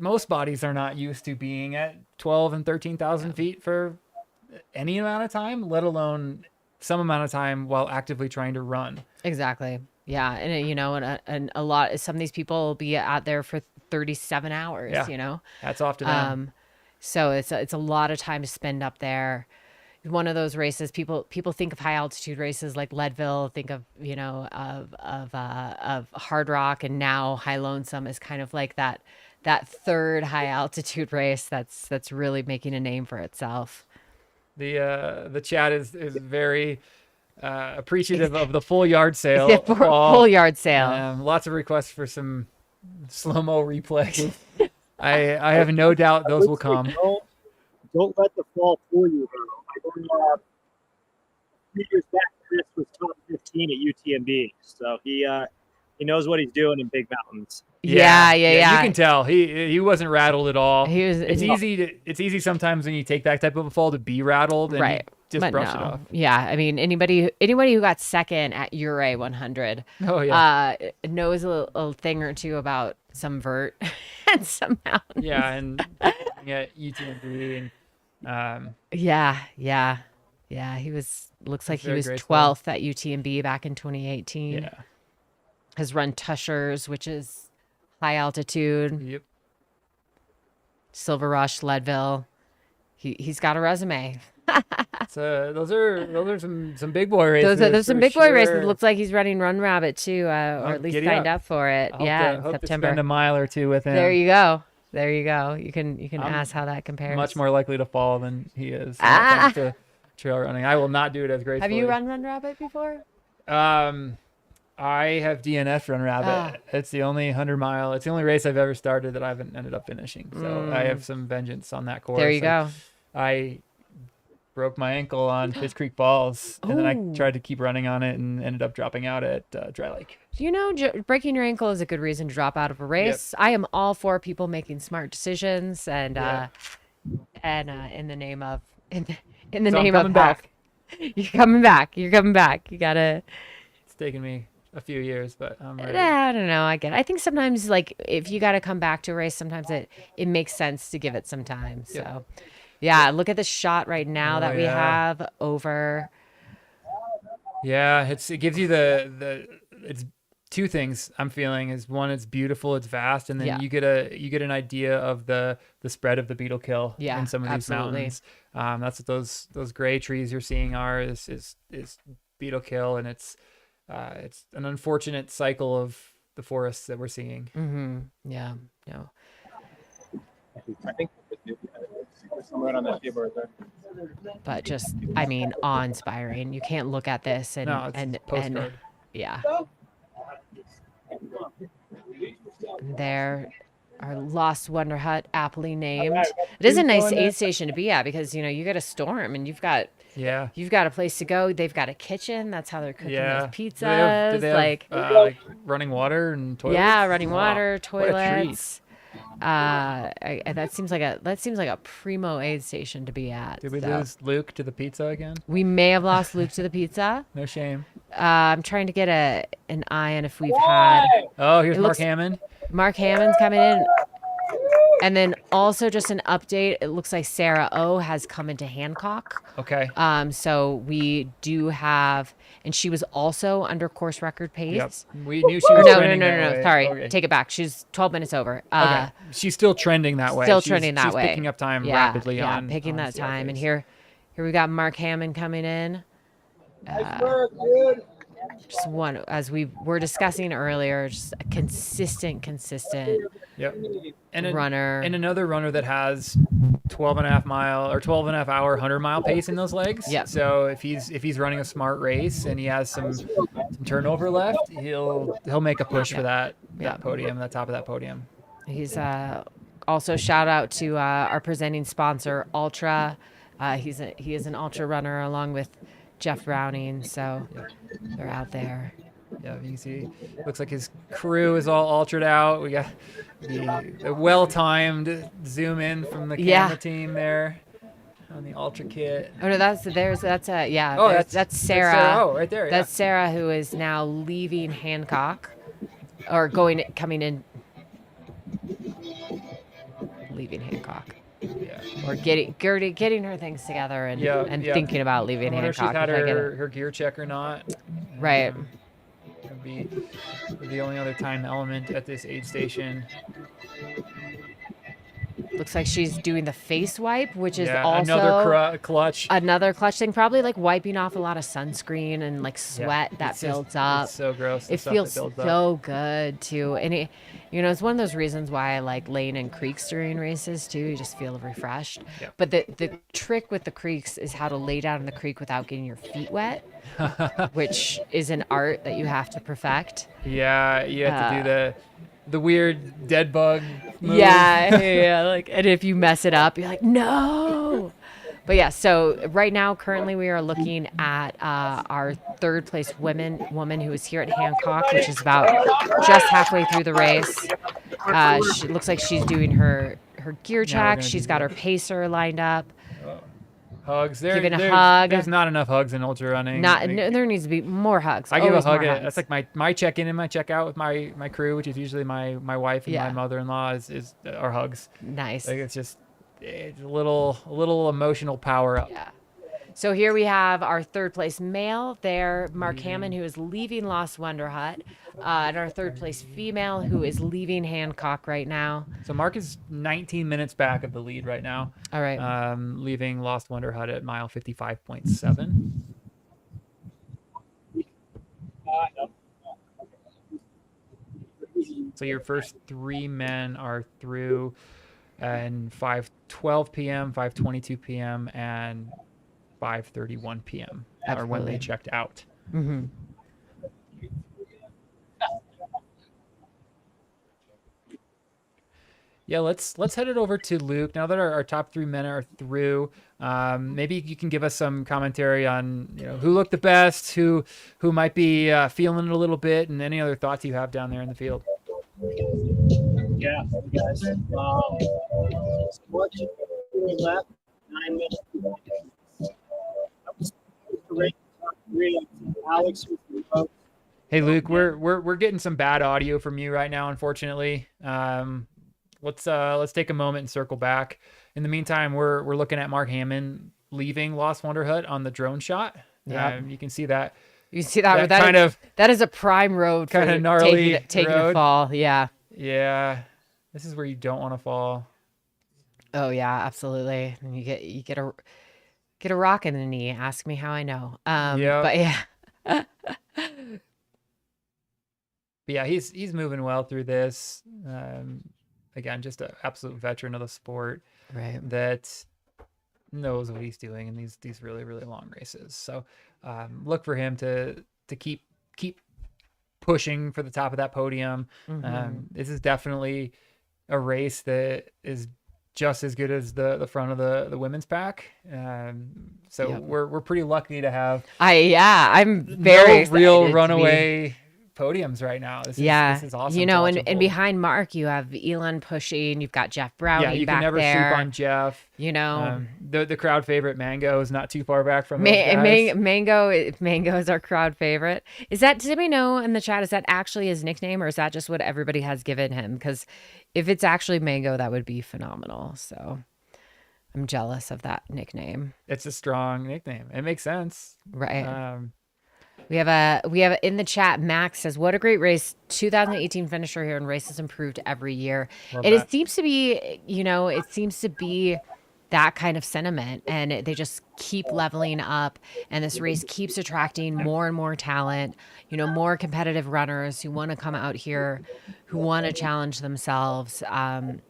Most bodies are not used to being at 12 and 13,000 feet for any amount of time, let alone some amount of time while actively trying to run. Exactly. Yeah. And, and a lot, some of these people will be out there for 37 hours, Hats off to them. So it's a lot of time to spend up there. One of those races, people think of high altitude races like Leadville, think of, of Hard Rock, and now High Lonesome is kind of like that third high altitude race that's really making a name for itself. The chat is very appreciative of the full yard sale. Full yard sale. Lots of requests for some slow-mo replay. I have no doubt those will come. Don't let the fall fool you, though. A few years back, Chris was top 15 at UTMB, so he knows what he's doing in big mountains. Yeah. You can tell he wasn't rattled at all. It's easy sometimes when you take that type of a fall to be rattled, and right? Just brush it off. Yeah, I mean anybody who got second at Uray 100, knows a little thing or two about some vert and some mountains. Yeah, and at UTMB and he looks like he was 12th at UTMB back in 2018. Yeah, has run Tushers, which is high altitude. Yep. Silver Rush, Leadville. He's got a resume. So those are some big boy races. Those some big boy races. It looks like he's running Run Rabbit too, or at least signed up for it. In September. To spend a mile or two with him. There you go. You can ask how that compares. Much more likely to fall than he is when it comes to trail running. I will not do it as gracefully. Have you run Run Rabbit before? I have DNF Run Rabbit. It's the only 100-mile. It's the only race I've ever started that I haven't ended up finishing. So I have some vengeance on that course. There you go. I broke my ankle on Fish Creek Falls, and then I tried to keep running on it and ended up dropping out at Dry Lake. Breaking your ankle is a good reason to drop out of a race. Yep. I am all for people making smart decisions, and in the name of health. You're coming back. You gotta. It's taken me a few years, but I'm ready. I don't know. I get it. I think sometimes, like, if you got to come back to a race, sometimes it makes sense to give it some time. So. Yep. Yeah, look at the shot right now that we have over. Yeah, it gives you it's two things I'm feeling is one, it's beautiful, it's vast, and then you get an idea of the spread of the beetle kill in some of these mountains. That's what those gray trees you're seeing are is beetle kill, and it's an unfortunate cycle of the forests that we're seeing. Mm-hmm. Yeah. No. I think somewhere on that table right there. But just, I mean, awe-inspiring. You can't look at this and yeah. There, our Lost Wonder Hut, aptly named. It is a nice aid station to be at because you get a storm and you've got a place to go. They've got a kitchen. That's how they're cooking those pizzas. Do they have, like running water and toilets. Yeah, running water, toilets. That seems like a primo aid station to be at. Did we so. lose Luke to the pizza again? We may have lost Luke to the pizza. No shame. I'm trying to get an eye on if we've had. Oh, here's Mark Hammond. Mark Hammond's coming in. And then also just an update. It looks like Sarah O has come into Hancock. Okay. So we do have, and she was also under course record pace. Yep. We knew she was trending that way. No. Sorry, Okay. take it back. She's 12 minutes over. Okay. She's still trending that way. Still trending that she's way. Picking up time rapidly on. Picking that CR time. pace. And here we got Mark Hammond coming in. Just one, as we were discussing earlier, just a consistent Yep. runner. And another runner that has 12.5 mile or 12.5 hour 100-mile pace in those legs. Yep. So if he's running a smart race and he has some turnover left, he'll make a push for that podium, the top of that podium. He's also shout out to our presenting sponsor, Altra. He is an ultra runner along with Jeff Browning, so they're out there. Yeah, you can see, looks like his crew is all altered out. We got the well-timed zoom in from the camera team there on the Ultra kit. Oh no, that's Sarah. That's Sarah. Oh, right there. That's Sarah, who is now leaving Hancock, or coming in, leaving Hancock. Yeah. Or getting her things together and thinking about leaving I wonder Hancock. if she's had her gear check or not. Right. Would be the only other time element at this aid station. Looks like she's doing the face wipe, which is also another clutch. Another clutch thing, probably like wiping off a lot of sunscreen and like sweat that builds up. It's so gross. It feels so good too, and it's one of those reasons why I like laying in creeks during races too. You just feel refreshed. Yeah. But the trick with the creeks is how to lay down in the creek without getting your feet wet, which is an art that you have to perfect. Yeah, you have to do the weird dead bug move. Yeah, like, and if you mess it up, you're like, no. But yeah, so right now, currently, we are looking at our third place woman who is here at Hancock, which is about just halfway through the race. She looks like she's doing her gear check. She's got her pacer lined up. Hugs. Giving a hug. There's not enough hugs in ultra running. There needs to be more hugs. I give a hug. Hugs. That's like my check-in and my check-out with my crew, which is usually my wife and my mother-in-law is our hugs. Nice. Like it's a little emotional power up. Yeah. So here we have our third place male there, Mark Hammond, who is leaving Lost Wonder Hut, and our third place female, who is leaving Hancock right now. So Mark is 19 minutes back of the lead right now. All right. Leaving Lost Wonder Hut at mile 55.7. So your first three men are through, and 5:12 p.m., 5:22 p.m., and 5:31 p.m. are when they checked out. Mm-hmm. Yeah, let's head it over to Luke now that our top three men are through. Maybe you can give us some commentary on who looked the best, who might be feeling it a little bit, and any other thoughts you have down there in the field. Yeah, guys. What left? 9 minutes. Alex. Hey Luke, we're getting some bad audio from you right now, unfortunately. Let's take a moment and circle back. In the meantime, we're looking at Mark Hammond leaving Lost Wonder Hut on the drone shot. Yeah, you can see that. You see that that is a prime road kind of gnarly taking road. a fall. Yeah. Yeah, this is where you don't want to fall. Oh yeah, absolutely. And you get a rock in the knee. Ask me how I know. But yeah. But yeah, he's moving well through this. Again, just an absolute veteran of the sport, right? That knows what he's doing in these really, really long races. So look for him to keep pushing for the top of that podium. Mm-hmm. This is definitely a race that is just as good as the front of the women's pack. So we're pretty lucky to have I'm very real excited runaway podiums right now. This Yeah, is awesome. you to know, watch and unfold. behind Mark, you have Elon pushing. You've got Jeff Browning you back can never there. sleep on Jeff. You know, the crowd favorite Mango is not too far back from those guys. Mango is our crowd favorite. Is that, did we know in the chat, is that actually his nickname, or is that just what everybody has given him? Because if it's actually Mango, that would be phenomenal. So I'm jealous of that nickname. It's a strong nickname. It makes sense. Right. We have in the chat, Max says, what a great race. 2018 finisher here, and races improved every year. It seems to be, you know, that kind of sentiment, and they just keep leveling up, and this race keeps attracting more and more talent, you know, more competitive runners who want to come out here, who want to challenge themselves, and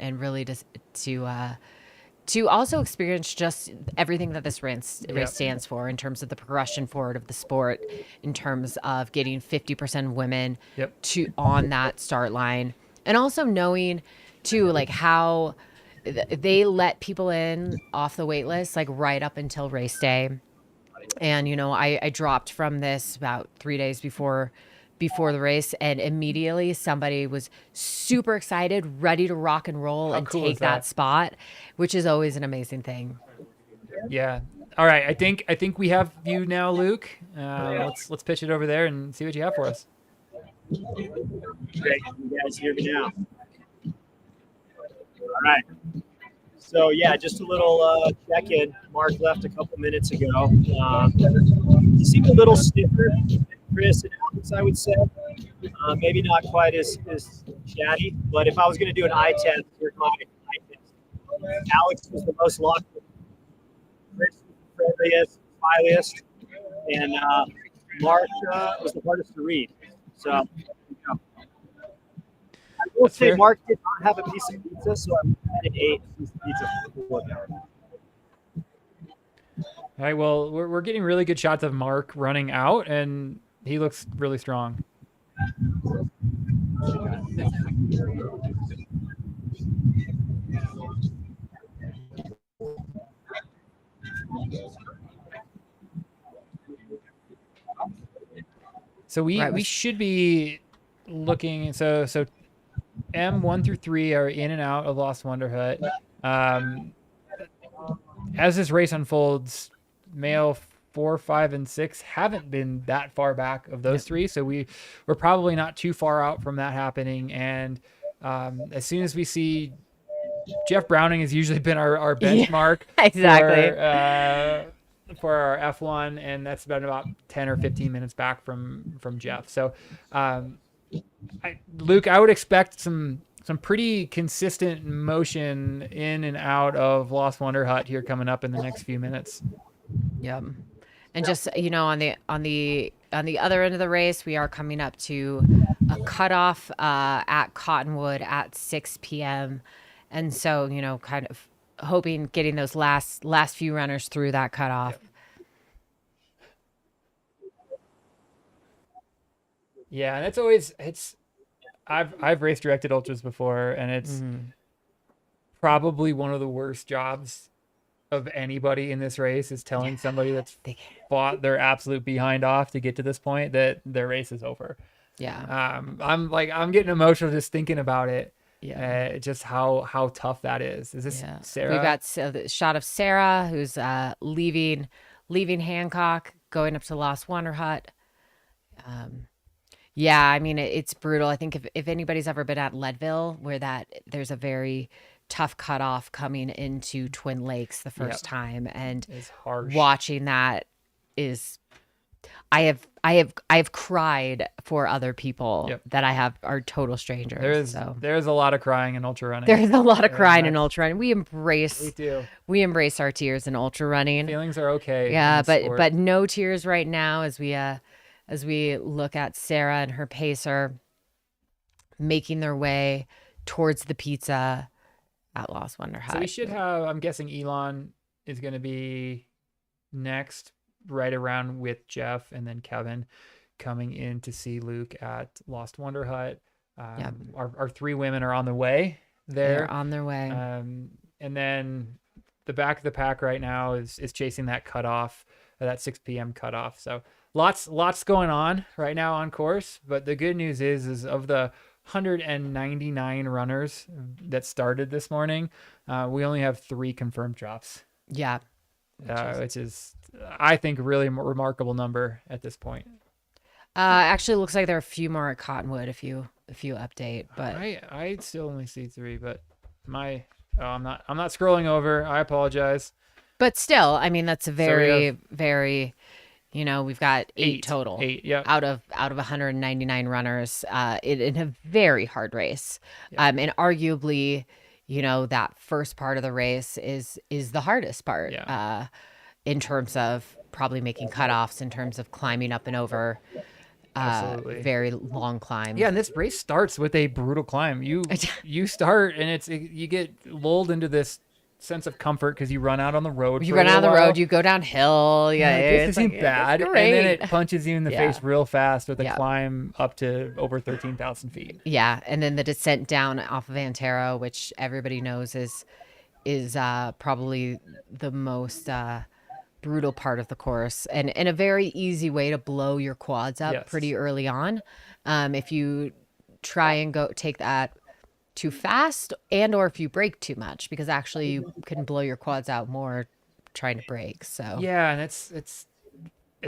really just to also experience just everything that this race stands for in terms of the progression forward of the sport, in terms of getting 50% women on that start line, and also knowing too, like, how they let people in off the wait list, like right up until race day. And, you know, I dropped from this about 3 days before the race, and immediately somebody was super excited, ready to rock and roll and take that spot, which is always an amazing thing. Yeah. All right. I think we have you now, Luke. Let's pitch it over there and see what you have for us. Great. You guys hear me now? All right. So yeah, just a little check-in. Mark left a couple minutes ago. He seemed a little stiffer than Chris and Alex, I would say. Maybe not quite as chatty, but if I was going to do an eye test, here's my eye test. Alex was the most locked in. Chris was the friendliest, smiliest, and Mark was the hardest to read. So, you know. I will say Mark did not have a piece of pizza, so I'm at an 8 piece of pizza for him. All right. Well, we're getting really good shots of Mark running out, and he looks really strong. So we should be looking. So M1 through 3 are in and out of Lost Wonder Hut. As this race unfolds, male 4, 5, and 6 haven't been that far back of those three, so we're probably not too far out from that happening. And as soon as we see, Jeff Browning has usually been our benchmark for our F1, and that's been about 10 or 15 minutes back from Jeff. So Luke, I would expect some pretty consistent motion in and out of Lost Wonder Hut here coming up in the next few minutes. Yep. And just, you know, on the other end of the race, we are coming up to a cutoff at Cottonwood at 6 p.m. And so, you know, kind of hoping getting those last few runners through that cutoff. Yeah, and I've race directed ultras before, and it's probably one of the worst jobs of anybody in this race is telling somebody that's fought their absolute behind off to get to this point that their race is over. Yeah. I'm getting emotional just thinking about it. Yeah. Just how tough that is. Is this Sarah? We've got the shot of Sarah, who's leaving Hancock, going up to Lost Wonder Hut. Yeah, I mean, it's brutal. I think if anybody's ever been at Leadville, where there's a very tough cutoff coming into Twin Lakes the first time, and it's harsh. Watching that is, I have cried for other people that are total strangers. There's a lot of crying in ultra running. There's a lot of crying in ultra running. We embrace our tears in ultra running. Feelings are okay. Yeah, but no tears right now as we look at Sarah and her pacer making their way towards the pizza at Lost Wonder Hut. So we should have, I'm guessing Elon is going to be next, right around with Jeff, and then Kevin coming in to see Luke at Lost Wonder Hut. Our 3 women are on the way there. They're on their way. And then the back of the pack right now is chasing that cutoff, that 6 p.m. cutoff. So lots going on right now on course. But the good news is of the 199 runners that started this morning, we only have 3 confirmed drops. Yeah. Which is, I think, really a remarkable number at this point. Actually, it looks like there are a few more at Cottonwood if you update. But I still only see 3. But I'm not scrolling over. I apologize. But still, I mean, that's a very, you know, we've got 8 total. 8, yeah. Out of 199 runners, in a very hard race. Yep. And arguably, you know, that first part of the race is the hardest part. Yeah. In terms of probably making cutoffs, in terms of climbing up and over. Absolutely. Very long climb. Yeah, and this race starts with a brutal climb. You start and you get lulled into this sense of comfort because you run out on the road. You run out on the road, you go downhill. Yeah, this isn't bad. And then it punches you in the face real fast with a Yeah. climb up to over 13,000 feet. Yeah, and then the descent down off of Antero, which everybody knows is probably the most brutal part of the course, and a very easy way to blow your quads up pretty early on. If you try and take that too fast, and or if you brake too much, because actually you can blow your quads out more trying to brake. So yeah, and it's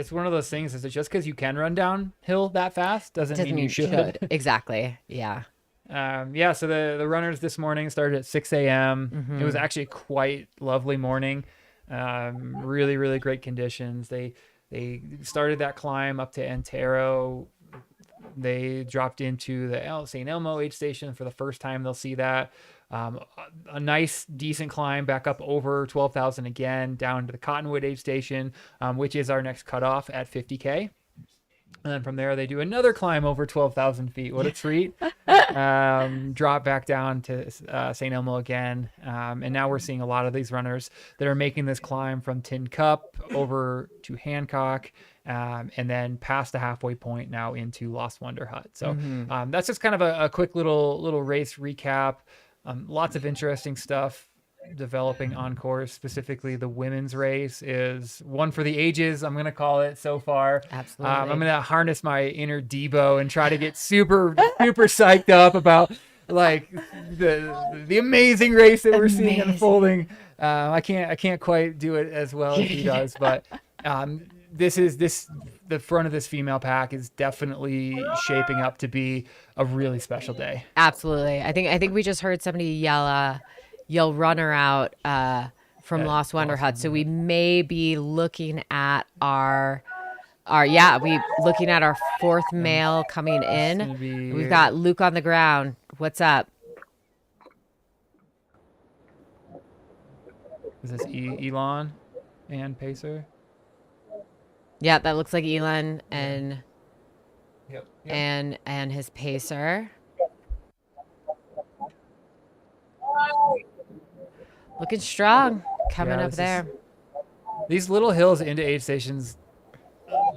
one of those things, is it just because you can run downhill that fast doesn't mean you should. Exactly. Yeah. So the runners this morning started at 6 a.m. It was actually quite lovely morning. Really, really great conditions. They started that climb up to Antero. They dropped into the St. Elmo aid station for the first time. They'll see that. A nice, decent climb back up over 12,000 again, down to the Cottonwood aid station, which is our next cutoff at 50K. And then from there, they do another climb over 12,000 feet. What a treat. Drop back down to St. Elmo again. And now we're seeing a lot of these runners that are making this climb from Tin Cup over to Hancock, and then past the halfway point now into Lost Wonder Hut. So that's just kind of a quick little race recap. Lots of interesting stuff developing on course. Specifically, the women's race is one for the ages, I'm going to call it so far. Absolutely. I'm going to harness my inner Debo and try to get super psyched up about like the amazing race that we're seeing unfolding. I can't quite do it as well as he does, but the front of this female pack is definitely shaping up to be a really special day. Absolutely. I think we just heard somebody yell runner out from Lost Wonder Hut. So we may be looking at our fourth male coming in. We've got Luke on the ground. What's up? Is this Elon and Pacer? Yeah, that looks like Elon and Yep. and his Pacer. Looking strong coming up there. These little hills into aid stations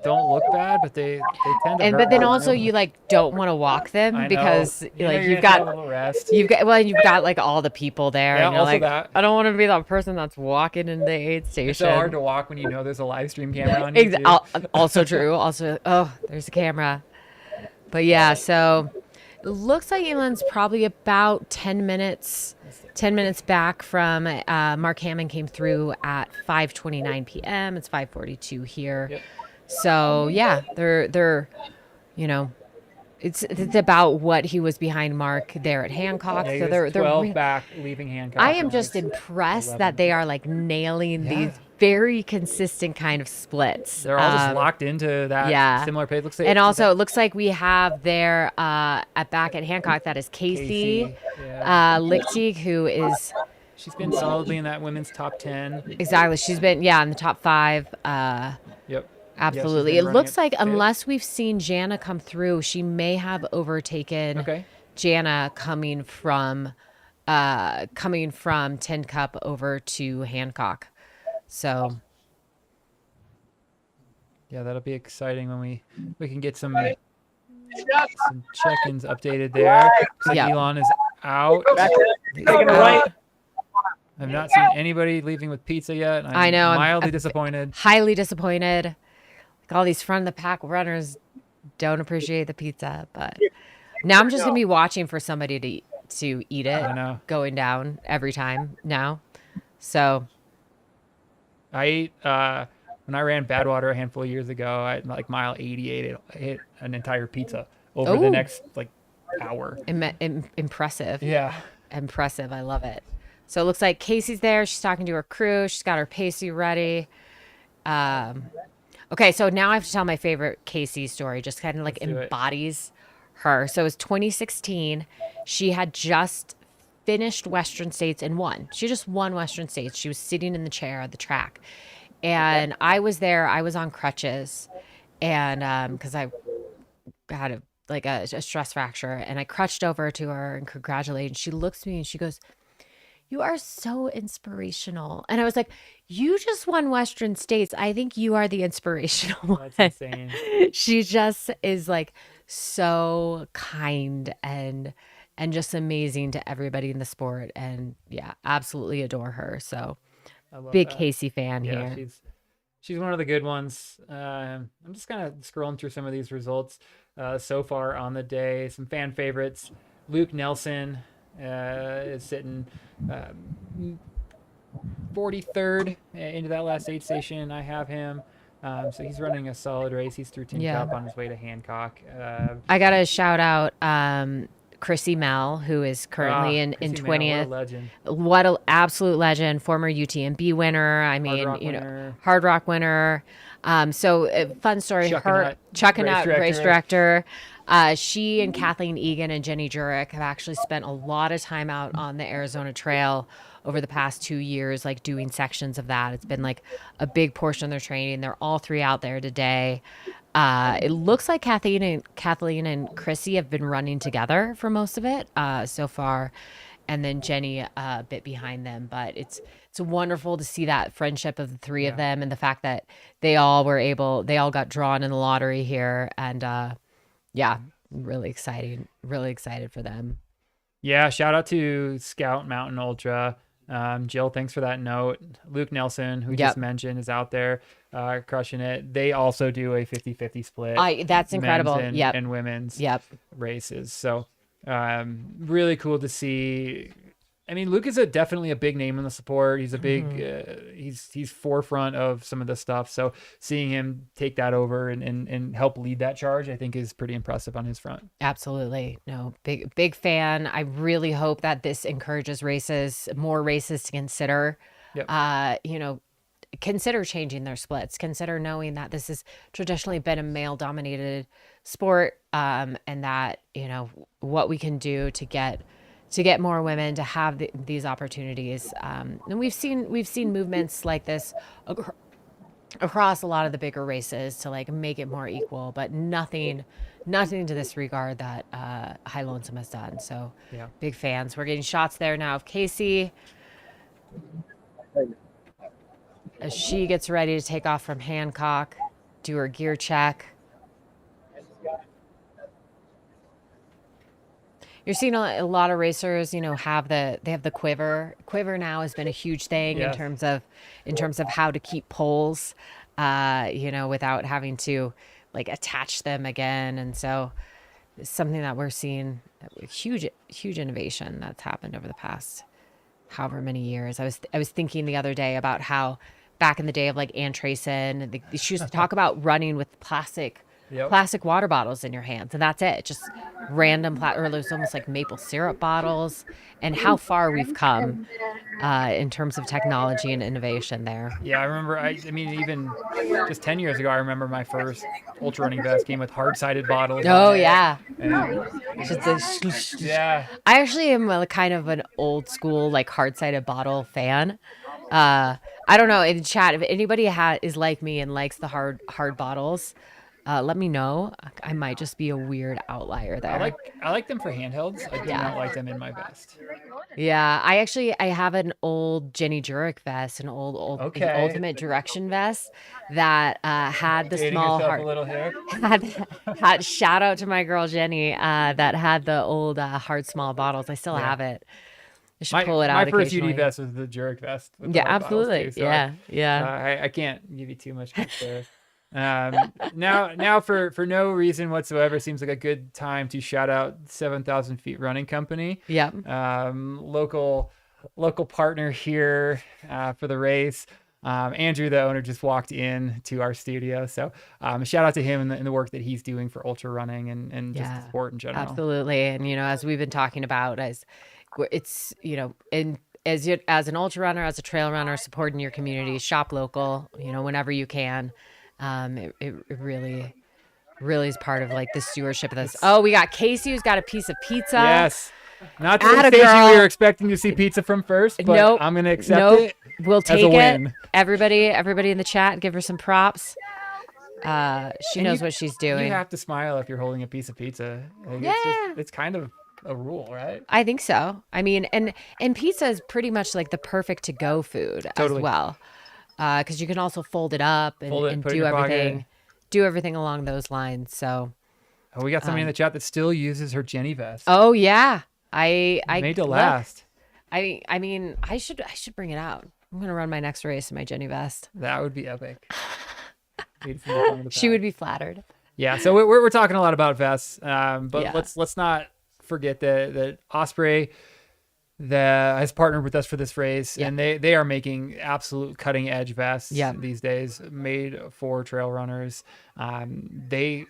don't look bad, but they tend to hurt. But then also you like don't want to walk them because you've got like all the people there. Yeah, and you're also like, that. I don't want to be that person that's walking in the aid station. It's so hard to walk when you know there's a live stream camera on you. Also true. Also, there's a camera. But yeah, so it looks like Elon's probably about 10 minutes back from Mark Hammond came through at 5:29 p.m. It's 5:42 here. Yep. So yeah, they're it's about what he was behind Mark there at Hancock. Yeah, so they're 12 back leaving Hancock. I am just impressed that they are like nailing these very consistent kind of splits. They're all just locked into that similar pace. And also, it looks like we have there back at Hancock, that is Casey Lichtig, who is... She's been solidly in that women's top 10. Exactly. She's been, in the top 5. Yep. Absolutely. It looks like unless we've seen Jana come through, she may have overtaken Jana coming from Tin Cup over to Hancock. So yeah, that'll be exciting when we can get some check-ins updated there. Looks like Elon is out. Taking a right. I've not seen anybody leaving with pizza yet. I know. I'm mildly disappointed. Highly disappointed. Like all these front of the pack runners don't appreciate the pizza, but now I'm just gonna be watching for somebody to eat it. I know. Going down every time now. So I ate when I ran Badwater a handful of years ago at like mile 88. I hit an entire pizza over the Ooh. next like hour. Impressive. Yeah. Impressive. I love it. So it looks like Casey's there. She's talking to her crew. She's got her pacey ready. Okay, so now I have to tell my favorite Casey story. Just kind of like embodies her. So it was 2016. She had just finished Western States and won. She just won Western States. She was sitting in the chair at the track. And I was there. I was on crutches. And because I had a stress fracture. And I crutched over to her and congratulated. She looks at me and she goes, "You are so inspirational." And I was like, "You just won Western States. I think you are the inspirational one." That's insane. She just is like so kind and just amazing to everybody in the sport. And yeah, absolutely adore her. So big that. Casey fan Yeah, here. she's one of the good ones. I'm just kind of scrolling through some of these results so far on the day. Some fan favorites. Luke Nelson is sitting 43rd into that last aid station. I have him. So he's running a solid race. He's through Tin Cup on his way to Hancock. I got to shout out Chrissy Mel, who is currently in 20th. What a legend. What an absolute legend. Former UTMB winner. I mean, Hard Rock winner. So fun story. Chuck and Nut, race director. She and Kathleen Egan and Jenny Jurek have actually spent a lot of time out on the Arizona Trail over the past 2 years, like doing sections of that. It's been like a big portion of their training. They're all three out there today. It looks like Kathleen and Chrissy have been running together for most of it so far, and then Jenny a bit behind them. But it's wonderful to see that friendship of the three of them, and the fact that they all got drawn in the lottery here, and really exciting, really excited for them. Yeah, shout out to Scout Mountain Ultra. Jill, thanks for that note. Luke Nelson, who we just mentioned, is out there crushing it. They also do a 50-50 split. That's incredible. Men's and women's races. So really cool to see. I mean, Luke is definitely a big name in the sport. He's a big, he's forefront of some of the stuff. So seeing him take that over and help lead that charge, I think is pretty impressive on his front. Absolutely. No, big fan. I really hope that this encourages more races to consider, consider changing their splits, consider knowing that this has traditionally been a male dominated sport, and that, what we can do to get more women to have these opportunities. And we've seen movements like this across a lot of the bigger races to like make it more equal, but nothing to this regard that High Lonesome has done. So big fans. We're getting shots there now of Casey as she gets ready to take off from Hancock, do her gear check. You're seeing a lot of racers, have the quiver. Quiver now has been a huge thing in terms of how to keep poles, without having to like attach them again. And so it's something that we're seeing huge innovation that's happened over the past however many years. I was thinking the other day about how back in the day of like Ann Trayson, she used to talk about running with plastic water bottles in your hands, and that's it, just random or there's almost like maple syrup bottles, and how far we've come in terms of technology and innovation there. Yeah, I remember, I mean, even just 10 years ago, I remember my first ultra running vest came with hard-sided bottles. Oh, yeah. Yeah. I actually am kind of an old school, like hard-sided bottle fan. I don't know, in chat, if anybody is like me and likes the hard bottles, let me know. I might just be a weird outlier there. I like them for handhelds. I do not like them in my vest. Yeah, I have an old Jenny Jurek vest, an old Ultimate Direction vest that had the small heart. A little here. Had shout out to my girl Jenny that had the old hard small bottles. I still have it. I should pull it out. My first UD vest was the Jurek vest. Yeah, absolutely. Too, so yeah. I can't give you too much credit there. Now for no reason whatsoever, seems like a good time to shout out 7,000 Feet Running Company. Yeah. Local partner here for the race. Andrew, the owner, just walked in to our studio, so shout out to him and the work that he's doing for ultra running and just the sport in general. Absolutely. And as we've been talking about, as an ultra runner, as a trail runner, supporting your community, shop local, whenever you can. It really is part of like the stewardship of this. Oh, we got Casey who's got a piece of pizza. Yes. Not the station we were expecting to see pizza from first, but nope. I'm going to accept it. We'll as take a win. it. Everybody in the chat, give her some props. She knows what she's doing. You have to smile if you're holding a piece of pizza. It's kind of a rule, right? I think so. I mean, and pizza is pretty much like the perfect to-go food as well. Because you can also fold it up and do everything along those lines. So, we got somebody in the chat that still uses her Jenny vest. Oh yeah, I made to last. I mean, I should bring it out. I'm gonna run my next race in my Jenny vest. That would be epic. She would be flattered. Yeah. So we're talking a lot about vests, but let's not forget that Osprey that has partnered with us for this race, and they are making absolute cutting edge vests these days, made for trail runners. They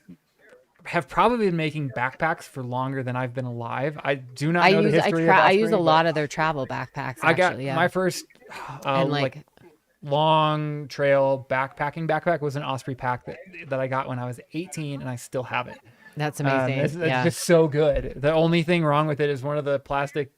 have probably been making backpacks for longer than I've been alive. I do not know the history of Osprey. I use a lot of their travel backpacks. I got my first long trail backpacking backpack was an Osprey pack that I got when I was 18, and I still have it. That's amazing. It's just so good. The only thing wrong with it is one of the plastic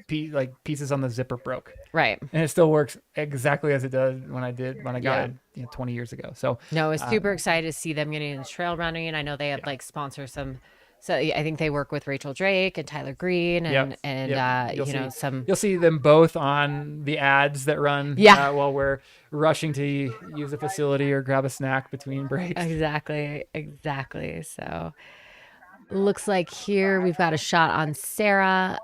pieces on the zipper broke. Right. And it still works exactly as it does when I got it 20 years ago. So no, I was super excited to see them getting into trail running. And I know they have sponsor some. So I think they work with Rachel Drake and Tyler Green you'll see them both on the ads that run while we're rushing to use a facility or grab a snack between breaks. Exactly. So looks like here we've got a shot on Sarah,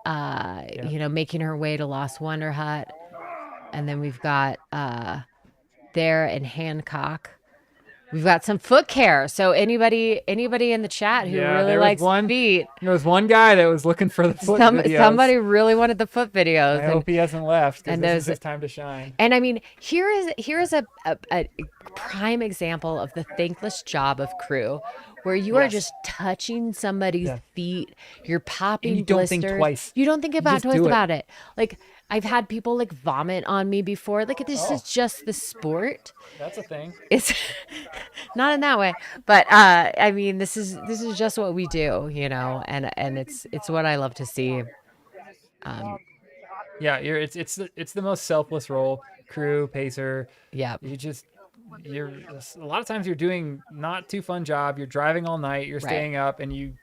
making her way to Lost Wonder Hut. And then we've got there in Hancock. We've got some foot care. So anybody in the chat who really likes feet. There was one guy that was looking for the foot videos. Somebody really wanted the foot videos. I hope he hasn't left, because this is his time to shine. And I mean, here is a prime example of the thankless job of crew, where you are just touching somebody's feet, you're popping and you don't blisters. think twice. You don't think twice about it. Like, I've had people vomit on me before. Like, this is just the sport. That's a thing. It's not in that way, but I mean, this is just what we do, and it's what I love to see. It's the most selfless role, crew, pacer. Yeah. You're a lot of times you're doing not too fun job. You're driving all night. You're staying up, and you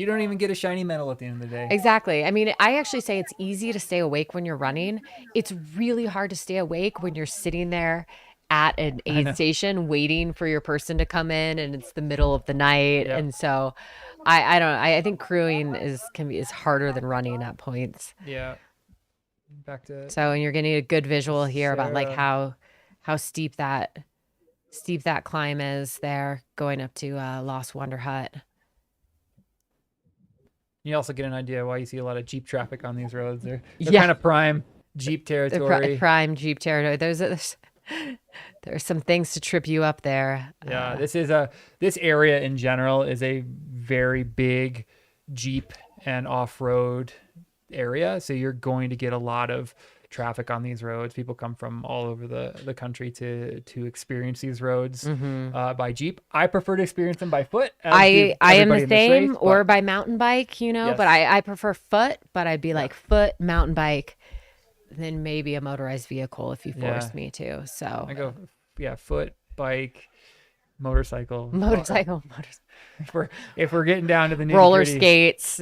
don't even get a shiny medal at the end of the day. Exactly. I mean, I actually say it's easy to stay awake when you're running. It's really hard to stay awake when you're sitting there at an aid station waiting for your person to come in, and it's the middle of the night. Yep. And so I think crewing is harder than running at points. Yeah. And you're getting a good visual here about how steep that climb is there going up to Lost Wonder Hut. You also get an idea why you see a lot of Jeep traffic on these roads. They're kind of prime Jeep territory. Prime Jeep territory. There's some things to trip you up there. Yeah, this area in general is a very big Jeep and off-road area. So you're going to get a lot of traffic on these roads. People come from all over the country to experience these roads by Jeep. I prefer to experience them by foot. I am the same, or by mountain bike, but I prefer foot, but I'd be like foot, mountain bike, then maybe a motorized vehicle if you forced me to. So I go, foot, bike, motorcycle. If we're getting down to the roller skates,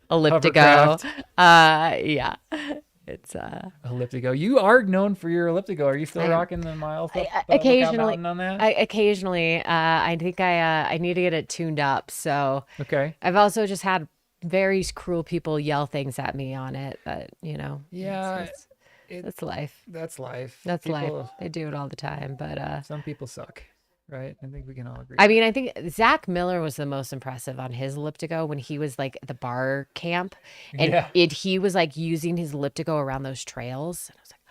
elliptico. It's elliptico. You are known for your elliptico. Are you still rocking the miles up occasionally on that? Occasionally. I think I need to get it tuned up. So okay. I've also just had very cruel people yell things at me on it, but it's life. That's life. That's life. They do it all the time, but some people suck. right? I think we can all agree. I mean, I think Zach Miller was the most impressive on his elliptico when he was like at the bar camp, and he was like using his elliptico around those trails, and I was like,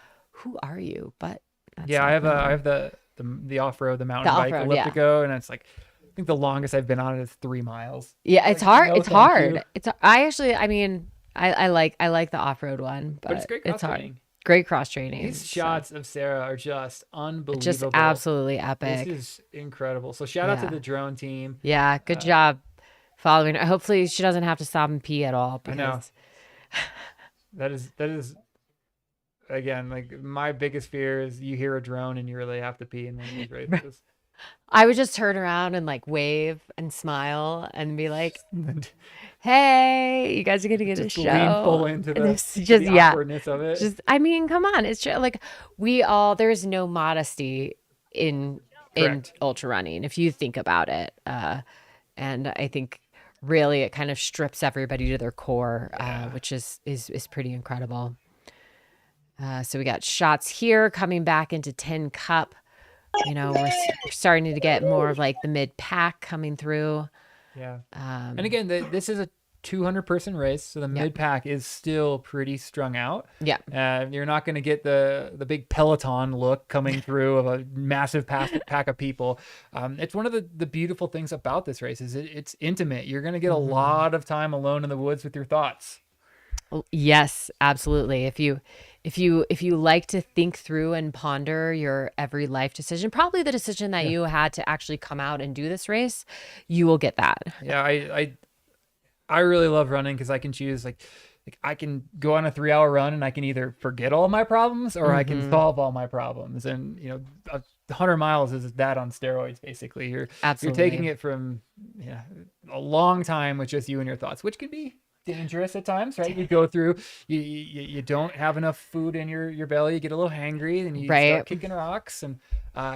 "Who are you?" But that's yeah, I Zach have Miller. the off-road, the mountain bike off-road, yeah. elliptico, and it's like, I think the longest I've been on it is 3 miles. Yeah, it's Like, hard. no, It's thank hard. you. I mean, I like the off-road one, but it's great it's hard. cross-training. Great cross training. These shots of Sarah are just unbelievable. Just absolutely epic. This is incredible. So shout out to the drone team. Yeah, good job following her. Hopefully she doesn't have to stop and pee at all. I know. Because That is again, like my biggest fear is you hear a drone and you really have to pee in one of these races. I would just turn around and like wave and smile and be like, "Hey, you guys are gonna get a show." Lean full into And the, it's just the awkwardness of it. Just I mean, come on, it's true. Like there's no modesty in ultra running if you think about it, and I think really it kind of strips everybody to their core, which is pretty incredible. So we got shots here coming back into 10 Cup. You know, we're starting to get more of like the mid pack coming through. Yeah. And again, this is a 200-person race, so the mid pack is still pretty strung out. Yeah. You're not going to get the big peloton look coming through of a massive pack of people. It's one of the beautiful things about this race is it's intimate. You're going to get a lot of time alone in the woods with your thoughts. Yes, absolutely. If you like to think through and ponder your every life decision, probably the decision that you had to actually come out and do this race, you will get that. Yeah, I really love running because I can choose like I can go on a 3-hour run and I can either forget all my problems or I can solve all my problems. And 100 miles is that on steroids. Basically, you're taking it from a long time with just you and your thoughts, which can be dangerous at times, right? You go through, you don't have enough food in your belly, you get a little hangry, and you start kicking rocks, and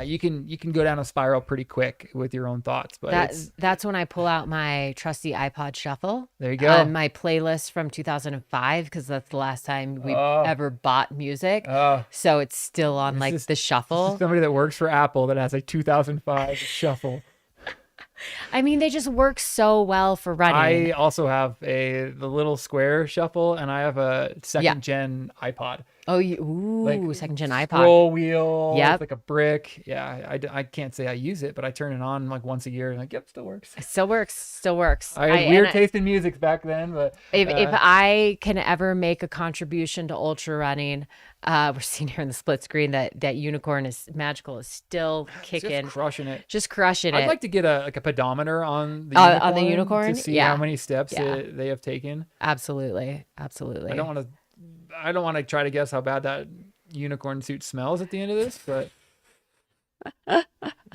you can go down a spiral pretty quick with your own thoughts. But that's when I pull out my trusty iPod Shuffle. There you go. My playlist from 2005, because that's the last time we ever bought music. So it's still on the shuffle. This is somebody that works for Apple that has a 2005 shuffle. I mean, they just work so well for running. I also have the little square shuffle, and I have a second gen iPod. Oh, second gen iPod. Scroll wheel. Yep. Like a brick. Yeah, I can't say I use it, but I turn it on like once a year, and yep, still works. It still works. I had weird taste in music back then, but if I can ever make a contribution to ultra running, we're seeing here in the split screen that Unicorn is magical, is still kicking, just crushing it. I'd like to get a pedometer on the unicorn to see how many steps they have taken. Absolutely. I don't want to try to guess how bad that unicorn suit smells at the end of this, but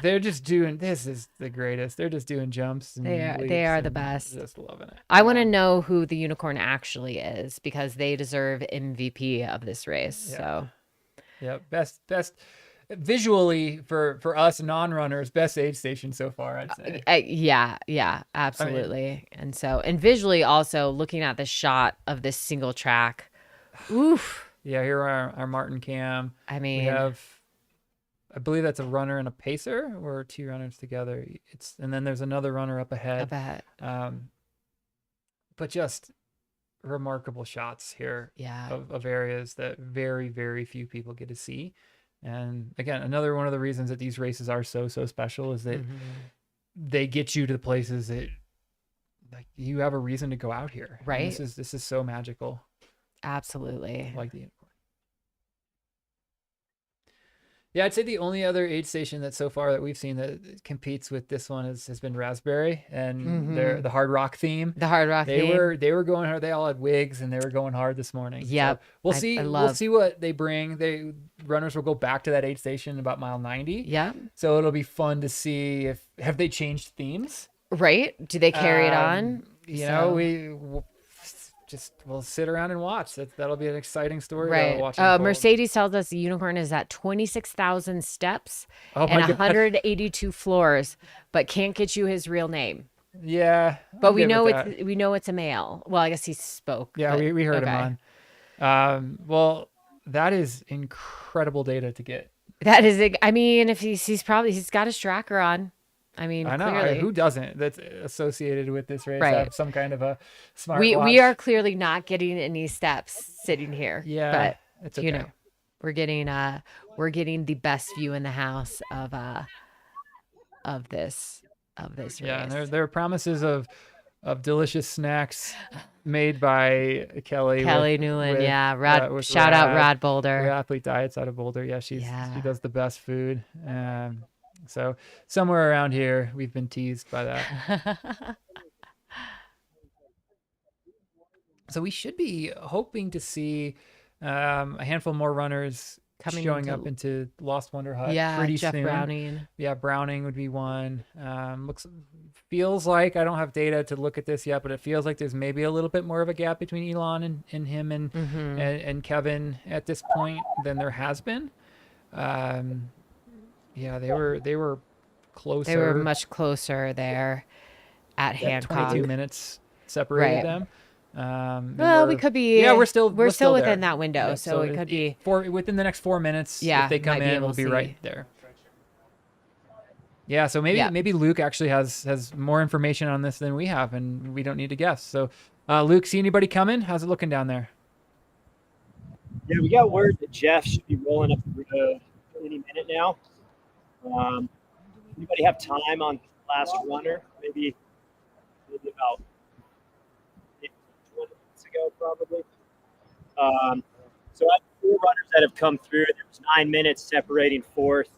they're just doing, this is the greatest. They're just doing jumps. And they are the best. Just loving it. I want to know who the unicorn actually is, because they deserve MVP of this race. Yeah. So yeah, best visually for us non-runners, best aid station so far, I'd say. Yeah, absolutely. I mean, and visually also looking at the shot of this single track. Oof. Yeah, here are our Martin Cam. I mean, we have, I believe that's a runner and a pacer, or 2 runners together. And then there's another runner up ahead. But just remarkable shots here of areas that very, very few people get to see. And again, another one of the reasons that these races are so special is that they get you to the places that like you have a reason to go out here. Right. And this is so magical. Absolutely. Like the unicorn. Yeah, I'd say the only other aid station that so far that we've seen that competes with this one has been Raspberry, and the hard rock theme. The hard rock theme. They were going hard. They all had wigs and they were going hard this morning. Yep. So we'll see. We'll see what they bring. Runners will go back to that aid station about mile 90. Yeah. So it'll be fun to see have they changed themes. Right. Do they carry it on? We'll sit around and watch. That'll be an exciting story. Right. Mercedes tells us the unicorn is at 26,000 steps and 182 floors, but can't get you his real name. Yeah. But we know it's a male. Well, I guess he spoke. Yeah, we heard him on. Well, that is incredible data to get. That is, I mean, if he's got his tracker on. I mean, I know. clearly. Who doesn't? That's associated with this race. Right. Have some kind of a smart We watch. are clearly not getting any steps sitting here. Yeah, but it's okay. we're getting the best view in the house of this race. Yeah, and there are promises of delicious snacks made by Kelly Newland. with, Yeah, shout out Rad Boulder. Athlete Diets out of Boulder. Yeah, she does the best food. So somewhere around here, we've been teased by that. So we should be hoping to see a handful more runners showing up into Lost Wonder Hut pretty Jeff soon. Browning. Yeah, Browning would be one. Feels like, I don't have data to look at this yet, but it feels like there's maybe a little bit more of a gap between Elon and him and Kevin at this point than there has been. Yeah, they were closer. They were much closer there at Hancock. 22 minutes separated them. Well, we could be. Yeah, we're still within there. that window, Yeah, so it could be within the next 4 minutes. Yeah, if they come might be in, able we'll to be see. right there. Yeah, so maybe Luke actually has more information on this than we have, and we don't need to guess. So, Luke, see anybody coming? How's it looking down there? Yeah, we got word that Jeff should be rolling up the road any minute now. Anybody have time on last runner? Maybe about 20 minutes ago, probably. So I have 4 runners that have come through. There was 9 minutes separating fourth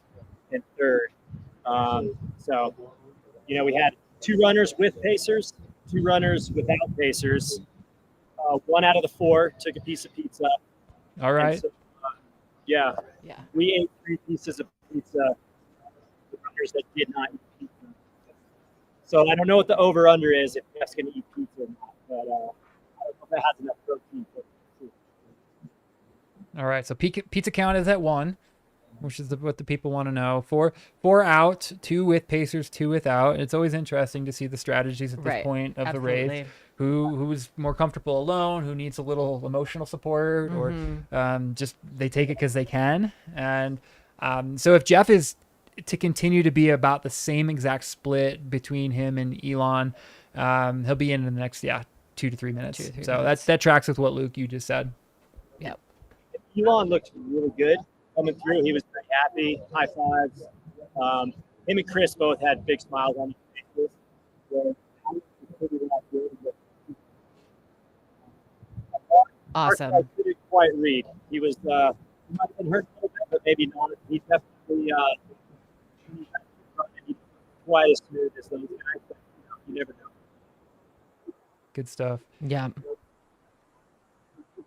and third. So, we had 2 runners with pacers, 2 runners without pacers. 1 out of the 4 took a piece of pizza. All right. So, we ate 3 pieces of pizza. The runners that did not eat pizza. So I don't know what the over/under is if Jeff's going to eat pizza or not, but I don't know if it has enough protein for it. All right, so pizza count is at 1, which is what the people want to know. 4 out, 2 with pacers, 2 without. It's always interesting to see the strategies at this point of the race. Who's more comfortable alone, who needs a little emotional support, or just they take it because they can. And so if Jeff is to continue to be about the same exact split between him and Elon, he'll be in the next 2 to 3 minutes. 2 to 3 minutes. That tracks with what Luke you just said. Yep. Elon looked really good coming through. He was very happy. High fives. Him and Chris both had big smiles on their faces. So, awesome. I didn't quite read. He was he might have been hurt a little bit, but maybe not. He definitely quite as smooth as those guys. But, you never know. Good stuff. Yeah.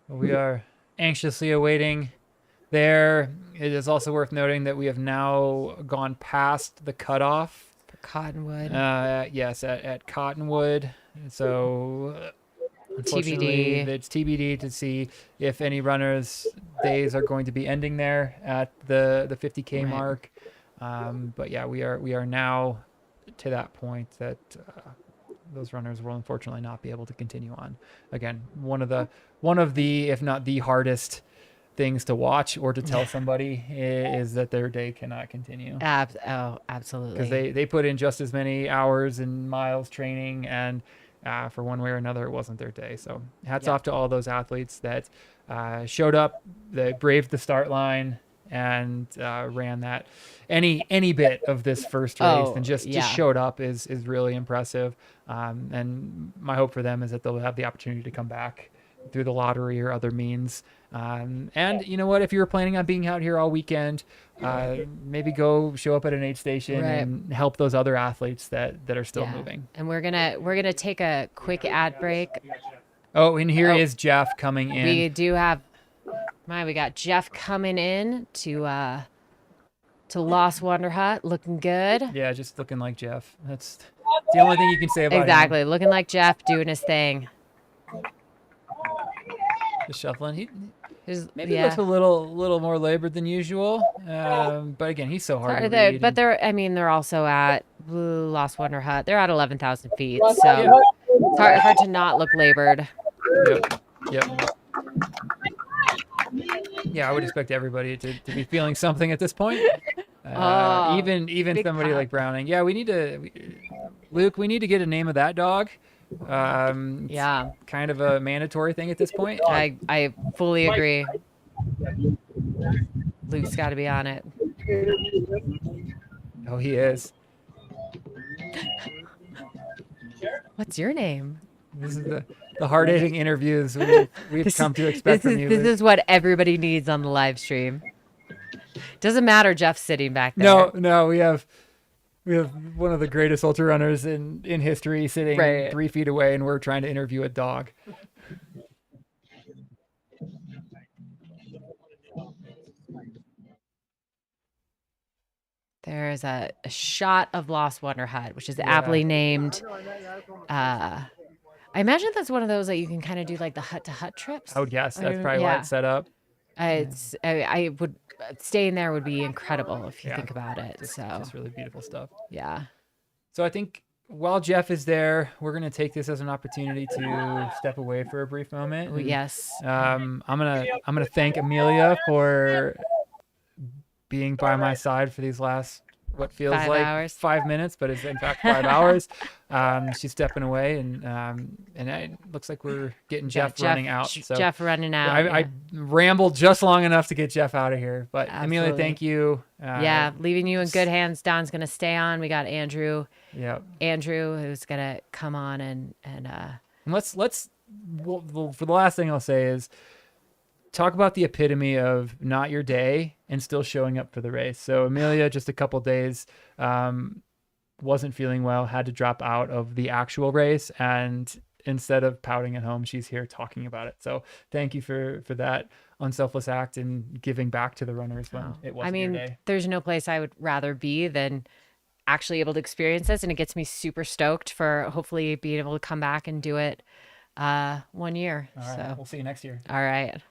We are anxiously awaiting there. It is also worth noting that we have now gone past the cutoff for Cottonwood. Yes, at Cottonwood. So unfortunately, it's TBD to see if any runners' days are going to be ending there at the 50K mark. But yeah, we are now to that point that those runners will unfortunately not be able to continue on. Again, one of the if not the hardest things to watch or to tell somebody is that their day cannot continue. Absolutely. Because they put in just as many hours and miles training, and for one way or another, it wasn't their day. So hats off to all those athletes that showed up, that braved the start line, and ran that any bit of this first race and just showed up is really impressive. And my hope for them is that they'll have the opportunity to come back through the lottery or other means. And you know what, if you were planning on being out here all weekend, maybe go show up at an aid station and help those other athletes that are still moving. And we're gonna take a quick ad break. Oh, and here is Jeff coming in. We do have we got Jeff coming in to Lost Wonder Hut, looking good. Yeah, just looking like Jeff. That's the only thing you can say about exactly him. Looking like Jeff, doing his thing. Just shuffling. He maybe looks a little more labored than usual. But again, he's so hard to read. But they're also at Lost Wonder Hut. They're at 11,000 feet, so it's hard to not look labored. Yep. Yeah, I would expect everybody to be feeling something at this point. Even somebody like Browning. Yeah, Luke, we need to get a name of that dog. Yeah. Kind of a mandatory thing at this point. I fully agree. Luke's got to be on it. Oh, he is. What's your name? This is the hard-hitting interviews we've come to expect from you. This is what everybody needs on the live stream. Doesn't matter Jeff's sitting back there. No, we have one of the greatest ultra runners in history sitting 3 feet away, and we're trying to interview a dog. There's a shot of Lost Wonder Hut, which is aptly named. I imagine that's one of those that you can kind of do like the hut-to-hut trips. Oh yes, that's probably why it's set up. I would staying there would be incredible if you think about it. It's just really beautiful stuff. Yeah. So I think while Jeff is there, we're gonna take this as an opportunity to step away for a brief moment. And, yes. I'm gonna thank Amelia for being by my side for these last what feels 5 like hours. 5 minutes, but it's in fact 5 hours. She's stepping away, and it looks like we're getting Jeff running out. So Jeff running out. I rambled just long enough to get Jeff out of here. But Absolutely. Amelia, thank you. Leaving you in good hands. Don's gonna stay on. We got Andrew. Yep. Andrew, who's gonna come on and let's for the last thing I'll say is talk about the epitome of not your day and still showing up for the race. So Amelia, just a couple days, wasn't feeling well, had to drop out of the actual race, and instead of pouting at home, she's here talking about it. So thank you for that unselfless act and giving back to the runners when it wasn't your day. There's no place I would rather be than actually able to experience this, and it gets me super stoked for hopefully being able to come back and do it 1 year. All right, so we'll see you next year. All right.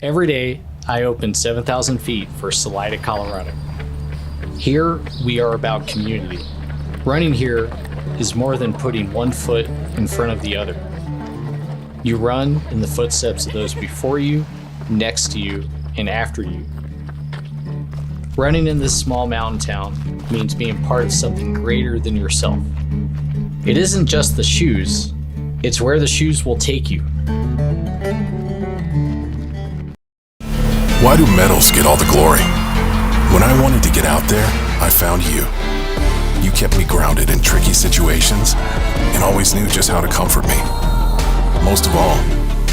Every day, I open 7,000 feet for Salida, Colorado. Here, we are about community. Running here is more than putting one foot in front of the other. You run in the footsteps of those before you, next to you, and after you. Running in this small mountain town means being part of something greater than yourself. It isn't just the shoes, it's where the shoes will take you. Why do medals get all the glory? When I wanted to get out there, I found you. You kept me grounded in tricky situations and always knew just how to comfort me. Most of all,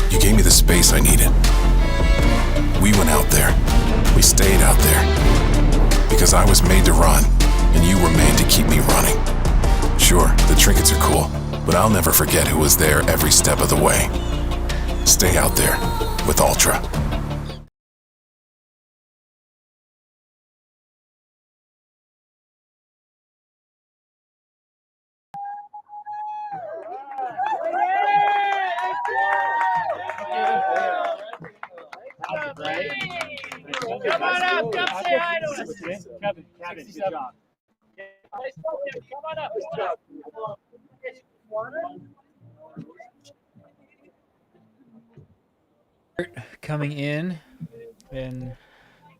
you gave me the space I needed. We went out there. We stayed out there. Because I was made to run, and you were made to keep me running. Sure, the trinkets are cool, but I'll never forget who was there every step of the way. Stay out there with Altra. Come on up, come say hi to us. Kevin, good job. Come on up. Coming in and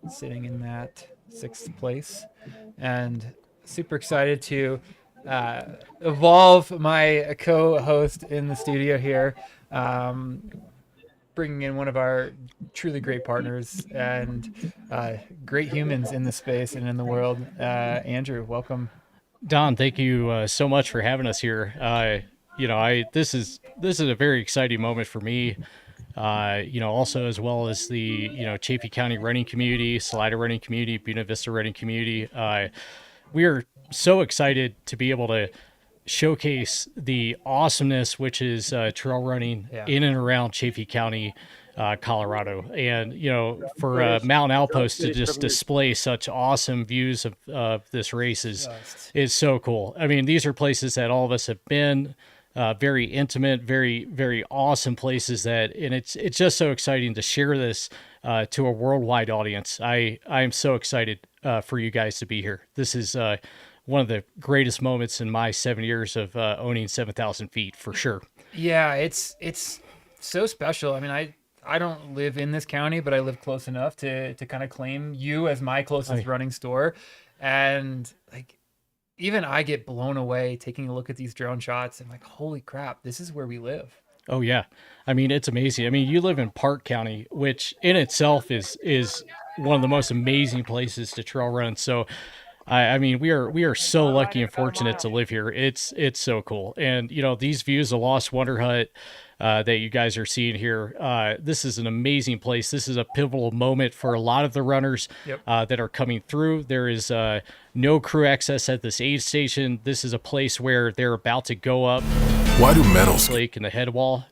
sitting in that 6th place, and super excited to evolve my co-host in the studio here, bringing in one of our truly great partners and great humans in the space and in the world. Andrew, welcome. Don, thank you so much for having us here. This is a very exciting moment for me. Also as well as the, Chaffee County running community, Salida running community, Buena Vista running community. We are so excited to be able to showcase the awesomeness, which is trail running in and around Chaffee County, Colorado. And, for Mountain Outpost to just display such awesome views of this race is so cool. I mean, these are places that all of us have been, very intimate, very, very awesome places and it's just so exciting to share this to a worldwide audience. I'm so excited for you guys to be here. This is one of the greatest moments in my 7 years of owning 7,000 feet for sure. Yeah, it's so special. I mean, I don't live in this county, but I live close enough to kind of claim you as my closest running store. And like, even I get blown away taking a look at these drone shots and like, holy crap, this is where we live. Oh yeah. I mean, it's amazing. I mean, you live in Park County, which in itself is one of the most amazing places to trail run. So I mean, we are so lucky and fortunate to live here. It's so cool. And, these views of Lost Wonder Hut that you guys are seeing here, this is an amazing place. This is a pivotal moment for a lot of the runners that are coming through. There is no crew access at this aid station. This is a place where they're about to go up. Why do medals lake in the head wall?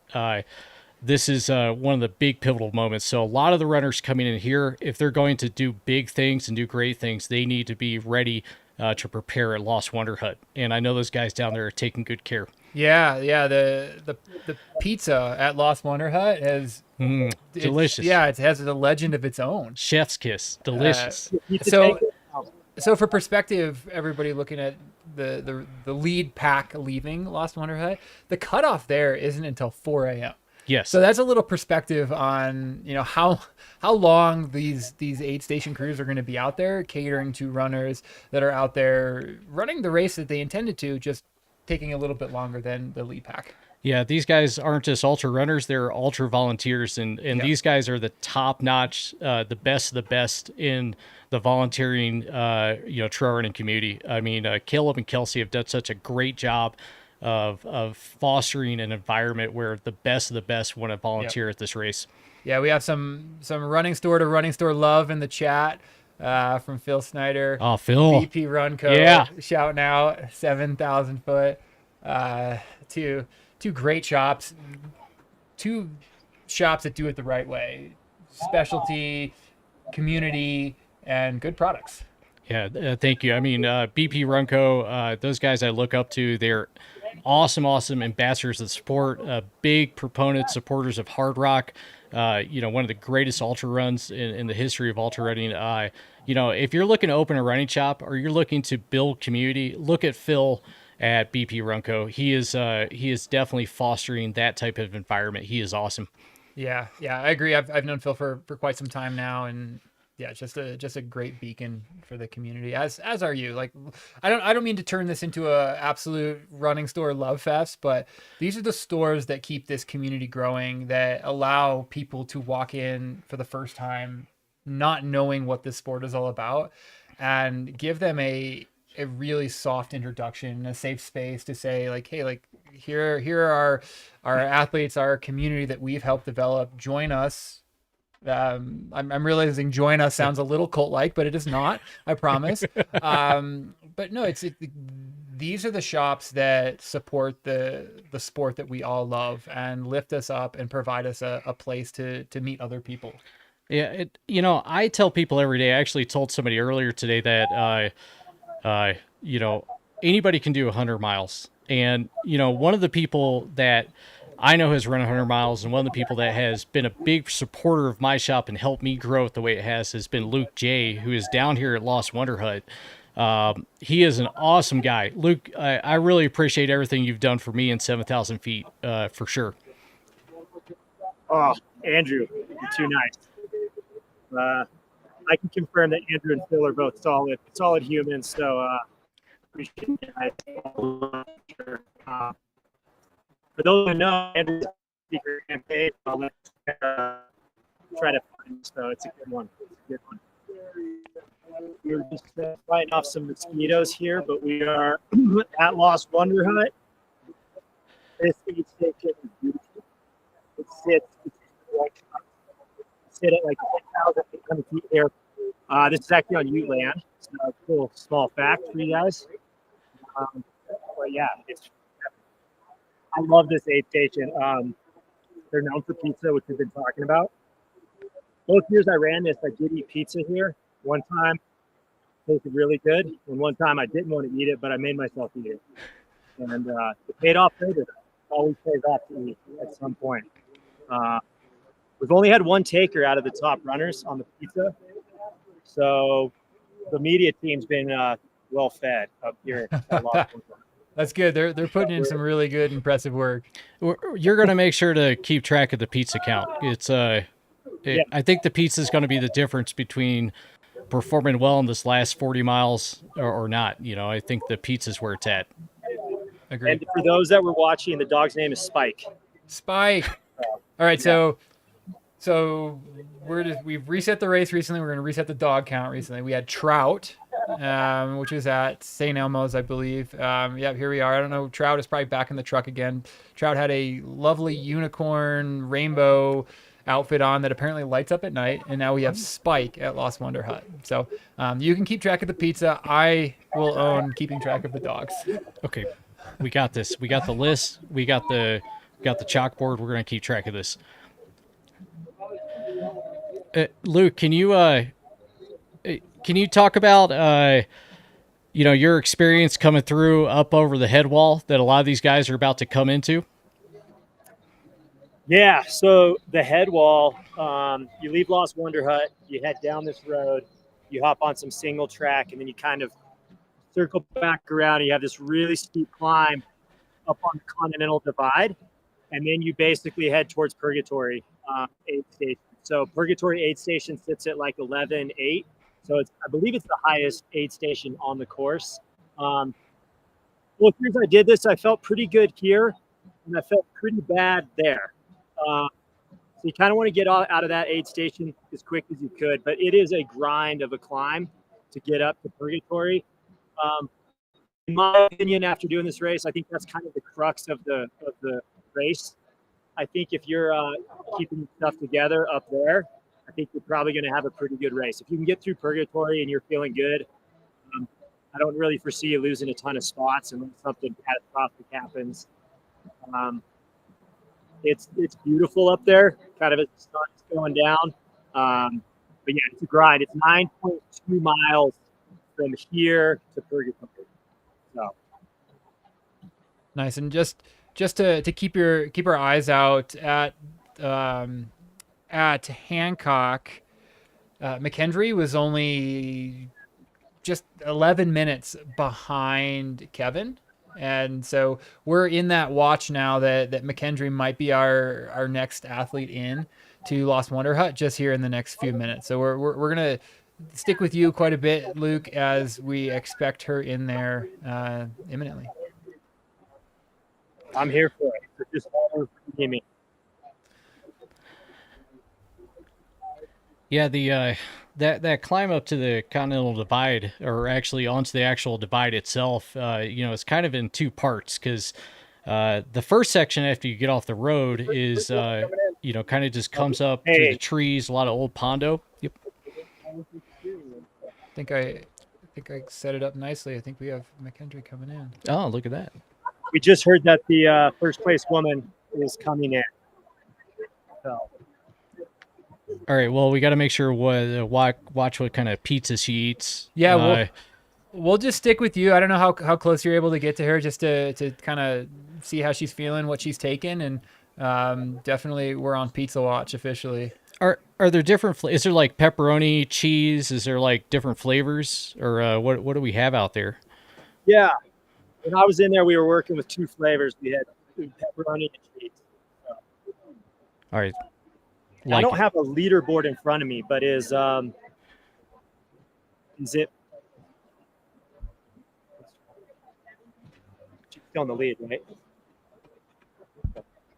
This is one of the big pivotal moments. So a lot of the runners coming in here, if they're going to do big things and do great things, they need to be ready to prepare at Lost Wonder Hut. And I know those guys down there are taking good care. Yeah. The pizza at Lost Wonder Hut has delicious. It has a legend of its own. Chef's kiss, delicious. So for perspective, everybody looking at the lead pack leaving Lost Wonder Hut, the cutoff there isn't until 4 a.m. Yes. So that's a little perspective on, how long these aid station crews are going to be out there catering to runners that are out there running the race that they intended to, just taking a little bit longer than the lead pack. Yeah, these guys aren't just ultra runners, they're ultra volunteers, and these guys are the top notch, the best of the best in the volunteering trail running community. I mean, Caleb and Kelsey have done such a great job of fostering an environment where the best of the best want to volunteer at this race. Yeah, we have some running store to running store love in the chat from Phil Snyder. Oh, Phil. BP Run Co. Shouting out 7,000 foot. Two great shops. Two shops that do it the right way. Specialty, community, and good products. Yeah, thank you. I mean, BP Runco, those guys I look up to, they're awesome ambassadors of sport, big proponents, supporters of hard rock, one of the greatest ultra runs in the history of ultra running. If you're looking to open a running shop or you're looking to build community, look at Phil at BP Runco. He is definitely fostering that type of environment. He is awesome. Yeah, I agree. I've known Phil for quite some time now, and yeah, just a great beacon for the community, as are you. Like, I don't mean to turn this into a absolute running store love fest, but these are the stores that keep this community growing, that allow people to walk in for the first time not knowing what this sport is all about, and give them a really soft introduction, a safe space to say, like, hey, like, here are our athletes, our community that we've helped develop. Join us I'm realizing join us sounds a little cult-like, but it is not, I promise. But no, these are the shops that support the sport that we all love and lift us up and provide us a place to meet other people. Yeah, I tell people every day. I actually told somebody earlier today that, anybody can do 100 miles. And, one of the people that I know has run 100 miles, and one of the people that has been a big supporter of my shop and helped me grow it the way it has been Luke J., who is down here at Lost Wonder Hut. He is an awesome guy. Luke, I really appreciate everything you've done for me in 7,000 feet, for sure. Oh, Andrew, you're too nice. I can confirm that Andrew and Phil are both solid humans. So appreciate it, guys. For those who know, Andrew's a speaker campaign. I'll try to find. So it's a good one. We're just fighting off some mosquitoes here, but we are at Lost Wonder Hut. This aid station is beautiful. It sits at like 1,800 feet here. This is actually on Ute land. It's a cool small fact for you guys. But yeah, I love this aid station. They're known for pizza, which we've been talking about. Both years I ran this, I did eat pizza here. One time, it tasted really good, and one time I didn't want to eat it, but I made myself eat it. And it paid off later. It always pays off to eat at some point. We've only had one taker out of the top runners on the pizza. So the media team's been well fed up here at Lost Wonder Hut. That's good. They're putting in some really good, impressive work. You're going to make sure to keep track of the pizza count. I think the pizza is going to be the difference between performing well in this last 40 miles or not. I think the pizza's where it's at. Agreed. And for those that were watching, the dog's name is Spike. Spike. All right, so we've reset the race recently. We're going to reset the dog count recently. We had Trout, which was at St. Elmo's, I believe. Here we are. I don't know. Trout is probably back in the truck again. Trout had a lovely unicorn rainbow outfit on that apparently lights up at night, and now we have Spike at Lost Wonder Hut. So you can keep track of the pizza. I will own keeping track of the dogs. Okay, we got this. We got the list. We got the chalkboard. We're going to keep track of this. Luke, can you talk about your experience coming through up over the head wall that a lot of these guys are about to come into? Yeah, so the head wall, you leave Lost Wonder Hut, you head down this road, you hop on some single track, and then you kind of circle back around, and you have this really steep climb up on the Continental Divide, and then you basically head towards Purgatory aid station. So Purgatory aid station sits at like 11.8. So I believe it's the highest aid station on the course. Well, since I did this, I felt pretty good here, and I felt pretty bad there. So you kind of want to get out of that aid station as quick as you could, but it is a grind of a climb to get up to Purgatory. In my opinion, after doing this race, I think that's kind of the crux of the race. I think if you're keeping your stuff together up there, I think you're probably going to have a pretty good race. If you can get through Purgatory and you're feeling good, I don't really foresee you losing a ton of spots unless something catastrophic happens. It's beautiful up there, kind of as the sun's going down. But yeah, it's a grind. It's 9.2 miles from here to Purgatory. So nice. And just to keep our eyes out at Hancock, McKendry was only just 11 minutes behind Kevin. And so we're in that watch now that McKendry might be our next athlete in to Lost Wonder Hut just here in the next few minutes. So we're going to stick with you quite a bit, Luke, as we expect her in there imminently. I'm here for it. So just give me. Yeah, the that climb up to the Continental Divide, or actually onto the actual divide itself, it's kind of in two parts, because the first section after you get off the road is you know, kind of just comes up through the trees, a lot of old pondo. Yep. I think I set it up nicely. I think we have McKendry coming in. Oh, look at that. We just heard that the first place woman is coming in. So. All right. Well, we got to make sure watch what kind of pizza she eats. Yeah, we'll just stick with you. I don't know how close you're able to get to her, just to kind of see how she's feeling, what she's taking, and definitely we're on pizza watch officially. Are there different? Is there like pepperoni, cheese? Is there like different flavors, or what do we have out there? Yeah, when I was in there, we were working with 2 flavors. We had pepperoni and cheese. So. All right. I don't have a leaderboard in front of me, but is it still in the lead, right?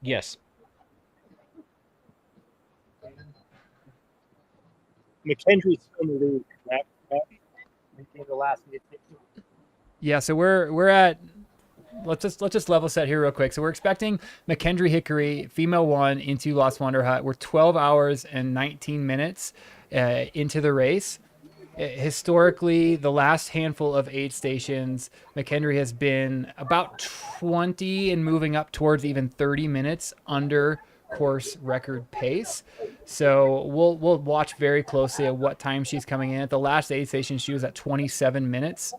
Yes. McKendry's still in the lead, correct? The last Yeah, so we're at. Let's just level set here real quick. So we're expecting McKendry Hickory, female 1, into Lost Wonder Hut. We're 12 hours and 19 minutes into the race. Historically, the last handful of aid stations, McKendry has been about 20 and moving up towards even 30 minutes under course record pace. So we'll watch very closely at what time she's coming in. At the last aid station, she was at 27 minutes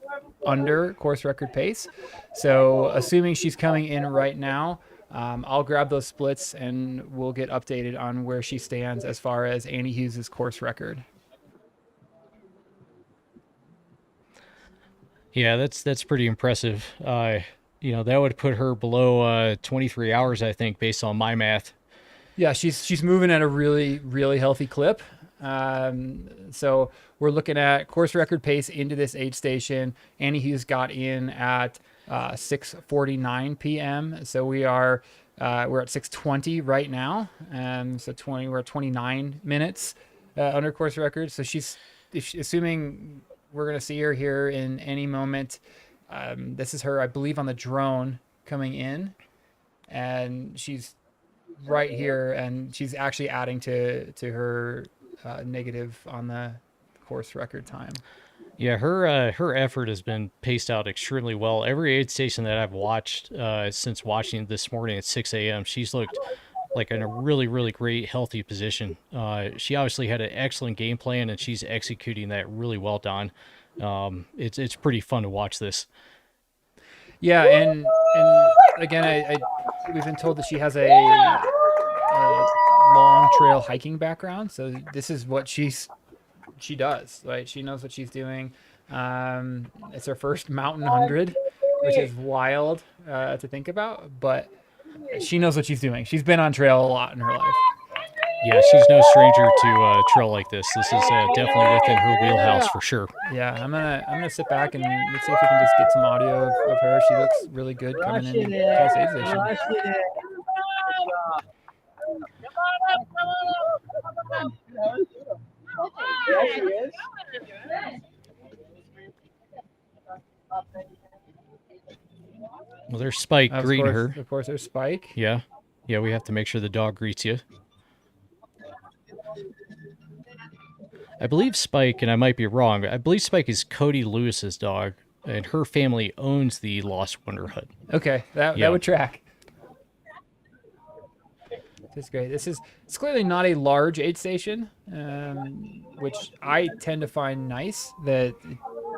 under course record pace. So assuming she's coming in right now, I'll grab those splits and we'll get updated on where she stands as far as Annie Hughes' course record. Yeah, that's pretty impressive. You know, that would put her below 23 hours, I think, based on my math. Yeah, she's moving at a really, really healthy clip. So we're looking at course record pace into this aid station. Annie Hughes got in at 6:49 p.m. So we're at 6:20 right now. So we're at 29 minutes under course record. So she's assuming we're gonna see her here in any moment. This is her, I believe, on the drone coming in, and she's right here, and she's actually adding to her negative on the course record time. Yeah, her effort has been paced out extremely well. Every aid station that I've watched since watching this morning at 6 a.m., she's looked like in a really, really great, healthy position. She obviously had an excellent game plan, and she's executing that really well, Don. It's pretty fun to watch this. Yeah, and again, we've been told that she has a long trail hiking background, so this is what she does. Right, she knows what she's doing. It's her first mountain 100, which is wild to think about, but she knows what she's doing. She's been on trail a lot in her life. Yeah, she's no stranger to trail like this. This is definitely within her wheelhouse for sure. Yeah, I'm gonna sit back and let's see if we can just get some audio of her. She looks really good coming in to this aid station. There she is. Well, there's Spike greeting her. Of course, there's Spike. Yeah, we have to make sure the dog greets you. I believe Spike, and I might be wrong, but I believe Spike is Cody Lewis's dog, and her family owns the Lost Wonder Hut. Okay, that would track. This is great. It's clearly not a large aid station, which I tend to find nice. That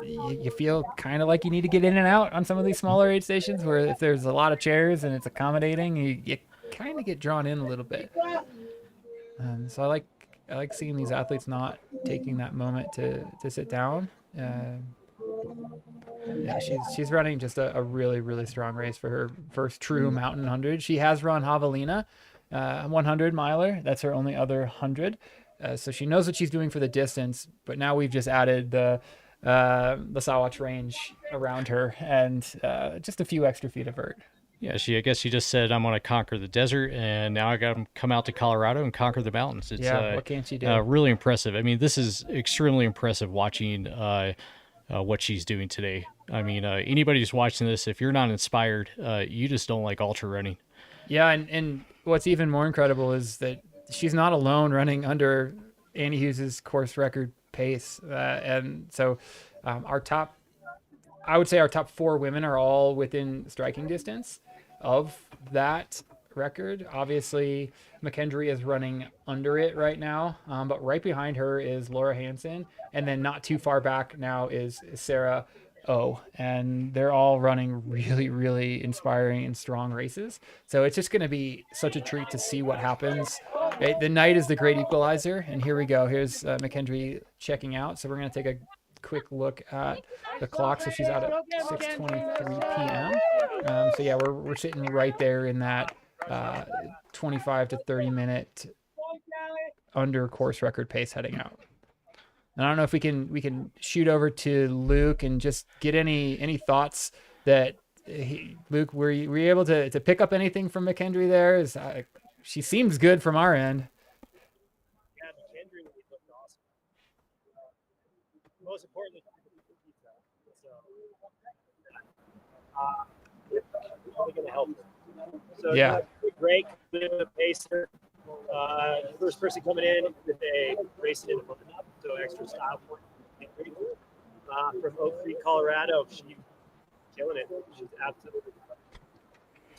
you feel kind of like you need to get in and out on some of these smaller aid stations, where if there's a lot of chairs and it's accommodating, you kind of get drawn in a little bit. So I like seeing these athletes not taking that moment to sit down. Yeah, she's running just a really, really strong race for her first true mountain 100. She has run Javelina, 100 miler. That's her only other 100. So she knows what she's doing for the distance, but now we've just added the Sawatch Range around her and just a few extra feet of vert. Yeah, I guess she just said, I'm going to conquer the desert, and now I got to come out to Colorado and conquer the mountains. It's, what can't she do? Really impressive. I mean, this is extremely impressive watching what she's doing today. I mean, anybody who's watching this, if you're not inspired, you just don't like ultra running. Yeah, and what's even more incredible is that she's not alone running under Annie Hughes's course record pace. And so I would say our top 4 women are all within striking distance of that record. Obviously, McKendry is running under it right now, but right behind her is Laura Hansen, and then not too far back now is Sarah O, and they're all running really, really inspiring and strong races. So it's just going to be such a treat to see what happens. The night is the great equalizer, and here we go. Here's McKendry checking out. So we're going to take a quick look at the clock. So she's out at 6:23 p.m. So yeah, we're sitting right there in that 25 to 30 minute under course record pace heading out. And I don't know if we can shoot over to Luke and just get any thoughts that Luke, were you able to pick up anything from McKendry there? She seems good from our end. Yeah, McKendry looked awesome. Most importantly, probably going to help her. So yeah, great pacer. First person coming in with a racing in the front up, so extra style point. From Oak Creek, Colorado, she's killing it. She's absolutely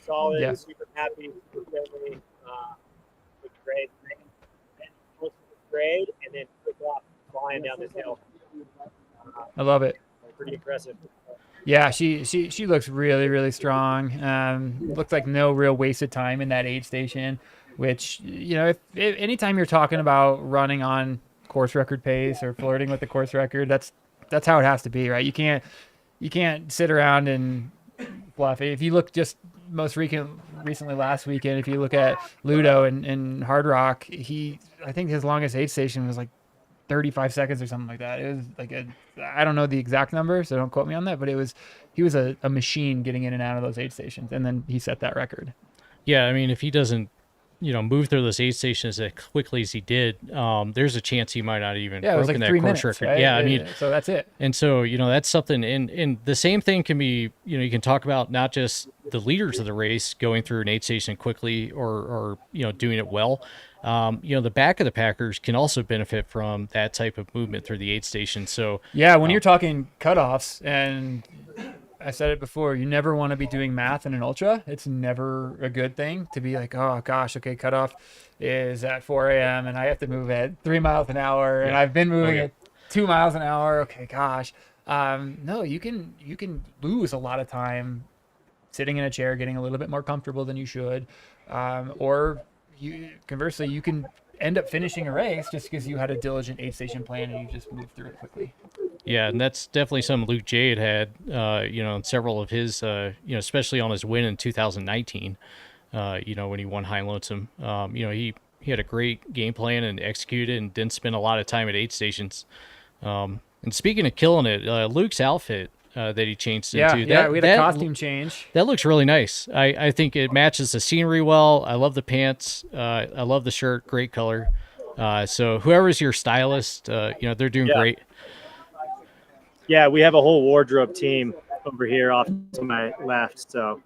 solid, yeah. super happy, super friendly, with grade, and then quick off flying down this hill. I love it. Pretty impressive. Yeah, she looks really, really strong. Looks like no real wasted time in that aid station, which, if anytime you're talking about running on course record pace or flirting with the course record, that's how it has to be, right? You can't sit around and bluff. If you look just most recently last weekend, if you look at Ludo and Hard Rock, I think his longest aid station was like 35 seconds or something like that. It was like I don't know the exact number, so don't quote me on that, but he was a machine getting in and out of those aid stations, and then he set that record. Yeah, I mean, if he doesn't, move through those aid stations as quickly as he did, there's a chance he might not even broken like that 3 course minutes, record. Right? Yeah, I mean, so that's it. And so, that's something, and the same thing can be, you can talk about not just the leaders of the race going through an aid station quickly or doing it well. The back of the packers can also benefit from that type of movement through the aid station. So yeah, when you're talking cutoffs, and I said it before, you never want to be doing math in an ultra. It's never a good thing to be like, oh gosh, okay, cutoff is at 4 a.m. and I have to move at 3 miles an hour, and I've been moving at 2 miles an hour. Okay, gosh. No, you can lose a lot of time sitting in a chair, getting a little bit more comfortable than you should, or conversely, you can end up finishing a race just because you had a diligent aid station plan and you just moved through it quickly. Yeah, and that's definitely something Luke J had, in several of his, especially on his win in 2019, when he won High Lonesome. He had a great game plan and executed and didn't spend a lot of time at aid stations. And speaking of killing it, Luke's outfit that he changed into. Yeah, we had a costume change. That looks really nice. I think it matches the scenery well. I love the pants. I love the shirt. Great color. So whoever's your stylist, they're doing great. Yeah, we have a whole wardrobe team over here off to my left. So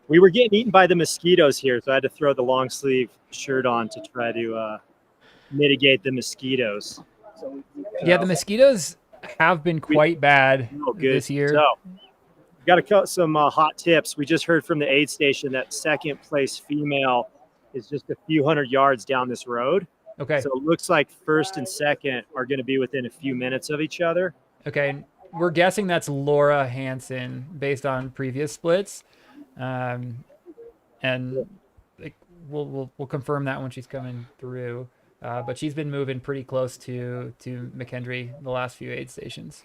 we were getting eaten by the mosquitoes here, so I had to throw the long sleeve shirt on to try to mitigate the mosquitoes. Yeah, the mosquitoes have been quite bad this year. So we've got to cut some hot tips. We just heard from the aid station that second place female is just a few hundred yards down this road. Okay. So it looks like first and second are going to be within a few minutes of each other. Okay, we're guessing that's Laura Hansen based on previous splits, and we'll confirm that when she's coming through. But she's been moving pretty close to McKendry the last few aid stations.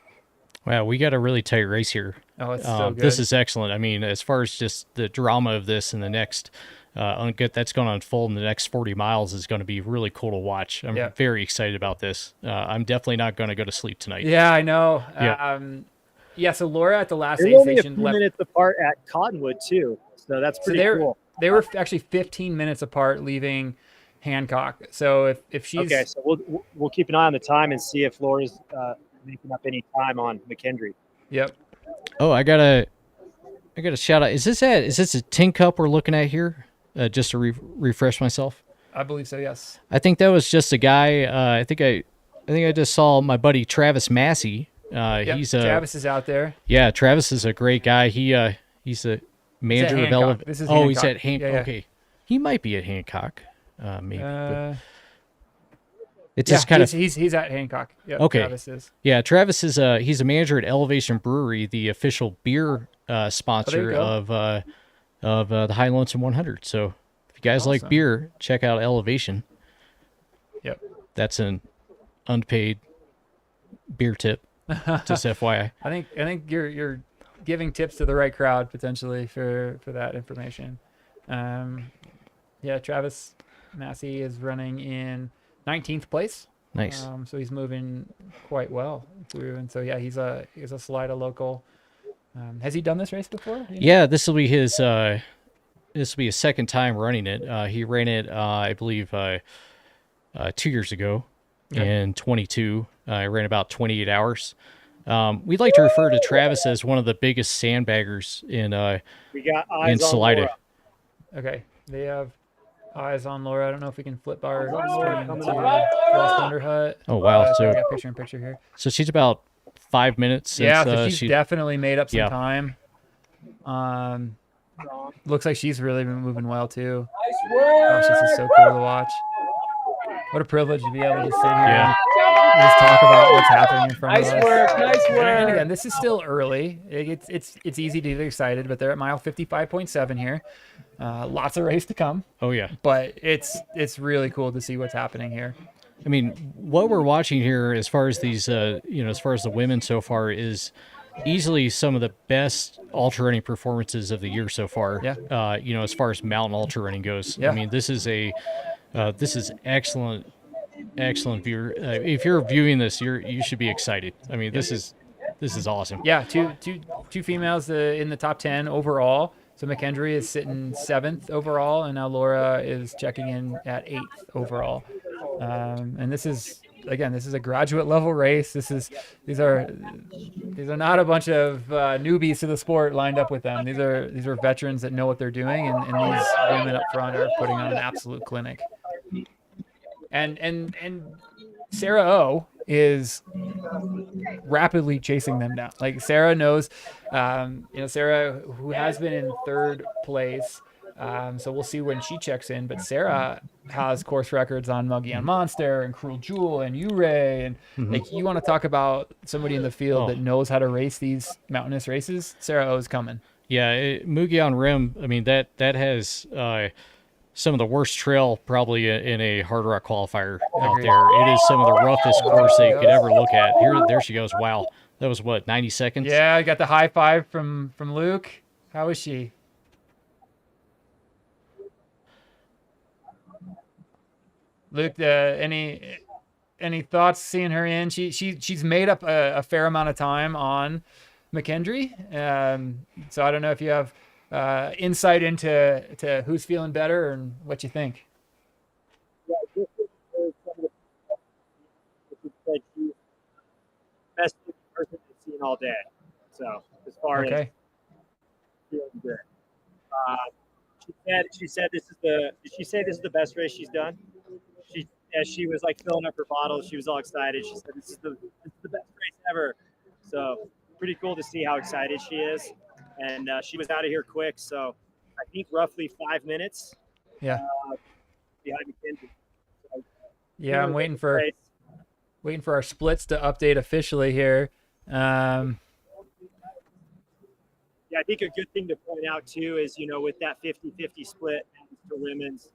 Wow, we got a really tight race here. Oh, it's so good. This is excellent. I mean, as far as just the drama of this in the next, that's going to unfold in the next 40 miles is going to be really cool to watch. I'm very excited about this. I'm definitely not going to go to sleep tonight. Yeah, I know. Yeah. So Laura at the last They're aid only station a few minutes apart at Cottonwood too, so that's pretty cool. They were actually 15 minutes apart leaving Hancock. So if she's okay, so we'll keep an eye on the time and see if Laura's making up any time on McKendry. Yep. Oh, I got a shout out. Is this a tin cup we're looking at here? Just to refresh myself. I believe so. Yes. I think that was just a guy. I think I just saw my buddy Travis Massey. He's Travis is out there. Yeah, Travis is a great guy. He's a manager of Hancock. This is Oh, he's Hancock. at Hancock. Yeah. Okay, he might be at Hancock. Maybe. But it's Yeah, just kind of he's at Hancock. Yep, okay. Travis is. Yeah, Travis is he's a manager at Elevation Brewery, the official beer sponsor of the High Lonesome 100. So if you guys like Awesome. beer, check out Elevation. Yep. That's an unpaid beer tip. Just FYI. I think you're giving tips to the right crowd potentially for that information. Yeah, Travis Massey is running in 19th place. Nice. So he's moving quite well through, and so yeah, he's a Salida local. Has he done this race before? Do you know? Yeah, this will be his second time running it. He ran it, I believe, 2 years ago in 22. I ran about 28 hours. We'd like to refer to Travis as one of the biggest sandbaggers in We got in eyes on Salida. Laura. Okay, they have eyes on Laura. I don't know if we can flip our Laura screen coming to up. Lost Thunder Hut. Oh wow! So So we got picture in picture here. So she's about 5 minutes. Since, Yeah, so she's definitely made up some yeah. time. Looks like she's really been moving well too. Nice work. Gosh, this is so cool to watch. What a privilege to be able to sit here Yeah. and just talk about what's happening in front Nice of us. work, nice And work. again, this is still early. It's easy to get excited, but they're at mile 55.7 here. Lots of race to come. Oh yeah. But it's really cool to see what's happening here. I mean, what we're watching here, as far as these, as far as the women so far, is easily some of the best ultra running performances of the year so far. Yeah. As far as mountain ultra running goes. Yeah. I mean, this is excellent view. If you're viewing this, you should be excited. I mean, this is awesome. Yeah, two females in the top 10 overall. So McKendry is sitting 7th overall, and now Laura is checking in at 8th overall. And this is a graduate level race. These are not a bunch of newbies to the sport lined up with them. These are veterans that know what they're doing, and these women up front are putting on an absolute clinic. And Sarah O is rapidly chasing them down. Like Sarah knows, Sarah, who has been in 3rd place. So we'll see when she checks in. But Sarah has course records on Mogollon Monster and Cruel Jewel and Uray. And like, you want to talk about somebody in the field that knows how to race these mountainous races? Sarah O is coming. Yeah, Mogollon Rim. I mean, that has some of the worst trail probably in a hard rock qualifier out there. It is some of the roughest course that you could ever look at. There she goes. Wow, that was what, 90 seconds? Yeah, I got the high five from Luke. How is she? Luke, any thoughts seeing her in? She's made up a fair amount of time on McKendry. So I don't know if you have insight into who's feeling better and what you think. Yeah, this is some of the best person I've seen all day. So as far as feeling good, she said this is the. Did she say this is the best race she's done? As she was like filling up her bottles, she was all excited. She said this is the best race ever. So pretty cool to see how excited she is. And she was out of here quick, so I think roughly 5 minutes. Yeah. Behind McKendry. So, yeah, I'm waiting for our splits to update officially here. Yeah, I think a good thing to point out too is, with that 50-50 split for women's,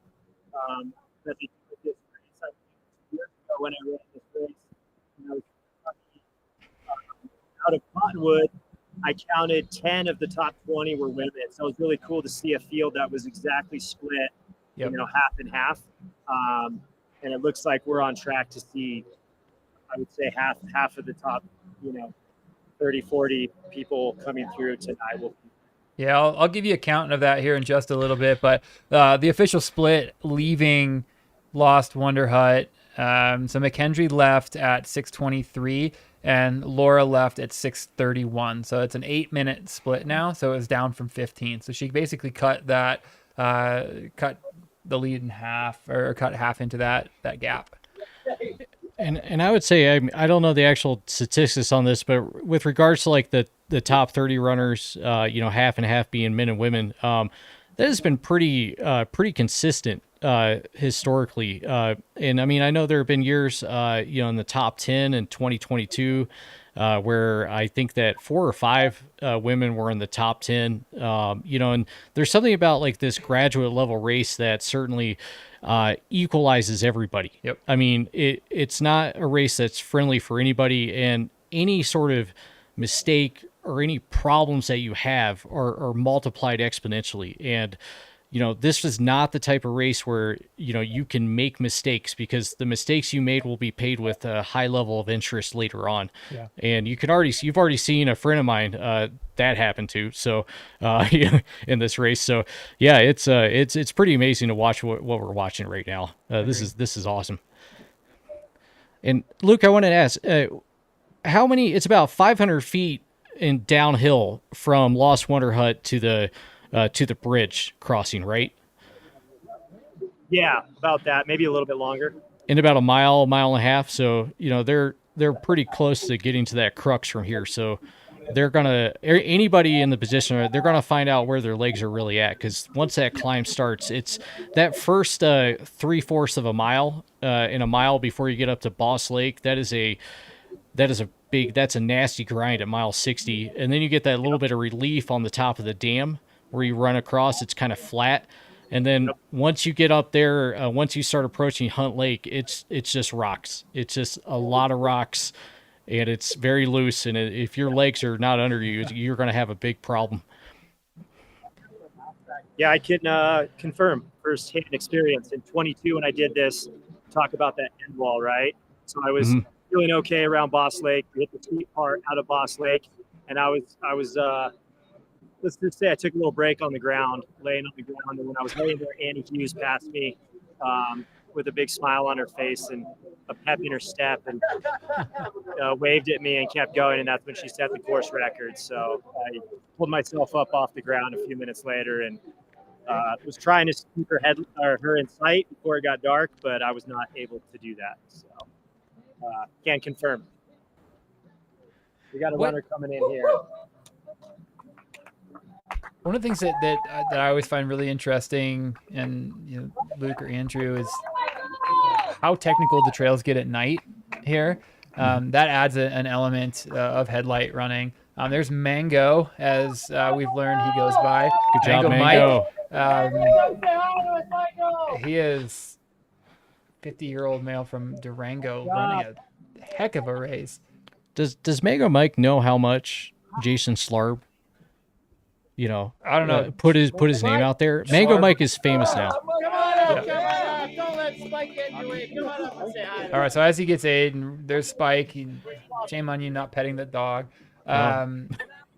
that they did this race, I think 2 years ago when I ran this race, out of Cottonwood, I counted 10 of the top 20 were women. So it was really cool to see a field that was exactly split, half and half. And it looks like we're on track to see, I would say, half of the top, 30, 40 people coming through tonight. Yeah, I'll give you a count of that here in just a little bit. But the official split leaving Lost Wonder Hut. So McKendry left at 6:23 and Laura left at 6:31. So it's an 8-minute split now. So it was down from 15. So she basically cut the lead in half or cut half into that gap. And I would say, I don't know the actual statistics on this, but with regards to like the top 30 runners, half and half being men and women, that has been pretty consistent historically. And I mean, I know there have been years, in the top 10 in 2022, where I think that 4 or 5 women were in the top 10, and there's something about like this graduate level race that certainly equalizes everybody. Yep. I mean, it's not a race that's friendly for anybody, and any sort of mistake or any problems that you have are multiplied exponentially. And this is not the type of race where, you can make mistakes, because the mistakes you made will be paid with a high level of interest later on. Yeah. And you've already seen a friend of mine that happened to. So in this race. So yeah, it's pretty amazing to watch what we're watching right now. This is awesome. And Luke, I wanted to ask, how many? It's about 500 feet in downhill from Lost Wonder Hut to the bridge crossing, right? Yeah, about that, maybe a little bit longer. In about a mile and a half. So, they're pretty close to getting to that Crux from here. So anybody in the position, they're going to find out where their legs are really at. Cause once that climb starts, it's that first 3/4 of a mile, in a mile before you get up to Boss Lake. That's a nasty grind at mile 60. And then you get that little bit of relief on the top of the dam where you run across. It's kind of flat. And then once you get up there, once you start approaching Hunt Lake, it's just rocks. It's just a lot of rocks, and it's very loose. And if your legs are not under you, you're going to have a big problem. Yeah, I can confirm firsthand experience. In 22, when I did this, talk about that end wall, right? So I was feeling okay around Boss Lake. We hit the steep part out of Boss Lake, and I was let's just say I took a little break on the ground, laying on the ground, and when I was laying there, Annie Hughes passed me with a big smile on her face and a pep in her step, and waved at me and kept going, and that's when she set the course record. So I pulled myself up off the ground a few minutes later and was trying to keep her in sight before it got dark, but I was not able to do that. So can confirm. We got a runner coming in here. One of the things that I always find really interesting, and Luke or Andrew, is how technical the trails get at night here. That adds an element of headlight running. There's Mango, as we've learned he goes by. Good job, Mango. Mike. He is 50-year-old male from Durango running a heck of a race. Does Mango Mike know how much Jason Slarb, I don't know, put his name out there? Mango Mike is famous now. Don't let Spike get in your way. Come on up and say hi. All right, so as he gets aid, and there's Spike. Shame on you not petting the dog.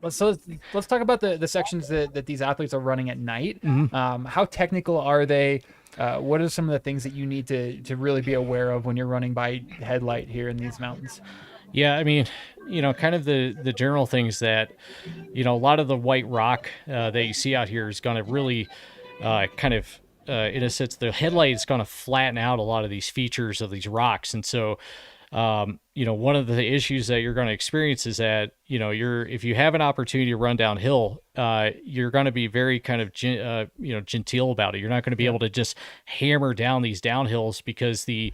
Let's talk about the sections that these athletes are running at night. How technical are they? What are some of the things that you need to really be aware of when you're running by headlight here in these mountains? Yeah, I mean, kind of the general things that, a lot of the white rock that you see out here is going to really kind of, in a sense, the headlight is going to flatten out a lot of these features of these rocks. And so, one of the issues that you're going to experience is that, if you have an opportunity to run downhill, you're going to be very kind of, genteel about it. You're not going to be able to just hammer down these downhills, because the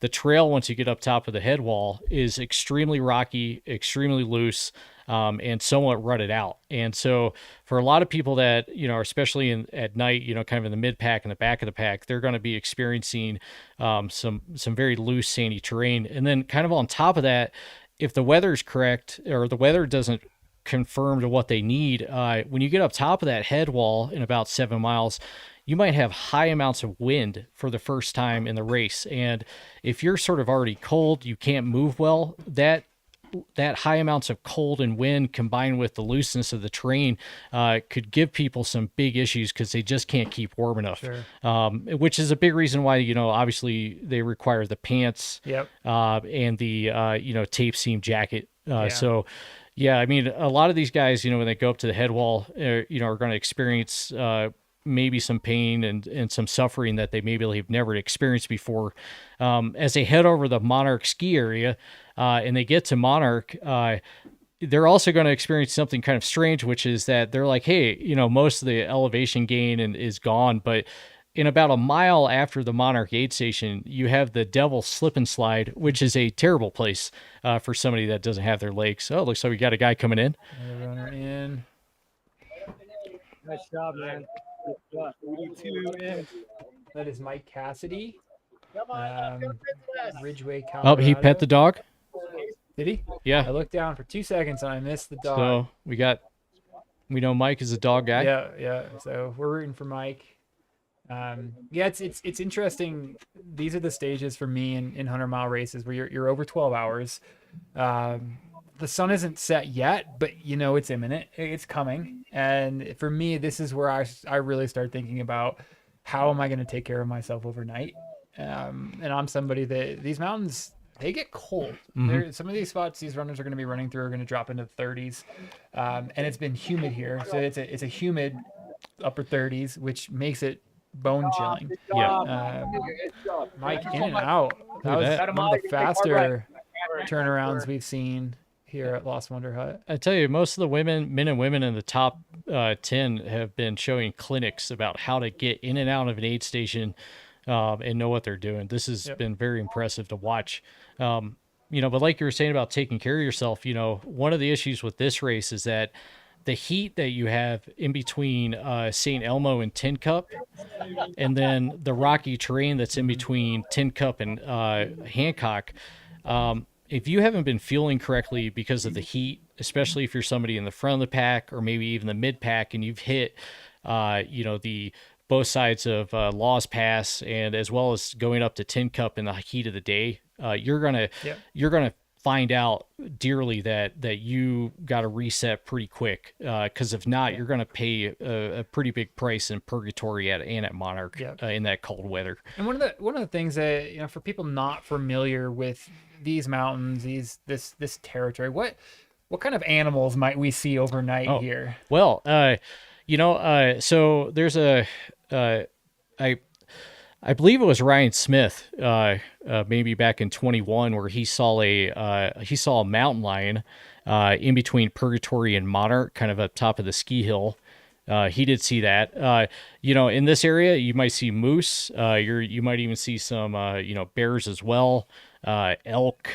trail, once you get up top of the head wall, is extremely rocky, extremely loose, and somewhat rutted out. And so for a lot of people that, especially at night, kind of in the mid pack and the back of the pack, they're going to be experiencing some very loose, sandy terrain. And then kind of on top of that, if the weather's correct, or the weather doesn't conform to what they need, when you get up top of that head wall in about 7 miles, you might have high amounts of wind for the first time in the race. And if you're sort of already cold, you can't move well, that high amounts of cold and wind combined with the looseness of the terrain could give people some big issues, because they just can't keep warm enough. Sure. Which is a big reason why, obviously they require the pants and the, tape seam jacket. So, yeah, I mean, a lot of these guys, when they go up to the head wall, are going to experience maybe some pain and some suffering that they maybe have never experienced before. As they head over the Monarch ski area and they get to Monarch, they're also going to experience something kind of strange, which is that they're like, hey, most of the elevation gain is gone, but in about a mile after the Monarch aid station, you have the Devil Slip and Slide, which is a terrible place for somebody that doesn't have their legs. Oh, it looks like we got a guy coming in. Another runner in. Nice job, man. Good job. 82 in. That is Mike Cassidy. Ridgeway, Oh, Colorado. he pet the dog? Did he? Yeah. I looked down for 2 seconds and I missed the dog. So we know Mike is a dog guy. Yeah. So we're rooting for Mike. Yeah, it's interesting. These are the stages for me in 100-mile races where you're over 12 hours. The sun isn't set yet, but it's imminent. It's coming. And for me, this is where I really start thinking about how am I going to take care of myself overnight. And I'm somebody that these mountains, they get cold. Some of these spots these runners are going to be running through are going to drop into the 30s. And it's been humid here. So it's a humid upper 30s, which makes it bone chilling. Yeah. Mike in and out. That was one of the faster turnarounds we've seen here at Lost Wonder Hut. I tell you, most of the men and women in the top 10 have been showing clinics about how to get in and out of an aid station and know what they're doing. This has been very impressive to watch. But like you were saying about taking care of yourself, one of the issues with this race is that the heat that you have in between St. Elmo and Tin Cup, and then the rocky terrain that's in between Tin Cup and Hancock, if you haven't been fueling correctly because of the heat, especially if you're somebody in the front of the pack or maybe even the mid pack, and you've hit, the both sides of Laws Pass and as well as going up to Tin Cup in the heat of the day, you're gonna find out dearly that you got to reset pretty quick, because if not, you're going to pay a pretty big price in purgatory at Monarch in that cold weather. And one of the things that for people not familiar with these mountains, this territory, what kind of animals might we see overnight here? Well, so there's I believe it was Ryan Smith, maybe back in 21, where he saw a mountain lion in between Purgatory and Monarch, kind of up top of the ski hill. He did see that. In this area, you might see moose. You might even see some, bears as well, elk.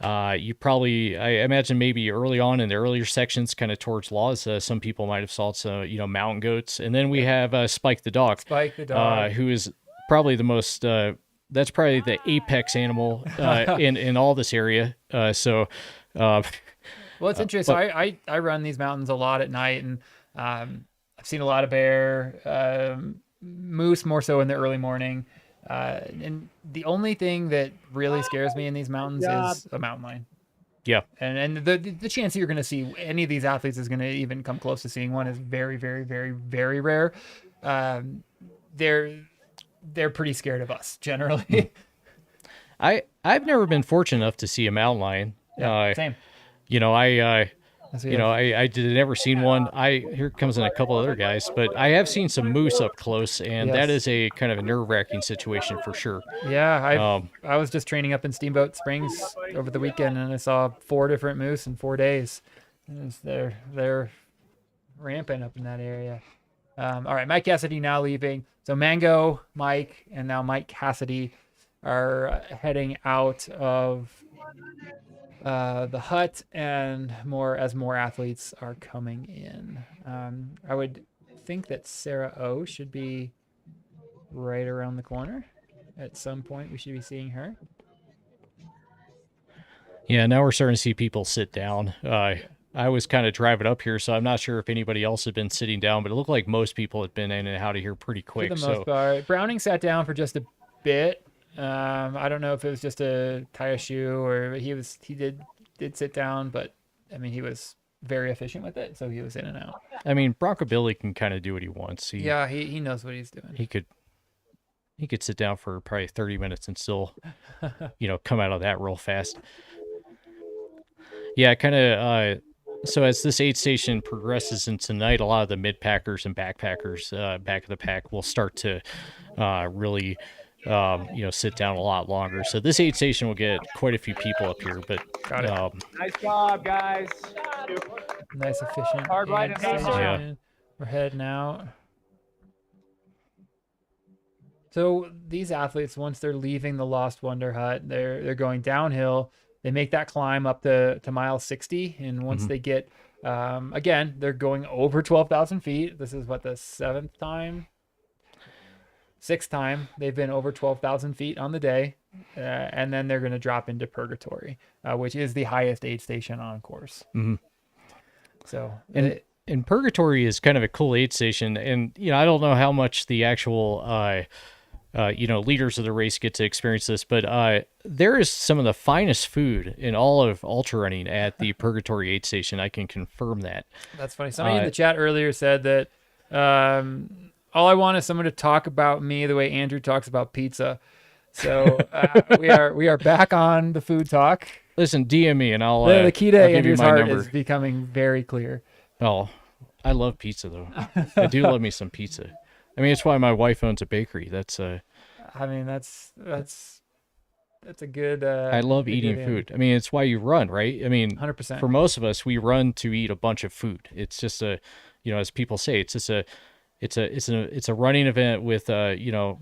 You probably, I imagine maybe early on in the earlier sections, kind of towards Laws, some people might have saw some, mountain goats. And then we have Spike the dog. Spike the dog. Who is probably the most, that's probably the apex animal in all this area. Well, it's interesting. I run these mountains a lot at night, and I've seen a lot of bear, moose more so in the early morning. And the only thing that really scares me in these mountains is a mountain lion. Yeah. And the chance that you're going to see any of these athletes is going to even come close to seeing one is very, very, very, very rare. They're pretty scared of us generally. I've never been fortunate enough to see a mountain lion. Same. I did never seen one. Here comes in a couple other guys, but I have seen some moose up close, and that is a kind of a nerve-wracking situation for sure. Yeah, I was just training up in Steamboat Springs over the weekend, and I saw 4 different moose in 4 days. They're rampant up in that area. All right, Mike Cassidy now leaving. So Mango, Mike, and now Mike Cassidy are heading out of the hut, and more athletes are coming in. I would think that Sarah O should be right around the corner. At some point, we should be seeing her. Yeah, now we're starting to see people sit down. I was kind of driving up here, so I'm not sure if anybody else had been sitting down, but it looked like most people had been in and out of here pretty quick. For the most part. Browning sat down for just a bit. I don't know if it was just to tie a shoe or he did sit down, but I mean, he was very efficient with it, so he was in and out. I mean, Bronco Billy can kind of do what he wants. He knows what he's doing. He could sit down for probably 30 minutes and still, come out of that real fast. Yeah, kind of So as this aid station progresses into night, a lot of the mid packers and backpackers, back of the pack, will start to really, sit down a lot longer. So this aid station will get quite a few people up here. But Got it. Nice job, guys. Nice, efficient. Hard right aid and station. Yeah. We're heading out. So these athletes, once they're leaving the Lost Wonder Hut, they're going downhill. They make that climb up to mile 60, and once they get, again, they're going over 12,000 feet. This is what, the sixth time they've been over 12,000 feet on the day, and then they're going to drop into Purgatory, which is the highest aid station on course. Mm-hmm. So and Purgatory is kind of a cool aid station, and I don't know how much the actual leaders of the race get to experience this, but there is some of the finest food in all of ultra running at the Purgatory aid station. I can confirm that. That's funny. Somebody in the chat earlier said that all I want is someone to talk about me the way Andrew talks about pizza. So we are back on the food talk. Listen, DM me and I'll. The key to I'll give you Andrew's my heart number. is becoming very clear. Oh, I love pizza though. I do love me some pizza. I mean, it's why my wife owns a bakery. That's I mean, that's a good. I love eating food. I mean, it's why you run, right? I mean, 100%. For most of us, we run to eat a bunch of food. It's just as people say, it's just it's a running event with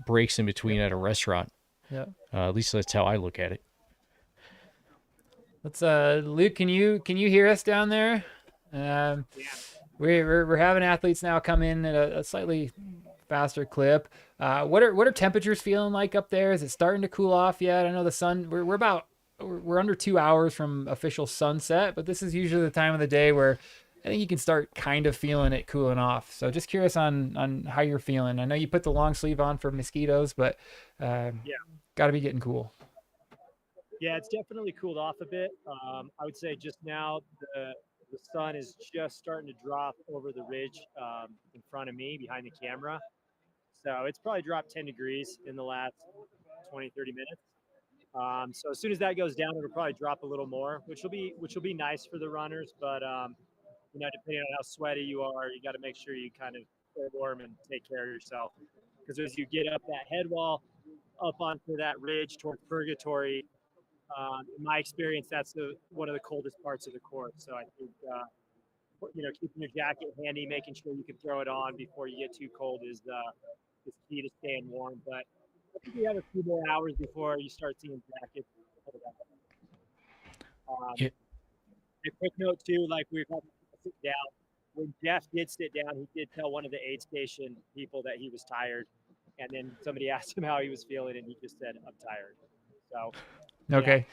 breaks in between at a restaurant. Yeah. At least that's how I look at it. Let's Luke, can you hear us down there? We're having athletes now come in at a slightly faster clip. What are temperatures feeling like up there? Is it starting to cool off yet? I know the sun. We're under 2 hours from official sunset, but this is usually the time of the day where I think you can start kind of feeling it cooling off. So just curious on how you're feeling. I know you put the long sleeve on for mosquitoes, but got to be getting cool. Yeah, it's definitely cooled off a bit. I would say just now the sun is just starting to drop over the ridge in front of me behind the camera. So it's probably dropped 10 degrees in the last 20, 30 minutes. So as soon as that goes down, it'll probably drop a little more, which will be nice for the runners. But depending on how sweaty you are, you got to make sure you kind of stay warm and take care of yourself. Because as you get up that head wall, up onto that ridge towards Purgatory, in my experience, that's one of the coldest parts of the course. So I think, keeping your jacket handy, making sure you can throw it on before you get too cold is key to staying warm. But I think we have a few more hours before you start seeing jackets. A quick note too, like we were talking about sit down. When Jeff did sit down, he did tell one of the aid station people that he was tired. And then somebody asked him how he was feeling, and he just said, "I'm tired." So, okay.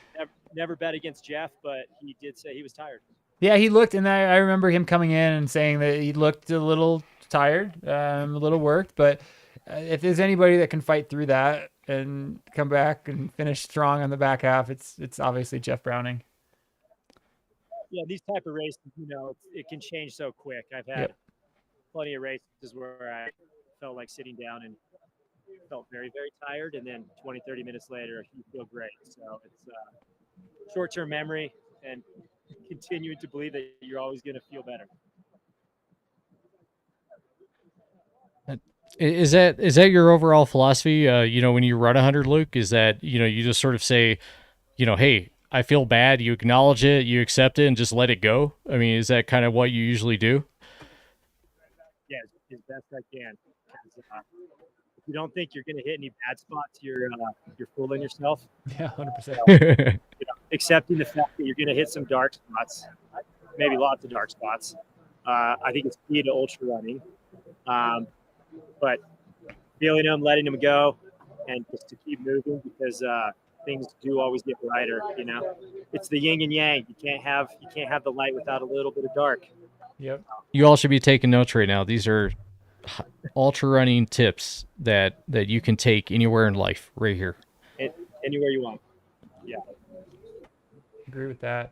Never bet against Jeff, but he did say he was tired. Yeah, he looked, and I remember him coming in and saying that he looked a little tired, a little worked. But if there's anybody that can fight through that and come back and finish strong on the back half, it's obviously Jeff Browning. Yeah, these type of races, it can change so quick. I've had plenty of races where I felt like sitting down and felt very, very tired, and then 20, 30 minutes later, you feel great. So it's short-term memory and continuing to believe that you're always going to feel better. Is that your overall philosophy? When you run 100, Luke, is that, you just sort of say, hey, I feel bad. You acknowledge it, you accept it, and just let it go. I mean, is that kind of what you usually do? Yeah, as best I can. If you don't think you're going to hit any bad spots, you're fooling yourself. Yeah, 100%. Accepting the fact that you're going to hit some dark spots, maybe lots of dark spots. I think it's key to ultra running. But feeling them, letting them go, and just to keep moving because things do always get brighter. It's the yin and yang. You can't have the light without a little bit of dark. Yep. You all should be taking notes right now. These are ultra running tips that you can take anywhere in life right here. Anywhere you want. Yeah. Agree with that.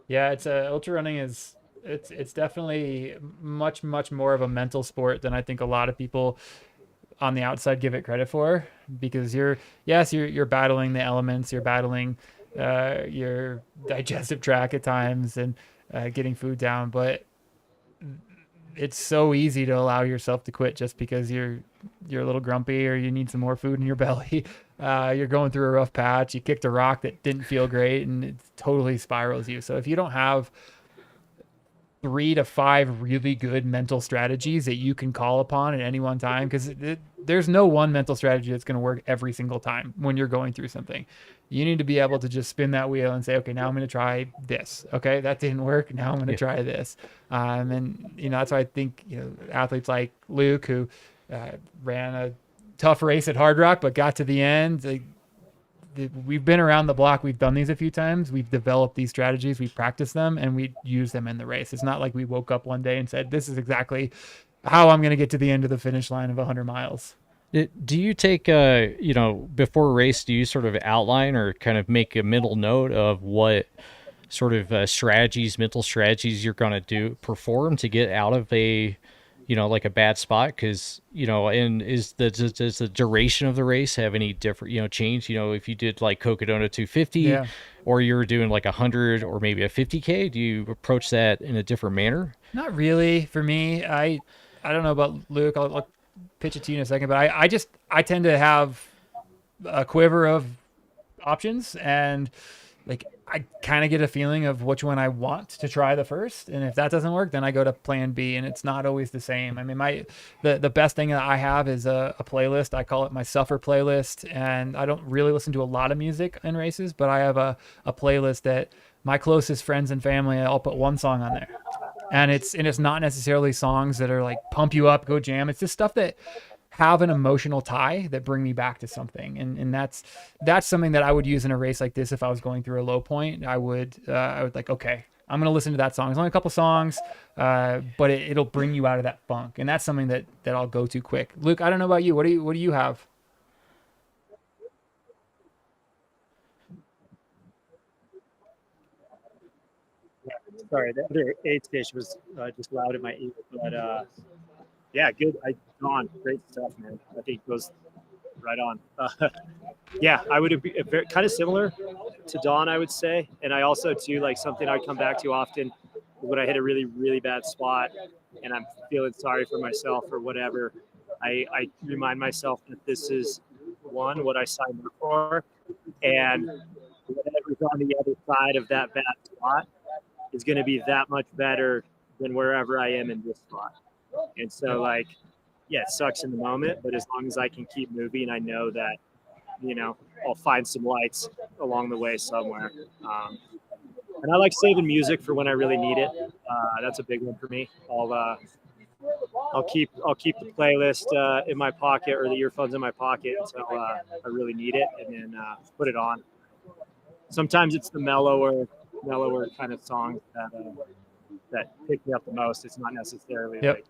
Yeah, it's ultra running is it's definitely much more of a mental sport than I think a lot of people on the outside give it credit for, because you're battling the elements, you're battling your digestive tract at times, and getting food down, but it's so easy to allow yourself to quit just because you're a little grumpy or you need some more food in your belly. You're going through a rough patch. You kicked a rock that didn't feel great, and it totally spirals you. So if you don't have 3 to 5 really good mental strategies that you can call upon at any one time, because there's no one mental strategy that's going to work every single time when you're going through something. You need to be able to just spin that wheel and say, okay, now I'm going to try this. Okay, that didn't work. Now I'm going to try this. And that's why I think athletes like Luke, who ran a tough race at Hard Rock but got to the end. We've been around the block. We've done these a few times. We've developed these strategies. We've practiced them, and we use them in the race. It's not like we woke up one day and said, this is exactly how I'm going to get to the end of the finish line of 100 miles. Do you take, before a race, do you sort of outline or kind of make a mental note of what sort of mental strategies you're going to perform to get out of a, like a bad spot? Because, and does the duration of the race have any different, change? If you did like Cocodona 250 or you were doing like 100 or maybe a 50K, do you approach that in a different manner? Not really for me. I don't know about Luke. I'll pitch it to you in a second, but I tend to have a quiver of options, and like I kind of get a feeling of which one I want to try the first, and if that doesn't work, then I go to plan B, and it's not always the same. I mean, the best thing that I have is a playlist. I call it my suffer playlist, and I don't really listen to a lot of music in races, but I have a playlist that my closest friends and family, I'll put one song on there. And it's not necessarily songs that are like pump you up, go jam. It's just stuff that have an emotional tie that bring me back to something. And that's something that I would use in a race like this. If I was going through a low point, I would like, okay, I'm going to listen to that song. It's only a couple songs, but it'll bring you out of that funk. And that's something that I'll go to quick. Luke, I don't know about you. What do you have? Sorry, the other aid station was just loud in my ear, but yeah, good. Don, great stuff, man. I think it goes right on. Yeah, I would be kind of similar to Don, I would say, and I also too like something I come back to often when I hit a really, really bad spot and I'm feeling sorry for myself or whatever. I remind myself that this is what I signed up for, and whatever's on the other side of that bad spot is going to be that much better than wherever I am in this spot. And so like, yeah, it sucks in the moment, but as long as I can keep moving, I know that, I'll find some lights along the way somewhere. And I like saving music for when I really need it. That's a big one for me. I'll keep the playlist in my pocket or the earphones in my pocket until I really need it, and then put it on. Sometimes it's the mellower kind of songs that pick me up the most. It's not necessarily like,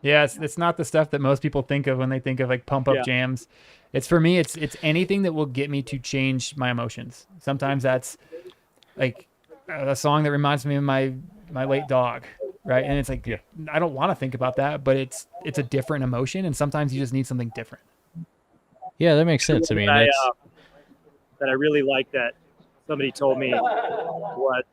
yeah, it's not the stuff that most people think of when they think of like pump up jams. It's for me, it's anything that will get me to change my emotions. Sometimes that's like a song that reminds me of my late dog, right? And it's like, I don't want to think about that, but it's a different emotion, and sometimes you just need something different. Yeah, that makes sense. I mean, that I really like that somebody told me what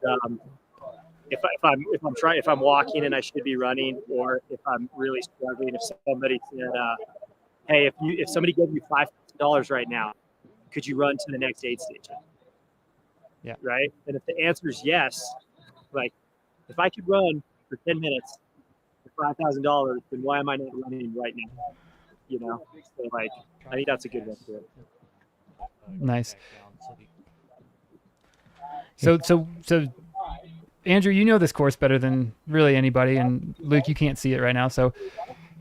if I'm walking and I should be running, or if I'm really struggling. If somebody said, "Hey, if somebody gave you $5,000 right now, could you run to the next aid station?" Yeah. Right. And if the answer is yes, like if I could run for 10 minutes for $5,000, then why am I not running right now? So like, I think that's a good one for it. Nice. So Andrew, you know this course better than really anybody, and Luke, you can't see it right now. So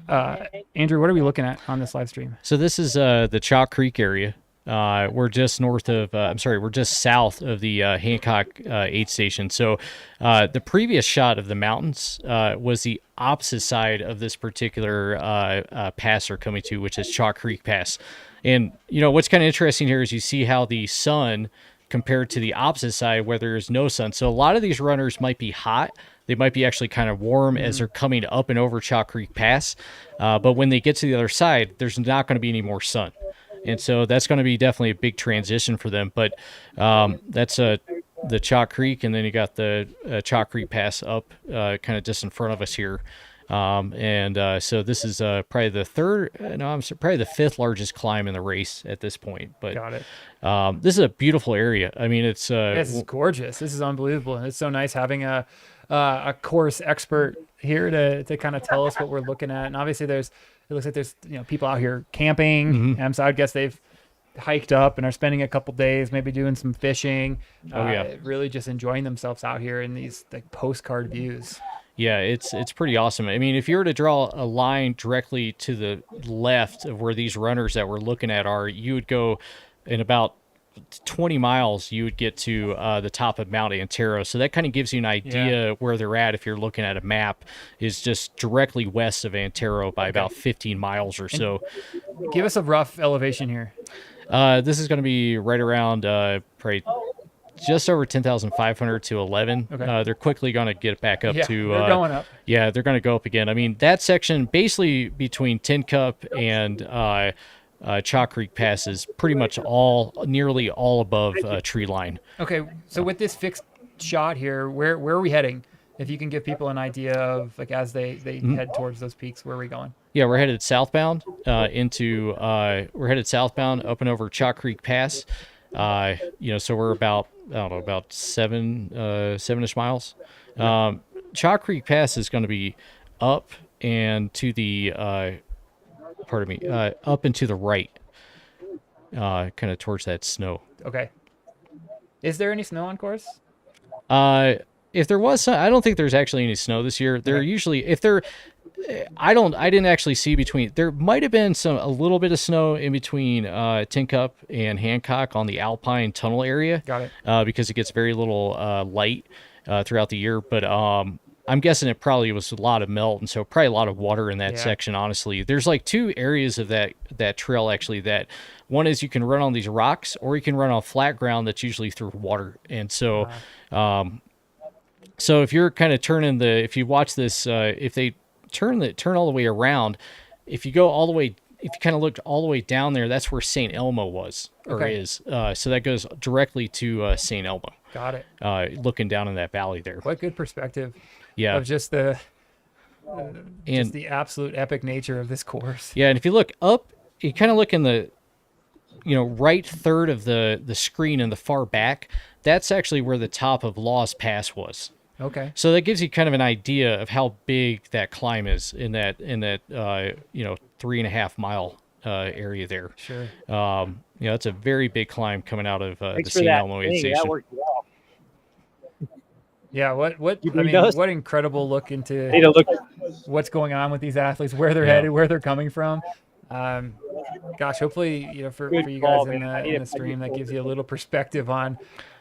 Andrew, what are we looking at on this live stream? So this is the Chalk Creek area. We're just we're just south of the Hancock aid station. So the previous shot of the mountains was the opposite side of this particular pass we're coming to, which is Chalk Creek Pass. And, what's kind of interesting here is you see how the sun compared to the opposite side where there's no sun. So a lot of these runners might be hot. They might be actually kind of warm as they're coming up and over Chalk Creek Pass. But when they get to the other side, there's not going to be any more sun. And so that's going to be definitely a big transition for them. But that's the Chalk Creek, and then you got the Chalk Creek Pass up kind of just in front of us here. So this is probably probably the fifth largest climb in the race at this point. But Got it. This is a beautiful area. I mean, it's This is gorgeous. This is unbelievable. And it's so nice having a course expert here to kind of tell us what we're looking at. And obviously it looks like there's people out here camping. Mm-hmm. So I guess they've hiked up and are spending a couple days maybe doing some fishing. Really just enjoying themselves out here in these like postcard views. Yeah, it's pretty awesome. I mean, if you were to draw a line directly to the left of where these runners that we're looking at are, you would go in about 20 miles, you would get to the top of Mount Antero. So that kind of gives you an idea where they're at. If you're looking at a map, is just directly west of Antero by about 15 miles or so. Give us a rough elevation here. This is going to be right around probably just over 10,500 to 11. Okay. They're quickly going to get back up to. They're going up. Yeah, they're going to go up again. I mean, that section basically between Tin Cup and Chalk Creek Pass is pretty much nearly all above tree line. Okay, so with this fixed shot here, where are we heading? If you can give people an idea of like as they head towards those peaks, where are we going? Yeah, we're headed southbound we're headed southbound up and over Chalk Creek Pass. So we're about seven-ish miles. Chalk Creek Pass is going to be up and to the up and to the right, kind of towards that snow. Okay. Is there any snow on course? If there was some, I don't think there's actually any snow this year. There usually, I didn't actually see there might have been a little bit of snow in between Tin Cup and Hancock on the alpine tunnel area. Got it. Because it gets very little light throughout the year. But I'm guessing it probably was a lot of melt, and so probably a lot of water in that section, honestly. There's like two areas of that trail, actually, that one is you can run on these rocks, or you can run on flat ground that's usually through water. And so so if you're kind of if you watch this, if they turn all the way around, if you kind of looked all the way down there, that's where St. Elmo was, or is. So that goes directly to St. Elmo. Got it. Looking down in that valley there. What good perspective. Yeah. Of just the absolute epic nature of this course. Yeah, and if you look up, you kind of look in the right third of the screen in the far back. That's actually where the top of Laws Pass was. Okay. So that gives you kind of an idea of how big that climb is in that 3.5 mile area there. Sure. It's a very big climb coming out of the Thanks for St. that. Elmo aid Hey, station. that worked well. Yeah, what incredible look into what's going on with these athletes, where they're headed, where they're coming from. Hopefully, for you guys in the stream, that gives you a little perspective on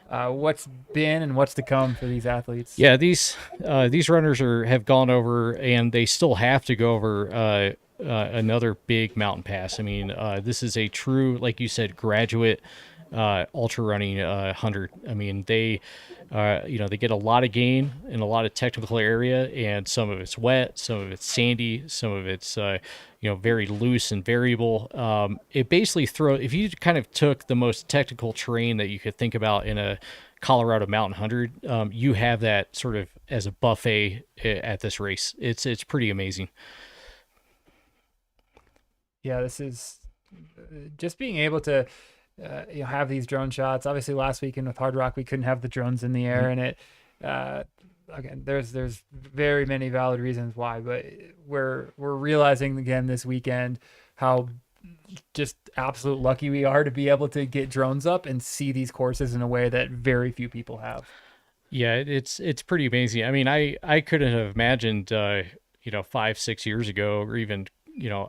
what's been and what's to come for these athletes. Yeah, these runners have gone over, and they still have to go over another big mountain pass. I mean, this is a true, like you said, graduate ultra running 100. I mean, they get a lot of gain in a lot of technical area, and some of it's wet, some of it's sandy, some of it's very loose and variable. It basically if you kind of took the most technical terrain that you could think about in a Colorado Mountain 100, you have that sort of as a buffet at this race. It's pretty amazing. Yeah, this is just being able to have these drone shots. Obviously, last weekend with Hard Rock, we couldn't have the drones in the air, and it again, there's very many valid reasons why, but we're realizing again this weekend how just absolute lucky we are to be able to get drones up and see these courses in a way that very few people have. Yeah, it's pretty amazing. I mean, I couldn't have imagined 5-6 years ago, or even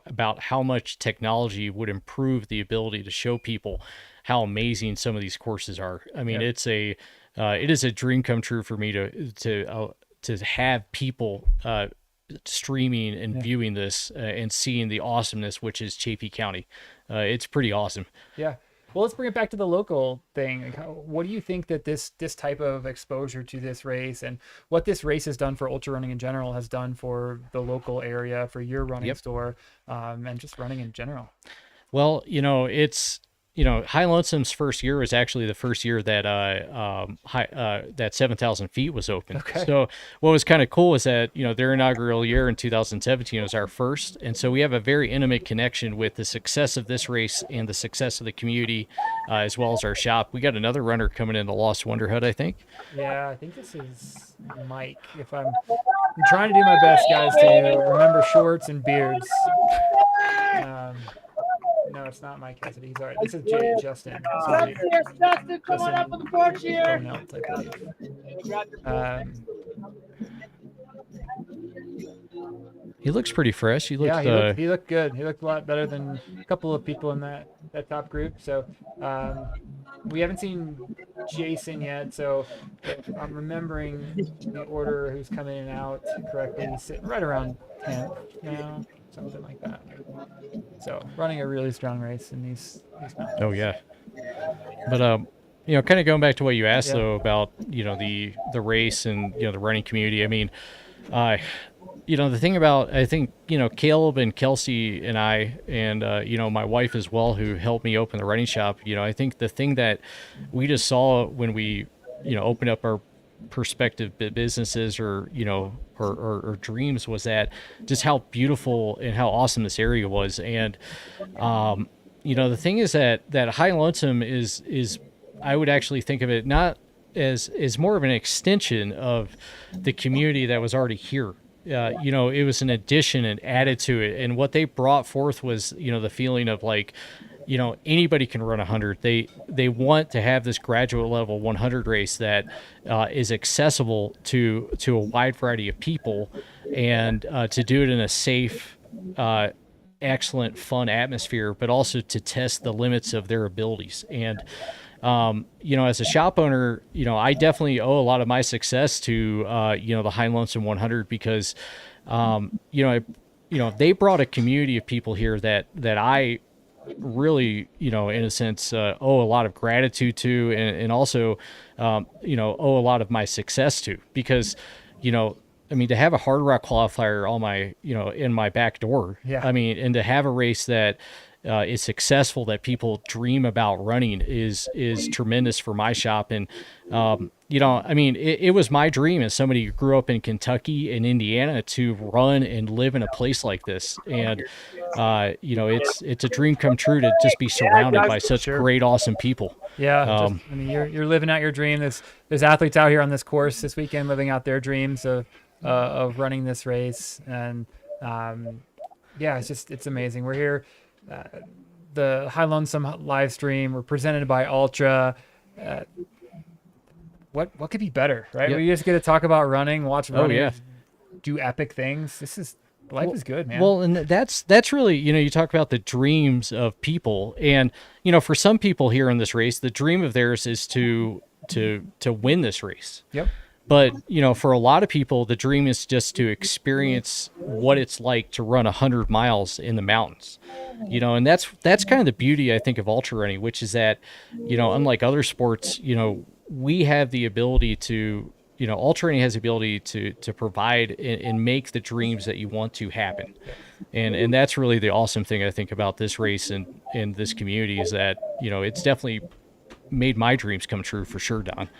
about how much technology would improve the ability to show people how amazing some of these courses are. I mean, it is a dream come true for me to have people streaming and viewing this and seeing the awesomeness, which is Chaffee County. It's pretty awesome. Yeah. Well, let's bring it back to the local thing. Like, what do you think that this type of exposure to this race and what this race has done for ultra running in general has done for the local area, for your running store, and just running in general? Well, it's High Lonesome's first year was actually the first year that that 7,000 feet was open. Okay. So what was kind of cool is that their inaugural year in 2017 was our first, and so we have a very intimate connection with the success of this race and the success of the community, as well as our shop. We got another runner coming in, the Lost Wonder Hut, I think. Yeah, I think this is Mike. I'm trying to do my best, guys, to remember shorts and beards. No, it's not Mike Cassidy. He's all right. This is Justin. Justin, come on up on the porch here. He looks pretty fresh. He looked, he looked good. He looked a lot better than a couple of people in that top group. So we haven't seen Jason yet. So if I'm remembering the order who's coming in and out correctly, he's sitting right around 10th now, something like that. So running a really strong race in these mountains. Oh yeah. But kind of going back to what you asked though about the race and the running community. I mean, the thing about, I think Caleb and Kelsey and I and my wife as well, who helped me open the running shop. I think the thing that we just saw when we opened up our prospective businesses or dreams was that just how beautiful and how awesome this area was. And the thing is that High Lonesome is I would actually think of it not as more of an extension of the community that was already here. It was an addition and added to it, and what they brought forth was the feeling of like anybody can run 100. They want to have this graduate level 100 race that is accessible to a wide variety of people, and to do it in a safe, excellent, fun atmosphere, but also to test the limits of their abilities. And as a shop owner, I definitely owe a lot of my success to the High Lonesome 100 because they brought a community of people here that I really, in a sense, owe a lot of gratitude to, and also, owe a lot of my success to, because, to have a hard rock qualifier on my, in my back door, and to have a race that is successful, that people dream about running is tremendous for my shop. And, it was my dream as somebody who grew up in Kentucky and Indiana to run and live in a place like this. And, it's a dream come true to just be surrounded by such great, awesome people. Yeah. You're living out your dream. There's athletes out here on this course this weekend living out their dreams of running this race. And, it's amazing. We're here. The High Lonesome live stream. We're presented by Altra. What could be better, right? Yep. We just get to talk about running, watch runners do epic things. Life is good, man. Well, and that's really, you talk about the dreams of people, and for some people here in this race, the dream of theirs is to win this race. Yep. But, for a lot of people, the dream is just to experience what it's like to run 100 miles in the mountains, and that's kind of the beauty, I think, of ultra running, which is that, unlike other sports, we have the ability to, ultra running has the ability to provide and make the dreams that you want to happen. And that's really the awesome thing, I think, about this race and this community is that, it's definitely made my dreams come true for sure, Don.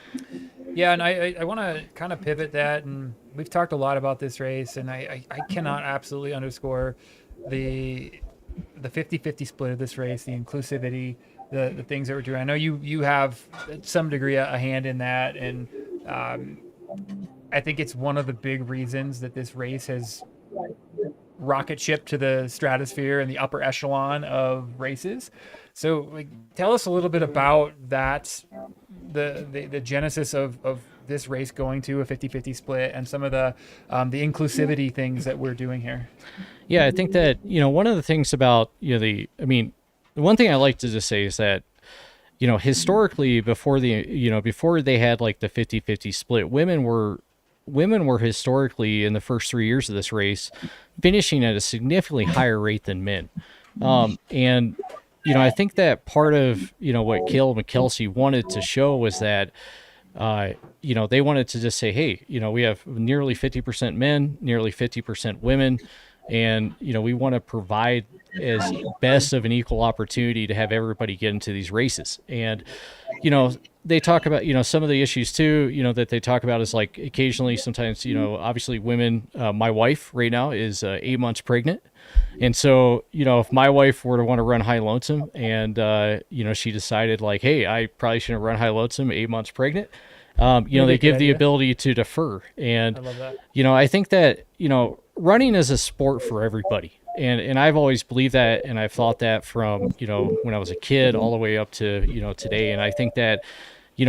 Yeah, and I want to kind of pivot that, and we've talked a lot about this race, and I cannot absolutely underscore the 50-50 split of this race, the inclusivity, the things that we're doing. I know you have to some degree a hand in that, and I think it's one of the big reasons that this race has rocket shipped to the stratosphere and the upper echelon of races. So tell us a little bit about that, the genesis of this race going to a 50-50 split and some of the inclusivity things that we're doing here. Yeah, I think that, one of the things about, the one thing I like to just say is that, historically before they had like the 50-50 split, women were historically in the first 3 years of this race finishing at a significantly higher rate than men. And, I think that part of, what Caleb and Kelsey wanted to show was that, they wanted to just say, hey, we have nearly 50% men, nearly 50% women. And, we want to provide as best of an equal opportunity to have everybody get into these races. And, they talk about, some of the issues too, that they talk about is like occasionally, sometimes, obviously women, my wife right now is 8 months pregnant. And so, if my wife were to want to run High Lonesome and, she decided like, hey, I probably shouldn't run High Lonesome 8 months pregnant. They give the ability to defer. And, I love that. I think that, running is a sport for everybody. And I've always believed that. And I've thought that from, when I was a kid all the way up to, today. And I think that,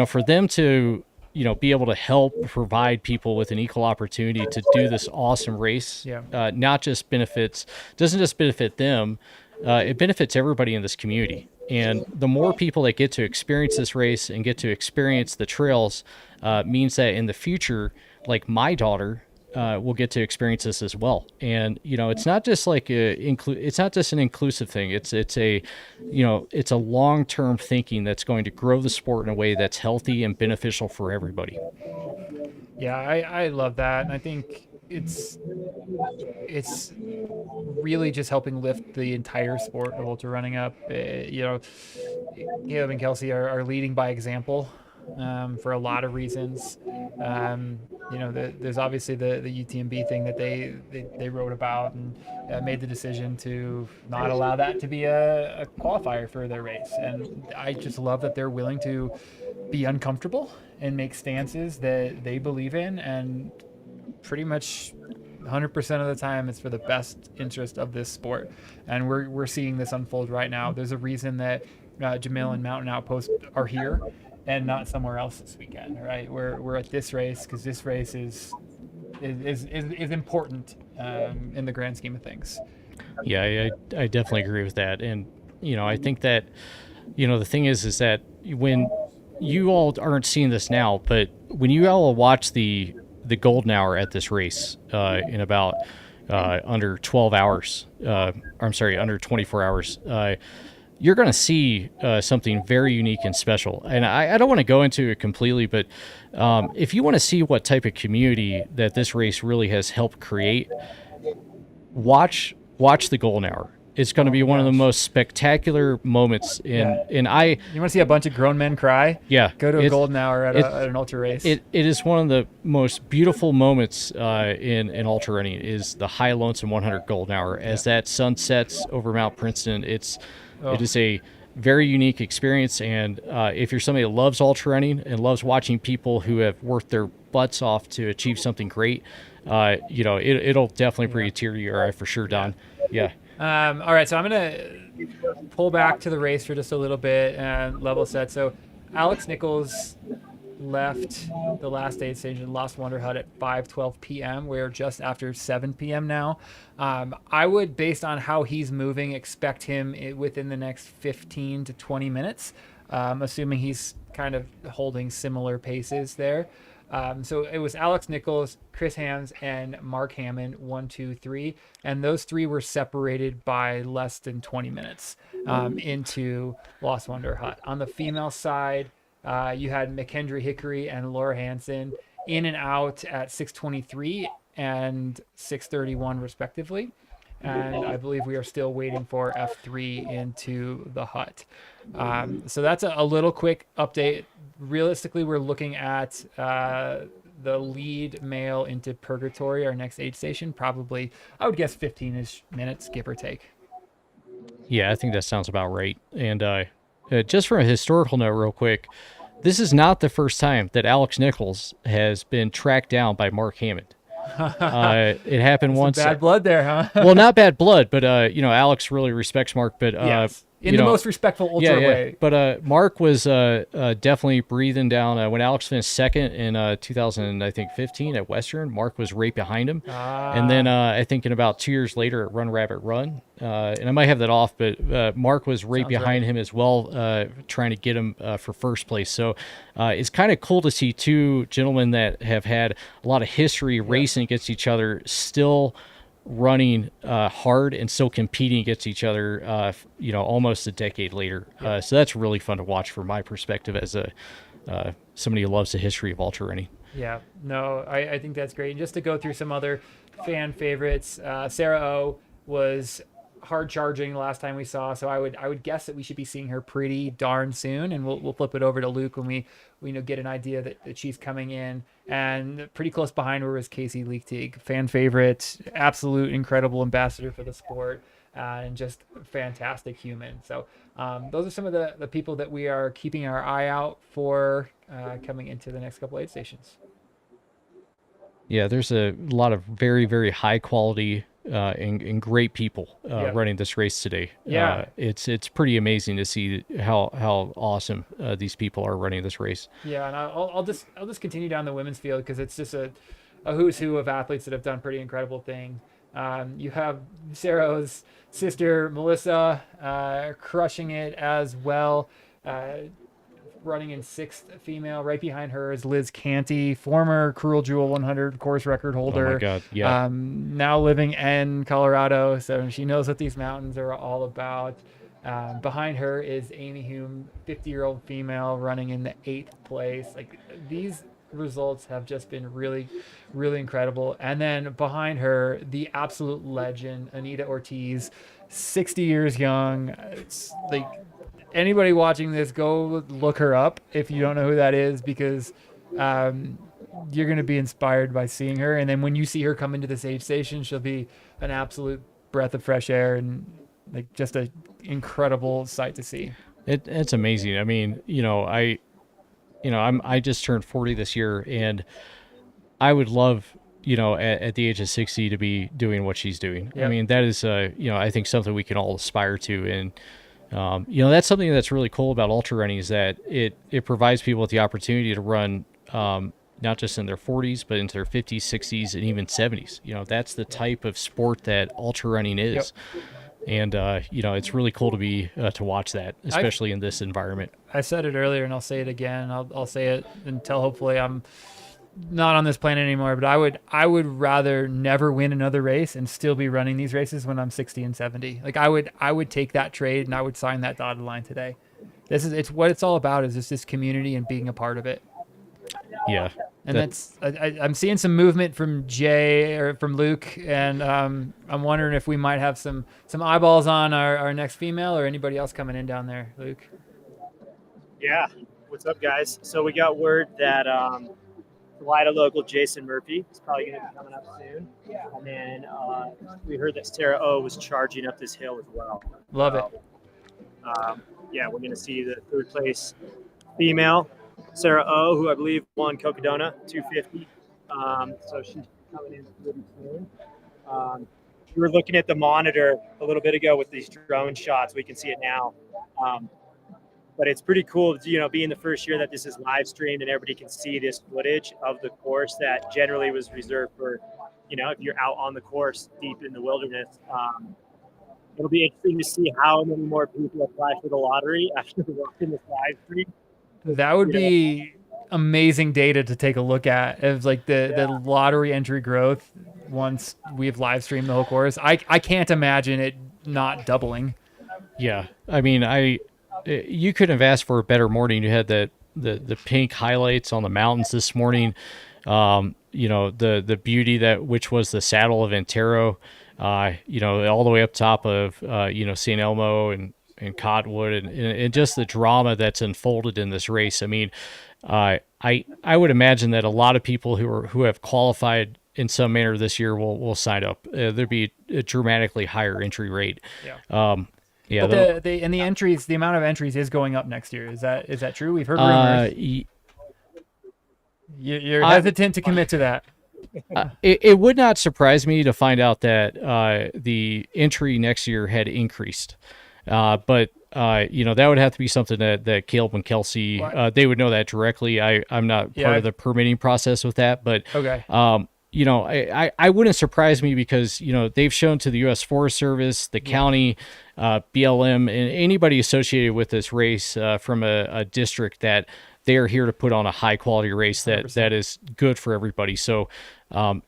for them to, be able to help provide people with an equal opportunity to do this awesome race, doesn't just benefit them, it benefits everybody in this community. And the more people that get to experience this race and get to experience the trails means that in the future, like my daughter will get to experience this as well. And, it's not just like it's not just an inclusive thing. It's a long-term thinking that's going to grow the sport in a way that's healthy and beneficial for everybody. Yeah, I love that. And I think it's really just helping lift the entire sport of ultra running up. Caleb and Kelsey are leading by example for a lot of reasons. There's obviously the UTMB thing that they wrote about and made the decision to not allow that to be a qualifier for their race. And I just love that they're willing to be uncomfortable and make stances that they believe in, and pretty much 100% of the time it's for the best interest of this sport. And we're seeing this unfold right now. There's a reason that Jamil and Mountain Outpost are here and not somewhere else this weekend, right? We're at this race because this race is important in the grand scheme of things. Yeah, I definitely agree with that. And, I think that, the thing is that when you all aren't seeing this now, but when you all watch the golden hour at this race in about under 12 hours, under 24 hours, you're going to see something very unique and special. And I don't want to go into it completely, but if you want to see what type of community that this race really has helped create, watch the golden hour. It's going to be one of the most spectacular moments you want to see a bunch of grown men cry? Yeah. Go to a golden hour at an ultra race. It is one of the most beautiful moments in ultra running is the High Lonesome 100 golden hour. As that sun sets over Mount Princeton, it is a very unique experience. And if you're somebody that loves ultra running and loves watching people who have worked their butts off to achieve something great, it'll definitely bring a tear to your eye for sure, Don. Yeah. All right, so I'm going to pull back to the race for just a little bit and level set. So Alex Nichols left the last aid station, Lost Wonder Hut, at 5:12 p.m. We're just after 7 p.m. now. I would, based on how he's moving, expect him within the next 15 to 20 minutes, assuming he's kind of holding similar paces there. So it was Alex Nichols, Chris Hams, and Mark Hammond, 1, 2, 3. And those three were separated by less than 20 minutes into Lost Wonder Hut. On the female side, you had McKendry Hickory and Laura Hansen in and out at 6:23 and 6:31 respectively. And I believe we are still waiting for F3 into the hut. So that's a little quick update. Realistically, we're looking at the lead male into Purgatory, our next aid station, probably, I would guess 15-ish minutes, give or take. Yeah, I think that sounds about right. And just from a historical note real quick, this is not the first time that Alex Nichols has been tracked down by Mark Hammond. It happened once. Bad blood there, huh? Well, not bad blood, but Alex really respects Mark. But yes. In the most respectful ultra way. But Mark was definitely breathing down. When Alex finished second in 2015 at Western, Mark was right behind him. And then I think in about 2 years later at Run Rabbit Run, and I might have that off, but Mark was right behind him as well, trying to get him for first place. So it's kind of cool to see two gentlemen that have had a lot of history racing against each other still running hard and still competing against each other, almost a decade later. So that's really fun to watch from my perspective as somebody who loves the history of ultra running. Yeah, no, I think that's great. And just to go through some other fan favorites. Sarah O was hard charging last time we saw, so I would guess that we should be seeing her pretty darn soon, and we'll flip it over to Luke when we get an idea that she's coming in. And pretty close behind her was Casey Leaktig, fan favorite, absolute incredible ambassador for the sport, and just fantastic human. So those are some of the people that we are keeping our eye out for coming into the next couple aid stations. Yeah, there's a lot of very, very high quality and great people running this race today. Yeah. It's pretty amazing to see how awesome these people are running this race. Yeah, and I'll just continue down the women's field because it's just a who's who of athletes that have done pretty incredible things. You have Sarah's sister Melissa crushing it as well. Running in 6th female. Right behind her is Liz Canty, former Cruel Jewel 100 course record holder. Oh my God, yeah. Now living in Colorado, so she knows what these mountains are all about. Behind her is Amy Hume, 50-year-old female, running in the 8th place. Like, these results have just been really, really incredible. And then behind her, the absolute legend, Anita Ortiz, 60 years young. It's like, anybody watching this, go look her up if you don't know who that is, because you're going to be inspired by seeing her. And then when you see her come into this aid station, she'll be an absolute breath of fresh air and like just an incredible sight to see. It's amazing. I mean, I just turned 40 this year, and I would love, at the age of 60 to be doing what she's doing. Yep. I mean, that is, I think something we can all aspire to. And, that's something that's really cool about ultra running, is that it provides people with the opportunity to run, not just in their 40s, but into their 50s, 60s, and even 70s. That's the type of sport that ultra running is. Yep. And, it's really cool to be, to watch that, especially in this environment. I said it earlier and I'll say it again. I'll say it until hopefully I'm not on this planet anymore, but I would rather never win another race and still be running these races when I'm 60 and 70. Like, I would take that trade and I would sign that dotted line today. It's what it's all about, is just this community and being a part of it. Yeah. And I'm seeing some movement from Jay or from Luke, and I'm wondering if we might have some eyeballs on our next female or anybody else coming in down there, Luke. Yeah. What's up, guys? So we got word that Salida local Jason Murphy is probably going to be coming up soon. And then we heard that Sarah O was charging up this hill as well. Love it. Yeah, we're going to see the 3rd place female, Sarah O, who I believe won Cocodona 250. So she's coming in pretty soon. We were looking at the monitor a little bit ago with these drone shots. We can see it now. But it's pretty cool, being the first year that this is live streamed and everybody can see this footage of the course that generally was reserved for, if you're out on the course deep in the wilderness. It'll be interesting to see how many more people apply for the lottery after watching this live stream. That would be amazing data to take a look at, of like the lottery entry growth once we've live streamed the whole course. I can't imagine it not doubling. Yeah. I mean, you couldn't have asked for a better morning. You had the pink highlights on the mountains this morning. The beauty which was the saddle of Antero, all the way up top of, St. Elmo and Cottonwood and just the drama that's unfolded in this race. I mean, I would imagine that a lot of people who have qualified in some manner this year will sign up. There'd be a dramatically higher entry rate. Yeah. Yeah, but the entries, the amount of entries is going up next year. Is that true? We've heard rumors. You're hesitant to commit to that. It would not surprise me to find out that the entry next year had increased. But that would have to be something that Caleb and Kelsey, they would know that directly. I'm not part of the permitting process with that, but okay. I wouldn't surprise me because, they've shown to the U.S. Forest Service, the county, BLM, and anybody associated with this race from a district that they are here to put on a high quality race that is good for everybody. So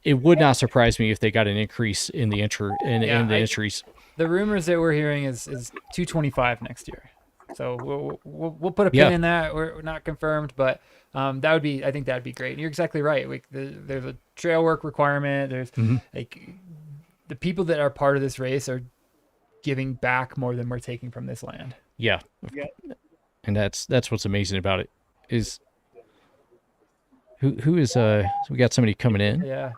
it would not surprise me if they got an increase in the entries. The rumors that we're hearing is 225 next year. So we'll put a pin in that. We're not confirmed, but that would be, I think that'd be great. And you're exactly right. There's a trail work requirement. There's like the people that are part of this race are giving back more than we're taking from this land. Yeah. And that's what's amazing about it is who is we got somebody coming in. Yeah.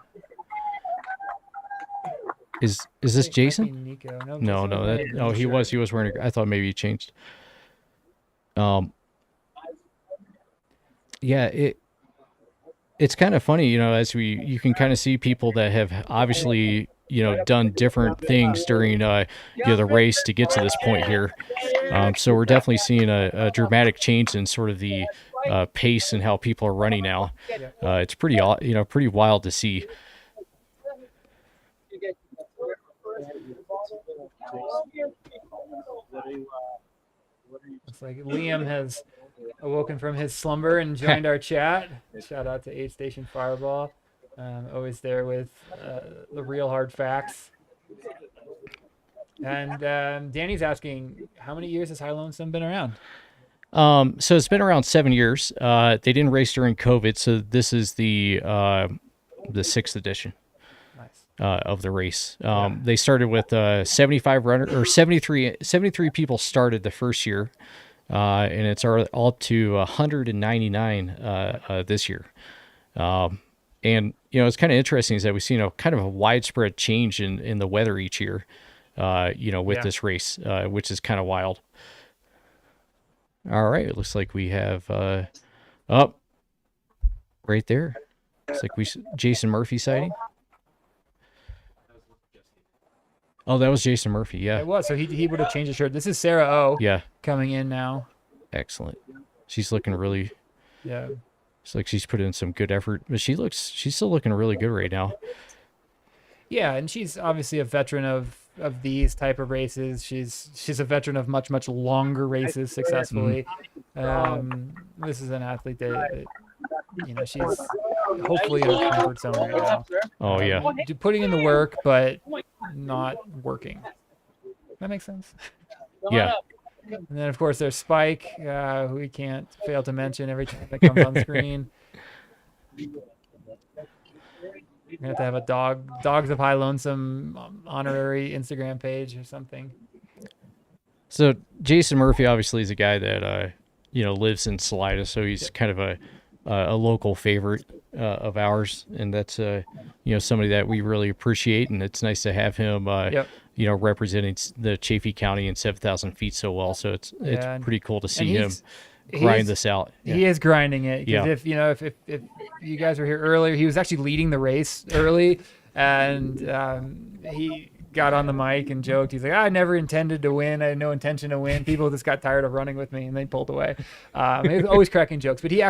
Is this Jason? Nico. No, he was wearing I thought maybe he changed. Yeah, it's kind of funny, as you can kind of see people that have obviously, done different things during the race to get to this point here. So we're definitely seeing a dramatic change in sort of the pace and how people are running now. It's pretty wild to see. It's like Liam has awoken from his slumber and joined our chat. Shout out to 8 Station Fireball. Always there with the real hard facts. And Danny's asking, how many years has High Lonesome been around? So it's been around 7 years. They didn't race during COVID, so this is the 6th edition. Of the race. They started with 75 runners, or 73 people started the first year, and it's all up to 199 this year. And it's kind of interesting is that we see kind of a widespread change in the weather each year, with this race, which is kind of wild. All right, it looks like we have up right there. Looks like Jason Murphy sighting. Oh, that was Jason Murphy, yeah. It was, so he would have changed his shirt. This is Sarah O. Yeah. Coming in now. Excellent. She's looking really... Yeah. It's like she's put in some good effort, but she's still looking really good right now. Yeah, and she's obviously a veteran of these type of races. She's a veteran of much, much longer races successfully. This is an athlete that she's hopefully in her comfort zone right now. Oh, yeah. Putting in the work, but not working. That makes sense? Yeah. And then, of course, there's Spike, who we can't fail to mention every time that comes on screen. We're going to have to have a Dogs of High Lonesome honorary Instagram page or something. So Jason Murphy obviously is a guy that, lives in Salida, so he's kind of a local favorite of ours, and that's somebody that we really appreciate, and it's nice to have him representing the Chaffee County and 7,000 feet so well. So it's pretty cool to see him grind this out. He is grinding it. Because if you guys were here earlier, he was actually leading the race early, and he got on the mic and joked. He's like, I never intended to win. I had no intention to win. People just got tired of running with me, and they pulled away. He was always cracking jokes. But he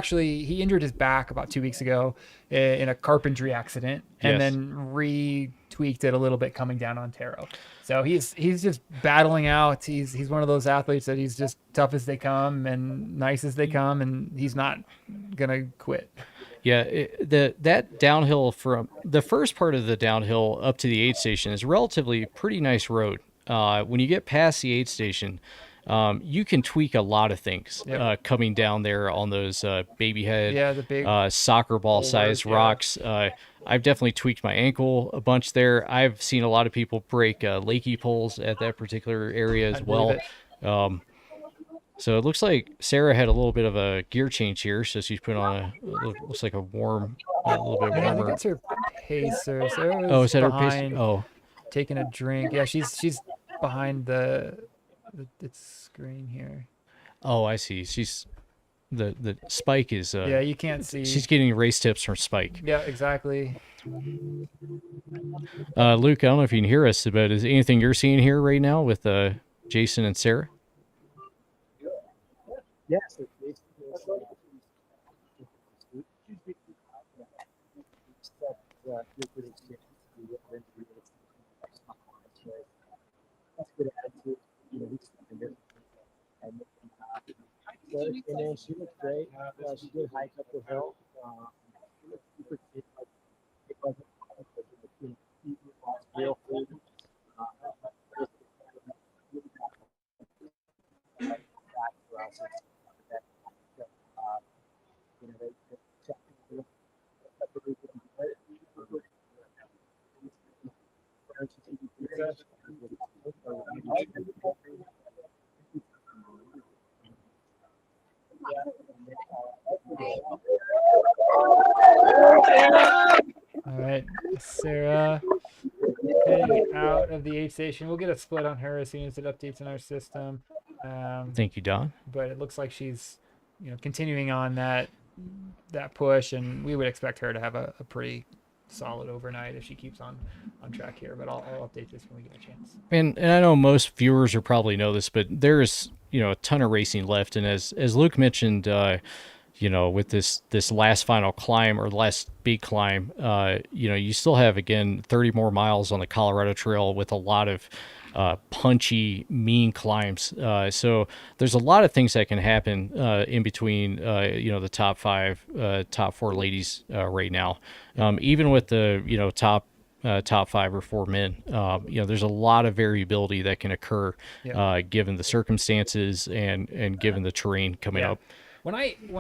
injured his back about 2 weeks ago in a carpentry accident, and then retweaked it a little bit coming down Ontario. So he's just battling out. He's one of those athletes that he's just tough as they come and nice as they come, and he's not gonna quit. Yeah, that downhill from the first part of the downhill up to the aid station is relatively pretty nice road. When you get past the aid station, you can tweak a lot of things coming down there on those baby head, the big soccer ball sized rocks. I've definitely tweaked my ankle a bunch there. I've seen a lot of people break lakey poles at that particular area as well. So it looks like Sarah had a little bit of a gear change here, so she's put on looks like a little bit warmer. I think that's her pacer. Is that her pacer? Oh, taking a drink. Yeah, she's behind the screen here. Oh, I see. She's the Spike is. Yeah, you can't see. She's getting race tips from Spike. Yeah, exactly. Luke, I don't know if you can hear us, but is anything you're seeing here right now with Jason and Sarah? Yes. And then she looked great. She did hike up the hill. She looked super cute. It wasn't real food. All right, Sarah heading out of the aid station. We'll get a split on her as soon as it updates in our system. Thank you, Don. But it looks like she's, continuing on that push, and we would expect her to have a pretty solid overnight if she keeps on track here. But I'll update this when we get a chance. And I know most viewers will probably know this, but there's a ton of racing left, and as Luke mentioned, with this last final climb or last big climb, you still have, again, 30 more miles on the Colorado Trail with a lot of punchy, mean climbs. So there's a lot of things that can happen in between, the top four ladies right now. Even with the, top 5 or 4 men, there's a lot of variability that can occur given the circumstances and given the terrain coming up. When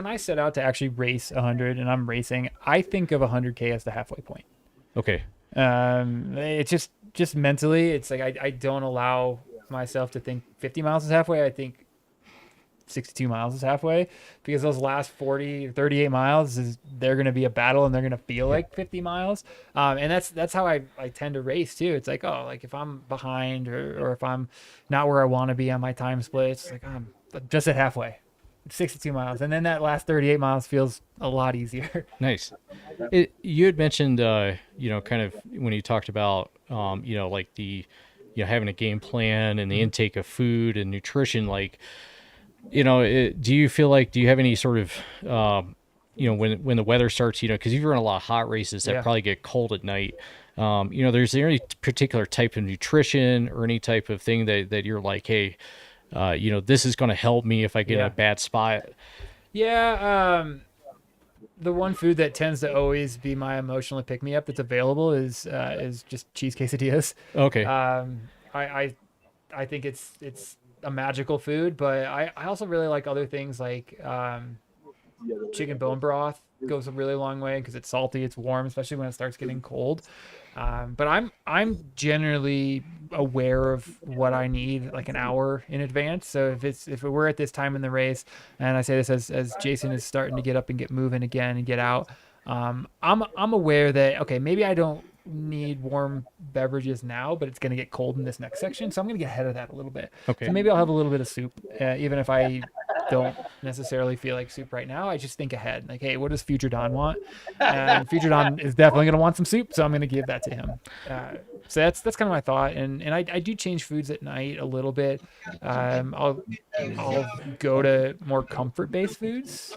I set out to actually race 100 and I'm racing, I think of 100K as the halfway point. Okay. It's just mentally, it's like I don't allow myself to think 50 miles is halfway. I think 62 miles is halfway, because those last 40 or 38 miles they're going to be a battle, and they're going to feel like 50 miles. And that's how I tend to race too. It's like, if I'm behind or if I'm not where I want to be on my time split, it's like I'm just at halfway. 62 miles, and then that last 38 miles feels a lot easier. Nice. You had mentioned kind of when you talked about like the having a game plan and the intake of food and nutrition, like do you feel like, do you have any sort of when the weather starts, because you've run a lot of hot races that probably get cold at night, there's any particular type of nutrition or any type of thing that you're like, hey, this is going to help me if I get in a bad spot? Yeah. The one food that tends to always be my emotional pick-me-up that's available is just cheese quesadillas. Okay. I think it's a magical food, but I also really like other things like chicken bone broth goes a really long way because it's salty, it's warm, especially when it starts getting cold. But I'm generally aware of what I need like an hour in advance. So if we're at this time in the race, and I say this as Jason is starting to get up and get moving again and get out, I'm aware that, okay, maybe I don't need warm beverages now, but it's going to get cold in this next section, so I'm going to get ahead of that a little bit. Okay. So maybe I'll have a little bit of soup, even if I don't necessarily feel like soup right now. I just think ahead, like, hey, what does Future Don want? And Future Don is definitely going to want some soup, so I'm going to give that to him. So that's kind of my thought, and I do change foods at night a little bit. I'll go to more comfort-based foods,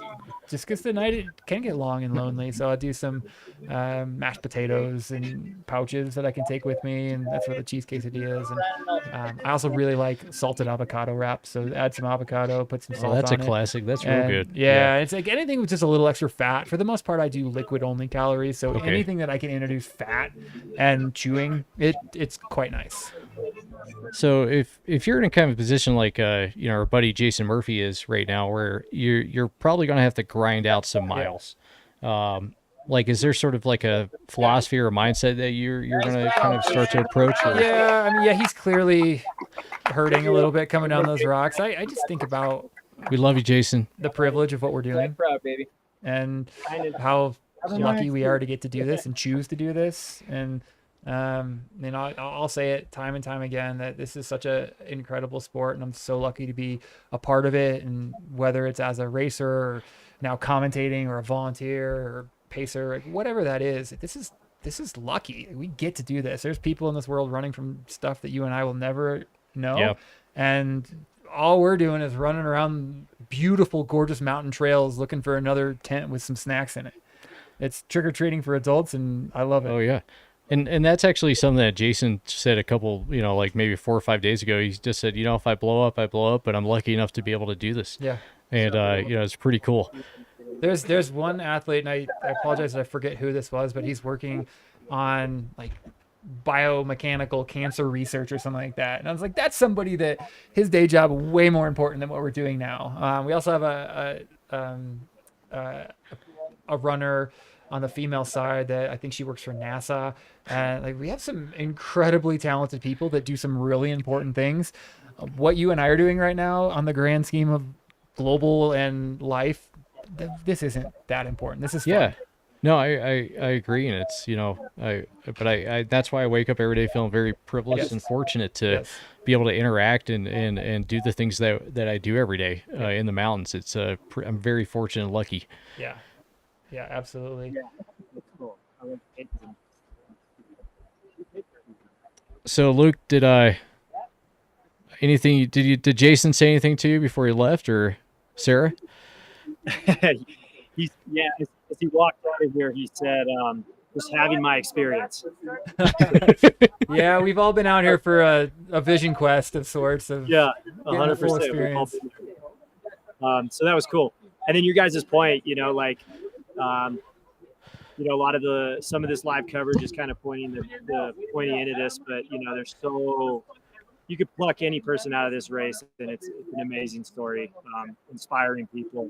just because the night it can get long and lonely. So I'll do some mashed potatoes and pouches that I can take with me, and that's where the cheese quesadilla is. And I also really like salted avocado wraps, so add some avocado, put some salt on it. That's a classic. That's real good. Yeah, it's like anything with just a little extra fat. For the most part, I do liquid only calories, so anything that I can introduce fat and chewing, it's quite nice. So if you're in a kind of position like our buddy Jason Murphy is right now, where you're probably going to have to grind out some miles, like, is there sort of like a philosophy or a mindset that you're going to kind of start to approach? Or? Yeah, he's clearly hurting a little bit coming down those rocks. I just think about, we love you, Jason, the privilege of what we're doing, Proud, baby. and how lucky we are to get to do this and choose to do this. And I'll say it time and time again that this is such an incredible sport, and I'm so lucky to be a part of it. And whether it's as a racer or now commentating or a volunteer or pacer, whatever that is, this is lucky. We get to do this. There's people in this world running from stuff that you and I will never know. Yep. And all we're doing is running around beautiful, gorgeous mountain trails looking for another tent with some snacks in it. It's trick-or-treating for adults, and I love it. Oh, yeah. And that's actually something that Jason said a couple, like maybe 4 or 5 days ago. He just said, if I blow up, I blow up, but I'm lucky enough to be able to do this. Yeah. And, it's pretty cool. There's one athlete, and I apologize that I forget who this was, but he's working on like biomechanical cancer research or something like that. And I was like, that's somebody that his day job way more important than what we're doing now. We also have a runner on the female side that I think she works for NASA. And like we have some incredibly talented people that do some really important things. What you and I are doing right now on the grand scheme of global and life, this isn't that important. This is fun. Yeah. No, I agree, and it's but I that's why I wake up every day feeling very privileged Yes. and fortunate to Yes. be able to interact and do the things that I do every day in the mountains. It's I'm very fortunate and lucky. Yeah. Yeah, absolutely. That's cool. I like it. So Luke, did Jason say anything to you before he left, or Sarah? As he walked out of here, he said, just having my experience. Yeah, we've all been out here for a vision quest of sorts. Yeah, getting the full 100%. experience. So that was cool. And then your guys' point, a lot of some of this live coverage is kind of pointing into this, but there's you could pluck any person out of this race, and it's an amazing story, inspiring people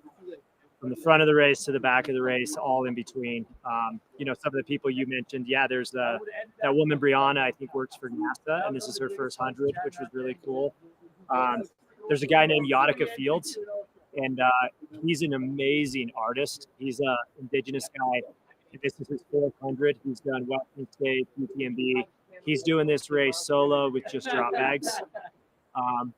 from the front of the race to the back of the race, all in between. Some of the people you mentioned, there's that woman, Brianna, I think works for NASA, and this is her first 100, which was really cool. There's a guy named Yadika Fields, and he's an amazing artist. He's an indigenous guy. This is his 400. He's done Western State, UTMB. He's doing this race solo with just drop bags.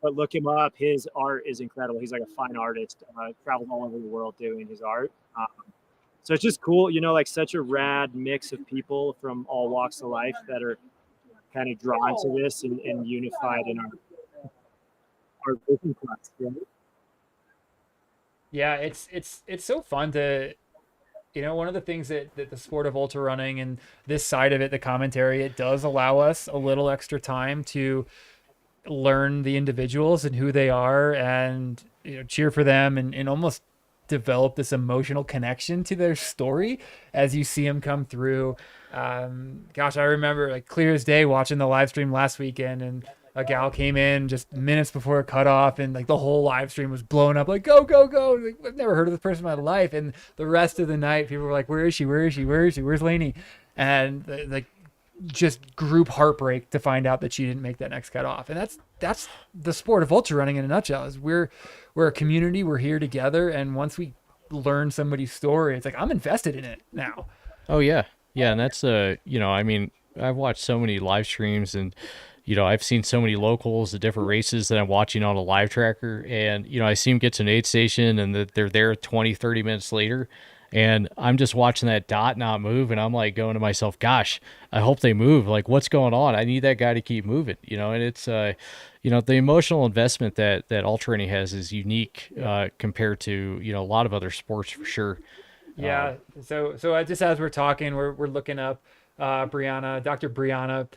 But look him up. His art is incredible. He's like a fine artist. Travels all over the world doing his art. So it's just cool, such a rad mix of people from all walks of life that are kind of drawn to this and unified in our vision quest. Right? Yeah, it's so fun to, one of the things that the sport of ultra running and this side of it, the commentary, it does allow us a little extra time to learn the individuals and who they are and cheer for them and almost develop this emotional connection to their story as you see them come through. Gosh, I remember like clear as day watching the live stream last weekend, and a gal came in just minutes before a cutoff, and like the whole live stream was blown up like go go go. Like, I've never heard of this person in my life. And the rest of the night people were like, where is she, where's Lainey? And like just group heartbreak to find out that she didn't make that next cutoff. And that's the sport of ultra running in a nutshell. Is we're a community, we're here together, and once we learn somebody's story, it's like I'm invested in it now. Oh yeah, and that's I've watched so many live streams, and I've seen so many locals, the different races that I'm watching on a live tracker, and I see them get to an aid station and that they're there 20-30 minutes later, and I'm just watching that dot not move, and I'm like going to myself, gosh, I hope they move. Like, what's going on? I need that guy to keep moving, and it's the emotional investment that ultra running has is unique compared to a lot of other sports for sure. Yeah. So just as we're talking, we're looking up Brianna, Dr. Brianna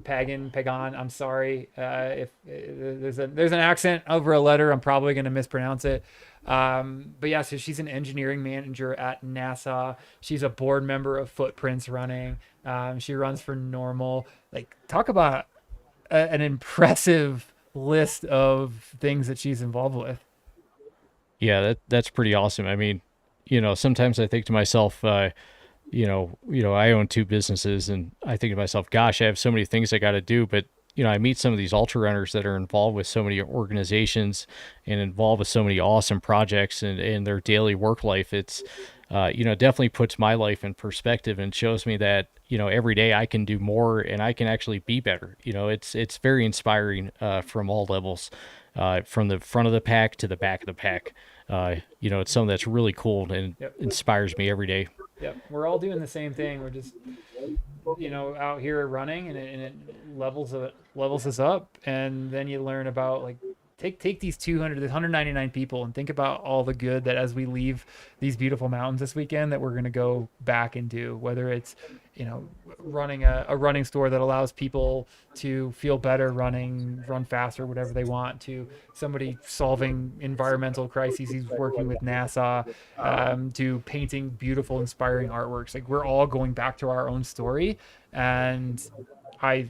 Pagan. I'm sorry if there's an accent over a letter. I'm probably going to mispronounce it. But yeah, so she's an engineering manager at NASA. She's a board member of Footprints Running. She runs for Normal. Like, talk about an impressive list of things that she's involved with. Yeah, that's pretty awesome. I mean, sometimes I think to myself, I own 2 businesses, and I think to myself, gosh, I have so many things I got to do. But, I meet some of these ultra runners that are involved with so many organizations and involved with so many awesome projects in their daily work life. It's, definitely puts my life in perspective and shows me that, every day I can do more and I can actually be better. It's very inspiring from all levels, from the front of the pack to the back of the pack. It's something that's really cool and inspires me every day. Yep, we're all doing the same thing. We're just, out here running, and it levels us up, and then you learn about like take these 199 people and think about all the good that as we leave these beautiful mountains this weekend that we're going to go back and do, whether it's running a running store that allows people to feel better run faster, whatever they want, to somebody solving environmental crises, he's working with NASA, to painting beautiful, inspiring artworks. Like, we're all going back to our own story. And I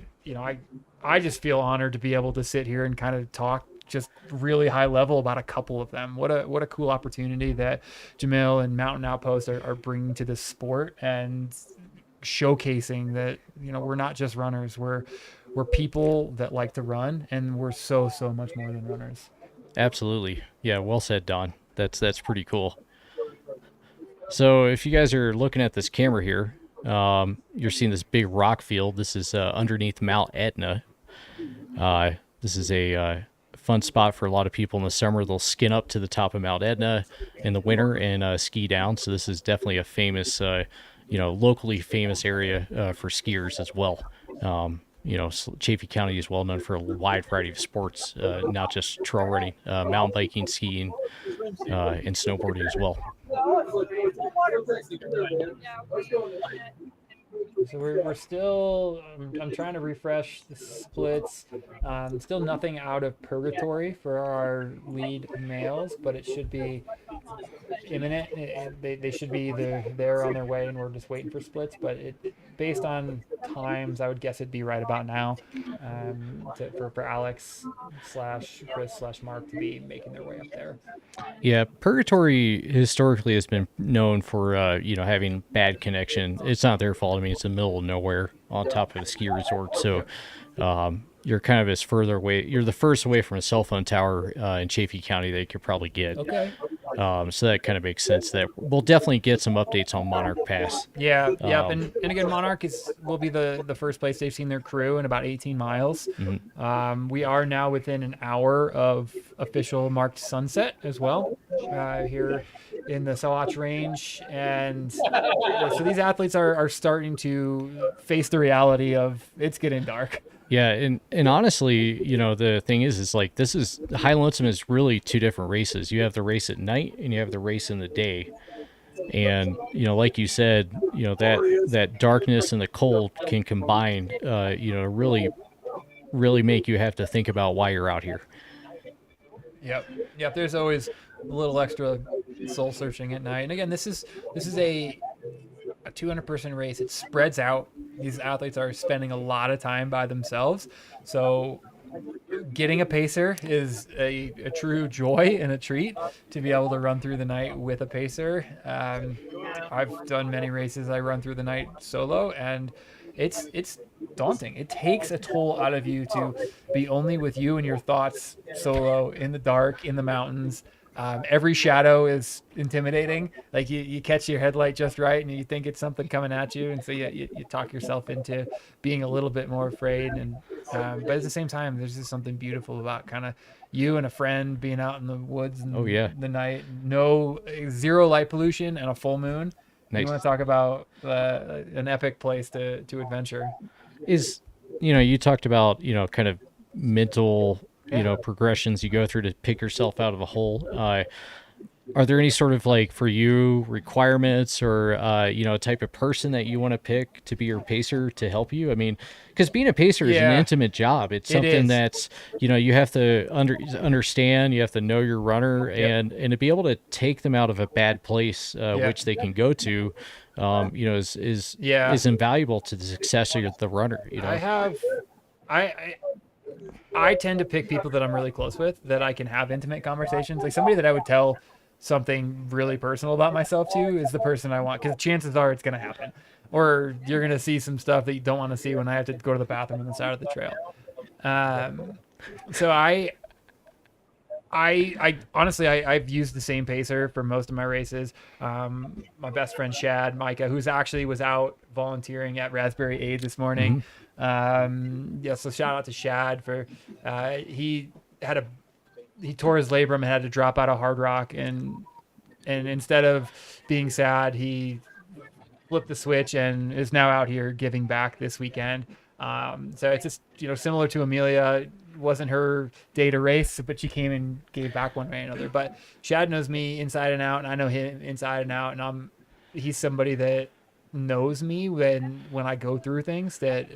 just feel honored to be able to sit here and kind of talk just really high level about a couple of them. What a cool opportunity that Jamil and Mountain Outpost are bringing to this sport, and showcasing that, you know, we're not just runners, we're people that like to run, and we're so much more than runners. Absolutely. Yeah, well said, Don. That's pretty cool. So if you guys are looking at this camera here, you're seeing this big rock field. This is underneath Mount Etna. This is a fun spot for a lot of people in the summer. They'll skin up to the top of Mount Etna in the winter and ski down. So this is definitely a famous, locally famous area for skiers as well. Chaffee County is well known for a wide variety of sports, not just trail running, mountain biking, skiing, and snowboarding as well. So we're still, I'm trying to refresh the splits. Still nothing out of purgatory for our lead males, but it should be imminent. They should be there on their way, and we're just waiting for splits. But based on times, I would guess it'd be right about now for Alex / Chris / Mark to be making their way up there. Yeah, purgatory historically has been known for having bad connection. It's not their fault. I mean, it's in the middle of nowhere on top of a ski resort, so you're kind of as further away. You're the first away from a cell phone tower in Chaffee County that you could probably get. Okay. So that kind of makes sense. That we'll definitely get some updates on Monarch Pass. Yeah, and again, Monarch will be the first place they've seen their crew in about 18 miles. Mm-hmm. We are now within an hour of official marked sunset as well here in the Sawatch Range, and so these athletes are starting to face the reality of it's getting dark. Yeah, and honestly, the thing is like this is High Lonesome is really two different races. You have the race at night and you have the race in the day. And like you said, that darkness and the cold can combine, really make you have to think about why you're out here. Yep. There's always a little extra soul searching at night. And again, this is a 200-person race. It spreads out. These athletes are spending a lot of time by themselves. So getting a pacer is a true joy and a treat to be able to run through the night with a pacer. I've done many races I run through the night solo, and it's daunting. It takes a toll out of you to be only with you and your thoughts solo in the dark, in the mountains. Every shadow is intimidating. Like you catch your headlight just right and you think it's something coming at you. And so you talk yourself into being a little bit more afraid. And but at the same time, there's just something beautiful about kind of you and a friend being out in the woods in the night, zero light pollution and a full moon. Nice. You want to talk about an epic place to adventure. You talked about, kind of mental progressions you go through to pick yourself out of a hole. Are there any sort of for you requirements or a type of person that you want to pick to be your pacer to help you? I mean, because being a pacer is an intimate job. It's something that's you have to understand. You have to know your runner and to be able to take them out of a bad place, which they can go to. Is invaluable to the success of the runner. I tend to pick people that I'm really close with, that I can have intimate conversations. Like somebody that I would tell something really personal about myself to is the person I want, because chances are it's going to happen. Or you're going to see some stuff that you don't want to see when I have to go to the bathroom on the side of the trail. So I honestly, I've used the same pacer for most of my races. My best friend Shad Micah, who's actually was out volunteering at Raspberry Aid this morning. So shout out to Shad for he tore his labrum and had to drop out of Hard Rock, and instead of being sad, he flipped the switch and is now out here giving back this weekend. So it's just similar to Amelia. Wasn't her day to race, but she came and gave back one way or another. But Shad knows me inside and out, and I know him inside and out, and he's somebody that knows me when I go through things that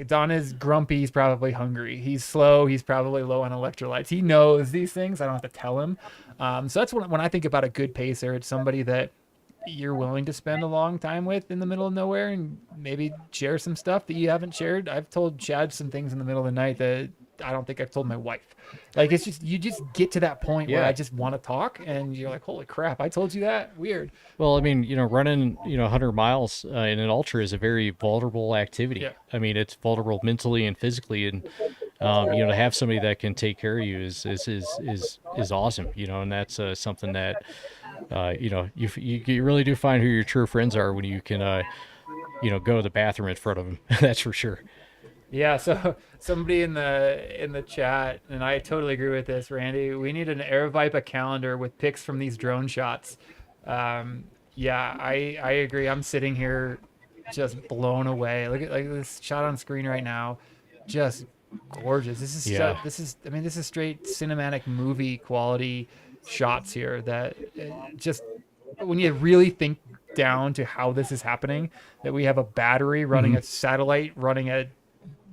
Don is grumpy, he's probably hungry, he's slow, he's probably low on electrolytes. He knows these things. I don't have to tell him. So that's when I think about a good pacer, it's somebody that you're willing to spend a long time with in the middle of nowhere and maybe share some stuff that you haven't shared. I've told Chad some things in the middle of the night that I don't think I've told my wife. Like, it's just, you just get to that point where Yeah. I just want to talk, and you're like, holy crap, I told you that? Weird. Well, I mean, running 100 miles in an ultra is a very vulnerable activity. Yeah. I mean, it's vulnerable mentally and physically, and to have somebody that can take care of you is awesome. And that's something that you really do find who your true friends are when you can go to the bathroom in front of them. That's for sure. Yeah, so somebody in the chat, and I totally agree with this, Randy. We need an AirVipa calendar with pics from these drone shots. Yeah, I agree. I'm sitting here just blown away. Look at this shot on screen right now, just gorgeous. This is Yeah. this is straight cinematic movie quality shots here. That just when you really think down to how this is happening, that we have a battery running a satellite, running a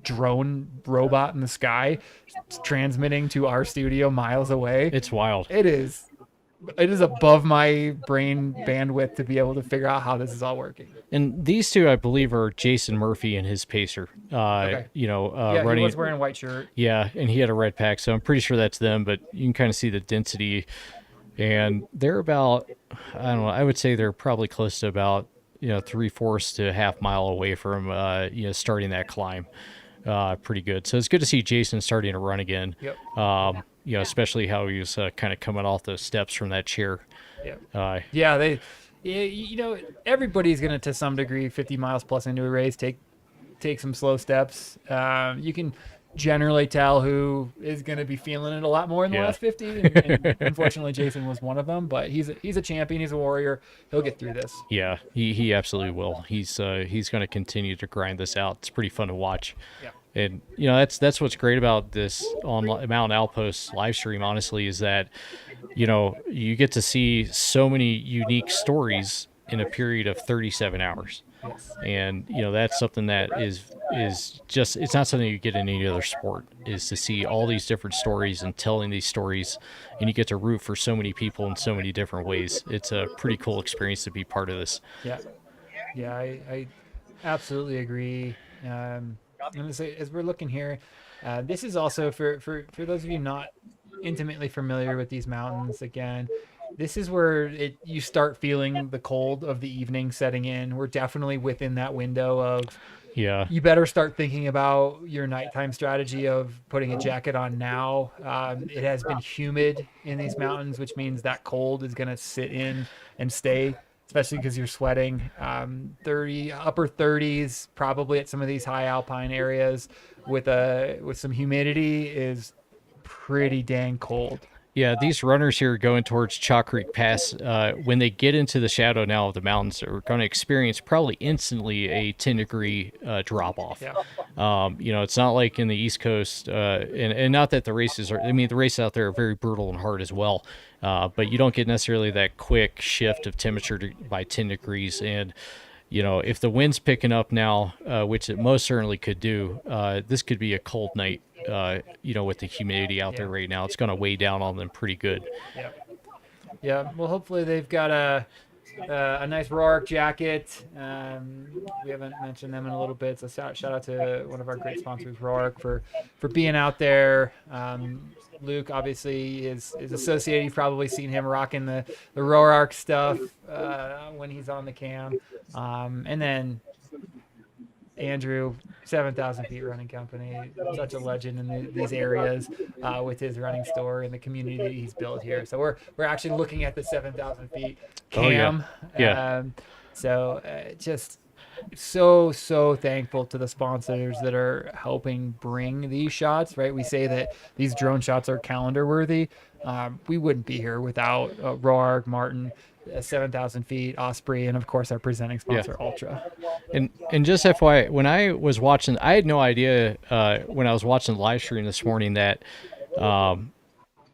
drone robot in the sky, transmitting to our studio miles away. It's wild. It is above my brain bandwidth to be able to figure out how this is all working. And these two, I believe, are Jason Murphy and his pacer. Okay. Yeah, he was wearing a white shirt. Yeah, and he had a red pack, so I'm pretty sure that's them, but you can kind of see the density. And they're about, I don't know, I would say they're probably close to about, 3/4 to a half mile away from, starting that climb. Pretty good. So it's good to see Jason starting to run again. Yep. Especially how he was kind of coming off the steps from that chair. Yeah. Everybody's going to some degree, 50 miles plus into a race, take some slow steps. You can generally tell who is going to be feeling it a lot more in the last 50. And unfortunately, Jason was one of them, but he's a champion. He's a warrior. He'll get through this. Yeah, he absolutely will. He's going to continue to grind this out. It's pretty fun to watch. Yeah. And that's what's great about this on Mountain Outpost live stream, honestly, is that you get to see so many unique stories in a period of 37 hours. And that's something that is just, it's not something you get in any other sport, is to see all these different stories and telling these stories, and you get to root for so many people in so many different ways. It's a pretty cool experience to be part of this. Yeah, I absolutely agree. I'm going to say, as we're looking here, this is also for those of you not intimately familiar with these mountains. Again, this is where you start feeling the cold of the evening setting in. We're definitely within that window of, you better start thinking about your nighttime strategy of putting a jacket on now. It has been humid in these mountains, which means that cold is going to sit in and stay, especially because you're sweating. Upper 30s probably at some of these high alpine areas with some humidity is pretty dang cold. Yeah, these runners here going towards Chalk Creek Pass, when they get into the shadow now of the mountains, are going to experience probably instantly a 10-degree drop-off. It's not like in the East Coast, and not that the races out there are very brutal and hard as well, but you don't get necessarily that quick shift of temperature by 10 degrees. And if the wind's picking up now, which it most certainly could do, this could be a cold night. With the humidity out there right now, it's going to weigh down on them pretty good. Yeah. Well, hopefully they've got a nice Roark jacket. We haven't mentioned them in a little bit, so shout out to one of our great sponsors, Roark, for being out there. Luke obviously is associated. You've probably seen him rocking the Roark stuff when he's on the cam, and then Andrew, 7,000 Feet Running Company, such a legend in these areas with his running store and the community that he's built here. So we're actually looking at the 7,000 feet cam. Just so thankful to the sponsors that are helping bring these shots, right? We say that these drone shots are calendar worthy. We wouldn't be here without Roark, Martin, 7,000 Feet, Osprey, and of course our presenting sponsor, Altra. And just FYI, when I was watching, I had no idea when I was watching the live stream this morning that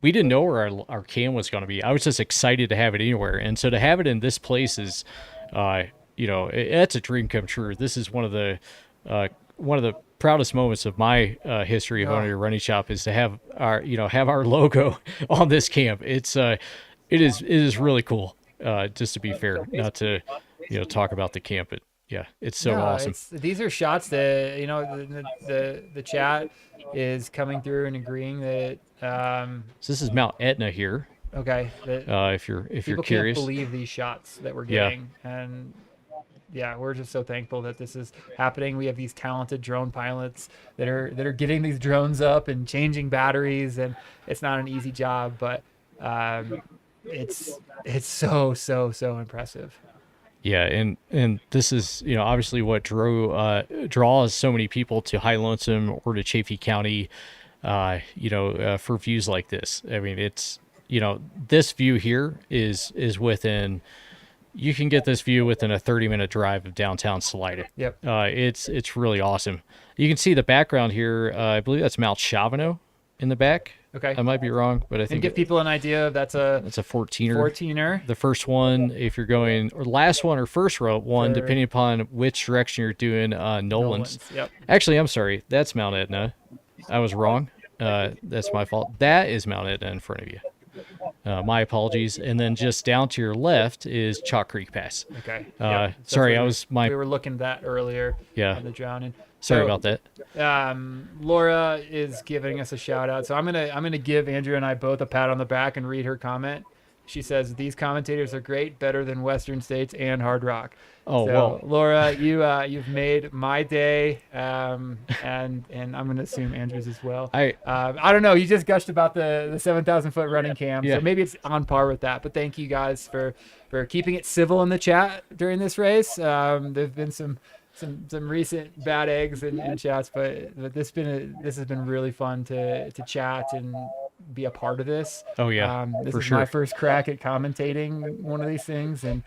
we didn't know where our cam was going to be. I was just excited to have it anywhere, and so to have it in this place is, it's a dream come true. This is one of the proudest moments of my history of owning a running shop, is to have our logo on this camp. It is really cool. Just to be fair, not to talk about the camp, but yeah, it's so awesome. These are shots that the chat is coming through and agreeing that. So this is Mount Etna here. Okay. If you're People curious, can't believe these shots that we're Yeah. getting, and yeah, we're just so thankful that this is happening. We have these talented drone pilots that are getting these drones up and changing batteries, and it's not an easy job, but it's so impressive. Yeah, and this is obviously what draws so many people to High Lonesome or to Chaffee County, for views like this. I mean, it's this view here is within. You can get this view within a 30-minute drive of downtown Salida. Yep. It's really awesome. You can see the background here. I believe that's Mount Chavano in the back. Okay. I might be wrong, but I think And give people an idea. That's a 14er. 14er. The first one, if you're going, or last one or first one, depending upon which direction you're doing, Nolan's. Yep. Actually, I'm sorry. That's Mount Etna. I was wrong. That's my fault. That is Mount Etna in front of you. My apologies. And then just down to your left is Chalk Creek Pass. Okay. Sorry, we were looking at that earlier. Yeah. On the drowning. Sorry about that. Laura is giving us a shout out. So I'm gonna give Andrew and I both a pat on the back and read her comment. She says these commentators are great, better than Western States and Hard Rock. Oh, so, well. Laura, you've made my day, and I'm gonna assume Andrew's as well. I don't know. You just gushed about the 7,000 foot running cam, Yeah. so maybe it's on par with that. But thank you guys for keeping it civil in the chat during this race. There've been some recent bad eggs in chats, but this has been really fun to chat and be a part of this. Oh, yeah, this for is sure. my first crack at commentating one of these things, and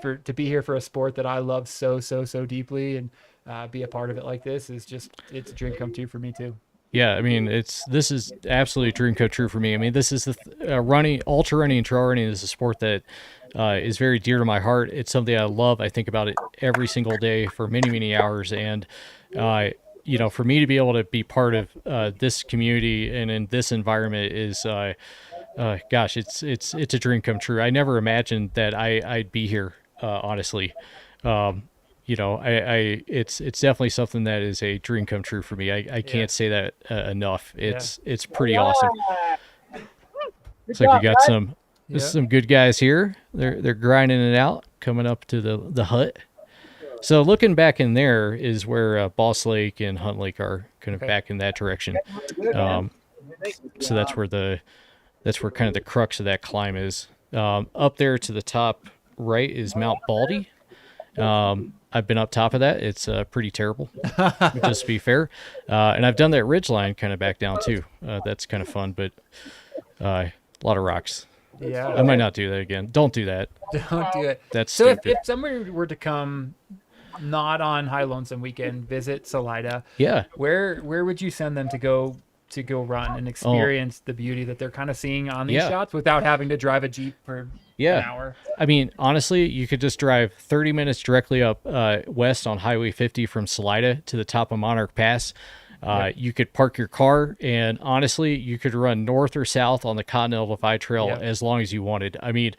to be here for a sport that I love so deeply and be a part of it like this is it's a dream come true for me too. Yeah, I mean, this is absolutely a dream come true for me. I mean, this is the running, ultra running and trail running is a sport that is very dear to my heart. It's something I love. I think about it every single day for many hours. And, for me to be able to be part of this community and in this environment is, gosh, it's a dream come true. I never imagined that I'd be here, honestly. It's definitely something that is a dream come true for me. I can't say that enough. It's pretty awesome. Looks like we got some good guys here. They're grinding it out, coming up to the hut. So looking back in there is where Boss Lake and Hunt Lake are kind of back in that direction. So that's where kind of the crux of that climb is. Up there to the top right is Mount Baldy. I've been up top of that. It's pretty terrible, just to be fair. And I've done that ridgeline kind of back down too. That's kind of fun, but a lot of rocks. Yeah. I might not do that again. Don't do that. Don't do it. That's so stupid. if somebody were to come not on High Lonesome weekend, visit Salida, Yeah. where would you send them to go run and experience the beauty that they're kind of seeing on these shots without having to drive a Jeep for an hour? I mean, honestly, you could just drive 30 minutes directly up west on Highway 50 from Salida to the top of Monarch Pass. You could park your car, and honestly, you could run north or south on the Continental Divide Trail as long as you wanted. I mean,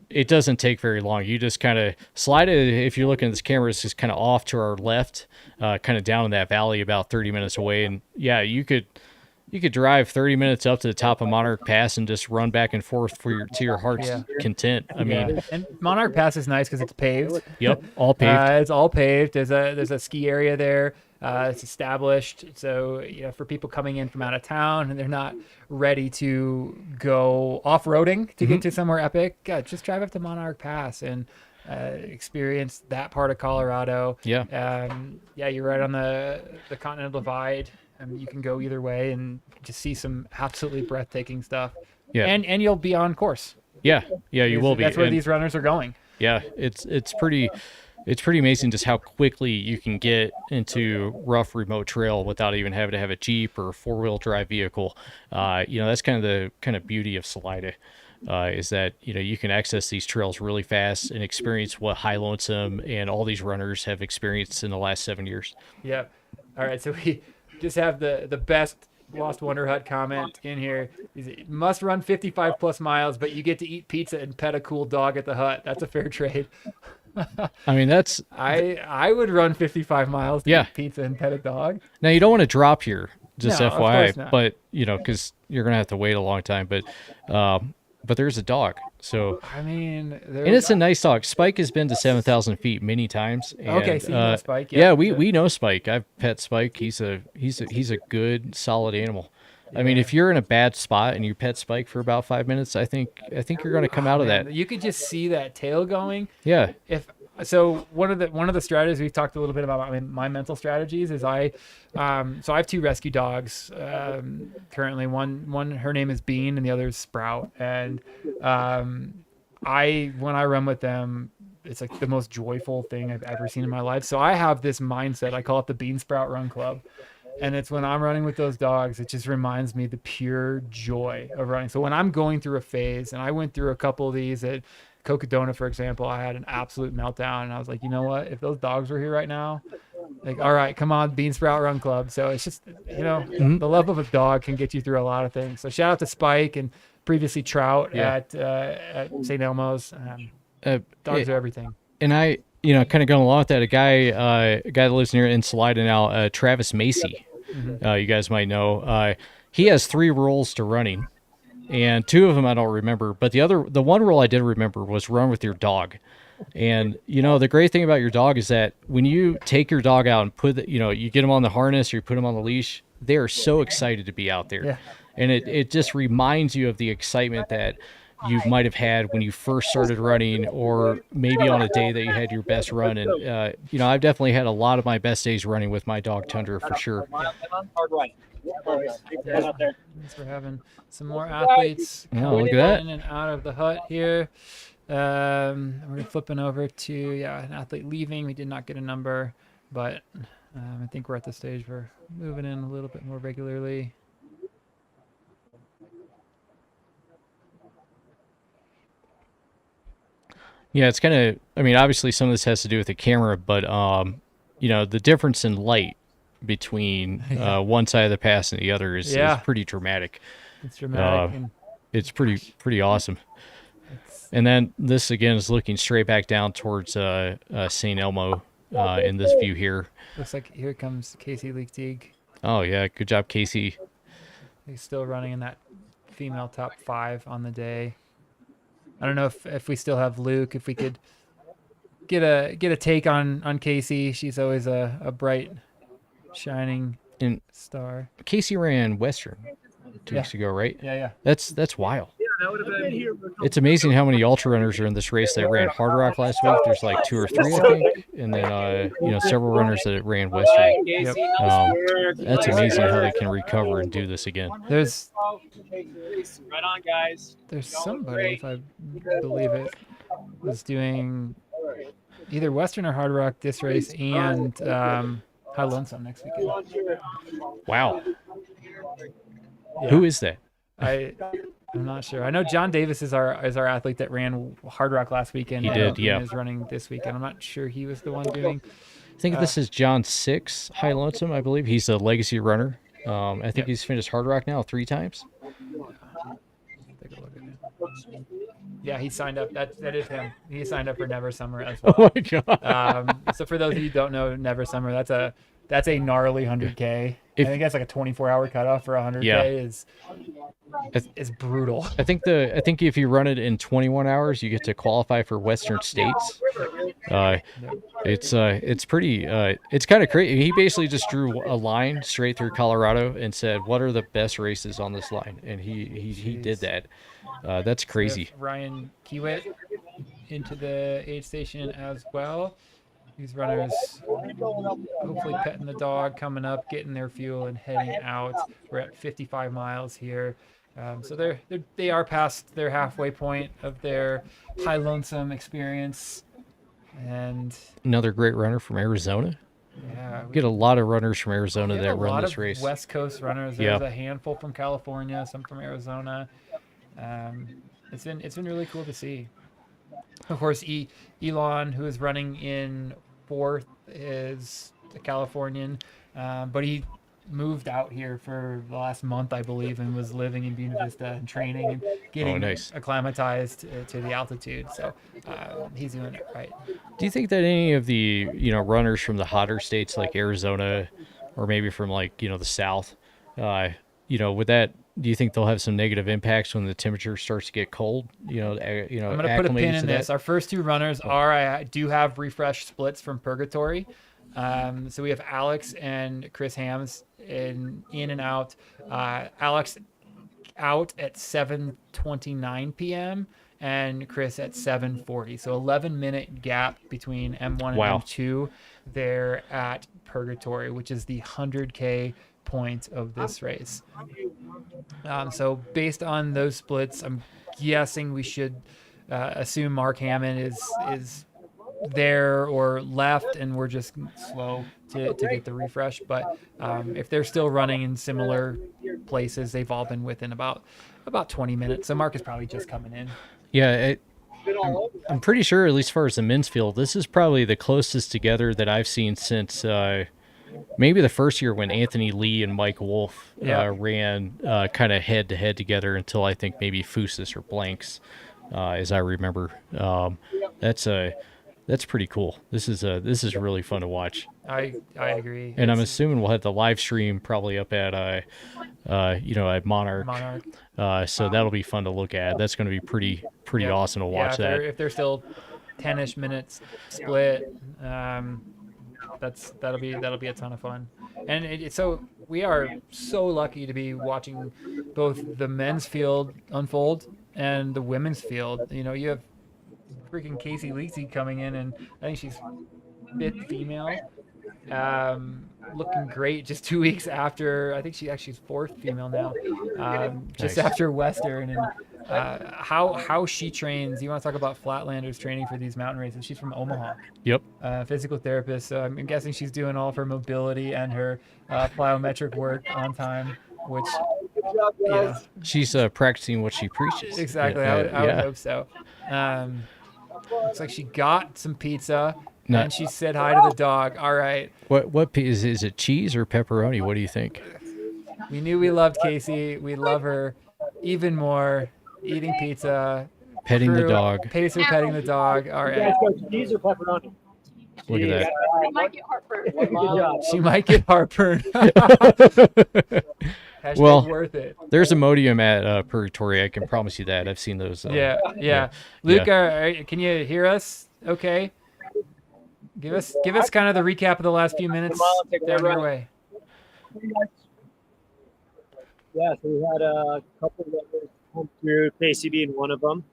it doesn't take very long. You just kind of slide it. If you're looking at this camera, it's just kind of off to our left, kind of down in that valley about 30 minutes away. And yeah, you could drive 30 minutes up to the top of Monarch Pass and just run back and forth to your heart's content. I mean, and Monarch Pass is nice because it's paved. Yep, all paved. It's all paved. There's a ski area there. It's established, so for people coming in from out of town and they're not ready to go off-roading to get to somewhere epic, just drive up to Monarch Pass and experience that part of Colorado. Yeah. You're right on the Continental Divide. You can go either way and just see some absolutely breathtaking stuff. Yeah. And you'll be on course. Yeah, you will be. That's where these runners are going. Yeah, it's pretty amazing just how quickly you can get into rough remote trail without even having to have a Jeep or a 4-wheel drive vehicle. That's kind of the beauty of Salida, is that you can access these trails really fast and experience what High Lonesome and all these runners have experienced in the last 7 years. Yeah. All right, so we just have the best Lost Wonder Hut comment in here. Must run 55 plus miles, but you get to eat pizza and pet a cool dog at the hut. That's a fair trade. I mean, that's I would run 55 miles to eat pizza and pet a dog. Now you don't want to drop here, just No, of FYI, course not. but because you're gonna have to wait a long time. But there's a dog, so I mean, and it's a nice dog. Spike has been to 7,000 feet many times. And, Okay, so you know Spike, yeah, we know Spike. I've pet Spike. He's a good, solid animal. I mean, if you're in a bad spot and you pet Spike for about 5 minutes, I think you're going to come out of that. You could just see that tail going. Yeah. So one of the strategies we've talked a little bit about. I mean, my mental strategies is so I have 2 rescue dogs currently. One her name is Bean and the other is Sprout. And when I run with them, it's like the most joyful thing I've ever seen in my life. So I have this mindset. I call it the Bean Sprout Run Club. And it's when I'm running with those dogs, it just reminds me the pure joy of running. So when I'm going through a phase, and I went through a couple of these at Cocodona, for example, I had an absolute meltdown. And I was like, you know what? If those dogs were here right now, like, all right, come on, Bean Sprout Run Club. So it's just, the love of a dog can get you through a lot of things. So shout out to Spike and previously Trout at St. Elmo's. Dogs are everything. And I, kind of going along with that, a guy that lives near Ensalada now, Travis Macy, you guys might know. He has 3 rules to running, and 2 of them I don't remember. But the one rule I did remember was run with your dog. And the great thing about your dog is that when you take your dog out and you get them on the harness or you put them on the leash, they are so excited to be out there. Yeah. And it just reminds you of the excitement that you might have had when you first started running, or maybe on a day that you had your best run. And, I've definitely had a lot of my best days running with my dog Tundra for sure. Hard right. Thanks for having some more athletes look at that. in and out of the hut here. We're flipping over to, an athlete leaving. We did not get a number, but I think we're at the stage where we're moving in a little bit more regularly. Yeah, it's kind of, obviously some of this has to do with the camera, but, the difference in light between one side of the pass and the other is pretty dramatic. It's dramatic. It's pretty awesome. And then this, again, is looking straight back down towards St. Elmo in this view here. Looks like here comes Casey Leakteague. Oh, yeah. Good job, Casey. He's still running in that female top 5 on the day. I don't know if we still have Luke, if we could get a take on Casey. She's always a bright, shining star. Casey ran Western 2 weeks ago, right? Yeah. That's wild. Yeah, that would have been. It's amazing how many ultra runners are in this race that ran Hard Rock last week. There's like 2 or 3, I think, and then several runners that ran Western. That's amazing how they can recover and do this again. There's right on, guys. There's somebody, if I believe it, was doing either Western or Hard Rock this race and High Lonesome next weekend. Wow. Yeah. Who is that? I'm not sure. I know John Davis is our athlete that ran Hard Rock last weekend. He did, yeah. Is running this weekend. I'm not sure he was the one doing. I think this is John 6, High Lonesome, I believe. He's a legacy runner. I think he's finished Hard Rock now 3 times. Take a look at him. Yeah, he signed up. That is him. He signed up for Never Summer as well. Oh my god! So for those of you who don't know, Never Summer, that's a gnarly 100K. I think that's like a 24-hour cutoff for 100K. Is brutal. I think if you run it in 21 hours, you get to qualify for Western States. It's pretty. It's kind of crazy. He basically just drew a line straight through Colorado and said, "What are the best races on this line?" And he did that. That's crazy. Ryan Kiewit into the aid station as well. These runners hopefully petting the dog, coming up, getting their fuel, and heading out. We're at 55 miles here. So they are past their halfway point of their High Lonesome experience. And another great runner from Arizona. Yeah, we get a lot of runners from Arizona that run this race. West Coast runners. There's a handful from California, some from Arizona. It's been really cool to see. Of course, Elon, who is running in 4th, is a Californian, but he moved out here for the last month, I believe, and was living in Buena Vista and training and getting nice. acclimatized to the altitude. So he's doing it right. Do you think that any of the runners from the hotter states like Arizona, or maybe from like the South, would that? Do you think they'll have some negative impacts when the temperature starts to get cold? I'm going to put a pin in this. Our first two runners I do have refresh splits from Purgatory. So we have Alex and Chris Hams in and out. Alex out at 7:29 p.m. and Chris at 7:40. So 11-minute gap between M1 and M2 there at Purgatory, which is the 100K point of this race. So based on those splits, I'm guessing we should assume Mark Hammond is there or left, and we're just slow to get the refresh. But if they're still running in similar places, they've all been within about 20 minutes. So Mark is probably just coming in. Yeah, I'm pretty sure, at least as far as the men's field, this is probably the closest together that I've seen since maybe the first year when Anthony Lee and Mike Wolf ran kind of head-to-head together until I think maybe Fusis or Blanks, as I remember. That's pretty cool. This is really fun to watch. I agree. And I'm assuming we'll have the live stream probably up at at Monarch. So that'll be fun to look at. That's going to be pretty awesome to watch that. If they're still 10-ish minutes split, that'll be a ton of fun. And so we are so lucky to be watching both the men's field unfold and the women's field. You have freaking Casey Leesey coming in, and I think she's 5th female, looking great just 2 weeks after. I think she's 4th female now, just after Western. And how she trains. You want to talk about Flatlanders training for these mountain races? She's from Omaha. Yep. Physical therapist. So I'm guessing she's doing all of her mobility and her plyometric work on time, which she's practicing what she preaches. Exactly. I would hope so. Looks like she got some pizza and she said hi to the dog. All right. What is it, cheese or pepperoni? What do you think? We knew we loved Casey. We love her even more. Eating pizza. Petting the dog. Pacer petting the dog. All right. You guys go cheese or pepperoni? Look at that. She might get heartburn. She might get heartburn. Well, worth it. There's Imodium at Purgatory. I can promise you that. I've seen those. Yeah. Luke, can you hear us? Okay. Give us kind of the recap of the last few minutes down your way. Yeah, so we had a couple of runners come through, Casey being one of them.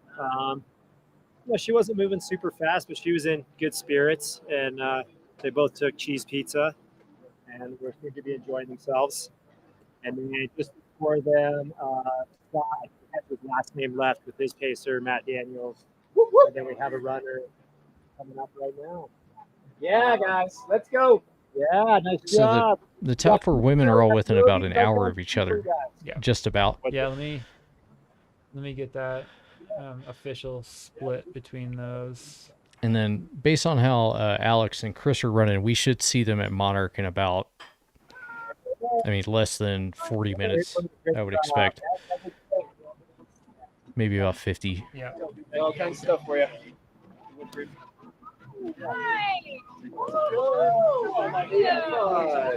She wasn't moving super fast, but she was in good spirits, and they both took cheese pizza, and were seemed to be enjoying themselves. And then just before them, Scott had his last name left with his pacer, Matt Daniels. And then we have a runner coming up right now. Yeah, guys, let's go. Yeah, nice job. So the top 4 women are all within about an hour of each other. Yeah. Just about. Yeah, let me get that official split between those. And then based on how Alex and Chris are running, we should see them at Monarch in about, less than 40 minutes, I would expect. Maybe about 50. Yeah. All kinds of stuff for you.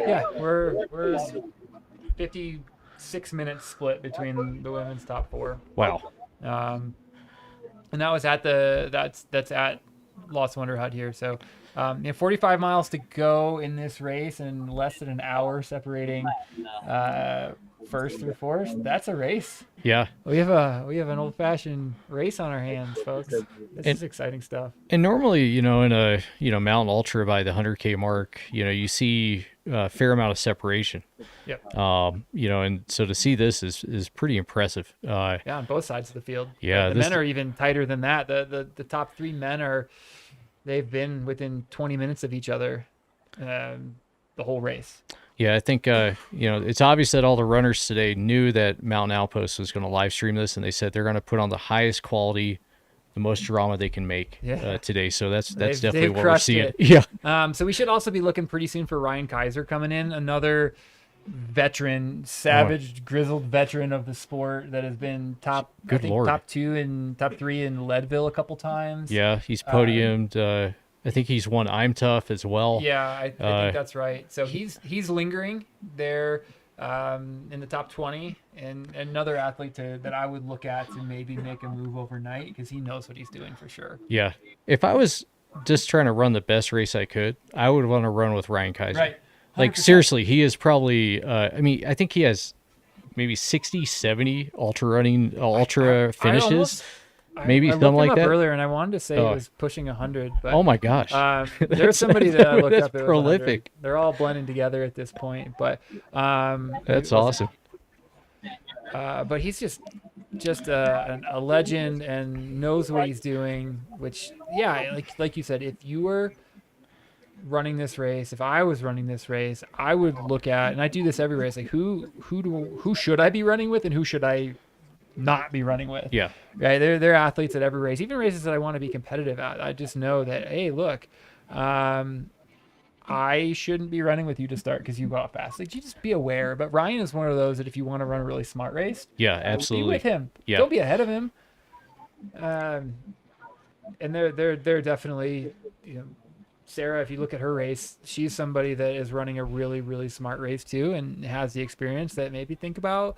Yeah, we're 56 minutes split between the women's top 4. Wow. And that was at that's at Lost Wonder Hut here. So 45 miles to go in this race and less than an hour separating first through fourth. That's a race. Yeah. We have an old-fashioned race on our hands, folks. This is exciting stuff. And normally, in a mountain ultra by the 100K mark, you see a fair amount of separation. Yep. And so to see this is pretty impressive. Yeah, on both sides of the field. Yeah. The men are even tighter than that. The top 3 men they've been within 20 minutes of each other the whole race. Yeah, I think, it's obvious that all the runners today knew that Mountain Outpost was going to live stream this, and they said they're going to put on the highest quality, the most drama they can make today. So that's definitely they've what we're seeing. It. Yeah. So we should also be looking pretty soon for Ryan Kaiser coming in, another veteran, savage, grizzled veteran of the sport that has been top, Good Lord. top 2 and top 3 in Leadville a couple times. Yeah, he's podiumed. I think he's won I'm Tough as well. Yeah, I think that's right. So he's lingering there in the top 20, and another athlete that I would look at to maybe make a move overnight because he knows what he's doing for sure. Yeah. If I was just trying to run the best race I could, I would want to run with Ryan Kaiser. Right. 100%. Like, seriously, he is probably, I think he has maybe 60, 70 ultra finishes. Maybe I something looked him like up that. earlier, and I wanted to say it was pushing 100. But, oh my gosh! There's somebody that I looked that's up. It was prolific. 100. They're all blending together at this point, but that's awesome. But he's just a legend and knows what he's doing. Which, yeah, like you said, if you were running this race, if I was running this race, I would look at, and I do this every race, like who should I be running with, and who should I not be running with? Yeah. Right. They're athletes at every race, even races that I want to be competitive at. I just know that, hey, look, I shouldn't be running with you to start because you go off fast. Like, you just be aware. But Ryan is one of those that if you want to run a really smart race, yeah, absolutely, be with him. Yeah. Don't be ahead of him. And they're definitely, Sarah, if you look at her race, she's somebody that is running a really, really smart race too, and has the experience that maybe think about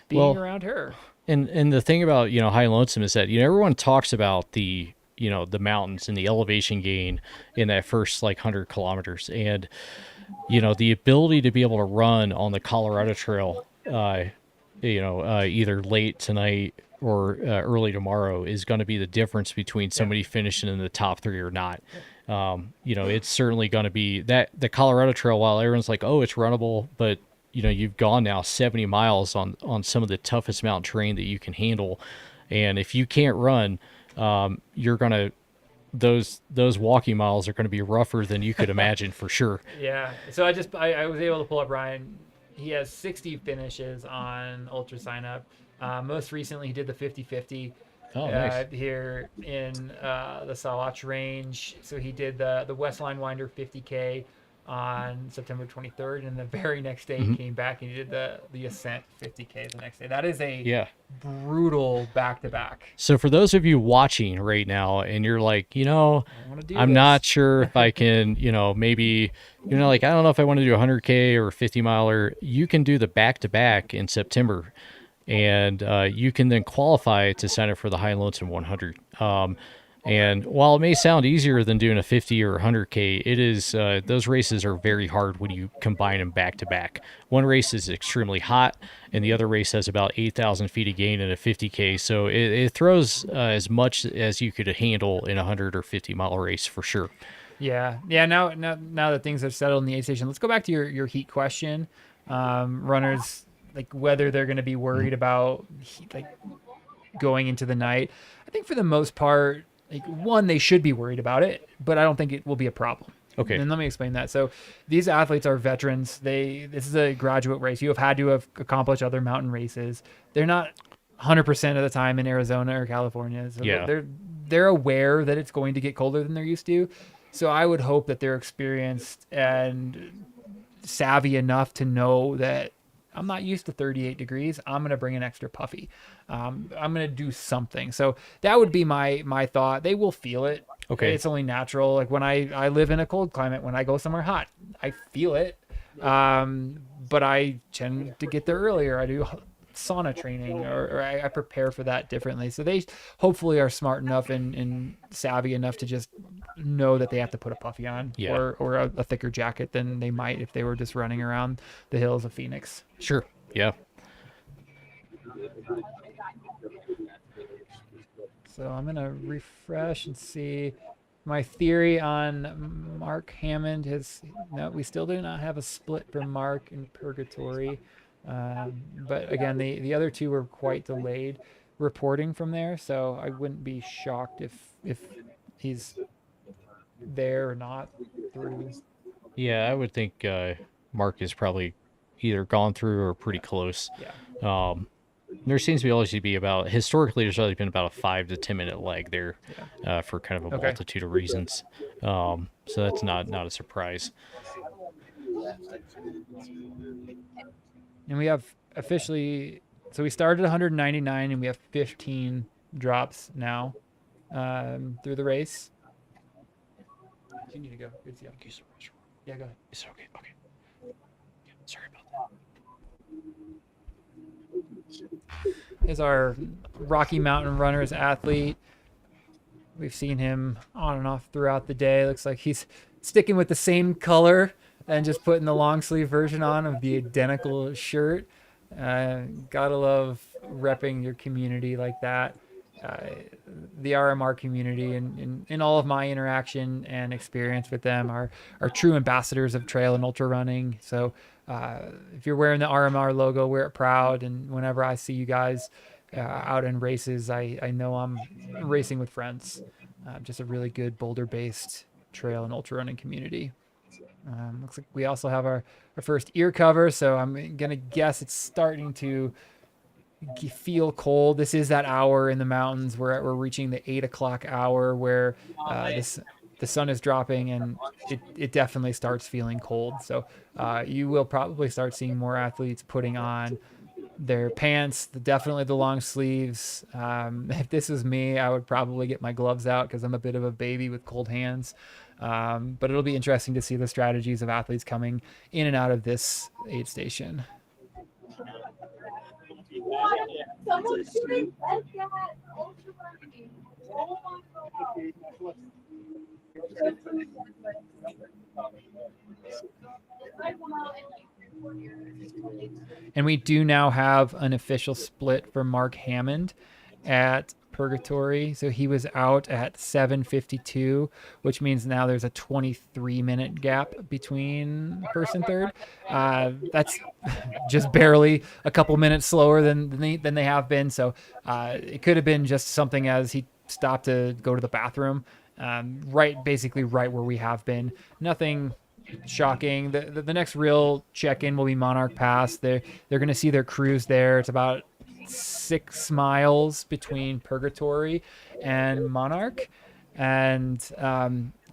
being around her. And the thing about, High Lonesome is that, everyone talks about the mountains and the elevation gain in that first 100 kilometers. And, the ability to be able to run on the Colorado Trail, either late tonight or early tomorrow is going to be the difference between somebody finishing in the top 3 or not. It's certainly going to be that the Colorado Trail, while everyone's like, oh, it's runnable, but you've gone now 70 miles on some of the toughest mountain terrain that you can handle. And if you can't run, you're going to, those walking miles are going to be rougher than you could imagine for sure. Yeah. So I was able to pull up Ryan. He has 60 finishes on Ultra Sign Up. Most recently he did the 50-50 nice. Here in the Sawatch Range. So he did the Westline Winder 50K on September 23rd, and the very next day he came back and he did the Ascent 50K the next day. That is a brutal back-to-back. So for those of you watching right now and you're like, I'm not sure if I can, maybe, I don't know if I want to do a 100K or a 50 miler, you can do the back-to-back in September, and you can then qualify to sign up for the High Lonesome 100. And while it may sound easier than doing a 50 or 100K, it is, those races are very hard when you combine them back to back. One race is extremely hot, and the other race has about 8,000 feet of gain in a 50K. So it throws as much as you could handle in a 100 or 50 mile race for sure. Yeah. Now that things have settled in the aid station, let's go back to your heat question. Runners, whether they're going to be worried about going into the night. I think for the most part, one, they should be worried about it, but I don't think it will be a problem. Okay. And let me explain that. So these athletes are veterans. This is a graduate race. You have had to have accomplished other mountain races. They're not 100% of the time in Arizona or California. So they're aware that it's going to get colder than they're used to. So I would hope that they're experienced and savvy enough to know that I'm not used to 38 degrees. I'm going to bring an extra puffy. I'm going to do something. So that would be my thought. They will feel it. Okay. It's only natural. Like when I live in a cold climate, when I go somewhere hot, I feel it. But I tend to get there earlier. I do sauna training or I prepare for that differently. So they hopefully are smart enough and savvy enough to just know that they have to put a puffy on or a thicker jacket than they might if they were just running around the hills of Phoenix. Sure. Yeah. So I'm going to refresh and see my theory on Mark Hammond. No, we still do not have a split for Mark in Purgatory. But again, the other two were quite delayed reporting from there, so I wouldn't be shocked if he's there or not through. Yeah, I would think Mark is probably either gone through or pretty close. Yeah. There seems to be always be about, historically, there's always been about a 5 to 10 minute lag there for kind of a multitude of reasons. So that's not a surprise. And we have officially, so we started 199 and we have 15 drops now through the race. You need to go. Good to go. Yeah, go ahead. It's okay. Okay. Sorry about that. Is our Rocky Mountain Runners athlete. We've seen him on and off throughout the day. Looks like he's sticking with the same color and just putting the long sleeve version on of the identical shirt. Gotta love repping your community like that. The RMR community and in all of my interaction and experience with them are true ambassadors of trail and ultra running. So if you're wearing the RMR logo, wear it proud. And whenever I see you guys out in races, I know I'm racing with friends. Just a really good boulder-based trail and ultra running community. Looks like we also have our first ear cover, so I'm gonna guess it's starting to feel cold. This is that hour in the mountains where we're reaching the 8 o'clock hour where the sun is dropping and it definitely starts feeling cold. So you will probably start seeing more athletes putting on their pants, definitely the long sleeves. If this was me, I would probably get my gloves out because I'm a bit of a baby with cold hands. But it'll be interesting to see the strategies of athletes coming in and out of this aid station. And we do now have an official split for Mark Hammond at Purgatory. So he was out at 7:52, which means now there's a 23-minute gap between first and third. That's just barely a couple minutes slower than they have been. So it could have been just something as he stopped to go to the bathroom, basically right where we have been. Nothing shocking. The next real check-in will be Monarch Pass. They're going to see their crews there. It's about 6 miles between Purgatory and Monarch. And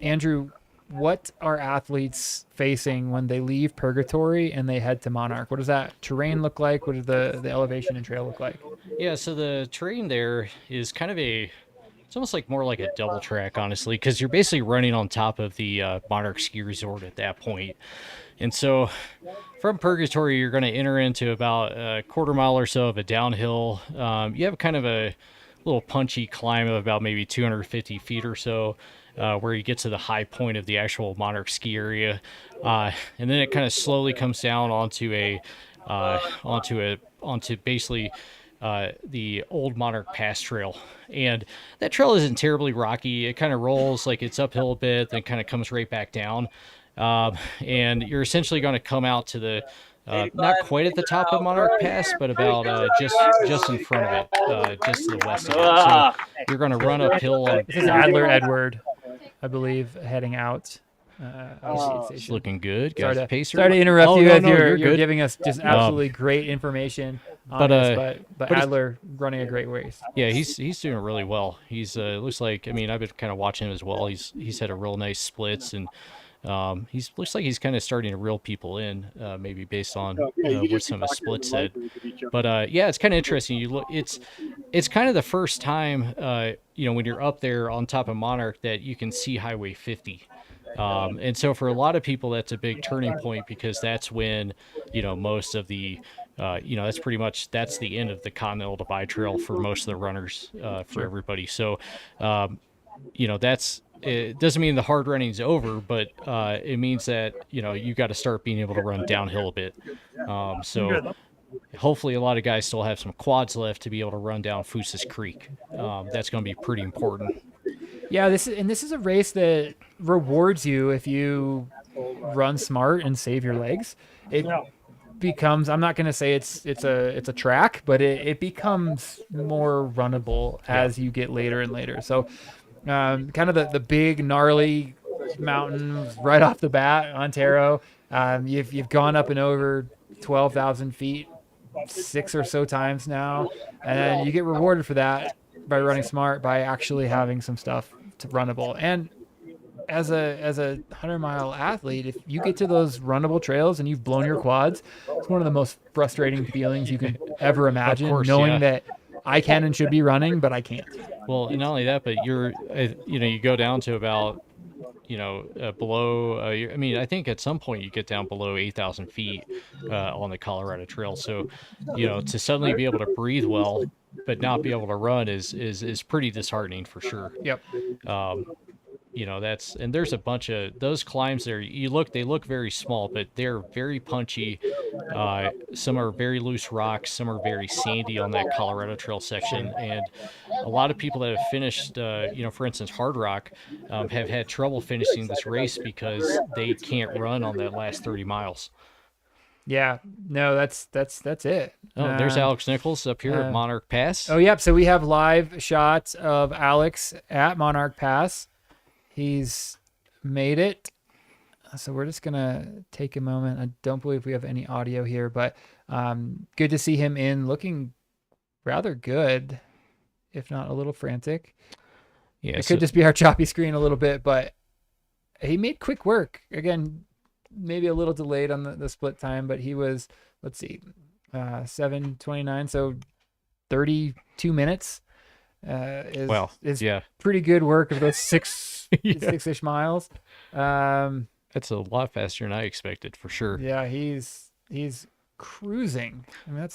Andrew, what are athletes facing when they leave Purgatory and they head to Monarch? What does that terrain look like? What does the elevation and trail look like? Yeah, so the terrain there is kind of it's almost like more like a double track, honestly, because you're basically running on top of the Monarch Ski Resort at that point. And so from Purgatory, you're going to enter into about a quarter mile or so of a downhill. You have kind of a little punchy climb of about maybe 250 feet or so, where you get to the high point of the actual Monarch ski area. And then it kind of slowly comes down onto basically the old Monarch Pass trail. And that trail isn't terribly rocky. It kind of rolls like it's uphill a bit, then kind of comes right back down. And you're essentially going to come out to the not quite at the top of Monarch Pass, but about just in front of it, just to the west of it. So you're going to run uphill. This is Adler Edward, I believe, heading out. It's looking good. Sorry Pacer. to interrupt you as you're good. giving us just absolutely great information on this, but Adler running a great race. Yeah, he's doing really well. He's looks like, I mean, I've been kind of watching him as well. He's had a real nice splits, and looks like he's kind of starting to reel people in, maybe based on what some of his splits said. But yeah, it's kind of interesting. You look, it's kind of the first time when you're up there on top of Monarch that you can see Highway 50. And so for a lot of people, that's a big turning point, because that's when, most of the, that's the end of the Continental Divide Trail for most of the runners, for everybody. So, it doesn't mean the hard running's over, but it means that, you got to start being able to run downhill a bit. So hopefully a lot of guys still have some quads left to be able to run down Fooses Creek. That's going to be pretty important. Yeah, this is a race that rewards you if you run smart and save your legs. It becomes, I'm not going to say it's a track, but it becomes more runnable as you get later and later. So kind of the big gnarly mountains right off the bat, Ontario. You've gone up and over 12,000 feet 6 or so times now, and you get rewarded for that by running smart, by actually having some stuff to runnable. And as a 100-mile athlete, if you get to those runnable trails and you've blown your quads, it's one of the most frustrating feelings you can ever imagine, course, knowing yeah. that I can and should be running, but I can't. Well, and not only that, but you go down to about, below, I mean, I think at some point you get down below 8,000 feet on the Colorado Trail. So, to suddenly be able to breathe well, but not be able to run is pretty disheartening for sure. Yep. And there's a bunch of those climbs there. They look very small, but they're very punchy. Some are very loose rocks, some are very sandy on that Colorado Trail section. And a lot of people that have finished, for instance, Hard Rock, have had trouble finishing this race because they can't run on that last 30 miles. Yeah, no, that's it. Oh, there's Alex Nichols up here at Monarch Pass. Oh, yep. So we have live shots of Alex at Monarch Pass. He's made it. So we're just going to take a moment. I don't believe we have any audio here, but good to see him looking rather good, if not a little frantic. Yeah, it could just be our choppy screen a little bit, but he made quick work. Again, maybe a little delayed on the split time, but he was, 7:29, so 32 minutes. Is pretty good work of those 6-ish miles. That's a lot faster than I expected, for sure. Yeah, he's cruising. I mean,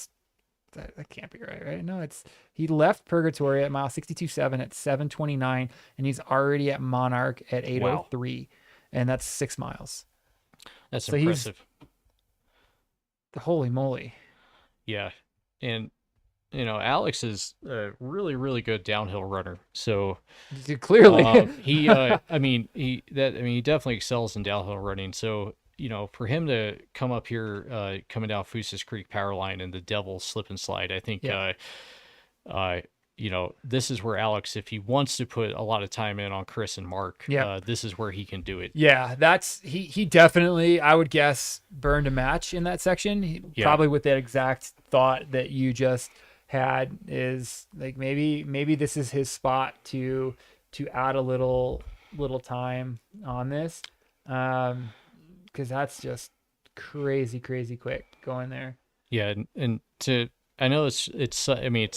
that can't be right? No, he left Purgatory at mile 62.7 at 7:29, and he's already at Monarch at 8:03, and that's 6 miles. That's impressive. Holy moly! Yeah, and Alex is a really, really good downhill runner. So clearly, he definitely excels in downhill running. So, for him to come up here, coming down Fooses Creek power line and the devil slip and slide, I think, this is where Alex, if he wants to put a lot of time in on Chris and Mark, this is where he can do it. Yeah, he definitely, I would guess, burned a match in that section. Probably with that exact thought that you just had, is like maybe this is his spot to add a little time on this, because that's just crazy quick going there. Yeah, and I know it's sunny.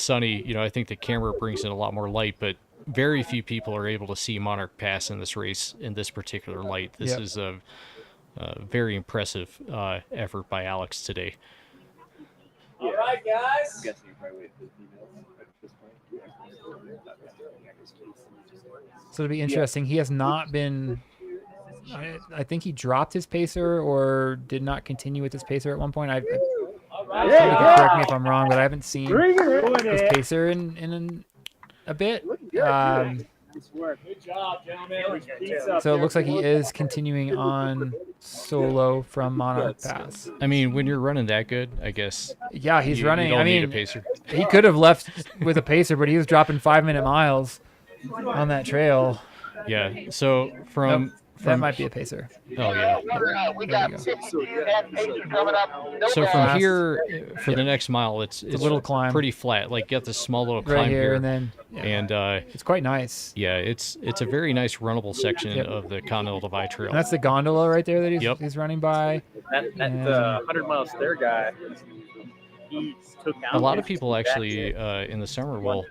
I think the camera brings in a lot more light, but very few people are able to see Monarch Pass in this race in this particular light. This is a very impressive effort by Alex today. All right, guys. So it'll be interesting. He has not been. I think he dropped his pacer or did not continue with his pacer at one point. Somebody can correct me if I'm wrong, but I haven't seen his pacer in a bit. Good job, gentlemen. So it looks like he is continuing on solo from Monarch Pass. I mean, when you're running that good, I guess. Yeah, he's running. You don't need a pacer. He could have left with a pacer, but he was dropping 5-minute miles on that trail. Yeah. So that might be a pacer. Oh yeah. We got 6 coming up. So from here for the next mile, it's a little climb, pretty flat. Like you got this small little right climb here, and then it's quite nice. Yeah, it's a very nice runnable section of the Continental Divide Trail. And that's the gondola right there that he's running by. That 100 mile stair guy. He took down a lot of people actually in the summer will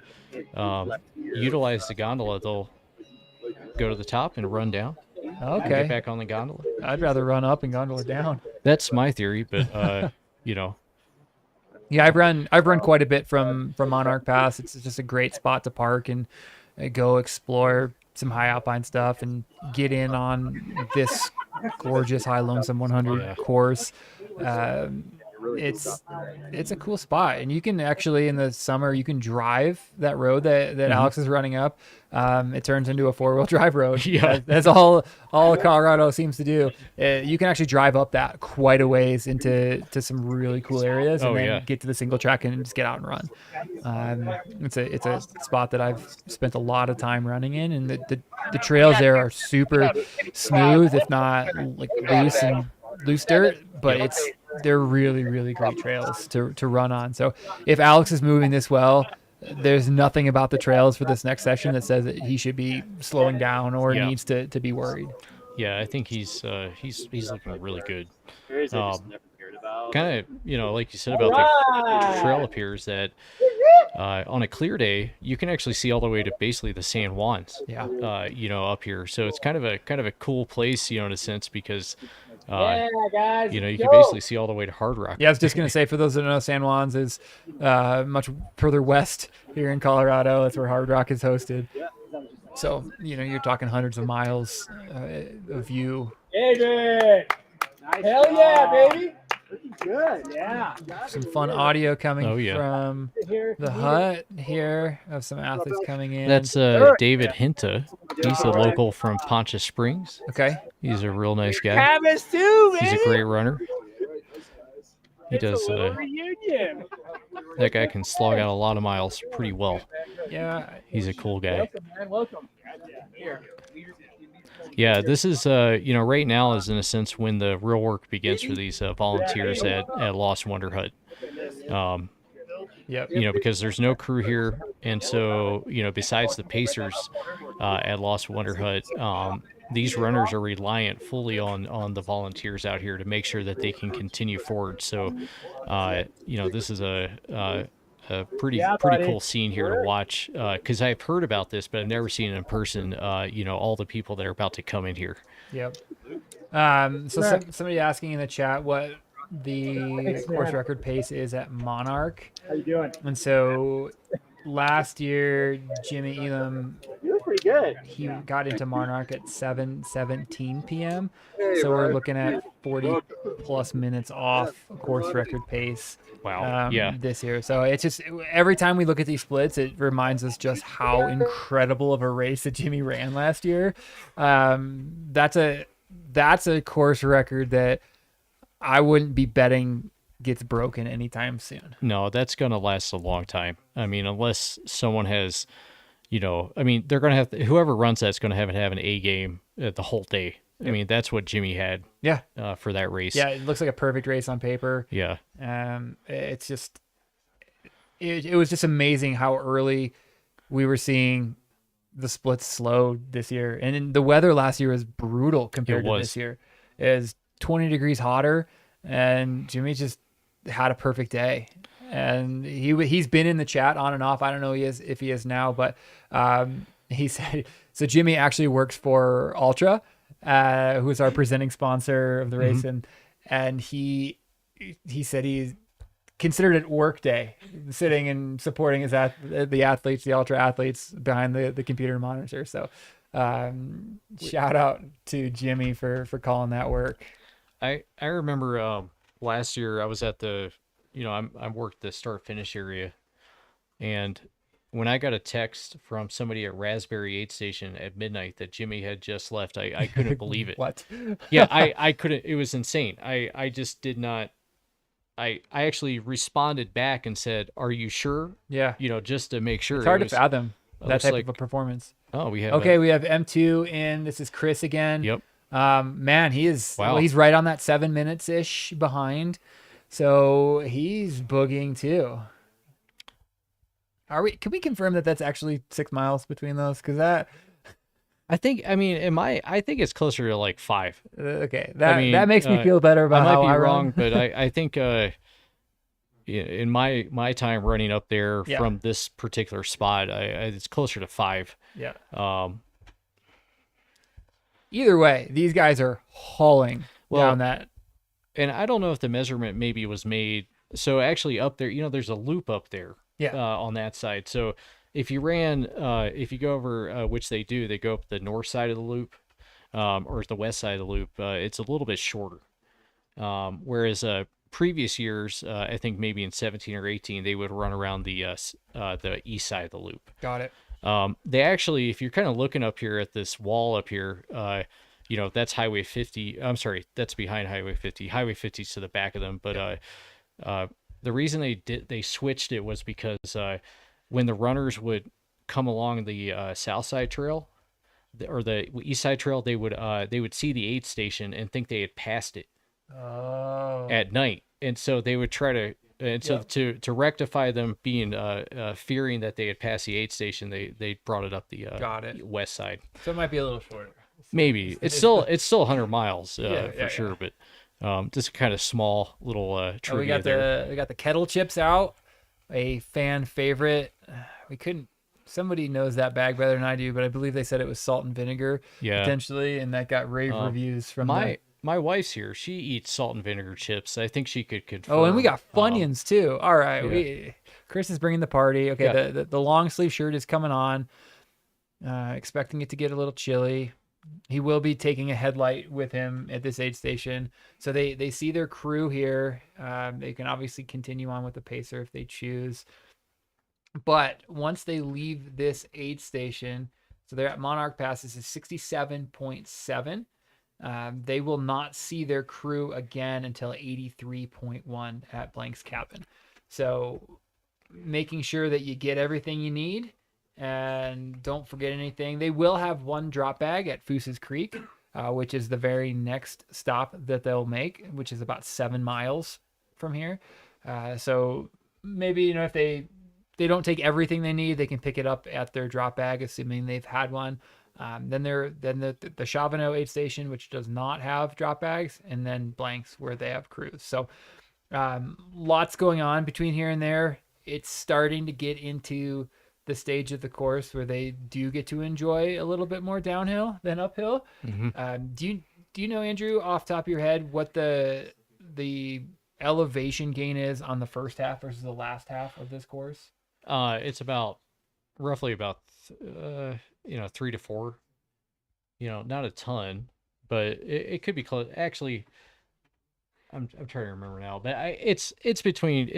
utilize the gondola. They'll go to the top and run down. Okay. Get back on the gondola. I'd rather run up and gondola down. That's my theory, but Yeah, I've run quite a bit from Monarch Pass. It's just a great spot to park and go explore some high alpine stuff and get in on this gorgeous High Lonesome 100 course. It's a cool spot, and you can actually in the summer you can drive that road that Alex is running up. It turns into a 4-wheel drive road. Yeah, that's all Colorado seems to do. You can actually drive up that quite a ways into some really cool areas, and then get to the single track and just get out and run. It's a spot that I've spent a lot of time running in, and the trails there are super smooth, if not like loose dirt, but they're really, really great trails to run on. So if Alex is moving this well, there's nothing about the trails for this next session that says that he should be slowing down or needs to be worried. Yeah, I think he's looking really good. Areas I just never cared about. Kind of, like you said about the trail up here is that on a clear day you can actually see all the way to basically the San Juans. Yeah. Up here, so it's kind of a cool place, in a sense, because guys, you can basically see all the way to Hard Rock. Yeah, I was just gonna say, for those that don't know, San Juan's is much further west here in Colorado. That's where Hard Rock is hosted. So you're talking hundreds of miles of view. Adrian! Hell yeah, baby! Looking good, yeah. Some fun audio coming from Here. the hut here of some athletes coming in. That's David Hinta. He's a local from Poncha Springs. Okay. He's a real nice guy. Travis too, He's baby! a great runner. He does. Reunion. That guy can slog out a lot of miles pretty well. Yeah. He's a cool guy. Welcome, man. Welcome. Here. Yeah, this is right now is in a sense when the real work begins for these volunteers at Lost Wonder Hut. Because there's no crew here, and so besides the pacers at Lost Wonder Hut, these runners are reliant fully on the volunteers out here to make sure that they can continue forward. So this is a pretty cool scene here to watch, because I've heard about this, but I've never seen it in person. All the people that are about to come in here. Yep. Somebody asking in the chat what the course record pace is at Monarch. How you doing? And so last year, Jimmy Elam, You look pretty good. he got into Monarch at 7:17 p.m. Hey, So we're bud. looking at 40 plus minutes off course record pace. Wow. This year. So it's just, every time we look at these splits, it reminds us just how incredible of a race that Jimmy ran last year. That's a course record that I wouldn't be betting gets broken anytime soon. No, that's going to last a long time. I mean, unless someone has, they're going to have, whoever runs that's going to have an A game the whole day. I mean, that's what Jimmy had. Yeah. For that race. Yeah, it looks like a perfect race on paper. Yeah. It's just, it was just amazing how early we were seeing the splits slow this year. And then the weather last year was brutal compared to this year. It was 20 degrees hotter, and Jimmy just had a perfect day. And he's been in the chat on and off. I don't know if he is now, but he said, so Jimmy actually works for Altra, who is our presenting sponsor of the race. Mm-hmm. And he said he considered it work day, sitting and supporting the athletes, the Ultra athletes behind the computer monitor. So shout out to Jimmy for calling that work. I remember last year I was at the, I worked the start finish area, and when I got a text from somebody at Raspberry Aid Station at midnight that Jimmy had just left, I couldn't believe it. What? Yeah, I couldn't. It was insane. I just did not. I actually responded back and said, "Are you sure?" Yeah. Just to make sure. It's hard to fathom that type of a performance. Oh, we have. Okay, we have M2 in. This is Chris again. Yep. Man, he is. Wow. Well, he's right on that 7 minutes ish behind, so he's boogieing too. Can we confirm that that's actually 6 miles between those? Because that, I think it's closer to like 5. Okay, that makes me feel better about I might how be I wrong, run. but I think in my time running up there from this particular spot, it's closer to 5. Yeah. Either way, these guys are hauling down that. And I don't know if the measurement maybe was made. So actually up there, there's a loop up there. Yeah. On that side. So if you go over, which they go up the north side of the loop, or the west side of the loop, it's a little bit shorter. Whereas previous years, I think maybe in 17 or 18, they would run around the east side of the loop. Got it. They actually, if you're kind of looking up here at this wall up here, that's Highway 50. I'm sorry, that's behind Highway 50. Highway 50 is to the back of them, but the reason they switched it was because when the runners would come along the south side trail or the east side trail, they would see the aid station and think they had passed it at night, and so they would try to And so to rectify them being fearing that they had passed the aid station, they brought it up the west side. So it might be a little shorter. Maybe it's still 100 miles Yeah, sure, but just kind of small little trivia we got there. we got the kettle chips out, a fan favorite. We couldn't. Somebody knows that bag better than I do, but I believe they said it was salt and vinegar potentially, and that got rave reviews from my wife's here. She eats salt and vinegar chips. I think she could confirm. Oh, and we got Funyuns too. All right, Chris is bringing the party. Okay, the long sleeve shirt is coming on. Expecting it to get a little chilly. He will be taking a headlight with him at this aid station, so they see their crew here. They can obviously continue on with the pacer if they choose. But once they leave this aid station, so they're at Monarch Pass, this is 67.7. They will not see their crew again until 83.1 at Blank's cabin. So making sure that you get everything you need and don't forget anything. They will have one drop bag at Foose's Creek, which is the very next stop that they'll make, which is about 7 miles from here. So maybe, if they don't take everything they need, they can pick it up at their drop bag, assuming they've had one. Then the Chavano aid station, which does not have drop bags, and then Blanks where they have crews. So lots going on between here and there. It's starting to get into the stage of the course where they do get to enjoy a little bit more downhill than uphill. Mm-hmm. Do you know, Andrew, off the top of your head, what the elevation gain is on the first half versus the last half of this course? It's roughly about 3 to 4. Not a ton, but it could be close. Actually, I'm trying to remember now, but it's between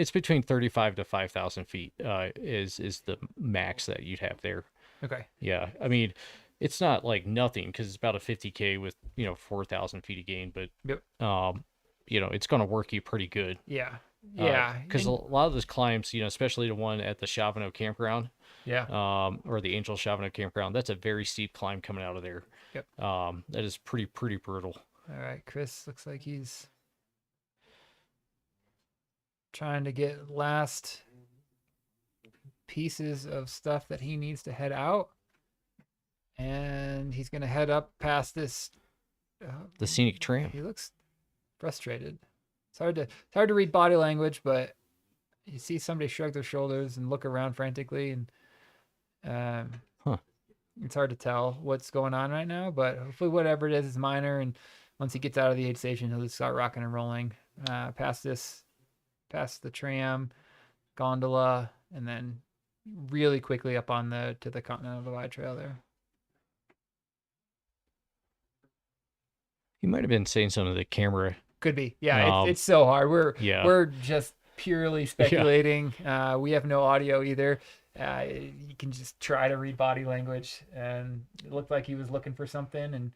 35 to 5,000 feet is the max that you'd have there. Okay. Yeah, I mean, it's not like nothing because it's about a 50K with 4,000 feet of gain, but it's going to work you pretty good. Yeah. Because a lot of those climbs, especially the one at the Chavano campground, or the Angel Chavano campground, that's a very steep climb coming out of there. Yep. That is pretty brutal. All right, Chris looks like he's trying to get last pieces of stuff that he needs to head out, and he's going to head up past this the Scenic tram. He looks frustrated. It's hard to read body language, but you see somebody shrug their shoulders and look around frantically, and it's hard to tell what's going on right now. But hopefully, whatever it is minor. And once he gets out of the aid station, he'll just start rocking and rolling past the tram, gondola, and then really quickly up on to the Continental Divide Trail there. You might have been saying something to the camera. Could be. Yeah, it's so hard. We're just purely speculating. We have no audio either. You can just try to read body language, and it looked like he was looking for something, and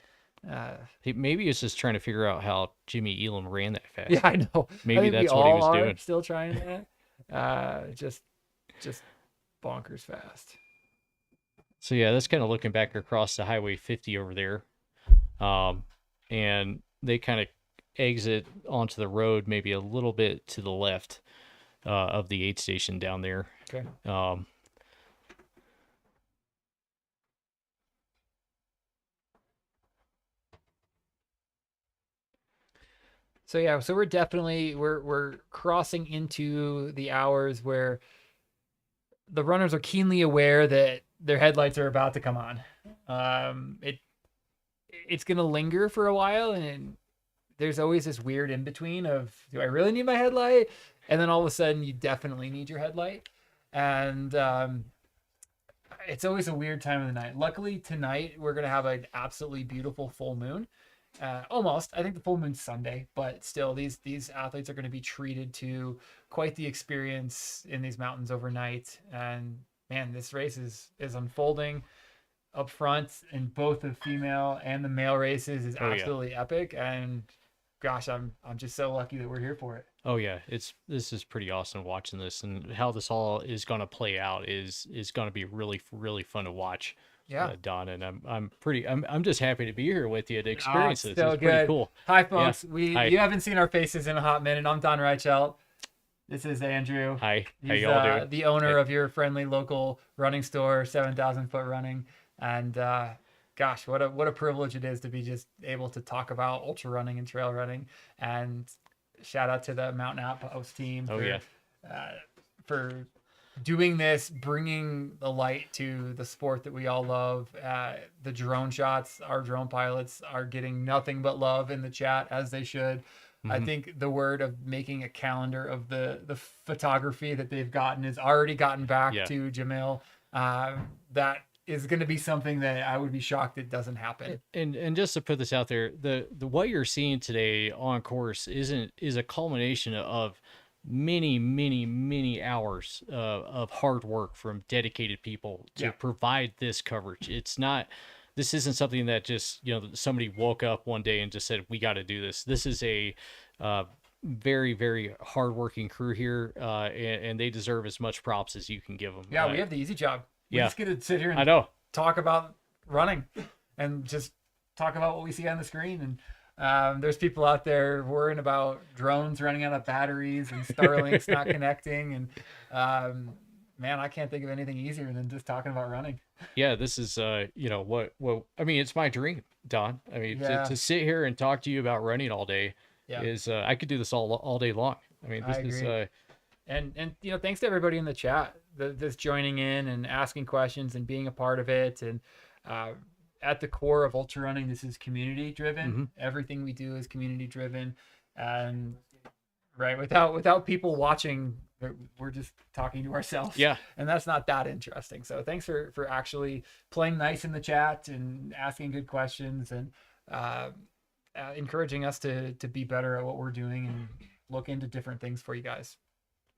maybe he was just trying to figure out how Jimmy Elam ran that fast. Yeah, I know. Maybe that's what he was doing. Still trying that. Just bonkers fast. So yeah, that's kind of looking back across the Highway 50 over there, and they kind of exit onto the road maybe a little bit to the left of the aid station down there. Okay. So yeah, so we're definitely we're crossing into the hours where the runners are keenly aware that their headlights are about to come on. It's gonna linger for a while, and there's always this weird in between of, do I really need my headlight? And then all of a sudden you definitely need your headlight. And it's always a weird time of the night. Luckily tonight we're going to have an absolutely beautiful full moon. Almost. I think the full moon's Sunday, but still these athletes are going to be treated to quite the experience in these mountains overnight. And man, this race is unfolding up front in both the female and the male races is absolutely epic. And gosh, I'm just so lucky that we're here for it. Oh yeah, this is pretty awesome watching this, and how this all is going to play out is going to be really fun to watch. Yeah, Don, and I'm just happy to be here with you to experience this. So it's good. Pretty cool. Hi folks, Hi. You haven't seen our faces in a hot minute. I'm Don Reichelt. This is Andrew. Hi. How He's y'all doing? the owner Hey. of your friendly local running store, 7,000 Foot Running. And gosh, what a privilege it is to be just able to talk about ultra running and trail running. And shout out to the Mountain Outpost team for doing this, bringing the light to the sport that we all love. The drone shots, our drone pilots are getting nothing but love in the chat, as they should. I think the word of making a calendar of the photography that they've gotten has already gotten back to Jamil. That is going to be something that I would be shocked it doesn't happen. And just to put this out there, the what you're seeing today on course is a culmination of many hours of hard work from dedicated people to provide this coverage. This isn't something that just, somebody woke up one day and just said, we got to do this. This is a very, very hardworking crew here, and they deserve as much props as you can give them. Yeah, we have the easy job. We just get to sit here and talk about running and just talk about what we see on the screen. And there's people out there worrying about drones running out of batteries and Starlink's not connecting. And man, I can't think of anything easier than just talking about running. Yeah, this is what I mean, it's my dream, Don. I mean, to sit here and talk to you about running all day is I could do this all day long. I mean, this is and thanks to everybody in the chat that's joining in and asking questions and being a part of it. And at the core of ultra running, this is community driven. Everything we do is community driven, and without people watching, we're just talking to ourselves. Yeah. And that's not that interesting. So thanks for actually playing nice in the chat and asking good questions and encouraging us to be better at what we're doing and look into different things for you guys.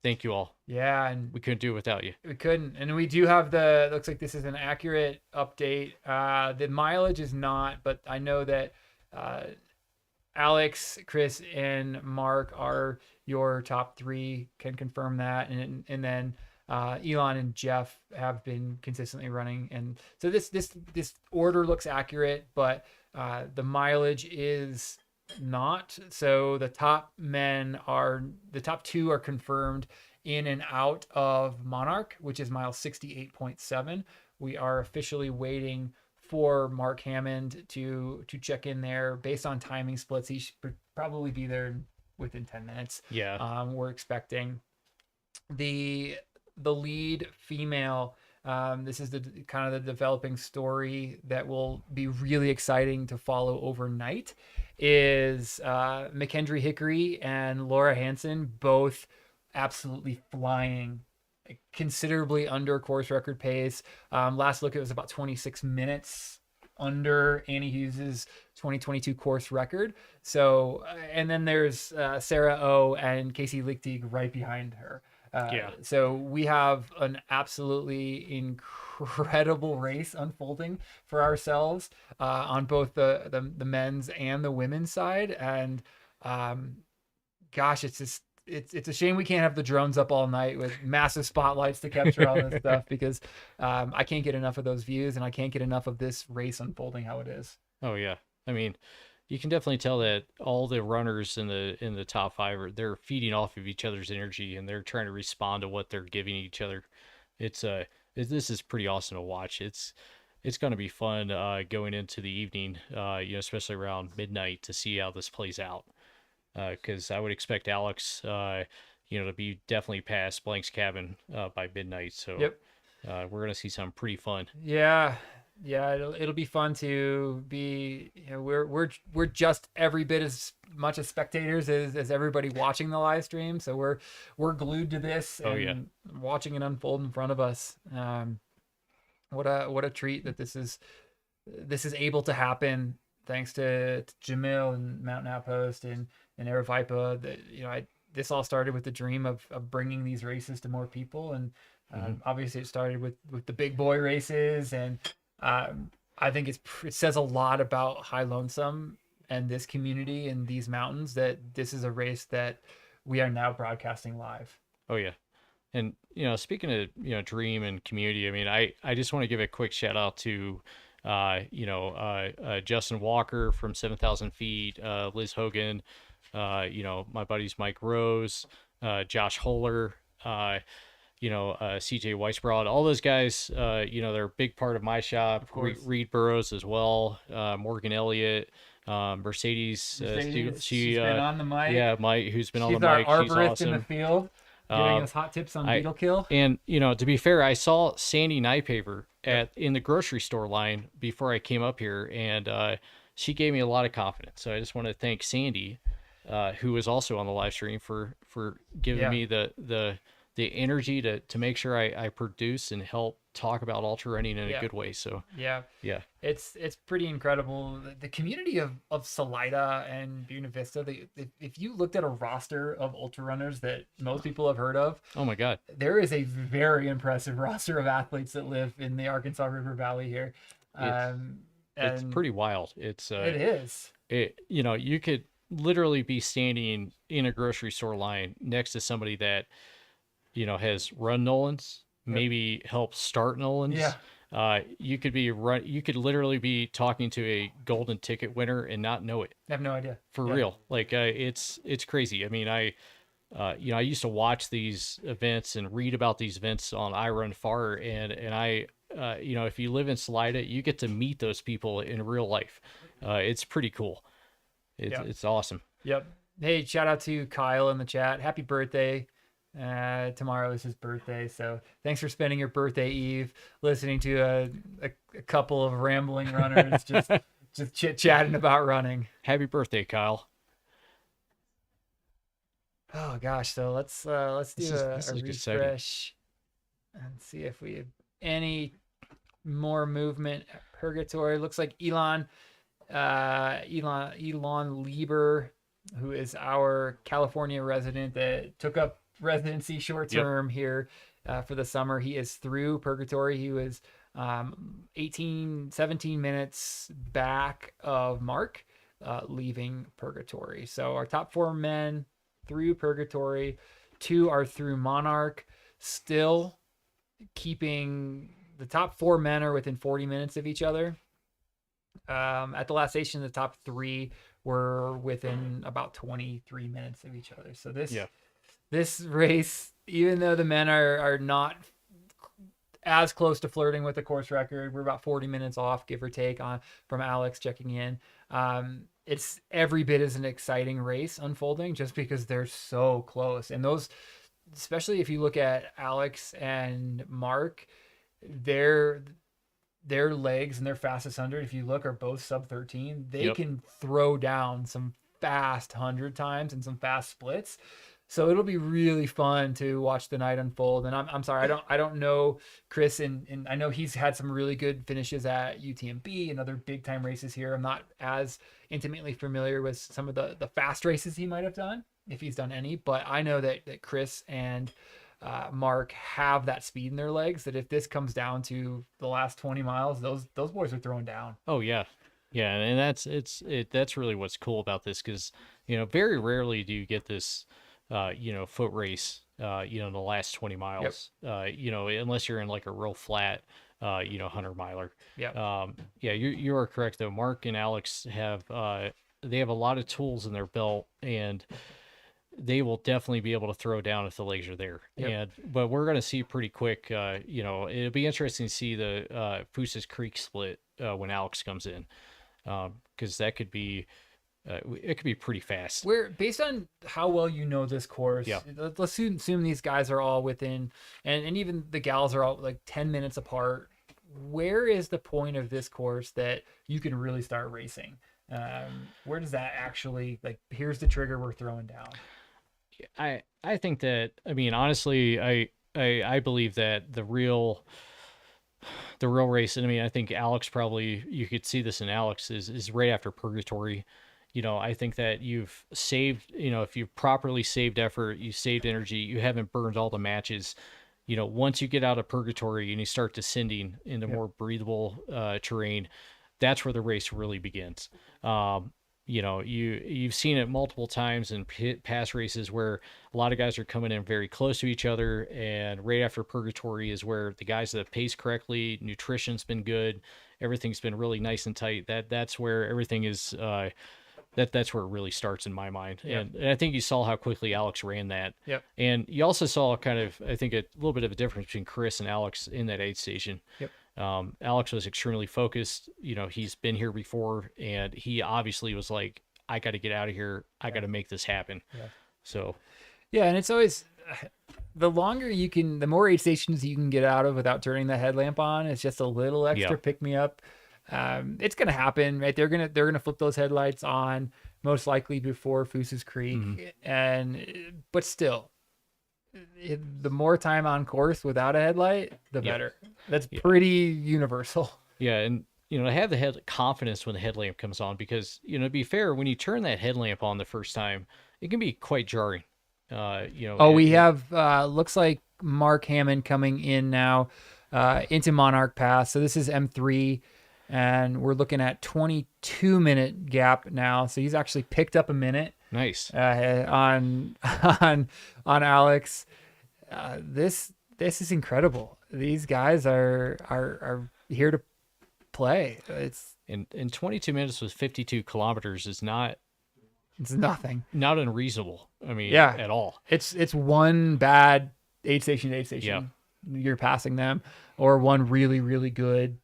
Thank you all. Yeah. And we couldn't do it without you. We couldn't. And we do have looks like this is an accurate update. The mileage is not, but I know that Alex, Chris, and Mark are your top three, can confirm that. And then Elon and Jeff have been consistently running. And so this order looks accurate, but the mileage is not. So the top two are confirmed in and out of Monarch, which is mile 68.7. We are officially waiting for Mark Hammond to check in there. Based on timing splits, he should probably be there within 10 minutes. Yeah. We're expecting the lead female. This is the kind of the developing story that will be really exciting to follow overnight. Is McKendry Hickory and Laura Hansen both absolutely flying considerably under course record pace. Last look, it was about 26 minutes under Annie Hughes's 2022 course record. So, and then there's Sarah O and Casey Lichtig right behind her. So we have an absolutely incredible race unfolding for ourselves on both the men's and the women's side. And gosh, it's a shame we can't have the drones up all night with massive spotlights to capture all this stuff, because I can't get enough of those views and I can't get enough of this race unfolding how it is. Oh yeah. I mean, you can definitely tell that all the runners in the top five they're feeding off of each other's energy and they're trying to respond to what they're giving each other. This is pretty awesome to watch. It's going to be fun going into the evening, especially around midnight, to see how this plays out. Because I would expect Alex, to be definitely past Blank's cabin by midnight. So we're gonna see something pretty fun. Yeah, it'll be fun to be. We're just every bit as much as spectators as everybody watching the live stream. So we're glued to this and watching it unfold in front of us. What a treat that this is able to happen. Thanks to Jamil and Mountain Outpost and Aravaipa, that this all started with the dream of bringing these races to more people, and obviously it started with the big boy races, and I think it says a lot about High Lonesome and this community and these mountains that this is a race that we are now broadcasting live. Oh yeah, and speaking of dream and community, I mean I just want to give a quick shout out to Justin Walker from 7,000 feet, Liz Hogan, my buddies Mike Rose, Josh Holler, CJ Weisbrod, all those guys, they're a big part of my shop. Of course. Reed Burrows as well, Morgan Elliott, Mercedes. She's been on the mic. Yeah, Mike, who's been on the She's our mic. She's arborist awesome. in the field, giving us hot tips on beetle kill. And to be fair, I saw Sandy Nypaver in the grocery store line before I came up here, and she gave me a lot of confidence. So I just want to thank Sandy, who was also on the live stream, for giving me the energy to make sure I produce and help talk about ultra running in a good way. So yeah, it's pretty incredible. The community of Salida and Buena Vista. If you looked at a roster of ultra runners that most people have heard of, oh my God, there is a very impressive roster of athletes that live in the Arkansas River Valley here. It's pretty wild. It is. You could literally be standing in a grocery store line next to somebody that has run Nolans, maybe helped start Nolans. Yeah. You could literally be talking to a golden ticket winner and not know it. I have no idea. For real. Like, it's crazy. I mean, I used to watch these events and read about these events on I Run Far, and I, if you live in Salida, you get to meet those people in real life. It's pretty cool. It's awesome. Yep. Hey, shout out to Kyle in the chat. Happy birthday. Tomorrow is his birthday, so thanks for spending your birthday eve listening to a couple of rambling runners just chit-chatting about running. Happy birthday, Kyle. Oh gosh, so let's do a refresh and see if we have any more movement at Purgatory. Looks like Elon Lieber, who is our California resident that took up residency short term here for the summer. He is through Purgatory. He was 17 minutes back of Mark leaving Purgatory. So our top 4 men through Purgatory, 2 are through Monarch, still keeping the top 4 men are within 40 minutes of each other. At the last station, the top 3 were within about 23 minutes of each other. So this race, even though the men are not as close to flirting with the course record, we're about 40 minutes off, give or take, from Alex checking in. It's every bit as an exciting race unfolding just because they're so close. And those, especially if you look at Alex and Mark, their legs and their fastest 100, if you look, are both sub 13. They can throw down some fast 100 times and some fast splits. So it'll be really fun to watch the night unfold. And I'm sorry, I don't know Chris, and I know he's had some really good finishes at UTMB and other big time races here. I'm not as intimately familiar with some of the fast races he might have done, if he's done any, but I know that Chris and Mark have that speed in their legs, that if this comes down to the last 20 miles, those boys are throwing down. Oh yeah. Yeah. And that's really what's cool about this. 'Cause very rarely do you get this, foot race, in the last 20 miles, unless you're in like a real flat, 100 miler. You are correct though. Mark and Alex have, they have a lot of tools in their belt, and they will definitely be able to throw down if the legs are there. But we're going to see pretty quick, it'll be interesting to see the Foosa's Creek split when Alex comes in, because that could be, it could be pretty fast. Where, based on how well you know this course, let's assume these guys are all within, and even the gals are all like 10 minutes apart. Where is the point of this course that you can really start racing? Where does that actually, like, here's the trigger, we're throwing down? I think that, I mean, honestly, I believe that the real race, and I mean, I think Alex probably, you could see this in Alex, is right after Purgatory. I think that you've saved, if you've properly saved effort, you saved energy, you haven't burned all the matches. Once you get out of Purgatory and you start descending into more breathable terrain, that's where the race really begins. You've seen it multiple times in past races where a lot of guys are coming in very close to each other, and right after Purgatory is where the guys that have paced correctly, nutrition's been good, everything's been really nice and tight. That's where everything is that's where it really starts in my mind. Yep. And I think you saw how quickly Alex ran that. Yep. And you also saw kind of, I think, a little bit of a difference between Chris and Alex in that aid station. Yep. Alex was extremely focused. You know, he's been here before, and he obviously was like, I got to get out of here. I got to make this happen. Yeah. So, yeah, and it's always the longer you can, the more aid stations you can get out of without turning the headlamp on. It's just a little extra pick me up. It's gonna happen, right? They're gonna flip those headlights on most likely before Foose's Creek, but still, the more time on course without a headlight, the better. That's pretty universal. Yeah, and you know, to have the confidence when the headlamp comes on, because you know, to be fair, when you turn that headlamp on the first time, it can be quite jarring. You know. Oh, we have looks like Mark Hammond coming in now into Monarch Pass. So this is M3. And we're looking at 22-minute gap now. So he's actually picked up a minute. Nice. On Alex. This is incredible. These guys are here to play. It's in 22 minutes with 52 kilometers is not. It's nothing. Not unreasonable. I mean, yeah, at all. It's one bad aid station. Yeah. You're passing them, or one really, really good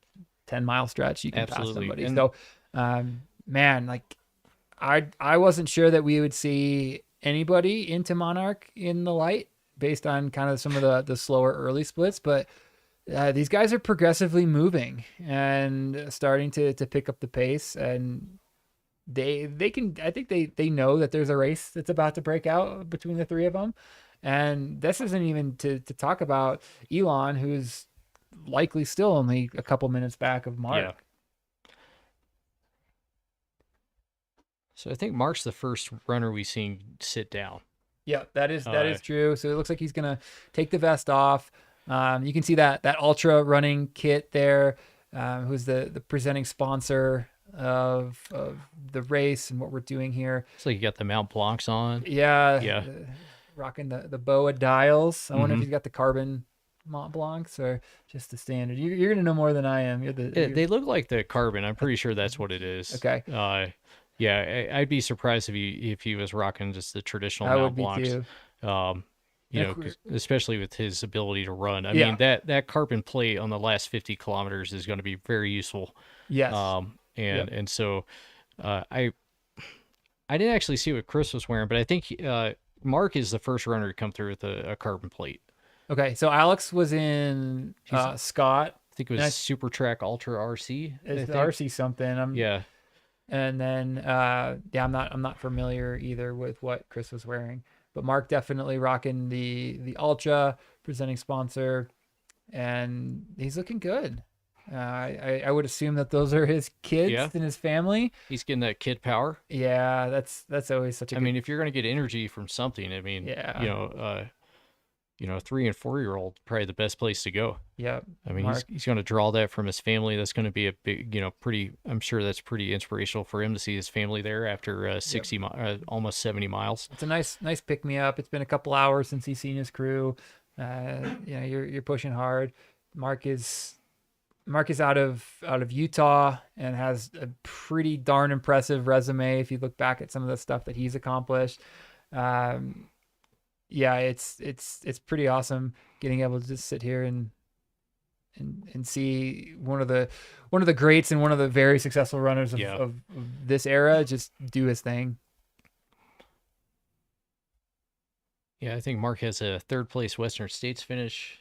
10-mile stretch you can pass somebody. And so man, like I wasn't sure that we would see anybody into Monarch in the light based on kind of some of the slower early splits, but these guys are progressively moving and starting to pick up the pace, and they can, I think they know that there's a race that's about to break out between the three of them. And this isn't even to talk about Elon, who's likely still only a couple minutes back of Mark. Yeah. So I think Mark's the first runner we've seen sit down. Yeah, that is true. So it looks like he's gonna take the vest off. You can see that Altra running kit there, who's the presenting sponsor of the race and what we're doing here. So you got the Mount Blancs on. Yeah. Rocking the BOA dials. I wonder if he's got the carbon Mont Blancs or just the standard. You're gonna know more than I am. They look like the carbon. I'm pretty sure that's what it is. Okay. Yeah, I'd be surprised if he was rocking just the traditional Mount Blancs. You know, especially with his ability to run. I mean, that carbon plate on the last 50 kilometers is going to be very useful. Yes. And so I didn't actually see what Chris was wearing, but I think Mark is the first runner to come through with a carbon plate. Okay, so Alex was in Scott. I think it was Super Track Ultra RC. It's the RC something. Yeah. And then I'm not familiar either with what Chris was wearing, but Mark definitely rocking the Ultra presenting sponsor, and he's looking good. I would assume that those are his kids and his family. He's getting that kid power. Yeah, that's always such a. I mean, if you're gonna get energy from something, I mean, you know, 3 and 4 year old probably the best place to go. Yeah. I mean, he's going to draw that from his family. That's going to be a big, you know, I'm sure that's pretty inspirational for him to see his family there after almost 70 miles. It's a nice pick me up. It's been a couple hours since he's seen his crew. You're pushing hard. Mark is out of Utah and has a pretty darn impressive resume if you look back at some of the stuff that he's accomplished. It's pretty awesome getting able to just sit here and see one of the greats and one of the very successful runners of this era just do his thing. Yeah, I think Mark has a 3rd place Western States finish.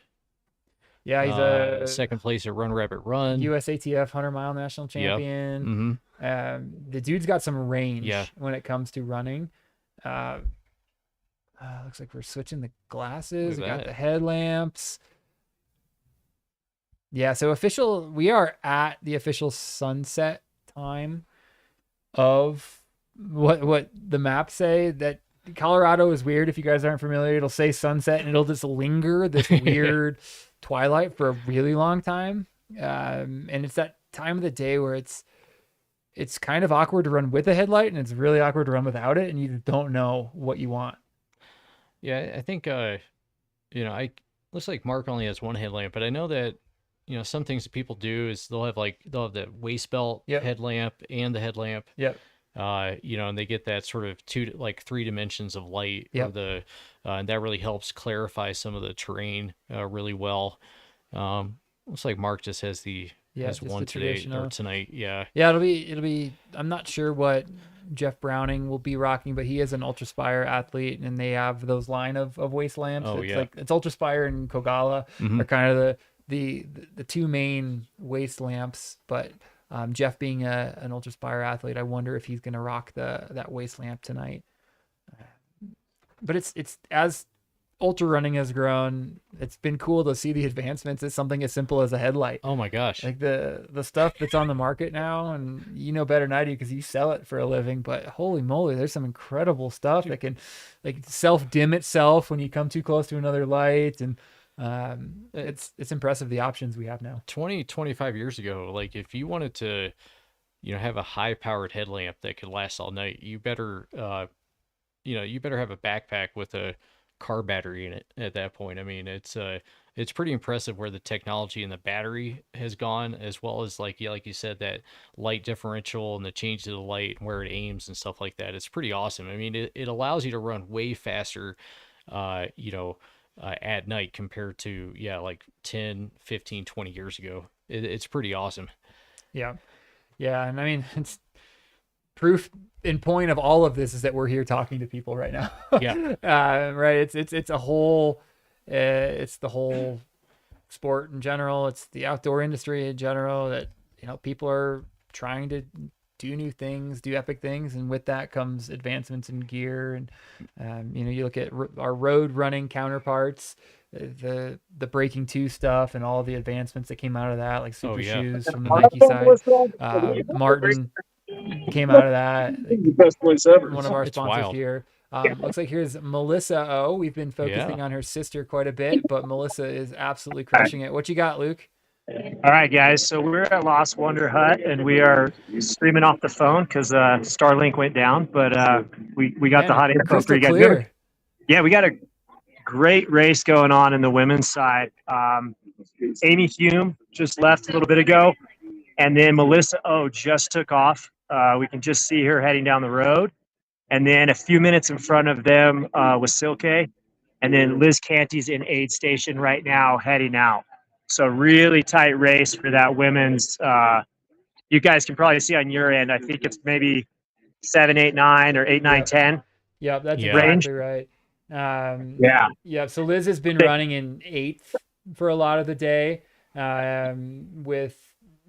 Yeah, he's a 2nd place at Run Rabbit Run. USATF 100-mile national champion. Yep. The dude's got some range when it comes to running. Looks like we're switching the glasses. We got the headlamps. Yeah, so we are at the official sunset time of what the maps say. That Colorado is weird. If you guys aren't familiar, it'll say sunset and it'll just linger this weird twilight for a really long time. And it's that time of the day where it's kind of awkward to run with a headlight and it's really awkward to run without it, and you don't know what you want. Yeah, I think looks like Mark only has one headlamp, but I know that some things that people do is they'll have the waist belt headlamp and the headlamp. Yep. And they get that sort of 3 dimensions of light. Yep. Or and that really helps clarify some of the terrain really well. Looks like Mark just has just one the today traditional. or tonight. Yeah. Yeah, it'll be. I'm not sure what Jeff Browning will be rocking, but he is an Ultraspire athlete, and they have those line of waist lamps. Oh, it's yeah. It's Ultraspire and Kogala Mhm. are kind of the two main waist lamps. But Jeff being an Ultraspire athlete, I wonder if he's gonna rock that waist lamp tonight. But it's as ultra running has grown, it's been cool to see the advancements. It's something as simple as a headlight. Oh my gosh. Like the stuff that's on the market now, and you know better than I do because you sell it for a living, but holy moly, there's some incredible stuff that can self dim itself when you come too close to another light. And it's impressive the options we have now. 25 years ago, like if you wanted to, have a high powered headlamp that could last all night, you better have a backpack with a car battery in it at that point. I mean, it's pretty impressive where the technology and the battery has gone, as well as like you said, that light differential and the change to the light and where it aims and stuff like that. It's pretty awesome. I mean, it allows you to run way faster, at night compared to, like 10, 15, 20 years ago. It's pretty awesome. Yeah. Yeah. And I mean, it's proof in point of all of this is that we're here talking to people right now. Yeah. Right. It's a whole, it's the whole sport in general. It's the outdoor industry in general that, people are trying to do new things, do epic things. And with that comes advancements in gear. And, you look at our road running counterparts, the Breaking 2 stuff and all the advancements that came out of that, like super shoes from the Nike side. Martin came out of that. Best place ever. One of our It's sponsors wild. here. Looks like here's Melissa O. We've been focusing on her sister quite a bit, but Melissa is absolutely crushing it. What you got, Luke? All right, guys. So we're at Lost Wonder Hut, and we are streaming off the phone because Starlink went down. But we got the hot info for crystal you guys. clear. Yeah, we got a great race going on in the women's side. Amy Hume just left a little bit ago, and then Melissa O just took off. We can just see her heading down the road. And then a few minutes in front of them was Silke. And then Liz Canty's in aid station right now, heading out. So really tight race for that women's. You guys can probably see on your end. I think it's maybe 7, 8, 9 or 8, 9, 10. Yep, that's Range. exactly right. Yeah. Yeah, so Liz has been running in 8th for a lot of the day. With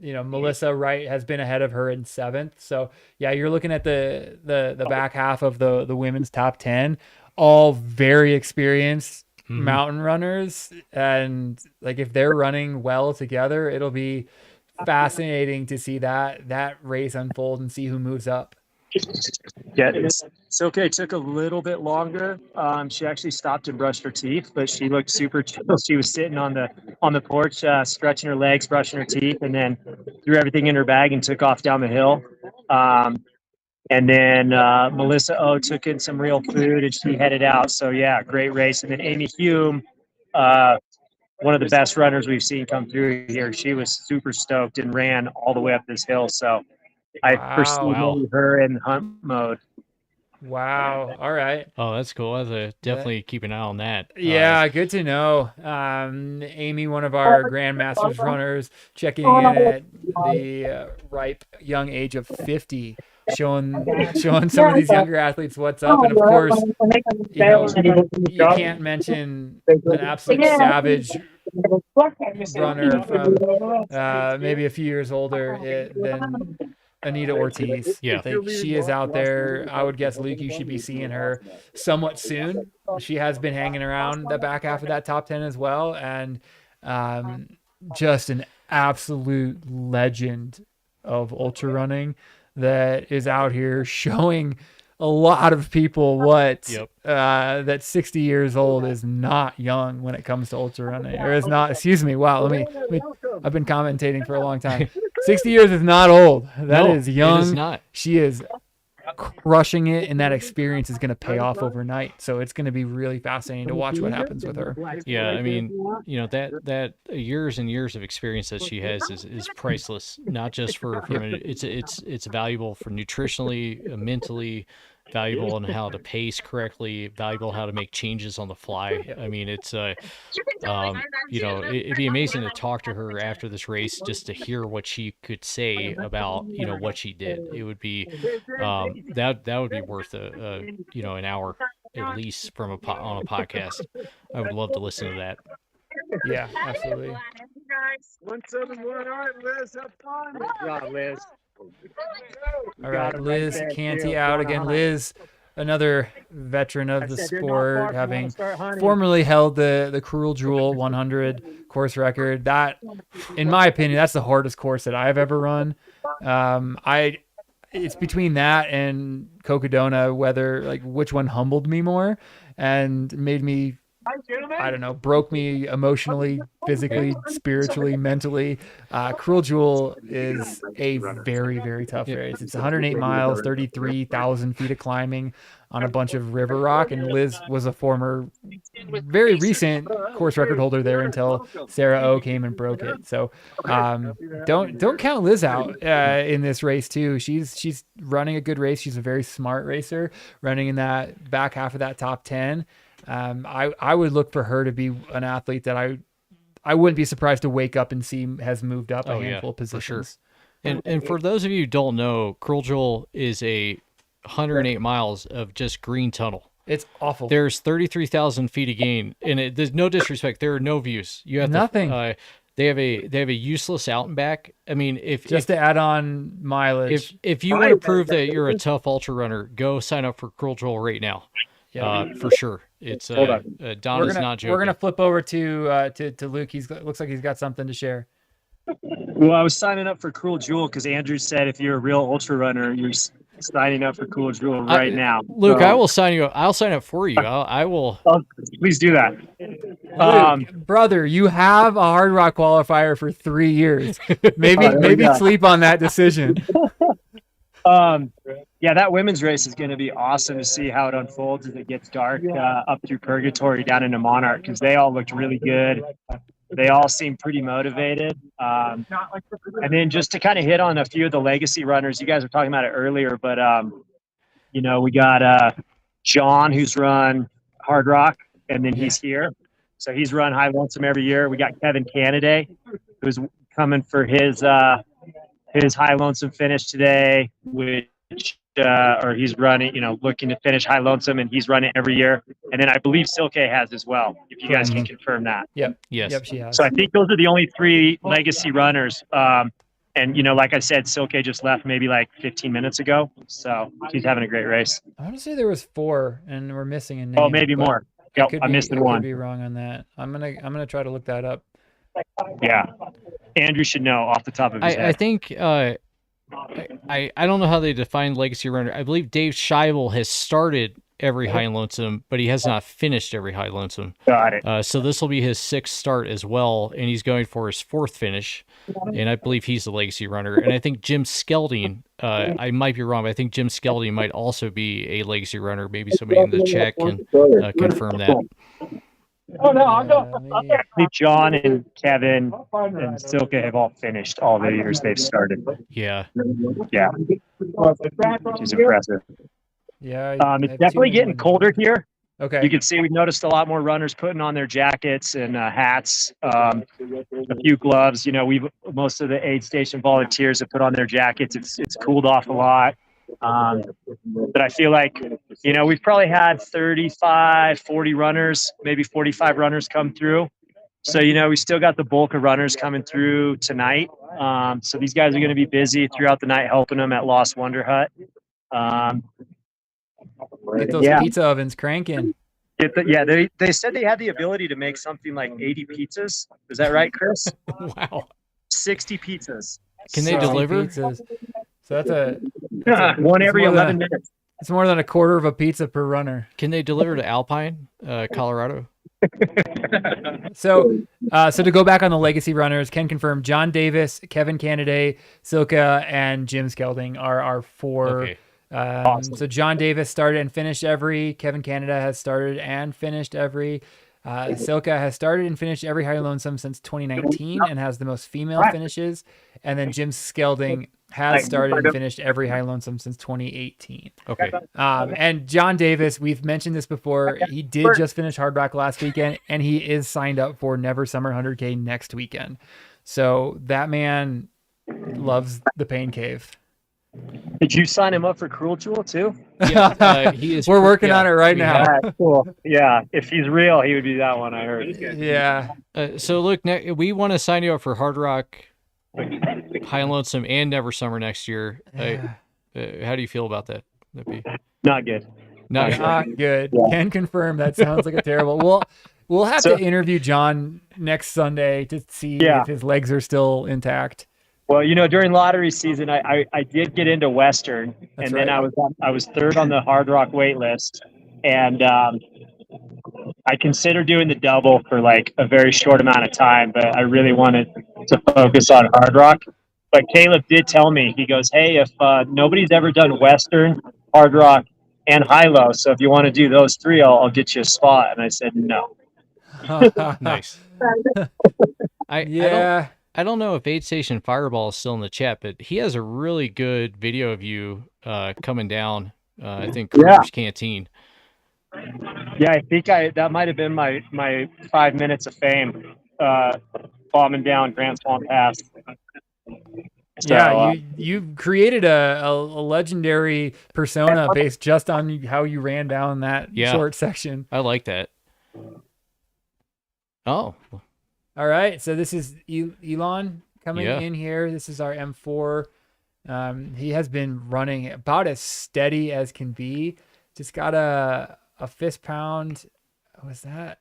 Melissa Wright has been ahead of her in 7th. So yeah, you're looking at the back half of the women's top 10, all very experienced mountain runners. And like, if they're running well together, it'll be fascinating to see that race unfold and see who moves up. Yeah, Silke took a little bit longer. She actually stopped and brushed her teeth, but she looked super chill. She was sitting on the porch, stretching her legs, brushing her teeth, and then threw everything in her bag and took off down the hill. And then Melissa O took in some real food and she headed out. So yeah, great race. And then Amy Hume, one of the best runners we've seen come through here. She was super stoked and ran all the way up this hill. So I foresee her in hunt mode. Wow. All right. Oh, that's cool. I have to definitely keep an eye on that. Yeah, good to know. Amy, one of our Grandmasters runners, checking in at the ripe young age of 50, showing some of these younger athletes what's up. And of course, you can't mention an absolute savage runner from maybe a few years older than Anita Ortiz. Yeah. I think she is out there. I would guess, Luke, you should be seeing her somewhat soon. She has been hanging around the back half of that top 10 as well. And just an absolute legend of ultra running that is out here showing a lot of people what that 60 years old is not young when it comes to ultra running, or is not, excuse me. Wow. Let me I've been commentating for a long time. 60 years is not old. That is young. It is not. She is crushing it, and that experience is going to pay off overnight. So it's going to be really fascinating to watch what happens with her. Yeah, I mean, that years and years of experience that she has is priceless. Not just for it's valuable for nutritionally, mentally, valuable on how to pace correctly, valuable how to make changes on the fly. I mean, it's it'd be amazing to talk to her after this race just to hear what she could say about what she did. It would be that would be worth an hour at least on a podcast. I would love to listen to that. Yeah, absolutely. 171. All right, Liz, have fun. Good job, Liz. All right, Liz Canty out again. Liz, another veteran of the sport, having formerly held the Cruel Jewel 100 course record. That, in my opinion, that's the hardest course that I've ever run. It's between that and Cocodona, which one humbled me more and made me, I don't know, broke me emotionally, physically, spiritually, mentally. Cruel Jewel is a very, very tough race. It's 108 miles, 33,000 feet of climbing on a bunch of river rock. And Liz was a former, very recent course record holder there until Sarah O came and broke it. So don't count Liz out in this race too. She's running a good race. She's a very smart racer, running in that back half of that top 10. I would look for her to be an athlete that I wouldn't be surprised to wake up and see has moved up a handful of positions. For sure. And for those of you who don't know, Cruel Jewel is a 108 miles of just green tunnel. It's awful. There's 33,000 feet of gain, and there's no disrespect. There are no views. You have nothing. They have a useless out and back. I mean, if to add on mileage, if you want to prove that you're a tough ultra runner, go sign up for Cruel Jewel right now. For sure. It's Donna's not joking. We're gonna flip over to Luke. Looks like he's got something to share. Well, I was signing up for Cruel Jewel because Andrew said if you're a real ultra runner, you're signing up for Cruel Jewel right now. Luke, so, I will sign you up. I'll sign up for you. I will. Please do that. Luke, brother, you have a Hard Rock qualifier for 3 years. Maybe sleep on that decision. Yeah, that women's race is going to be awesome to see how it unfolds as it gets dark up through Purgatory down into Monarch, because they all looked really good. They all seem pretty motivated. And then just to kind of hit on a few of the legacy runners, you guys were talking about it earlier, but we got John, who's run Hard Rock, and then he's here. So he's run High Lonesome every year. We got Kevin Canada, who's coming for his High Lonesome finish today, which he's running, looking to finish High Lonesome, and he's running every year. And then I believe Silke has as well, if you guys can confirm that. Yep. Yes. Yep, she has. So I think those are the only 3 legacy runners. And like I said, Silke just left maybe like 15 minutes ago. So she's having a great race. I want to say there was 4 and we're missing a name. Oh, maybe more. Yep, I missed one. I could be wrong on that. I'm gonna try to look that up. Yeah. Andrew should know off the top of his head. I think I don't know how they define legacy runner. I believe Dave Scheibel has started every High Lonesome, but he has not finished every High Lonesome. Got it. So this will be his 6th start as well, and he's going for his 4th finish. And I believe he's the legacy runner. And I think Jim Skelding, I might be wrong, but I think Jim Skelding might also be a legacy runner. Maybe somebody in the chat can confirm that. Oh no, I'm going. I think John and Kevin and Silke have all finished all the years they've started. Yeah. Yeah. Which is impressive. Yeah. It's definitely getting colder here. Okay. You can see we've noticed a lot more runners putting on their jackets and hats, a few gloves. Most of the aid station volunteers have put on their jackets. It's cooled off a lot. But I feel like, we've probably had 35, 40 runners, maybe 45 runners come through. So, we still got the bulk of runners coming through tonight. So these guys are going to be busy throughout the night helping them at Lost Wonder Hut. Get those pizza ovens cranking. They said they had the ability to make something like 80 pizzas. Is that right, Chris? Wow. 60 pizzas. Can they deliver? Pizzas. So that's one every 11 minutes. It's more than a quarter of a pizza per runner. Can they deliver to Alpine, Colorado? So to go back on the legacy runners, can confirm John Davis, Kevin Canada, Silke, and Jim Skelding are our 4 Awesome. So John Davis started and finished every. Kevin Canada has started and finished every. Silka has started and finished every High Lonesome since 2019 and has the most female finishes. And then Jim Skelding has started and finished every High Lonesome since 2018. Okay. And John Davis, we've mentioned this before. He did just finish Hard Rock last weekend, and he is signed up for Never Summer 100K next weekend. So that man loves the Pain Cave. Did you sign him up for Cruel Jewel too? Yeah, he is. We're working on it right now. All right, cool. Yeah, if he's real, he would be that one. I heard. Yeah. So look, we want to sign you up for Hard Rock, High Lonesome, and Never Summer next year. How do you feel about that? That'd be not good. Not good. Can confirm that sounds like a terrible. We'll have to interview John next Sunday to see if his legs are still intact. Well, during lottery season, I did get into Western, and then I was third on the Hard Rock wait list, and I considered doing the double for like a very short amount of time, but I really wanted to focus on Hard Rock. But Caleb did tell me, he goes, "Hey, if nobody's ever done Western, Hard Rock, and High Low, so if you want to do those three, I'll get you a spot." And I said no. Nice. I don't know if Aid Station Fireball is still in the chat, but he has a really good video of you coming down. I think Kruger's Canteen. Yeah, I think that might have been my 5 minutes of fame, bombing down Grand Swamp Pass. So, yeah, you created a legendary persona based just on how you ran down that short section. I like that. Oh. All right, so this is Elon coming in here. This is our M4. He has been running about as steady as can be. Just got a fist pound. What was that?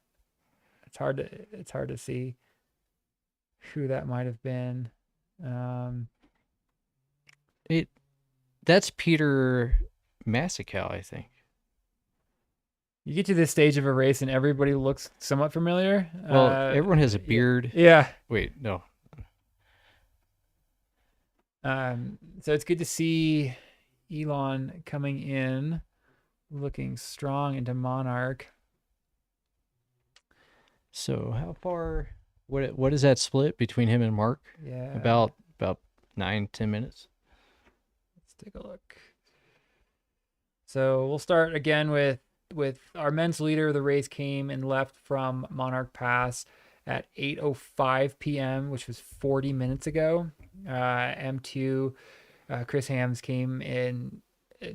It's hard to see who that might have been. That's Peter Massacow, I think. You get to this stage of a race and everybody looks somewhat familiar. Well, everyone has a beard. Yeah. Wait, no. So it's good to see Elon coming in, looking strong into Monarch. So how far? What is that split between him and Mark? Yeah. About 9-10 minutes. Let's take a look. So we'll start again with our men's leader. The race came and left from Monarch Pass at 8:05 p.m., which was 40 minutes ago. M2, Chris Hams came in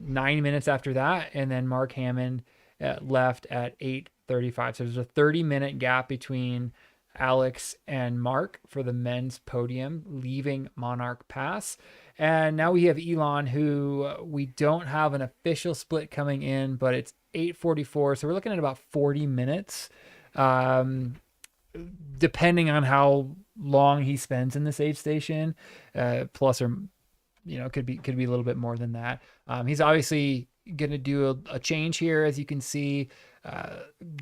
9 minutes after that, and then Mark Hammond left at 8:35. So there's a 30-minute gap between Alex and Mark for the men's podium leaving Monarch Pass. And now we have Elon, who we don't have an official split coming in, but it's 8:44. So we're looking at about 40 minutes, depending on how long he spends in this aid station, plus or, could be a little bit more than that. He's obviously going to do a change here, as you can see,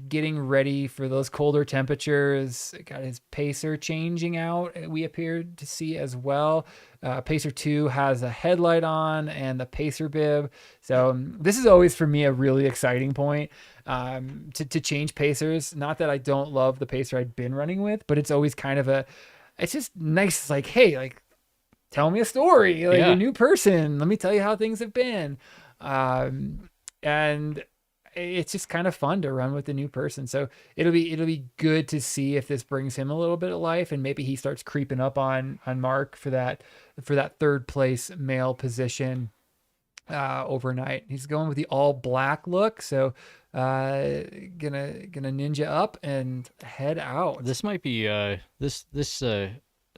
getting ready for those colder temperatures. Got his pacer changing out, we appeared to see as well. Pacer 2 has a headlight on and the pacer bib. So this is always for me a really exciting point, to change pacers. Not that I don't love the pacer I've been running with, but it's always kind of it's just nice. It's like, hey, like, tell me a story, like a new person. Let me tell you how things have been. And it's just kind of fun to run with a new person. So it'll be good to see if this brings him a little bit of life, and maybe he starts creeping up on Mark for that third place male position overnight. He's going with the all black look. So gonna ninja up and head out. This might be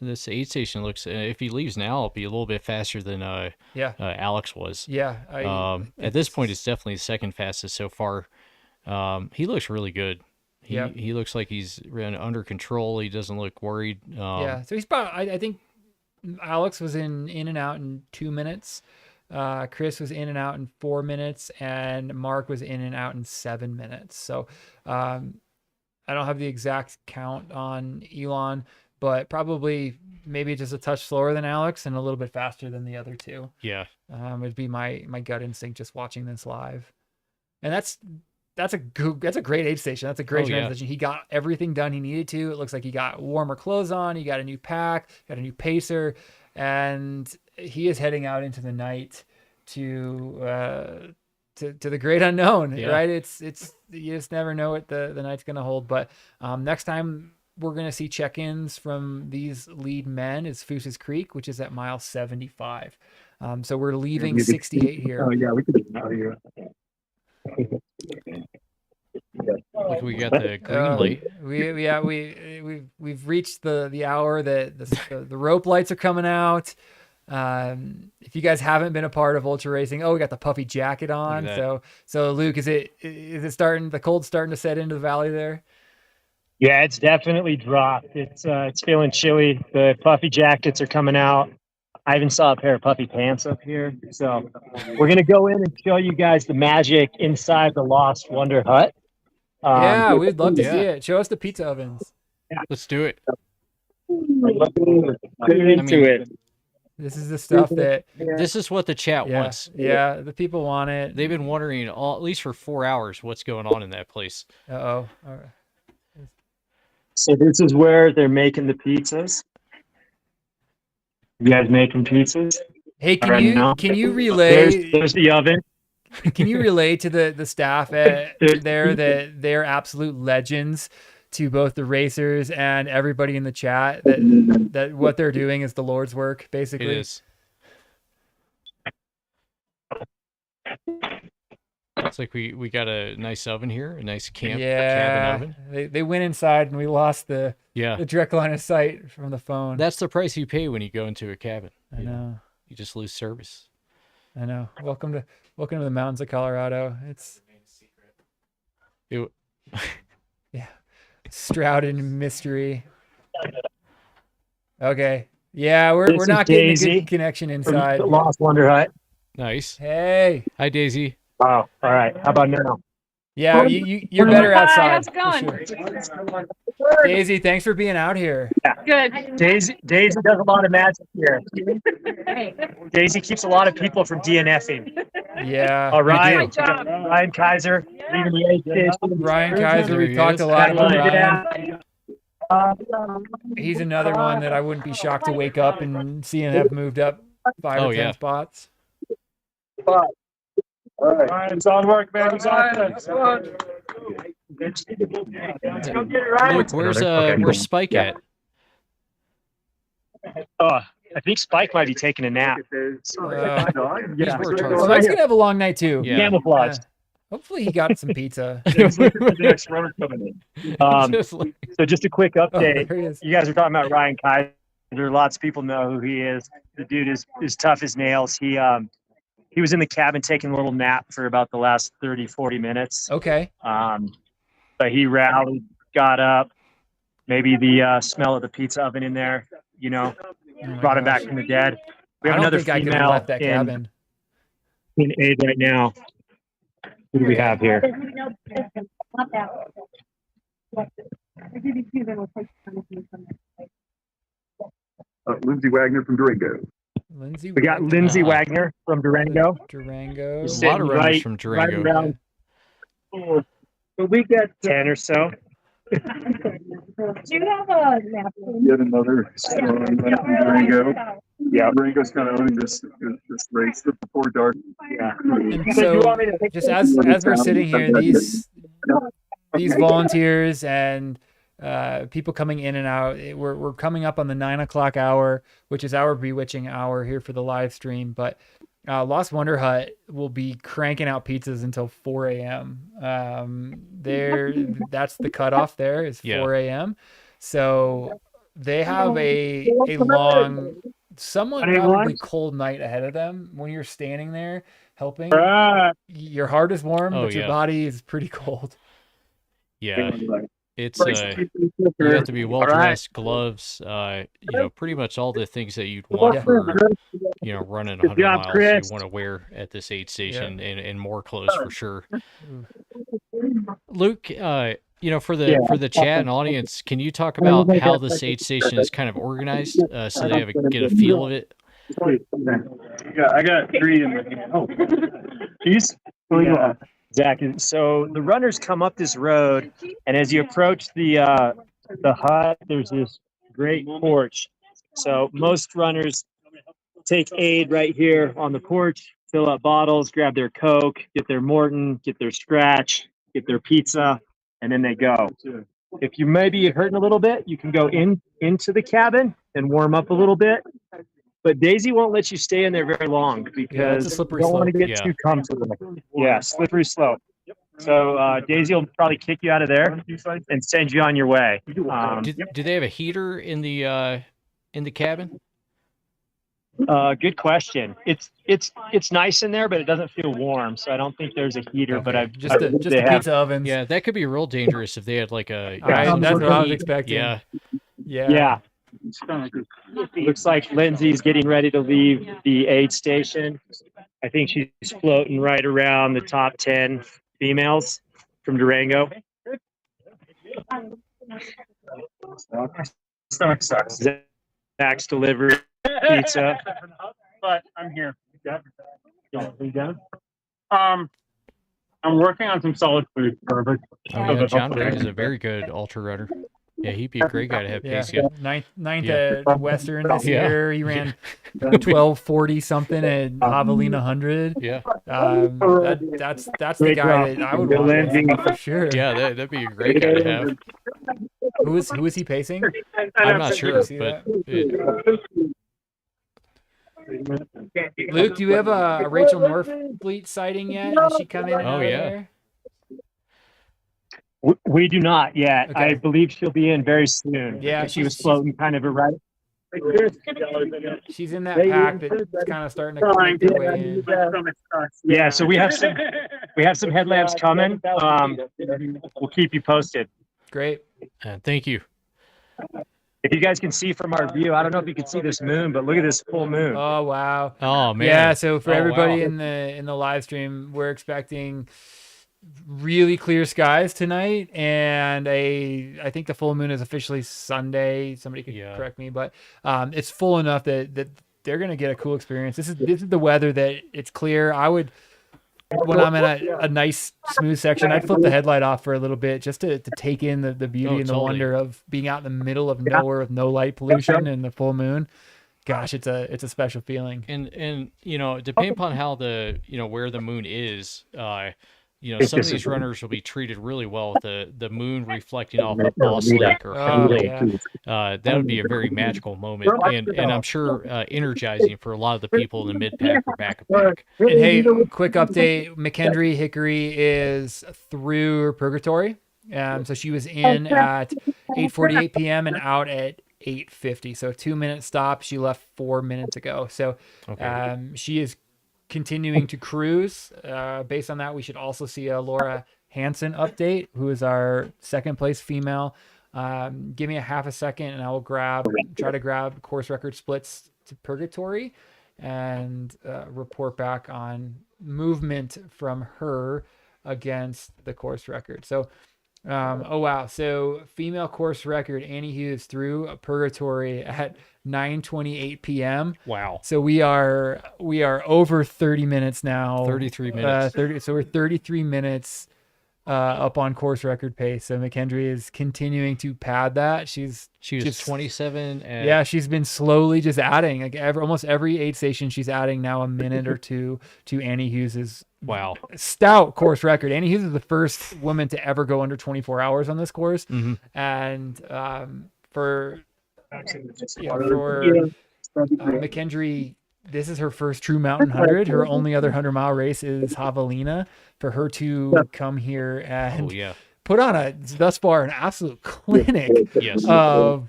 this aid station looks, if he leaves now, it'll be a little bit faster than Alex was. Yeah. At this point, it's definitely the second fastest so far. He looks really good. He looks like he's under control. He doesn't look worried. So he's about, I think Alex was in and out in 2 minutes. Chris was in and out in 4 minutes, and Mark was in and out in 7 minutes. So I don't have the exact count on Elon, but probably maybe just a touch slower than Alex and a little bit faster than the other two. Yeah. It'd be my gut instinct just watching this live. And that's a great aid station. That's a great transition. He got everything done he needed to. It looks like he got warmer clothes on. He got a new pack, got a new pacer, and he is heading out into the night to the great unknown, right? It's you just never know what the night's gonna hold. But next time we're gonna see check-ins from these lead men is Foose's Creek, which is at mile 75. So we're leaving 68 here. Oh yeah, we could be out here. Like we got the green light. We've reached the hour that the rope lights are coming out. If you guys haven't been a part of ultra racing, we got the puffy jacket on. So Luke, is it starting? The cold's starting to set into the valley there. Yeah, it's definitely dropped. It's feeling chilly. The puffy jackets are coming out. I even saw a pair of puffy pants up here. So we're gonna go in and show you guys the magic inside the Lost Wonder Hut. We'd love to see it. Show us the pizza ovens. Yeah. Let's do it. Get into it. This is the stuff that. This is what the chat wants. Yeah, the people want it. They've been wondering at least for 4 hours what's going on in that place. All right. So this is where they're making the pizzas. You guys making pizzas? Hey, can you relay? There's the oven. Can you relay to the staff there that they're absolute legends to both the racers and everybody in the chat that what they're doing is the Lord's work, basically? It is. It's like we got a nice oven here, a nice cabin oven. They went inside and we lost the direct line of sight from the phone. That's the price you pay when you go into a cabin. I know. You just lose service. I know. Welcome to the mountains of Colorado. Yeah. Shrouded in mystery. Okay. Yeah, we're not getting a good connection inside. The Lost Wonder Hut. Nice. Hey. Hi, Daisy. Oh, all right. How about now? Yeah, you're better outside. How's it going? Sure. Daisy, thanks for being out here. Good. Daisy does a lot of magic here. Daisy keeps a lot of people from DNFing. Yeah. All right. Ryan Kaiser leaving the aid station. Ryan Kaiser, we've talked a lot about Ryan. He's another one that I wouldn't be shocked to wake up and see him have moved up 5 or 10 spots. All right. It's on work, man. It's on. Luke, where's Spike at? I think Spike might be taking a nap. Spike's gonna have a long night too. Yeah. Camouflaged. Hopefully he got some pizza. So just a quick update. You guys are talking about Ryan Kaiser. Lots of people know who he is. The dude is tough as nails. He was in the cabin taking a little nap for about the last 30, 40 minutes. Okay. But he rallied, got up. Maybe the smell of the pizza oven in there, brought him back from the dead. We have another female left that cabin in aid right now. Who do we have here? Lindsay Wagner from Durango. We got Lindsay Wagner from Durango. Durango. A lot of runners from Durango. Right around, so we got 10 or so. Do you have a napkin? Yet another strong from Durango. Yeah, Durango's kind of owning this race before dark. Yeah. And so just as we're sitting here, these volunteers and people coming in and out, we're coming up on the 9 o'clock hour, which is our bewitching hour here for the live stream. But Lost Wonder Hut will be cranking out pizzas until 4 a.m. That's the cutoff there is 4 a.m. So they have a long, somewhat probably cold night ahead of them. When you're standing there helping, your heart is warm, but your body is pretty cold. Yeah. It's you have to be well dressed, gloves, pretty much all the things that you'd want for running 100 miles. You want to wear at this aid station and more clothes for sure. Luke, for the chat and audience, can you talk about how this aid station is kind of organized, so they get a feel of it? I got 3 in my hand. Oh, geez. Yeah. Zach, so the runners come up this road, and as you approach the hut, there's this great porch. So most runners take aid right here on the porch, fill up bottles, grab their Coke, get their Morton, get their Scratch, get their pizza, and then they go. If you may be hurting a little bit, you can go into the cabin and warm up a little bit. But Daisy won't let you stay in there very long because you don't want to get too comfortable. Yeah, slippery slope. So Daisy will probably kick you out of there and send you on your way. Do they have a heater in the cabin? Good question. It's nice in there, but it doesn't feel warm, so I don't think there's a heater. Okay. But I've just the pizza ovens. Yeah, that could be real dangerous if they had like a. That's what I was expecting. Yeah. Yeah. Looks like Lindsay's getting ready to leave the aid station. I think she's floating right around the top 10 females from Durango. Stomach sucks. Zach's delivery pizza. But I'm here. You done? I'm working on some solid food. Perfect. Oh, yeah, John Ray is a very good ultra runner. Yeah, he'd be a great guy to have pace. Yeah. Ninth at Western this year. He ran 12:40 something at Javelina 100. Yeah. That's the guy that I would want for sure. Yeah, that'd be a great guy to have. Who is he pacing? I'm not sure, but Luke, do you have a Rachel Norfleet sighting yet? Has she come in? Oh yeah. There? We do not yet. Okay. I believe she'll be in very soon. Yeah, she was floating kind of right. She's in that pack that's kind of starting to make their way in. Yeah, so we have some headlamps coming. We'll keep you posted. Great. Thank you. If you guys can see from our view, I don't know if you can see this moon, but look at this full moon. Oh wow. Oh man. Yeah, so for everybody wow. in the live stream, we're expecting really clear skies tonight, and I think the full moon is officially Sunday. Somebody could correct me, but it's full enough that they're gonna get a cool experience. This is the weather that it's clear. I would, when I'm in a nice smooth section, I'd flip the headlight off for a little bit just to take in the beauty and the wonder of being out in the middle of nowhere with no light pollution and the full moon. Gosh, it's a special feeling. And depending upon how where the moon is, some of these runners will be treated really well with the moon reflecting off of Boss Lake or High Lake. That would be a very magical moment, and I'm sure energizing for a lot of the people in the mid-pack or back-pack. And hey, quick update, McKendree Hickory is through her purgatory. So she was in at 8:48 p.m. and out at 8:50. So 2-minute stop. She left 4 minutes ago. So she is continuing to cruise. Based on that, we should also see a Laura Hansen update, who is our second place female. Give me a half a second and I will try to grab course record splits to purgatory and report back on movement from her against the course record. So oh wow, so female course record Annie Hughes through purgatory at 9:28 p.m. Wow. So we are over 30 minutes now. 33 minutes. So we're 33 minutes up on course record pace. So McKendree is continuing to pad that. She was 27. And yeah, she's been slowly just adding. Like almost every aid station, she's adding now a minute or two to Annie Hughes's stout course record. Annie Hughes is the first woman to ever go under 24 hours on this course, and for McKendree, this is her first true mountain 100. Her only other 100-mile race is Javelina. For her to come here and put on thus far an absolute clinic of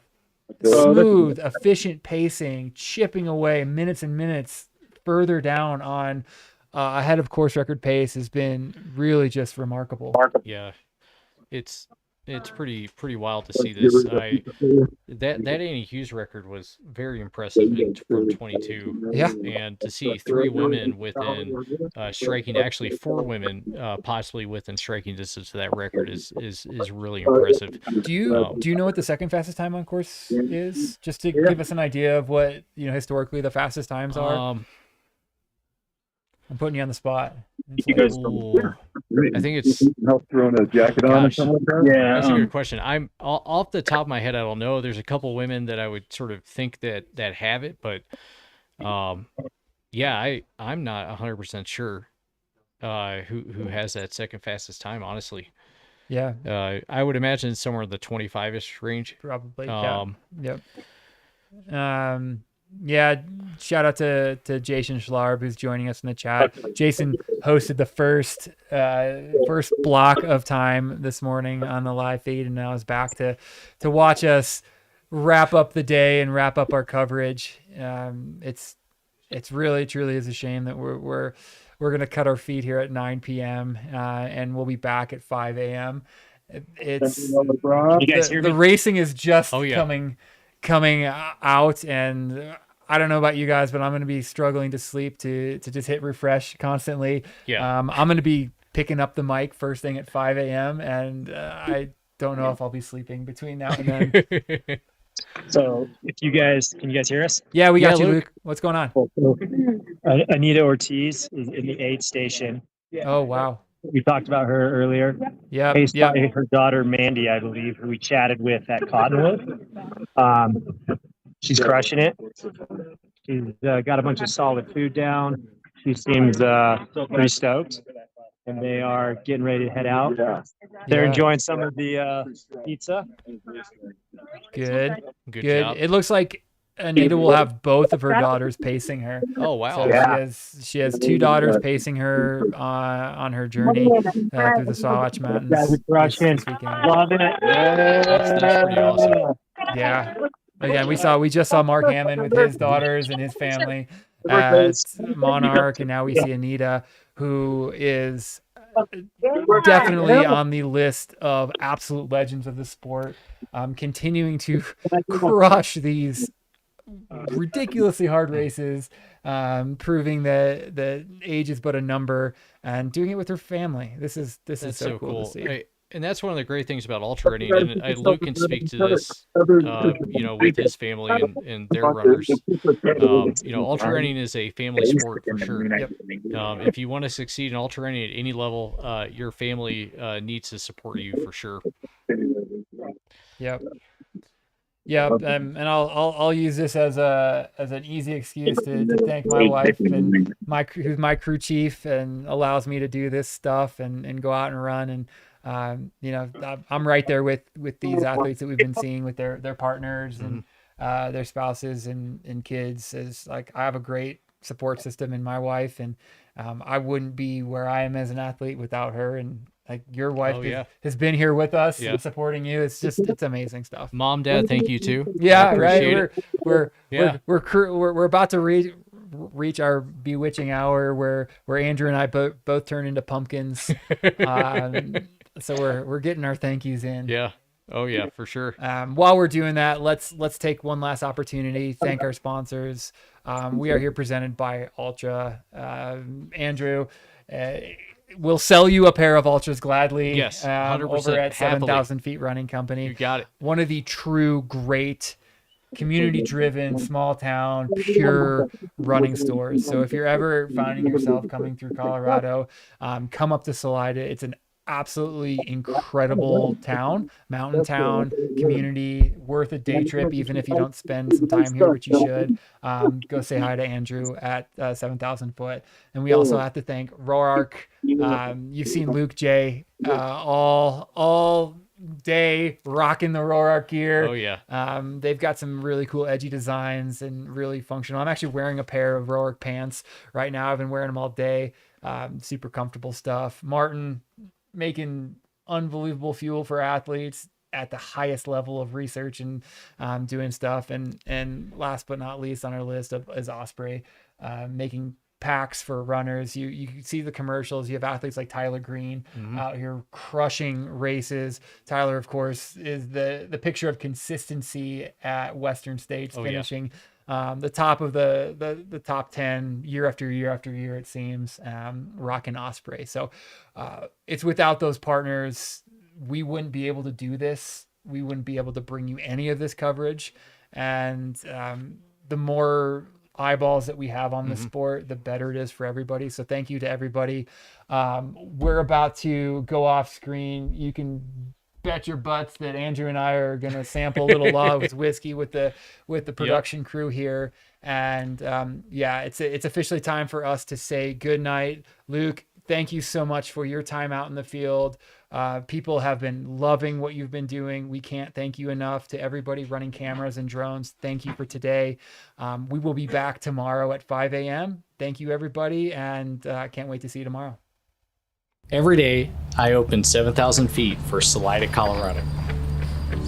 smooth, efficient pacing, chipping away minutes and minutes further down on ahead of course record pace has been really just remarkable. Yeah, it's it's pretty wild to see this. That Annie Hughes record was very impressive from 22. Yeah. And to see 3 women within striking, actually 4 women possibly within striking distance to that record is really impressive. Do you know what the second fastest time on course is? Just to give us an idea of what historically the fastest times are. I'm putting you on the spot. I think it's help throwing a jacket on or gosh, something like that. yeah, that's a good question. I'm off the top of my head, I don't know. There's a couple women that I would sort of think that have it, but yeah, I'm not 100% sure who has that second fastest time, honestly. Yeah. I would imagine it's somewhere in the 25-ish range. Probably. Yep. Yeah, shout out to Jason Schlarb, who's joining us in the chat. Jason hosted the first block of time this morning on the live feed, and now is back to watch us wrap up the day and wrap up our coverage. It's really truly is a shame that we're gonna cut our feet here at 9 p.m. And we'll be back at 5 a.m. It's You guys hear me? the racing is just Oh, yeah. coming out, and I don't know about you guys, but I'm going to be struggling to sleep to just hit refresh constantly. Yeah. I'm going to be picking up the mic first thing at 5 a.m. and I don't know if I'll be sleeping between now and then. So, can you guys hear us? Yeah, we got you, Luke. What's going on? Anita Ortiz is in the aid station. Oh, wow. We talked about her earlier. Yeah. Paced by her daughter Mandy, I believe, who we chatted with at Cottonwood. She's crushing it. She's got a bunch of solid food down. She seems pretty stoked, and they are getting ready to head out. They're enjoying some of the pizza. Good job. It looks like Anita will have both of her daughters pacing her. Oh, wow. So she has 2 daughters pacing her on her journey through the Sawatch Mountains this weekend. Love it. That's pretty awesome. Yeah. Again, we just saw Mark Hammond with his daughters and his family at Monarch, and now we see Anita, who is definitely on the list of absolute legends of the sport, continuing to crush these ridiculously hard races, proving that age is but a number, and doing it with her family. This is so cool to see. And that's one of the great things about ultra running, and Luke can speak to this, with his family and their runners. Ultra running is a family sport for sure. If you want to succeed in ultra running at any level, your family needs to support you for sure. Yep. And I'll use this as an easy excuse to thank my wife and who's my crew chief and allows me to do this stuff and go out and run. And I'm right there with these athletes that we've been seeing with their partners and their spouses and kids. Is like, I have a great support system in my wife, and I wouldn't be where I am as an athlete without her. And like, your wife has been here with us and supporting you. It's amazing stuff. Mom, Dad, thank you too. Yeah, right. We're about to reach our bewitching hour where Andrew and I both turn into pumpkins. So we're getting our thank yous in. Yeah. Oh yeah, for sure. While we're doing that, let's take one last opportunity. Thank our sponsors. We are here presented by Altra. Andrew, we'll sell you a pair of Ultras gladly. Yes, 100% over at happily. 7,000 Feet Running Company. You got it. One of the true great community-driven, small-town, pure running stores. So if you're ever finding yourself coming through Colorado, come up to Salida. It's an absolutely incredible town, mountain town, community, worth a day trip, even if you don't spend some time here, which you should. Go say hi to Andrew at 7,000 Foot. And we also have to thank Roark. You've seen Luke J all day rocking the Roark gear. Oh yeah. They've got some really cool edgy designs and really functional. I'm actually wearing a pair of Roark pants right now. I've been wearing them all day. Super comfortable stuff. Martin making unbelievable fuel for athletes at the highest level of research and doing stuff. And last but not least on our list is Osprey, making packs for runners. You see the commercials. You have athletes like Tyler Green out here crushing races. Tyler, of course, is the picture of consistency at Western States, finishing the top of the top 10 year after year after year, it seems, rocking Osprey. So it's without those partners, we wouldn't be able to do this. We wouldn't be able to bring you any of this coverage. And the more eyeballs that we have on the sport, the better it is for everybody. So thank you to everybody. We're about to go off screen. You can bet your butts that Andrew and I are going to sample a little Law's whiskey with the production crew here. And it's officially time for us to say good night. Luke, thank you so much for your time out in the field. People have been loving what you've been doing. We can't thank you enough. To everybody running cameras and drones, thank you for today. We will be back tomorrow at 5 a.m. Thank you, everybody, and can't wait to see you tomorrow. Every day, I open 7,000 feet for Salida, Colorado.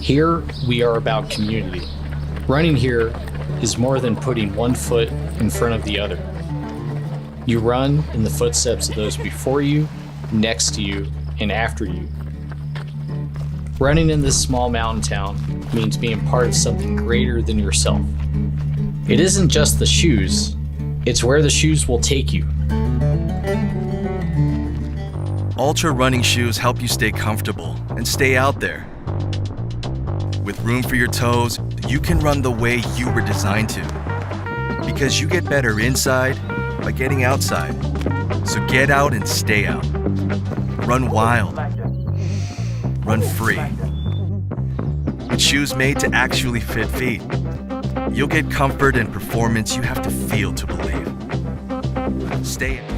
Here, we are about community. Running here is more than putting one foot in front of the other. You run in the footsteps of those before you, next to you, and after you. Running in this small mountain town means being part of something greater than yourself. It isn't just the shoes, it's where the shoes will take you. Altra running shoes help you stay comfortable and stay out there. With room for your toes, you can run the way you were designed to. Because you get better inside by getting outside. So get out and stay out. Run wild. Run free. With shoes made to actually fit feet, you'll get comfort and performance you have to feel to believe. Stay out.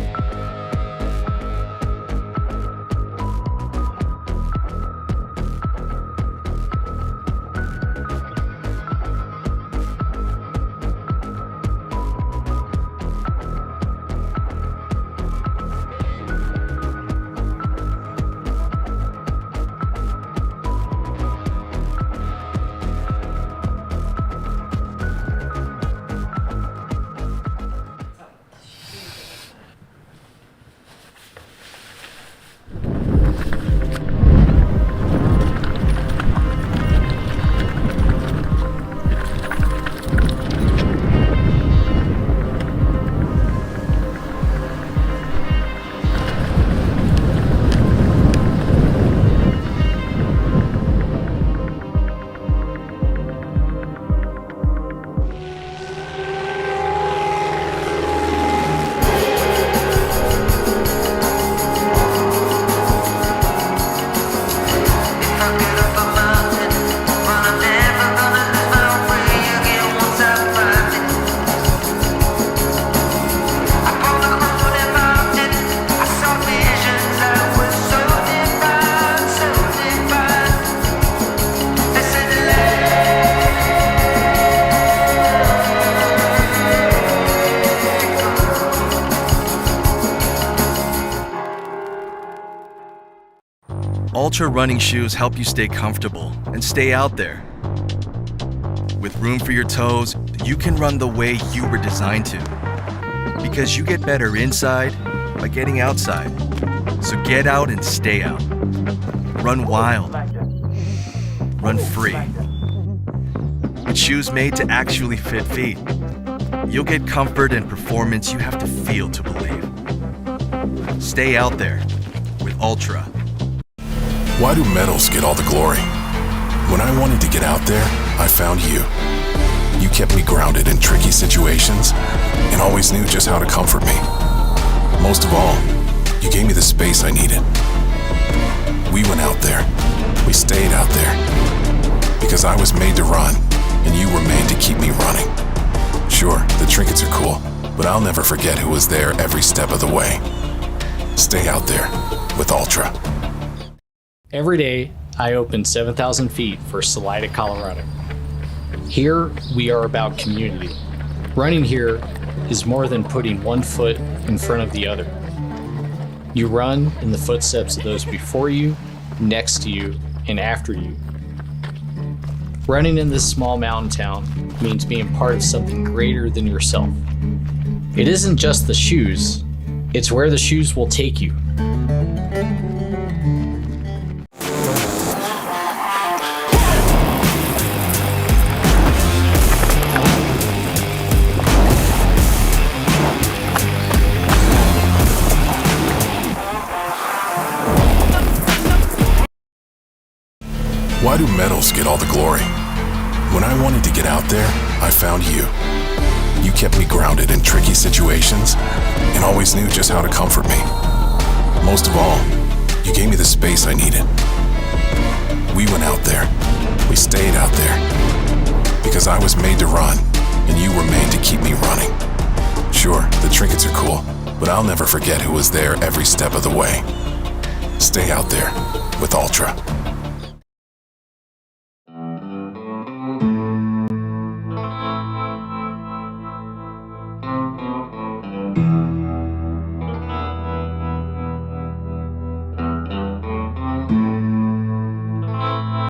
Altra running shoes help you stay comfortable and stay out there. With room for your toes, you can run the way you were designed to. Because you get better inside by getting outside. So get out and stay out. Run wild. Run free. With shoes made to actually fit feet, you'll get comfort and performance you have to feel to believe. Stay out there with Altra. Why do medals get all the glory? When I wanted to get out there, I found you. You kept me grounded in tricky situations and always knew just how to comfort me. Most of all, you gave me the space I needed. We went out there. We stayed out there. Because I was made to run, and you were made to keep me running. Sure, the trinkets are cool, but I'll never forget who was there every step of the way. Stay out there with Altra. Every day, I open 7,000 feet for Salida, Colorado. Here, we are about community. Running here is more than putting one foot in front of the other. You run in the footsteps of those before you, next to you, and after you. Running in this small mountain town means being part of something greater than yourself. It isn't just the shoes, it's where the shoes will take you. Why do medals get all the glory? When I wanted to get out there, I found you. You kept me grounded in tricky situations and always knew just how to comfort me. Most of all, you gave me the space I needed. We went out there. We stayed out there. Because I was made to run, and you were made to keep me running. Sure, the trinkets are cool, but I'll never forget who was there every step of the way. Stay out there with Altra.